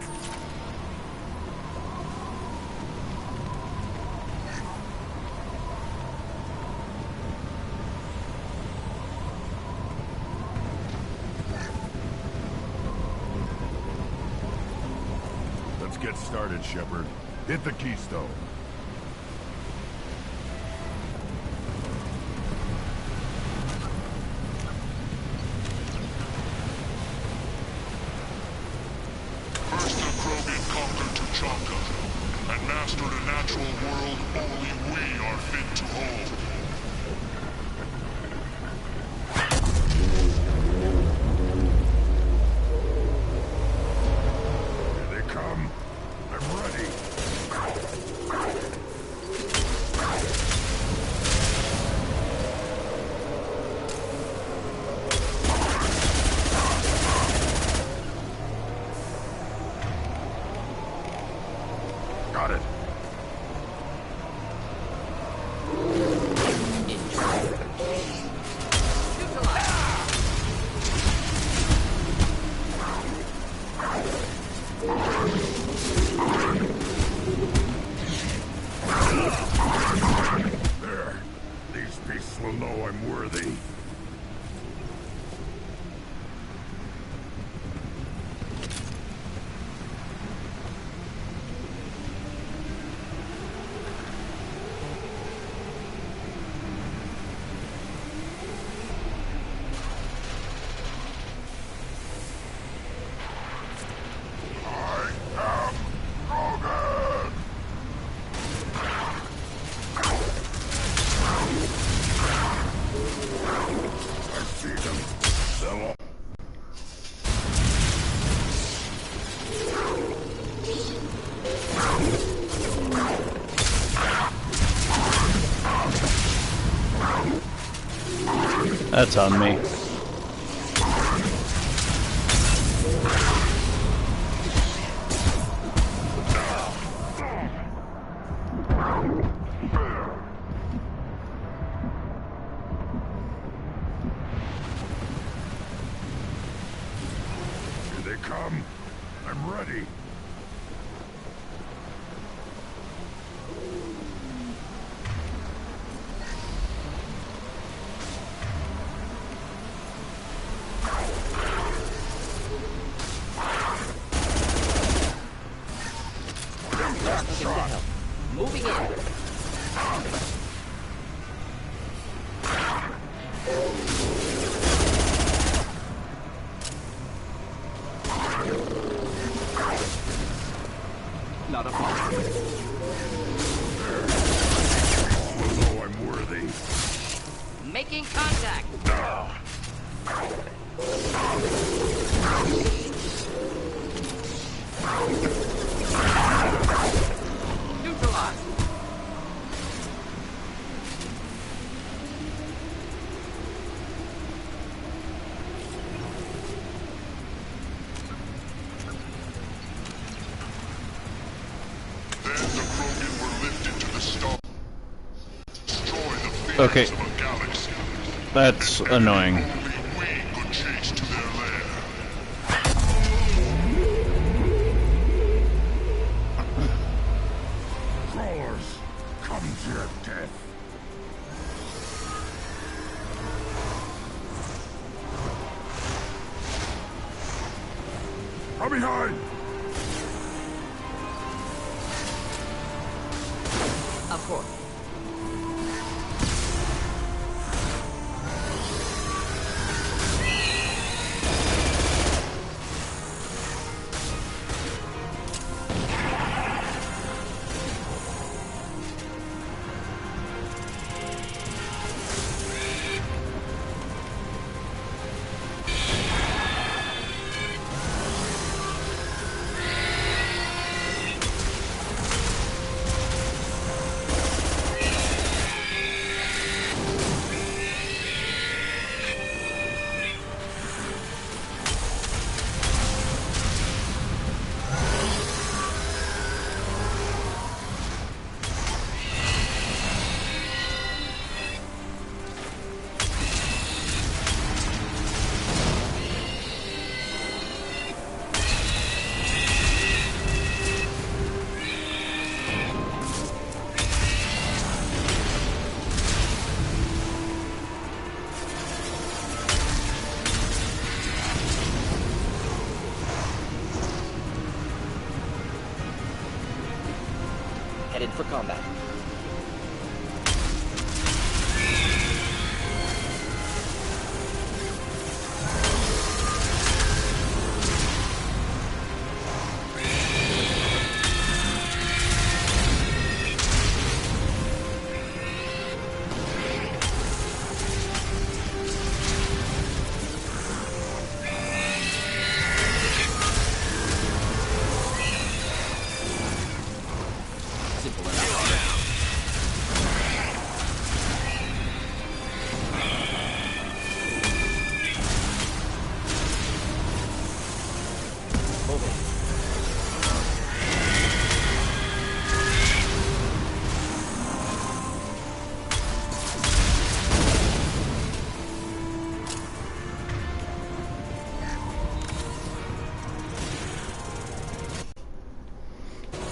Let's get started, Shepard. Hit the keystone. First the Krogan conquered Tuchanka, and mastered a natural world only we are fit to hold. Here they come. I'm ready. Got it. There. These beasts will know I'm worthy. That's on me. Here they come. I'm ready. Moving in. Okay. That's annoying. Crawlers, come to your death. From behind! Of course. Headed for combat.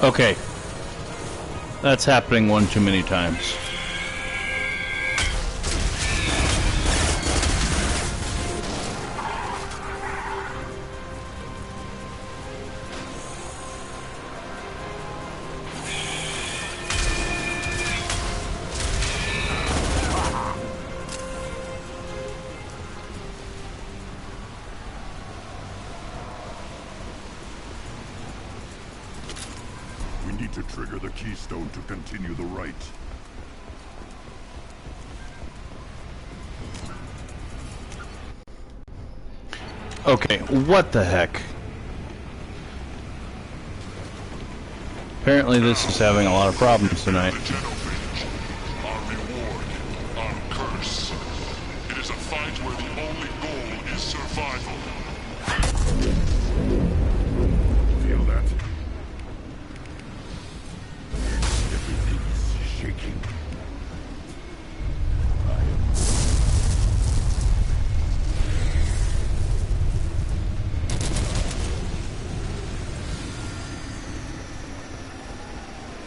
Okay. That's happening one too many times. We need to trigger the keystone to continue the rite. Okay, what the heck? Apparently this is having a lot of problems tonight. Our reward, our curse. It is a fight where the only goal is survival. Feel that? Everything is shaking.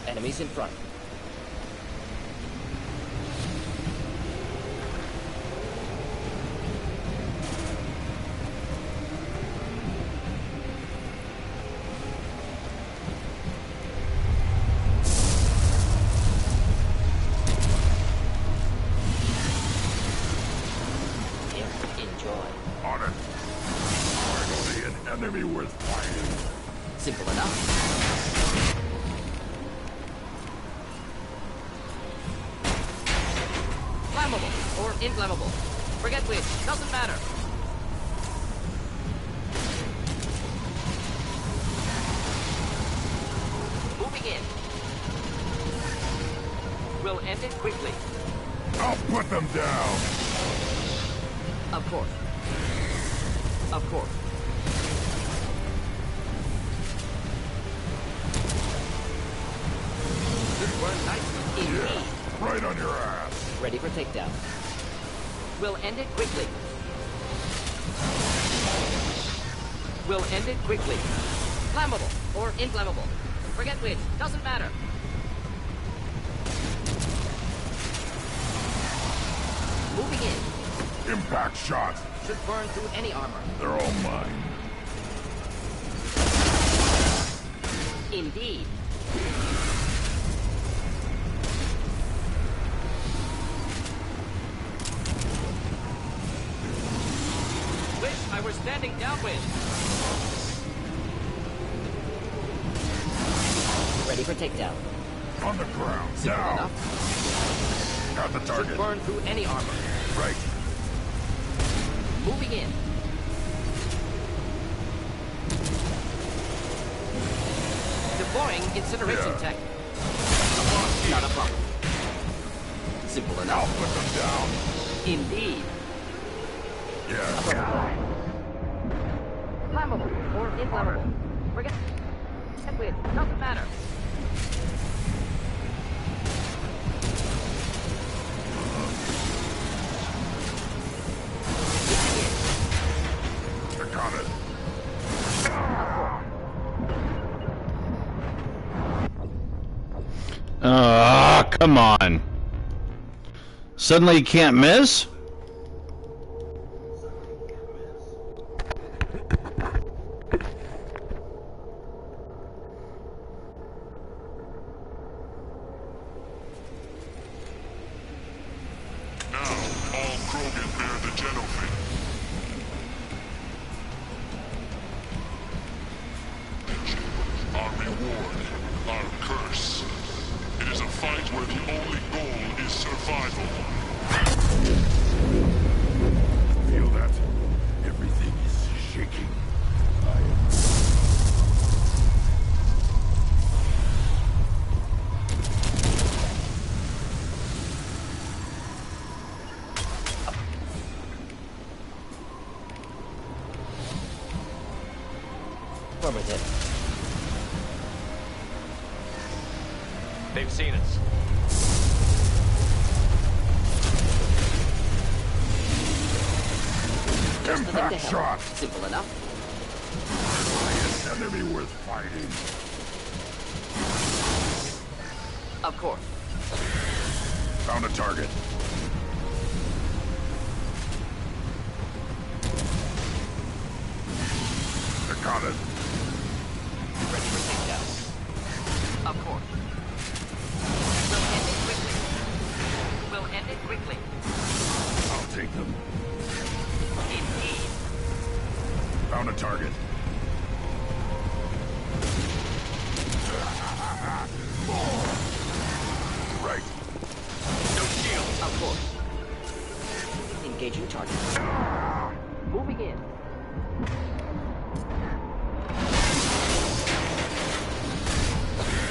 Enemies in front. On it. Finally, an enemy worth fighting. Simple enough. Flammable or inflammable. Forget which, doesn't matter. Moving in. We'll end it quickly. I'll put them down. Of course. Of course. This were nice indeed. Right on your ass. Ready for takedown. We'll end it quickly. We'll end it quickly. Flammable or inflammable. Forget which. Doesn't matter. Moving in. Impact shot. Should burn through any armor. They're all mine. Indeed. Wish I were standing downwind. Ready for takedown. On the ground. Simple Now. enough. Got the target. Should burn through any armor. Right. Moving in. Deploying incineration tech. Not a problem. Simple enough. I'll put them down. Indeed. Yeah. Flammable or inflammable. Forget with. Doesn't matter. I got it. Ah, come on. Suddenly you can't miss? Feel that? Everything is shaking. Affirmative. They've seen us. Just the thing to Impact help. shot. Simple enough. An enemy worth fighting. Of course. Found a target. I got it. Ready for takedown. Of course. We'll end it quickly. We'll end it quickly. I'll take them. Indeed. Found a target. Right. No shield. Of course. Engaging target. Moving in.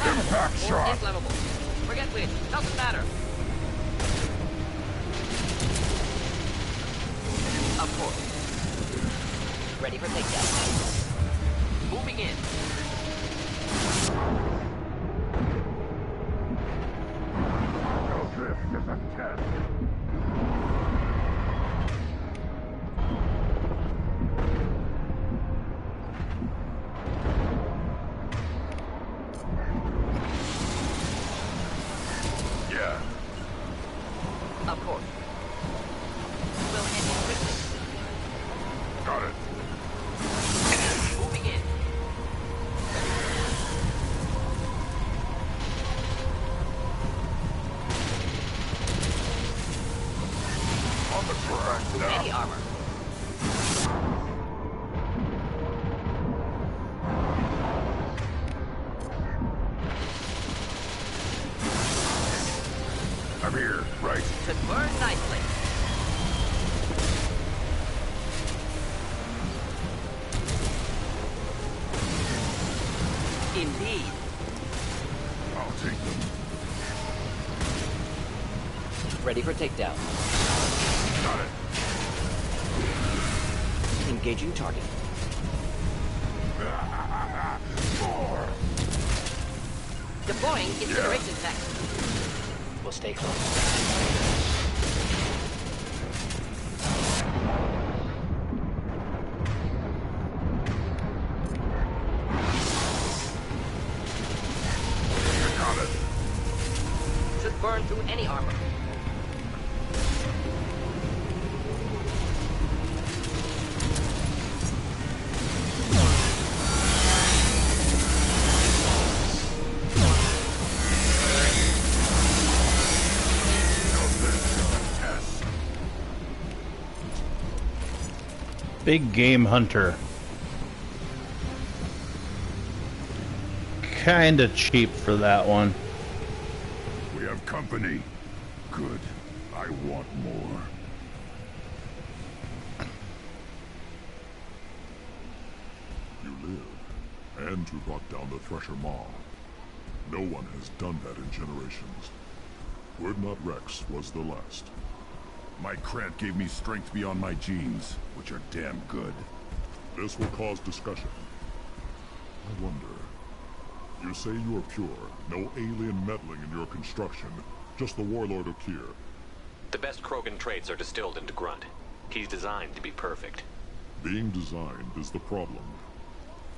Impact Or shot. inflammable. Forget which. Doesn't matter. Of course. Ready for takedown. Moving in. No, this is a test. Yeah. Of course. We'll end it quickly. Got it. Moving in. On the track now. Any armor. I'm here. Right. Could burn nicely. Indeed. I'll take them. Ready for takedown. Got it. Engaging target. More. Deploying incineration tech. We'll stay close. Big game hunter. Kinda cheap for that one. We have company. Good. I want more. You live, and you brought down the Thresher Maw. No one has done that in generations. Urdnot Rex was the last. My Krant gave me strength beyond my genes, which are damn good. This will cause discussion. I wonder... You say you are pure, no alien meddling in your construction, just the Warlord of Kier. The best Krogan traits are distilled into Grunt. He's designed to be perfect. Being designed is the problem,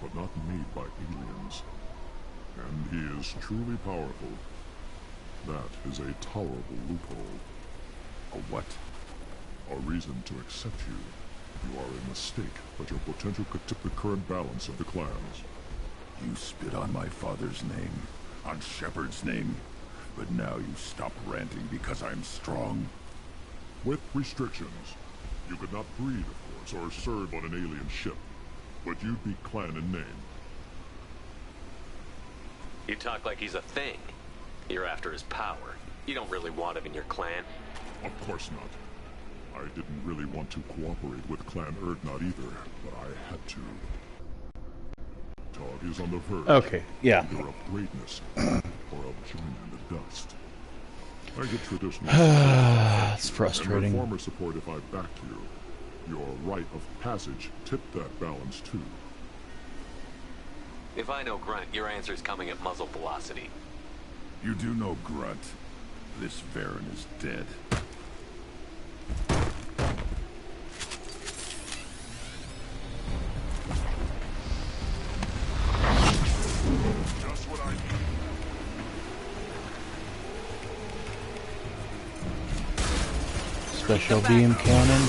but not made by aliens. And he is truly powerful. That is a tolerable loophole. A what? A reason to accept you. You are a mistake, but your potential could tip the current balance of the clans. You spit on my father's name, on Shepard's name, but now you stop ranting because I'm strong. With restrictions. You could not breed, of course, or serve on an alien ship, but you'd be clan in name. You talk like he's a thing. You're after his power. You don't really want him in your clan. Of course not. I didn't really want to cooperate with Clan Urdnot either, but I had to. Tog is on the verge. Okay, yeah. Either of greatness or of joining the dust. I get traditional It's frustrating. And reformer support if I backed you. Your rite of passage tipped that balance too. If I know Grunt, your answer's coming at muzzle velocity. You do know Grunt. This Varen is dead. Just what I need. Special beam cannon.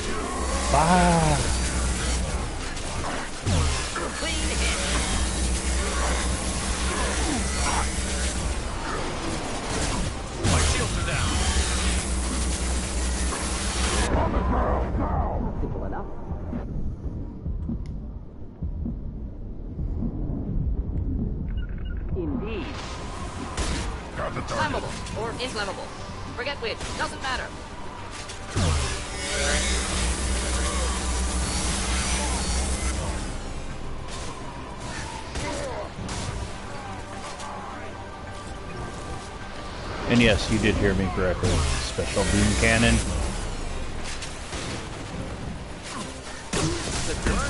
Fire! My shields are down. On the ground now. Simple enough. Indeed. Got the target. Flammable or inflammable. Forget which. Doesn't matter. And yes, you did hear me correctly. Special beam cannon.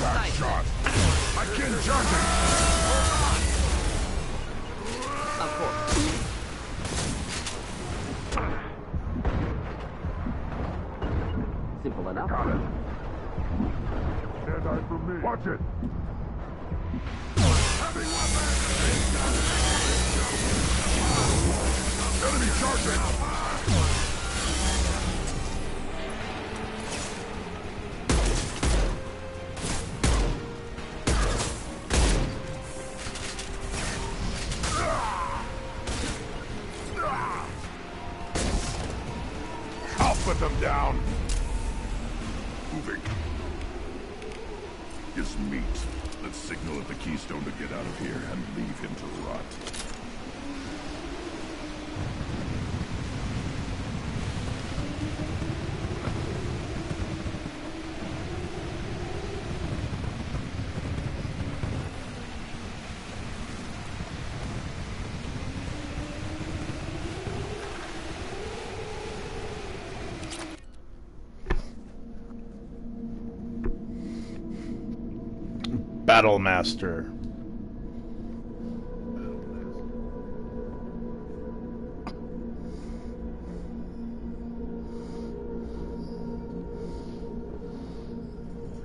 Back shot. I can charge it. Of course. Simple enough. Got it. Stand eye for me. Watch it. Heavy weapon. Enemy charging. I'll put them down. Moving. His meat. Let's signal at the Keystone to get out of here and leave him to rot. Battle Master.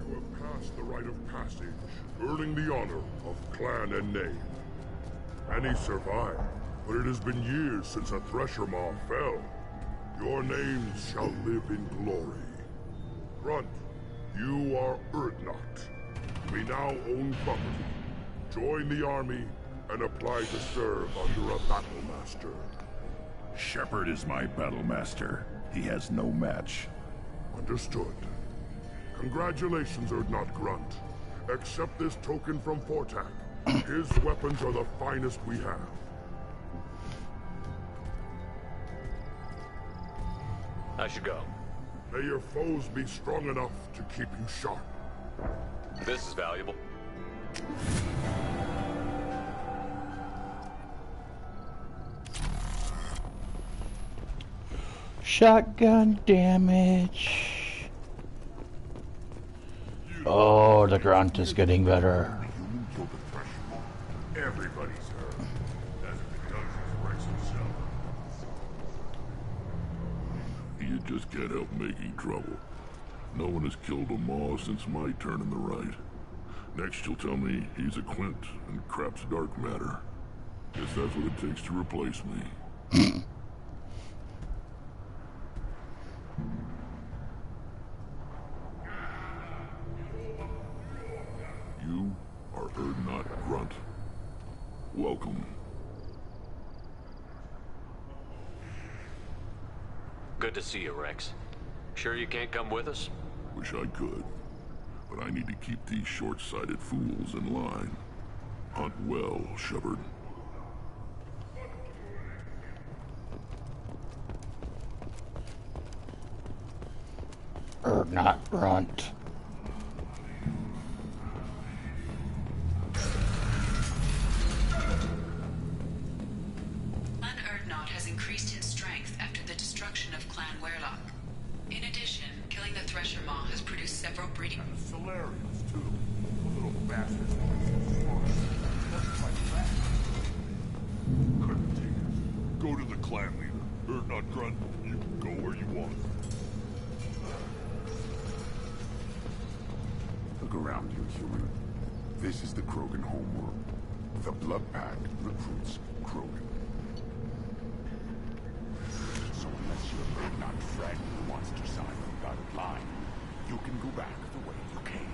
You have passed the rite of passage, earning the honor of clan and name. Many survived, but it has been years since a Thresher Maw fell. Your names shall live in glory. Grunt, you are Urdnot. We now own property. Join the army and apply to serve under a battle master. Shepard is my battle master. He has no match. Understood. Congratulations, Urdnot Grunt. Accept this token from Fortak. His weapons are the finest we have. I should go. May your foes be strong enough to keep you sharp. This is valuable. Shotgun damage. Oh, the grunt is getting better. Everybody's hurt. As if it does his Rex himself. You just can't help making trouble. No one has killed a Maw since my turn in the right. Next you'll tell me he's a Clint and crap's dark matter. Guess that's what it takes to replace me. You are Urdnot Grunt. Welcome. Good to see you, Rex. Sure you can't come with us? Wish I could. But I need to keep these short-sighted fools in line. Hunt well, Shepard. Urdnot Grunt. Clan Urdnot has increased in strength after the destruction of Clan Werlock. In addition, killing the Thresher Maw has produced several breeding... And Solarians, too. The little bastards. Couldn't take it. Go to the clan leader. Urdnot Grunt, you can go where you want. Look around you, human. This is the Krogan homeworld. The Blood Pact recruits Krogan. So unless you're a Urdnot friend who wants to sign the dotted line, you can go back the way you came.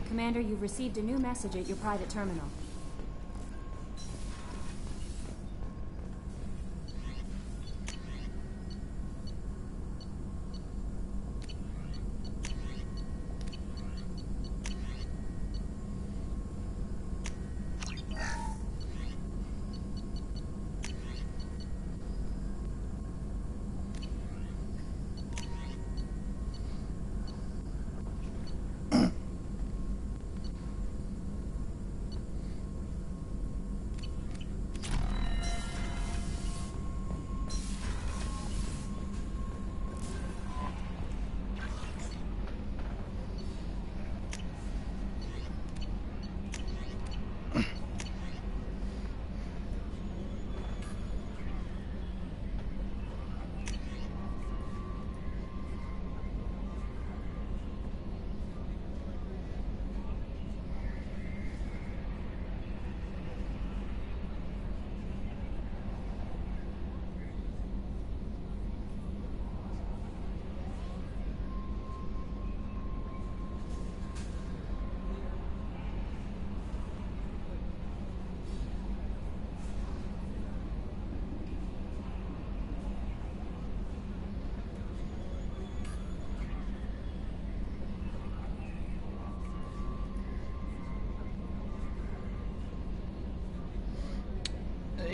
Commander, you've received a new message at your private terminal.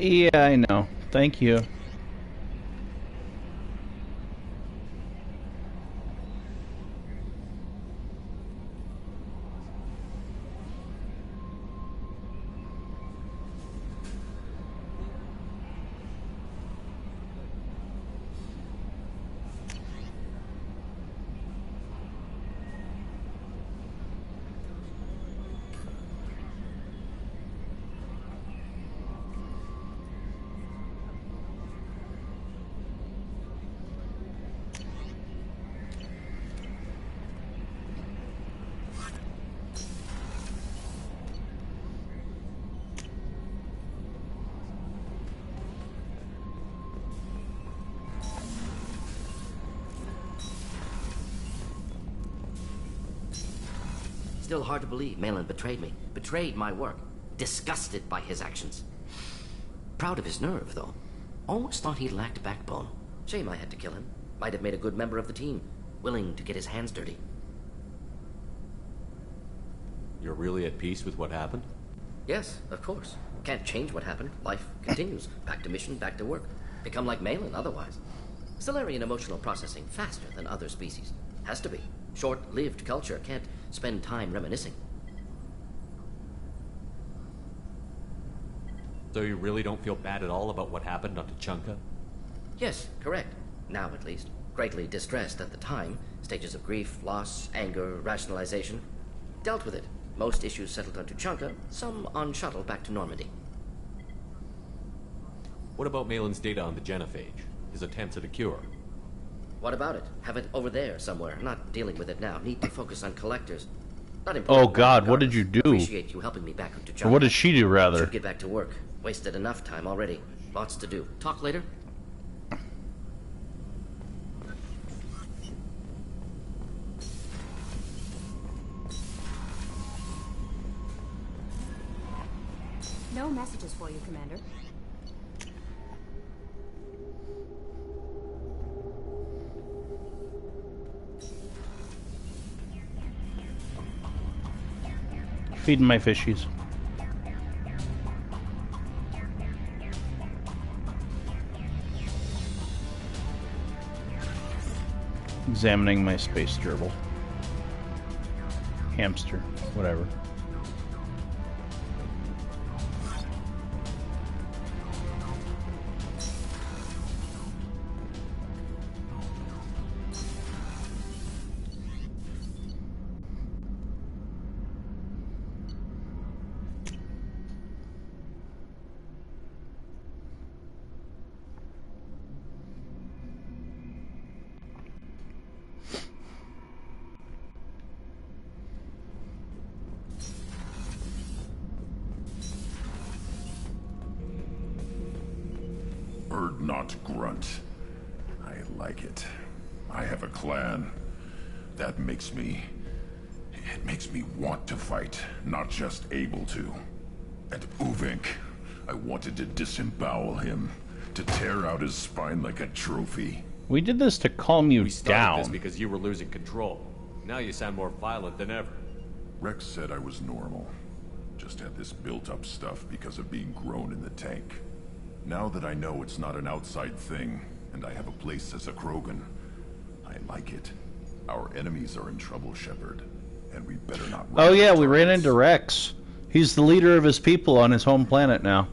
Yeah, I know. Thank you. Still hard to believe Malin betrayed me. Betrayed my work. Disgusted by his actions. Proud of his nerve, though. Almost thought he lacked backbone. Shame I had to kill him. Might have made a good member of the team. Willing to get his hands dirty. You're really at peace with what happened? Yes, of course. Can't change what happened. Life continues. Back to mission, back to work. Become like Malin otherwise. Salarian emotional processing faster than other species. Has to be. Short-lived culture can't spend time reminiscing. So you really don't feel bad at all about what happened on Tuchanka? Yes, correct. Now at least. Greatly distressed at the time. Stages of grief, loss, anger, rationalization. Dealt with it. Most issues settled on Tuchanka, some on shuttle back to Normandy. What about Malin's data on the genophage? His attempts at a cure? What about it? Have it over there somewhere. Not dealing with it now. Need to focus on collectors. Not Oh important. God, what did you do? Appreciate you helping me back on Tuchanka. Or what did she do, rather? Should get back to work. Wasted enough time already. Lots to do. Talk later? No messages for you, Commander. Feeding my fishies. Examining my space gerbil. Hamster, whatever. Bird not grunt. I like it. I have a clan. That makes me... It makes me want to fight, not just able to. And Uvink, I wanted to disembowel him, to tear out his spine like a trophy. We did this to calm you We started this down. because you were losing control. Now you sound more violent than ever. Rex said I was normal. Just had this built-up stuff because of being grown in the tank. Now that I know it's not an outside thing, and I have a place as a Krogan, I like it. Our enemies are in trouble, Shepard, and we better not... Oh yeah, we ran into Rex. He's the leader of his people on his home planet now.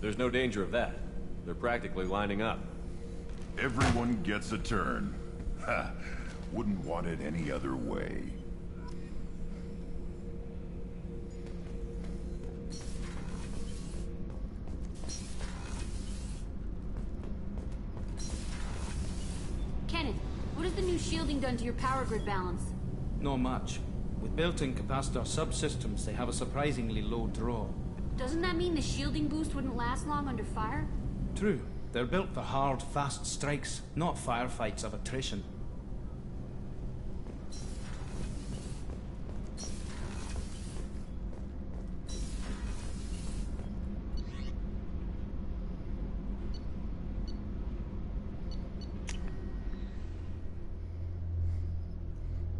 There's no danger of that. They're practically lining up. Everyone gets a turn. Ha! Wouldn't want it any other way. Kenneth, what has the new shielding done to your power grid balance? Not much. With built-in capacitor subsystems, they have a surprisingly low draw. Doesn't that mean the shielding boost wouldn't last long under fire? True. They're built for hard, fast strikes, not firefights of attrition.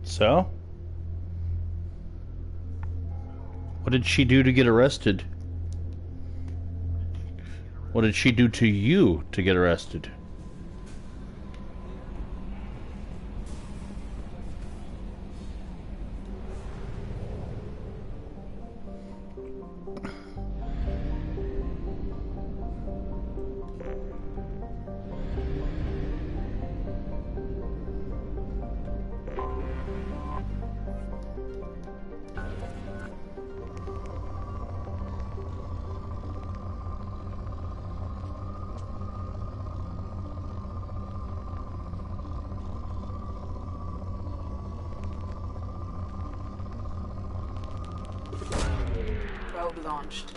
So? What did she do to get arrested? What did she do to you to get arrested? Probe launched.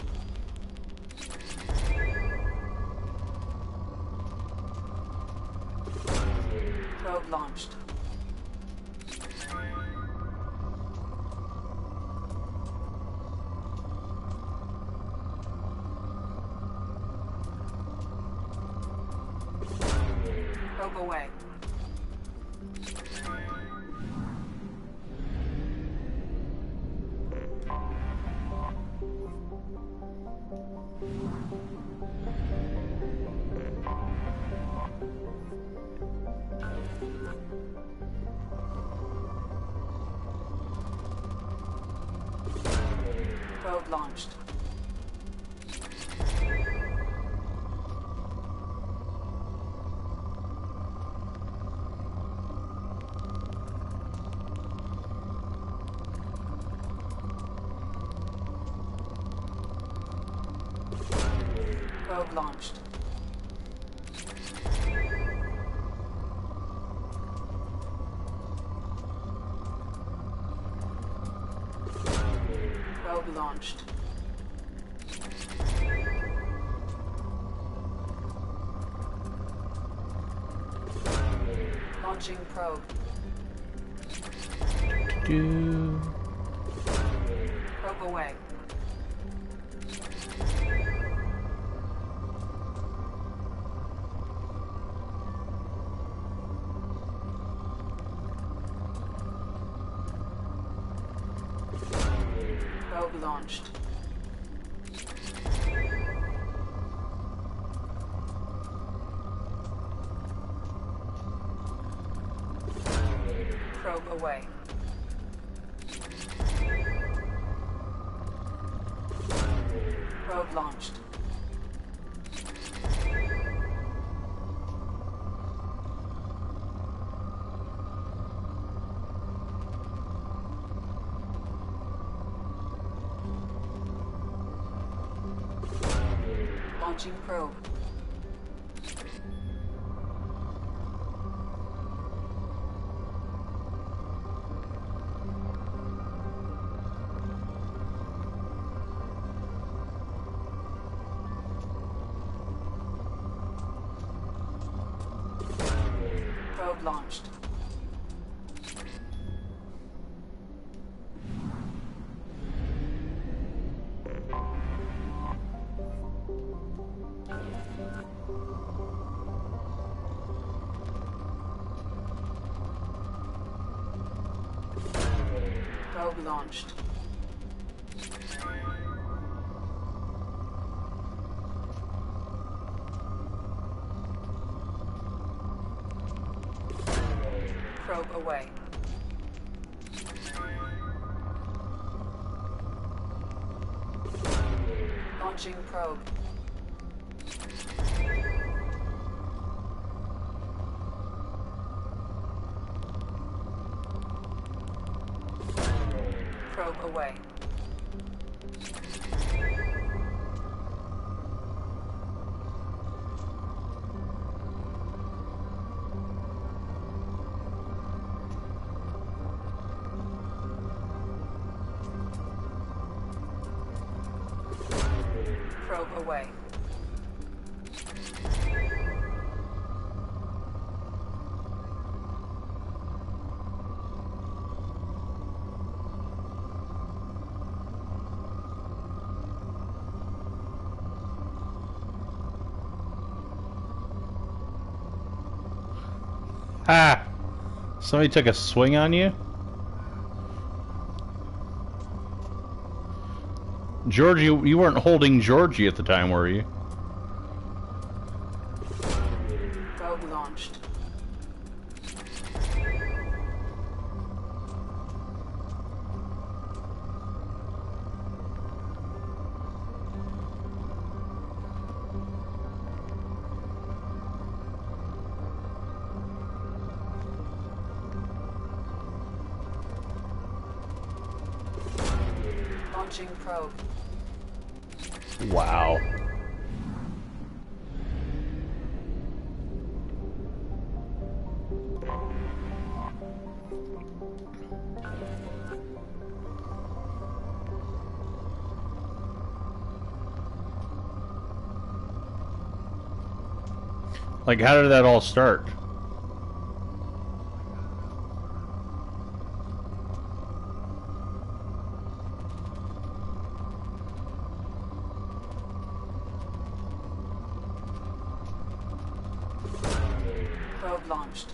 Probe launched. Probe away. Probe launched. Probe launched. Probe launched. Launching probe. Probe away. Probe launched. Probe away. Probe launched. Launching probe. Probe launched. Probe launched. Probe away. Launching probe. Probe away. Probe away. Ha! Somebody took a swing on you? Georgie, you weren't holding Georgie at the time, were you? Probe launched. Launching probe. Wow. Like, how did that all start? Probe launched.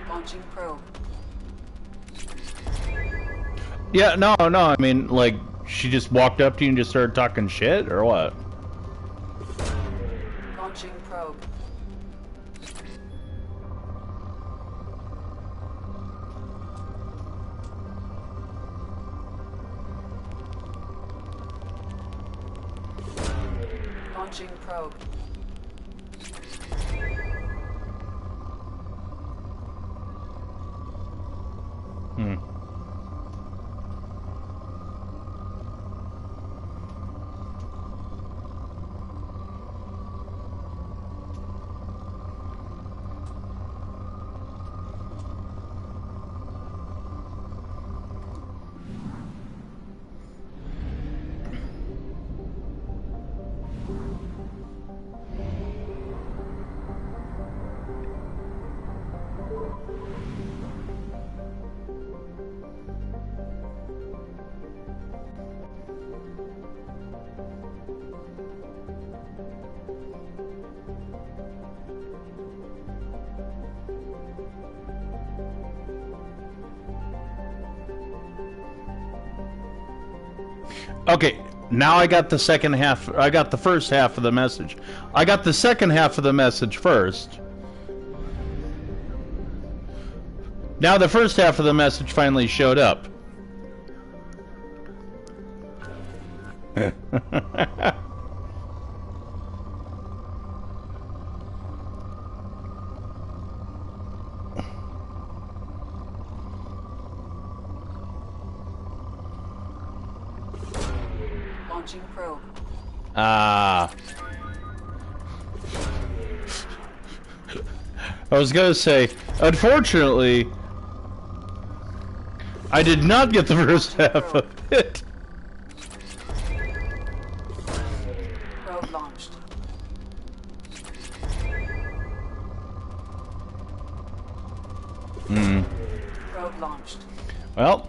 Launching probe. Yeah, no, I mean, like, she just walked up to you and just started talking shit, or what? Launching probe. Launching probe. Okay, now I got the second half. I got the first half of the message. I got the second half of the message first. Now the first half of the message finally showed up. Launching probe. I was gonna say, unfortunately, I did not get the first half of it. Probe launched. Probe launched. Well,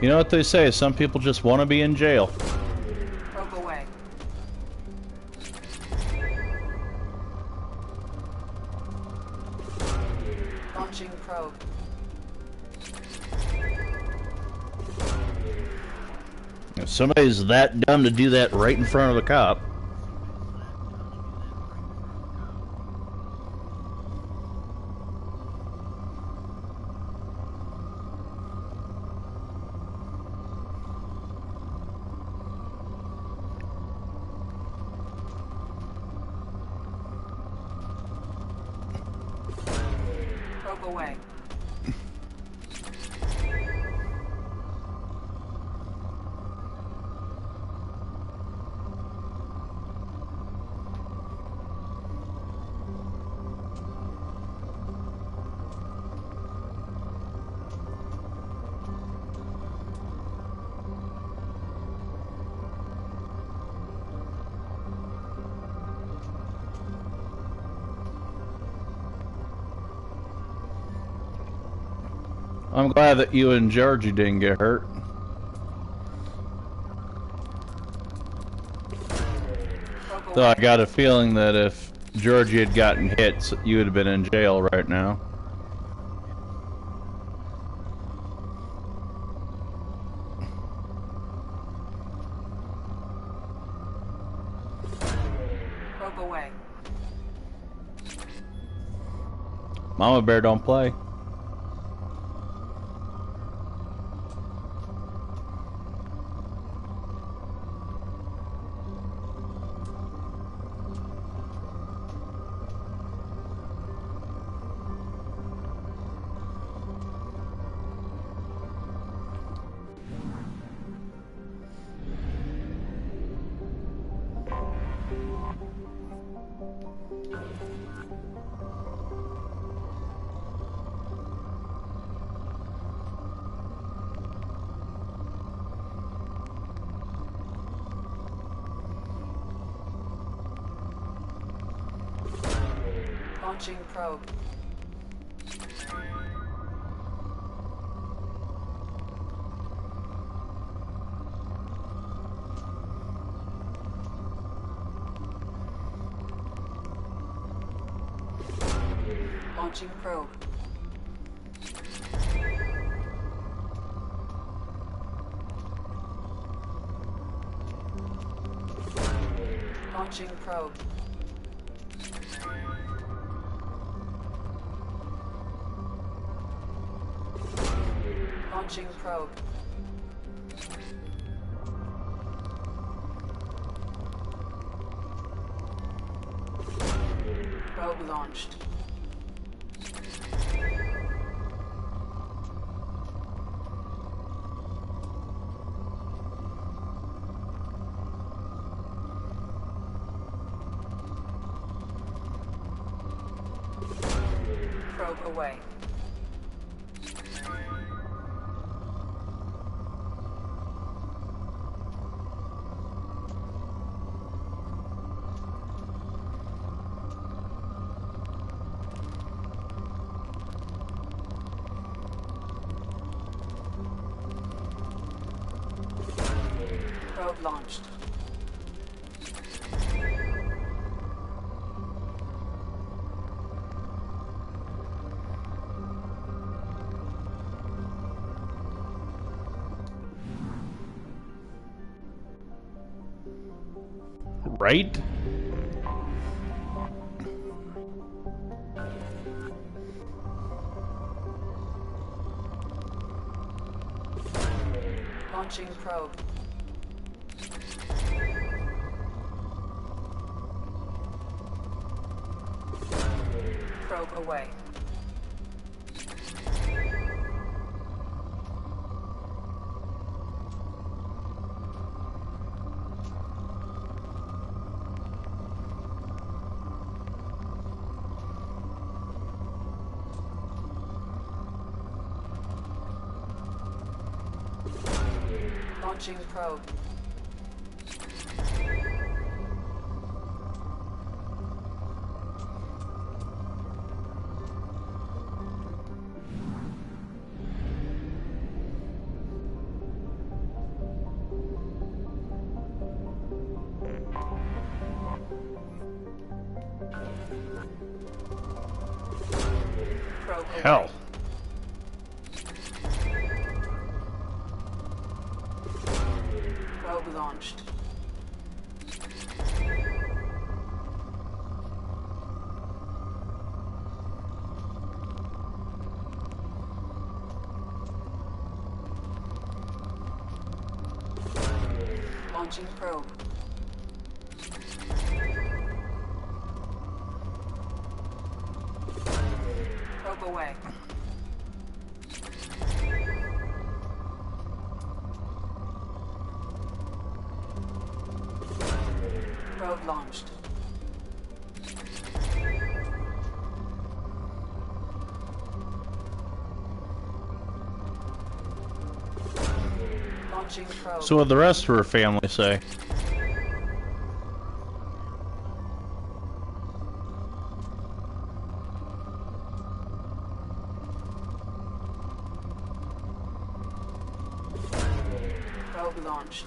you know what they say, some people just want to be in jail. Probe away. Launching probe. If somebody's that dumb to do that right in front of the cop. Probe away. I'm glad that you and Georgie didn't get hurt. Though I got a feeling that if Georgie had gotten hit, you would have been in jail right now. Probe away. Mama Bear don't play. Launching probe. Launching probe. Launching probe. Launching probe. Probe launched. Probe away. Probe launched. Right? Launching probe. Probe away. Launching probe. Probe away. Hell. Probe launched. Launching probe. Probe away. Probe launched. Launching probe. So what the rest of her family say? Probe launched.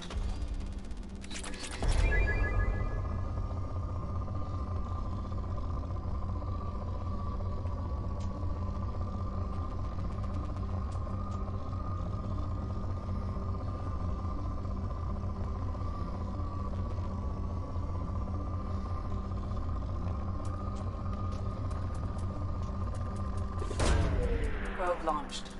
Probe launched.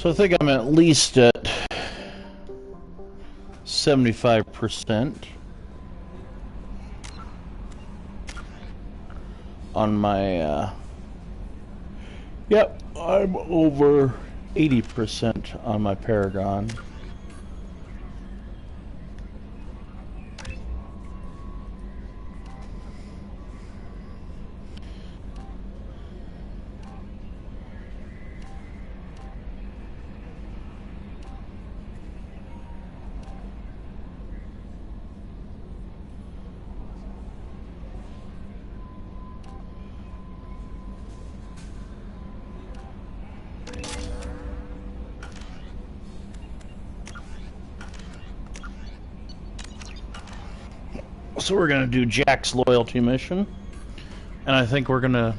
So I think I'm at least at 75% on my, yep, I'm over 80% on my Paragon. So we're going to do Jack's loyalty mission, and I think we're going to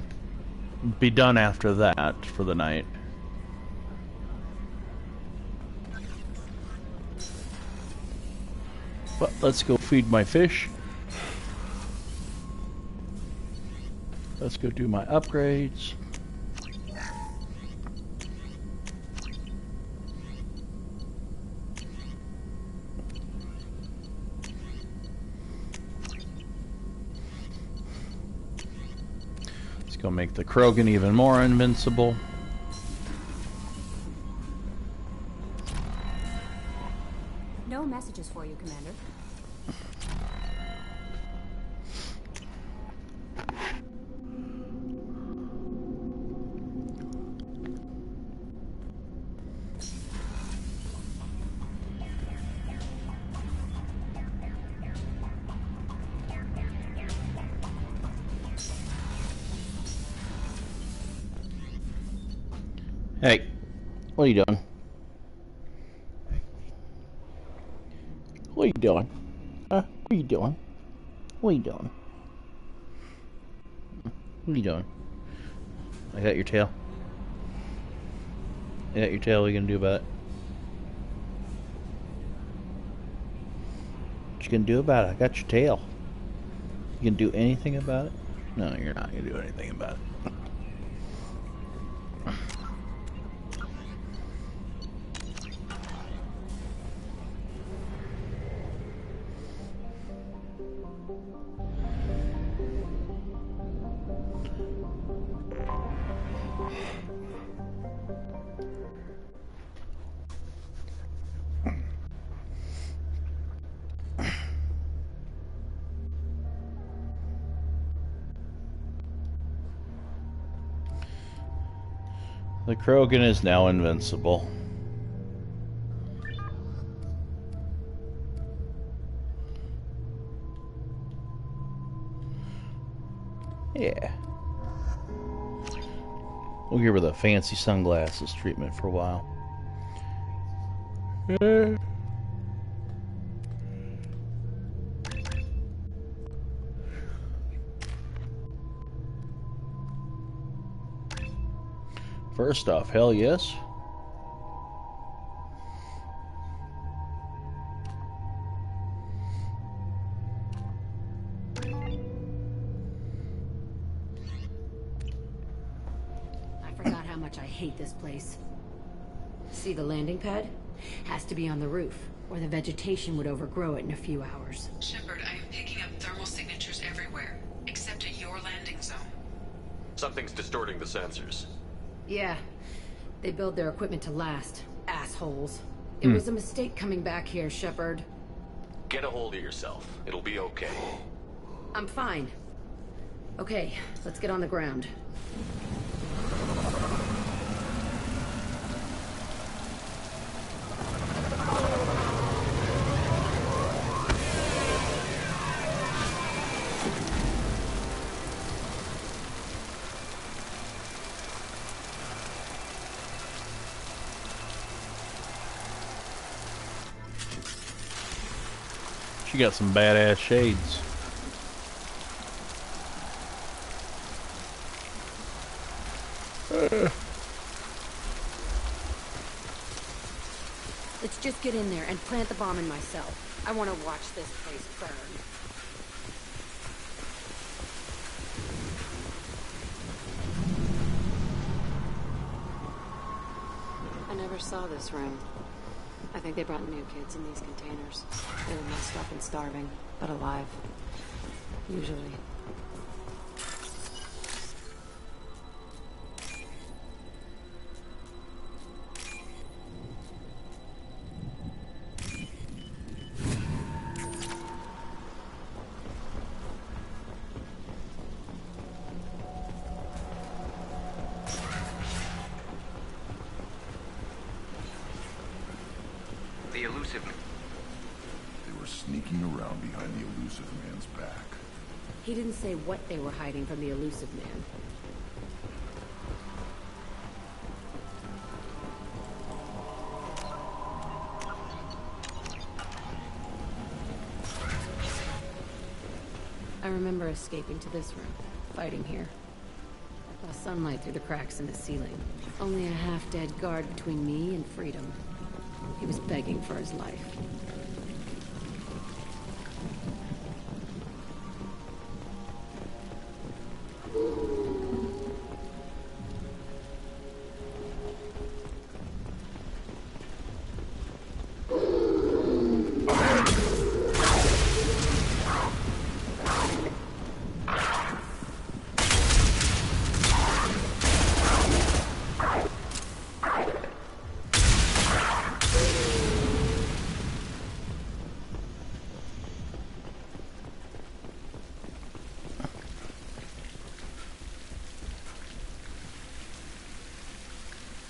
be done after that for the night. But let's go feed my fish. Let's go do my upgrades. Go make the Krogan even more invincible. No messages for you, Commander. Hey, what are you doing? What are you doing? Huh? What are you doing? What are you doing? What are you doing? I got your tail. I got your tail. What are you gonna do about it? What you gonna do about it? I got your tail. You gonna do anything about it? No, you're not gonna do anything about it. The Krogan is now invincible. Yeah. We'll give her the fancy sunglasses treatment for a while. First off, hell yes. I forgot how much I hate this place. See the landing pad? Has to be on the roof, or the vegetation would overgrow it in a few hours. Shepard, I am picking up thermal signatures everywhere, except at your landing zone. Something's distorting the sensors. Yeah, they build their equipment to last. Assholes. It was a mistake coming back here, Shepard. Get a hold of yourself. It'll be okay. I'm fine. Okay, let's get on the ground. She got some badass shades. Let's just get in there and plant the bomb in myself. I want to watch this place burn. never saw this room. I think they brought new kids in these containers. They were messed up and starving, but alive. Usually. The Illusive Man. They were sneaking around behind the Illusive Man's back. He didn't say what they were hiding from the Illusive Man. I remember escaping to this room, fighting here. I saw sunlight through the cracks in the ceiling. Only a half-dead guard between me and freedom. He was begging for his life.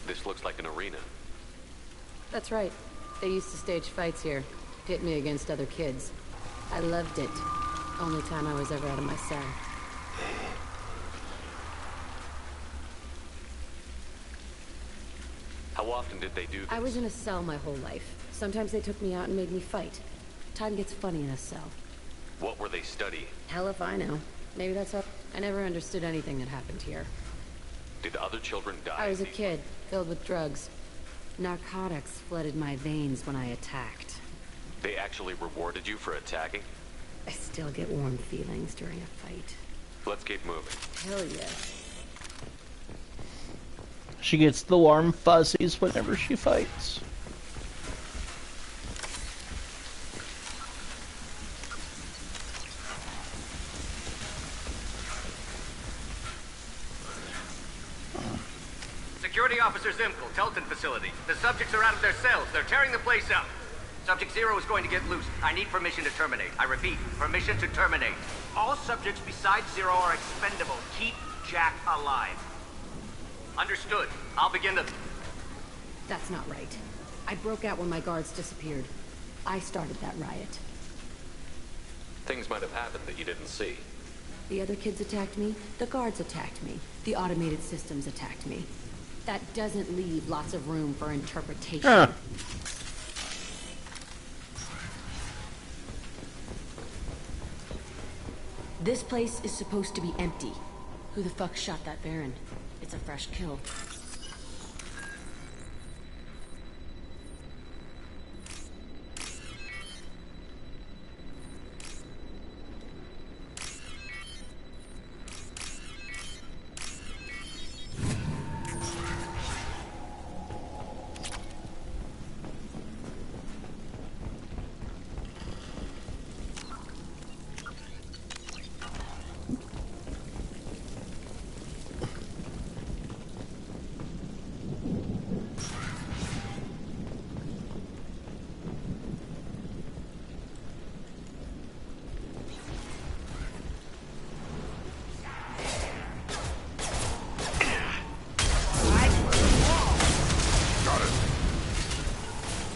This looks like an arena. That's right. They used to stage fights here. Pit me against other kids. I loved it. Only time I was ever out of my cell. How often did they do this? I was in a cell my whole life. Sometimes they took me out and made me fight. Time gets funny in a cell. What were they studying? Hell if I know. Maybe that's how... I never understood anything that happened here. Did other children die? I was a kid, filled with drugs. Narcotics flooded my veins when I attacked. They actually rewarded you for attacking? I still get warm feelings during a fight. Let's keep moving. Hell yeah. She gets the warm fuzzies whenever she fights. Security Officer Zimkel, Telton facility. The subjects are out of their cells. They're tearing the place up. Subject Zero is going to get loose. I need permission to terminate. I repeat, permission to terminate. All subjects besides Zero are expendable. Keep Jack alive. Understood. I'll begin the... That's not right. I broke out when my guards disappeared. I started that riot. Things might have happened that you didn't see. The other kids attacked me. The guards attacked me. The automated systems attacked me. That doesn't leave lots of room for interpretation. Huh. This place is supposed to be empty. Who the fuck shot that Baron? It's a fresh kill.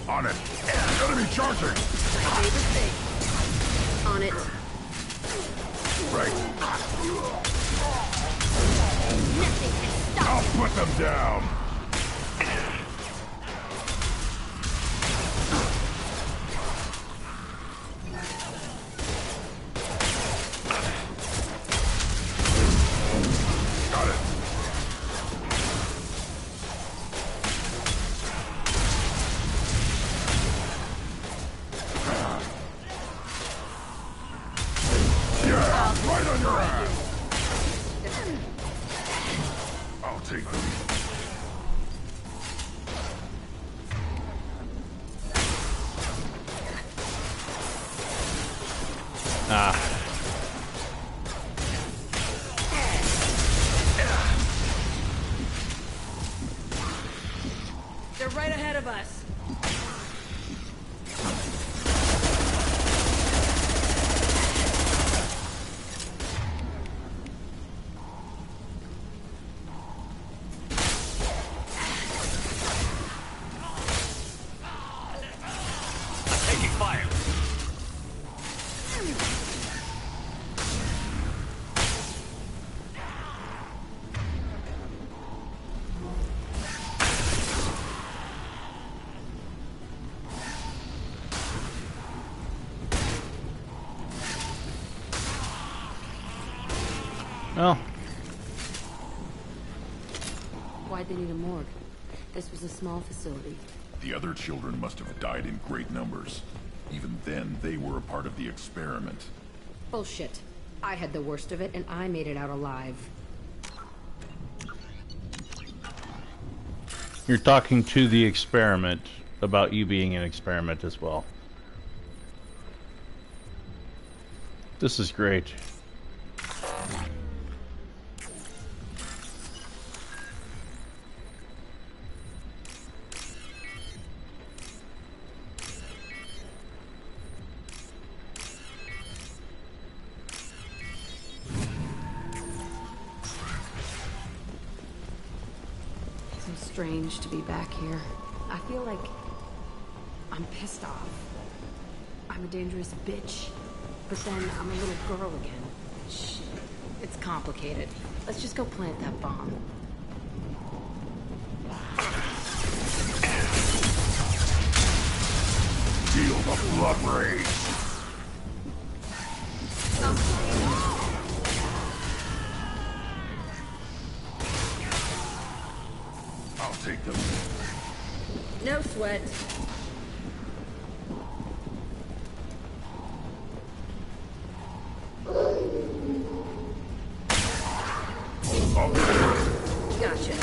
On it. Enemy charging. My favorite thing. On it. Right. Nothing can stop. I'll put them down. Got it. Yeah, right on your ass. I'll take them. Ah. They're right ahead of us. Taking fire. Well, Why'd they need a morgue? This was a small facility. The other children must have died in great numbers. Even then, they were a part of the experiment. Bullshit. I had the worst of it, and I made it out alive. you're talking to the experiment about you being an experiment as well. This is great. Strange to be back here. I feel like I'm pissed off. I'm a dangerous bitch, but then I'm a little girl again. Shit. It's complicated. Let's just go plant that bomb. Feel the blood rage. I'll take them. No sweat. Gotcha.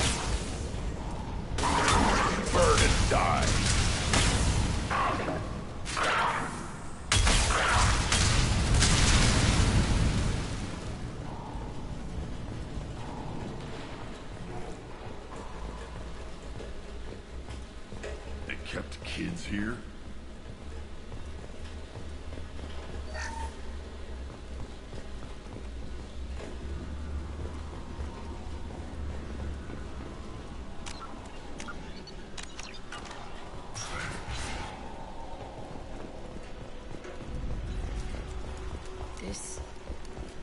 Burn and die. They kept kids here?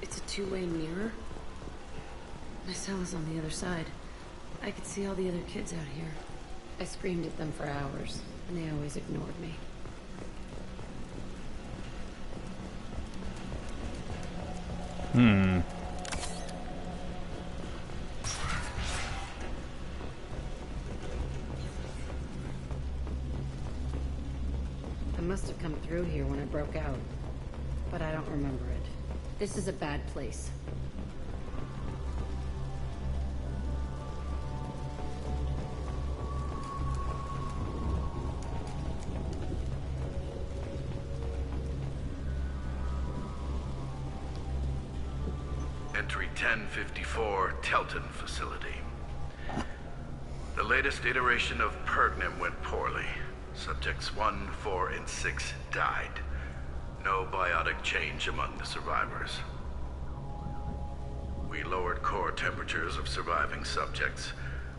It's a two-way mirror. My cell is on the other side. I could see all the other kids out here. I screamed at them for hours, and they always ignored me. I must have come through here when it broke out, but I don't remember it. This is a bad place. Entry 1054, Telton facility. The latest iteration of Pergnim went poorly. Subjects 1, 4, and 6 died. No biotic change among the survivors. We lowered core temperatures of surviving subjects,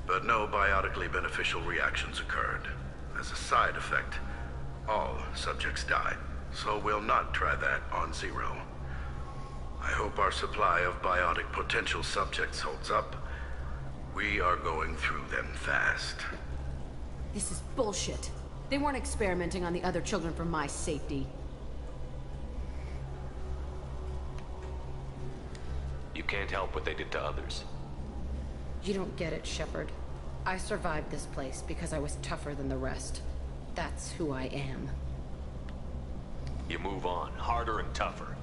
but no biotically beneficial reactions occurred. As a side effect, all subjects died, so we'll not try that on Zero. I hope our supply of biotic potential subjects holds up. We are going through them fast. This is bullshit. They weren't experimenting on the other children for my safety. You can't help what they did to others. You don't get it, Shepard. I survived this place because I was tougher than the rest. That's who I am. You move on, harder and tougher.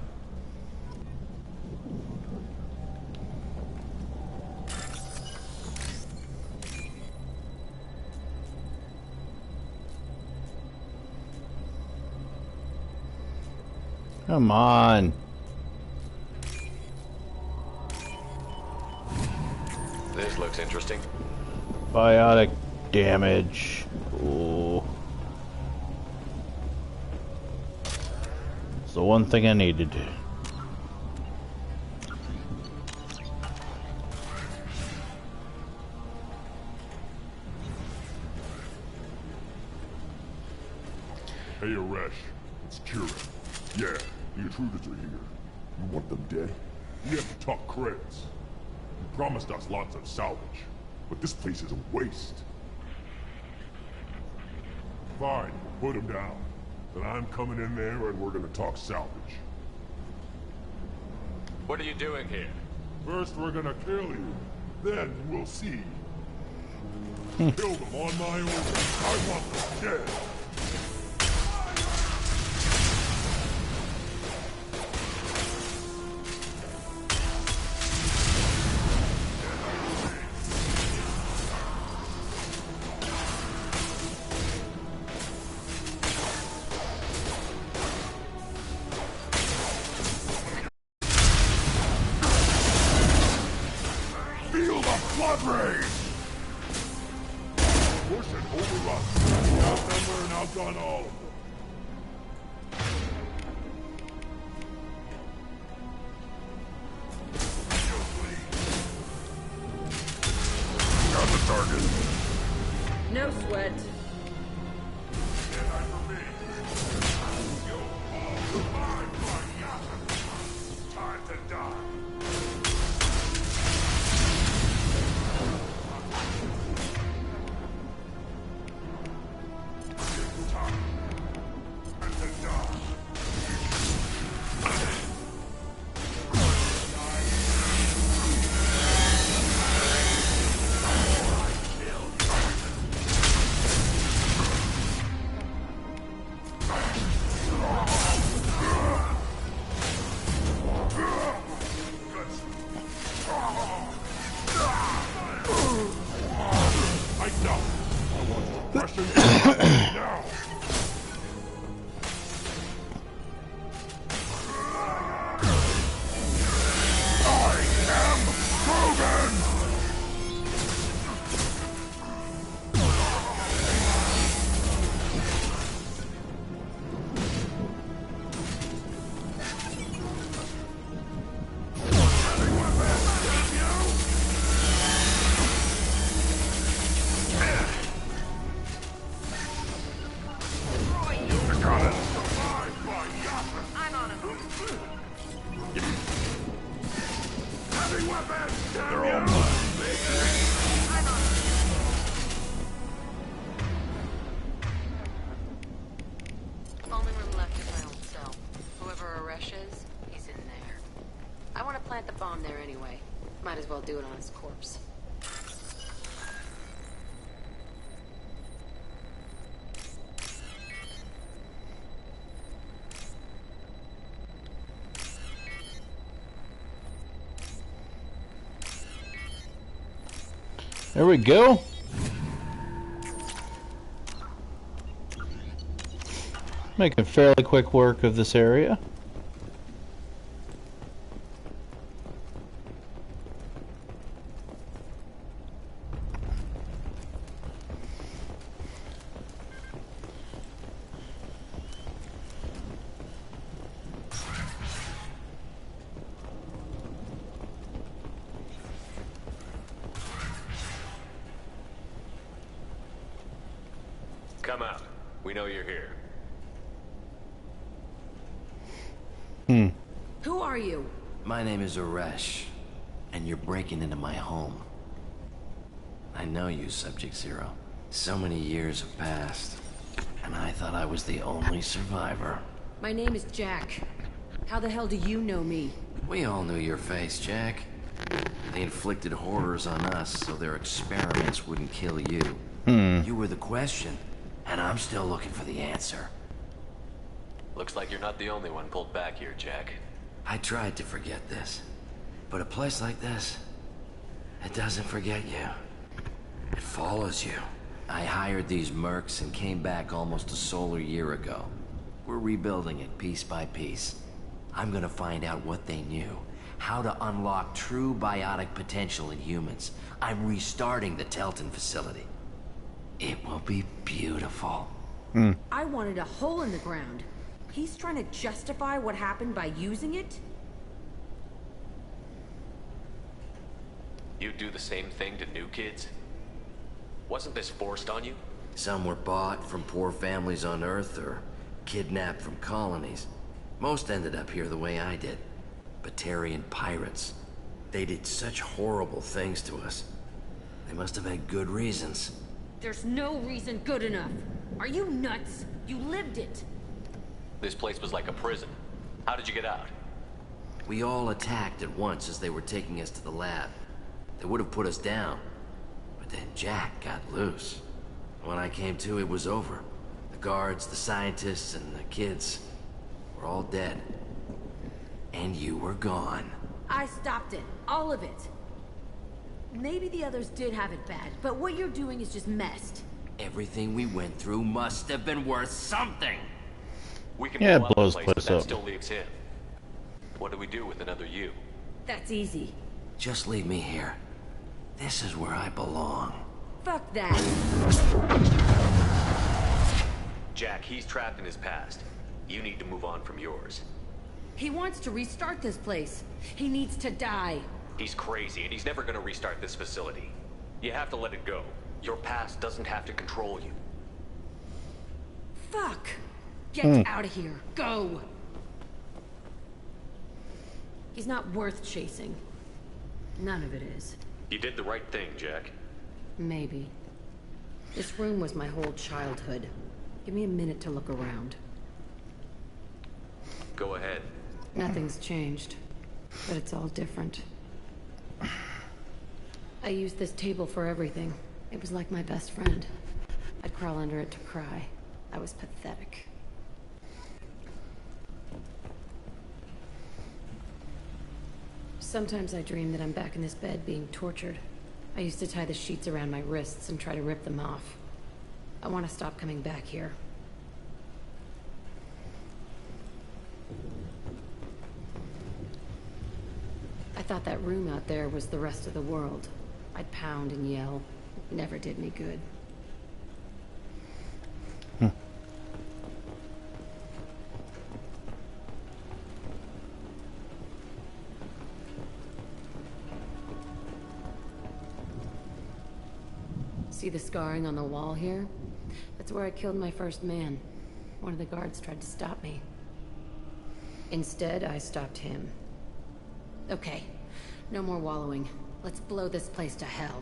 Come on. This looks interesting. Biotic damage. Ooh. It's the one thing I needed. Hey, Aresh. It's Kira. Yeah, the intruders are here. You want them dead? We have to talk credits. You promised us lots of salvage, but this place is a waste. Fine, put them down. Then I'm coming in there and we're gonna talk salvage. What are you doing here? First we're gonna kill you. Then we'll see. Kill them on my order. I want them dead. Feel the blood rage! Push and overrun. Outnumber and outgun all of them. Got the target. No sweat. Time to die. Now! I am Krogan! They're all mine. Only room left is my old cell. Whoever Aresh is, he's in there. I want to plant the bomb there anyway. Might as well do it on his corpse. There we go. Making fairly quick work of this area. Come out. We know you're here. Who are you? My name is Aresh, and you're breaking into my home. I know you, Subject Zero. So many years have passed, and I thought I was the only survivor. My name is Jack. How the hell do you know me? We all knew your face, Jack. They inflicted horrors on us so their experiments wouldn't kill you. You were the question, and I'm still looking for the answer. Looks like you're not the only one pulled back here, Jack. I tried to forget this, but a place like this, it doesn't forget you. It follows you. I hired these mercs and came back almost a solar year ago. We're rebuilding it piece by piece. I'm gonna find out what they knew, How to unlock true biotic potential in humans. I'm restarting the Telton facility. It will be beautiful. I wanted a hole in the ground. He's trying to justify what happened by using it? You do the same thing to new kids? Wasn't this forced on you? Some were bought from poor families on Earth or kidnapped from colonies. Most ended up here the way I did. Batarian pirates. They did such horrible things to us. They must have had good reasons. There's no reason good enough. Are you nuts? You lived it. This place was like a prison. How did you get out? We all attacked at once as they were taking us to the lab. They would have put us down. But then Jack got loose. When I came to, it was over. The guards, the scientists, and the kids were all dead. And you were gone. I stopped it. All of it. Maybe the others did have it bad, but what you're doing is just messed. Everything we went through must have been worth something. We can Yeah, blow it blows up the the place, place but that up. still leaves him. What do we do with another you? That's easy. Just leave me here. This is where I belong. Fuck that. Jack, he's trapped in his past. You need to move on from yours. He wants to restart this place. He needs to die. He's crazy, and he's never gonna restart this facility. You have to let it go. Your past doesn't have to control you. Fuck. Get out of here. Go. He's not worth chasing. None of it is. You did the right thing, Jack. Maybe. This room was my whole childhood. Give me a minute to look around. Go ahead. Nothing's changed, but it's all different. I used this table for everything. It was like my best friend. I'd crawl under it to cry. I was pathetic. Sometimes I dream that I'm back in this bed being tortured. I used to tie the sheets around my wrists and try to rip them off. I want to stop coming back here. I thought that room out there was the rest of the world. I'd pound and yell. It never did me good. See the scarring on the wall here? That's where I killed my first man. One of the guards tried to stop me. Instead, I stopped him. Okay, no more wallowing. Let's blow this place to hell.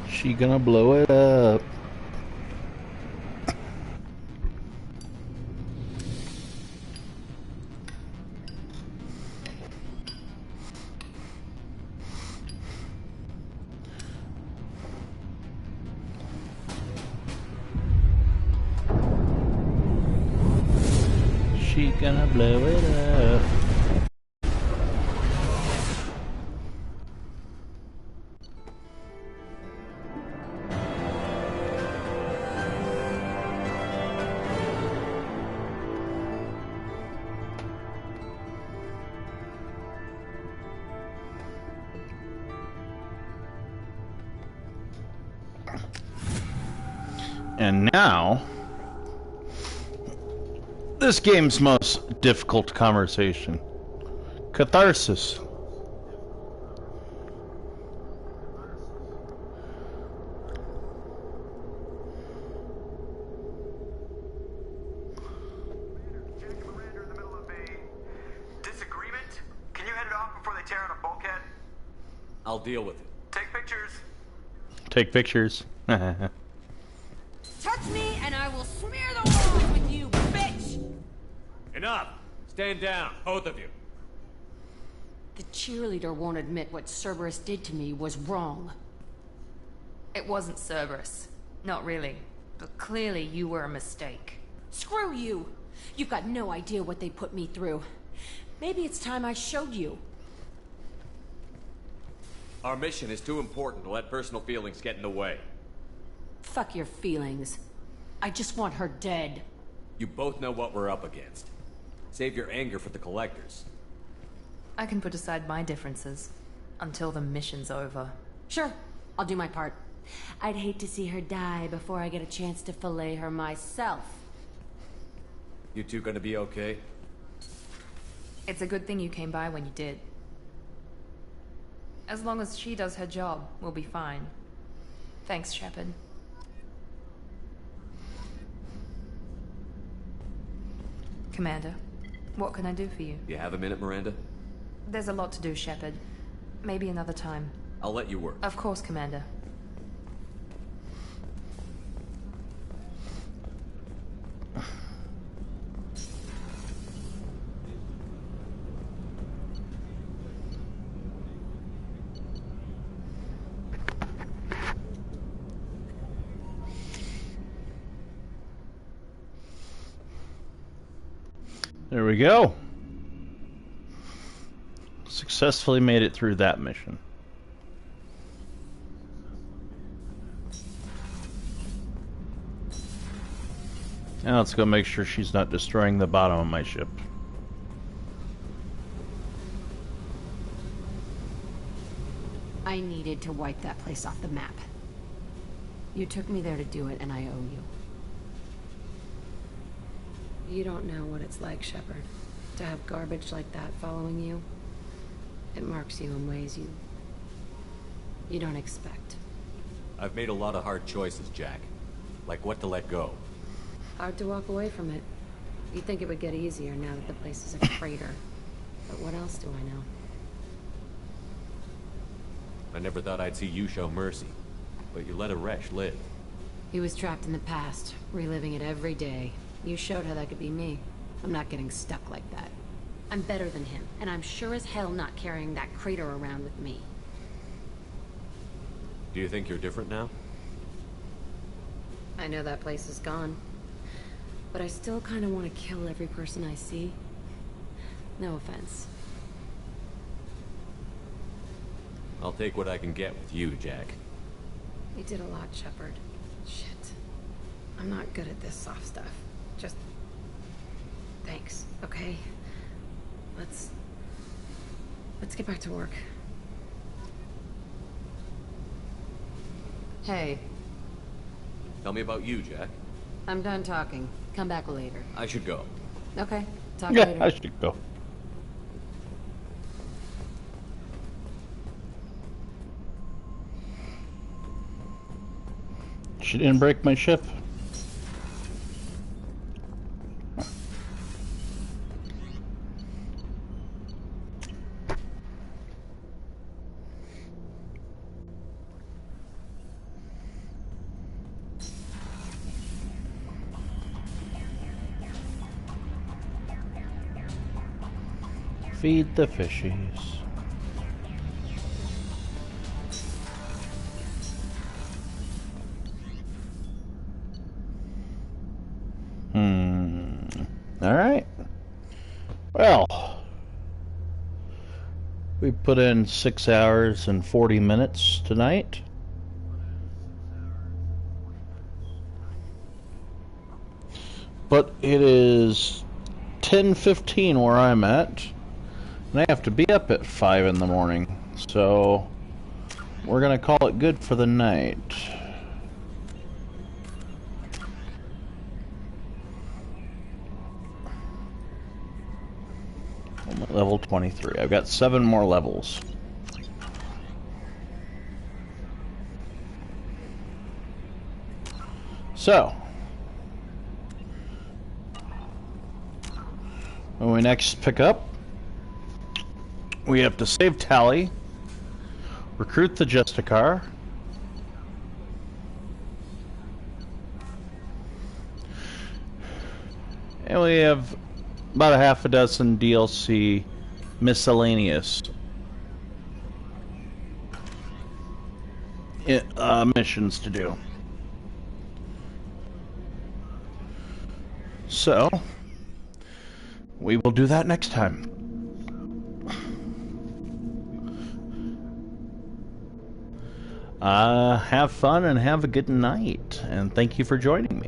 She gonna blow it up. She gonna blow it up. And now, this game's most difficult conversation. Catharsis. Disagreement? Can you head it off before they tear out a bulkhead? I'll deal with it. Take pictures. Take pictures. Touch me and I will smear the walls with you, bitch! Enough! Stand down, both of you. The cheerleader won't admit what Cerberus did to me was wrong. It wasn't Cerberus. Not really. But clearly you were a mistake. Screw you! You've got no idea what they put me through. Maybe it's time I showed you. Our mission is too important to let personal feelings get in the way. Fuck your feelings. I just want her dead. You both know what we're up against. Save your anger for the collectors. I can put aside my differences until the mission's over. Sure, I'll do my part. I'd hate to see her die before I get a chance to fillet her myself. You two gonna be okay? It's a good thing you came by when you did. As long as she does her job, we'll be fine. Thanks, Shepard. Commander, what can I do for you? You have a minute, Miranda? There's a lot to do, Shepard. Maybe another time. I'll let you work. Of course, Commander. There we go. Successfully made it through that mission. Now let's go make sure she's not destroying the bottom of my ship. I needed to wipe that place off the map. You took me there to do it, and I owe you. You don't know what it's like, Shepard, to have garbage like that following you. It marks you in ways you don't expect. I've made a lot of hard choices, Jack. Like what to let go. Hard to walk away from it. You'd think it would get easier now that the place is a crater. But what else do I know? I never thought I'd see you show mercy. But you let Aresh live. He was trapped in the past, reliving it every day. You showed how that could be me. I'm not getting stuck like that. I'm better than him, and I'm sure as hell not carrying that crater around with me. Do you think you're different now? I know that place is gone. But I still kind of want to kill every person I see. No offense. I'll take what I can get with you, Jack. You did a lot, Shepard. Shit. I'm not good at this soft stuff. Just... thanks, okay? Let's get back to work. Hey. Tell me about you, Jack. I'm done talking. Come back later. I should go. Okay. Talk Yeah, later. I should go. She didn't break my ship. Feed the fishies. All right. Well, we put in 6 hours and 40 minutes tonight. But it is 10:15 where I'm at. And I have to be up at 5 in the morning, so we're gonna call it good for the night. I'm at level 23. I've got 7 more levels. So, when we next pick up, we have to save Tali, recruit the Justicar, and we have about a half a dozen DLC miscellaneous missions to do. So, we will do that next time. Have fun and have a good night, and thank you for joining me.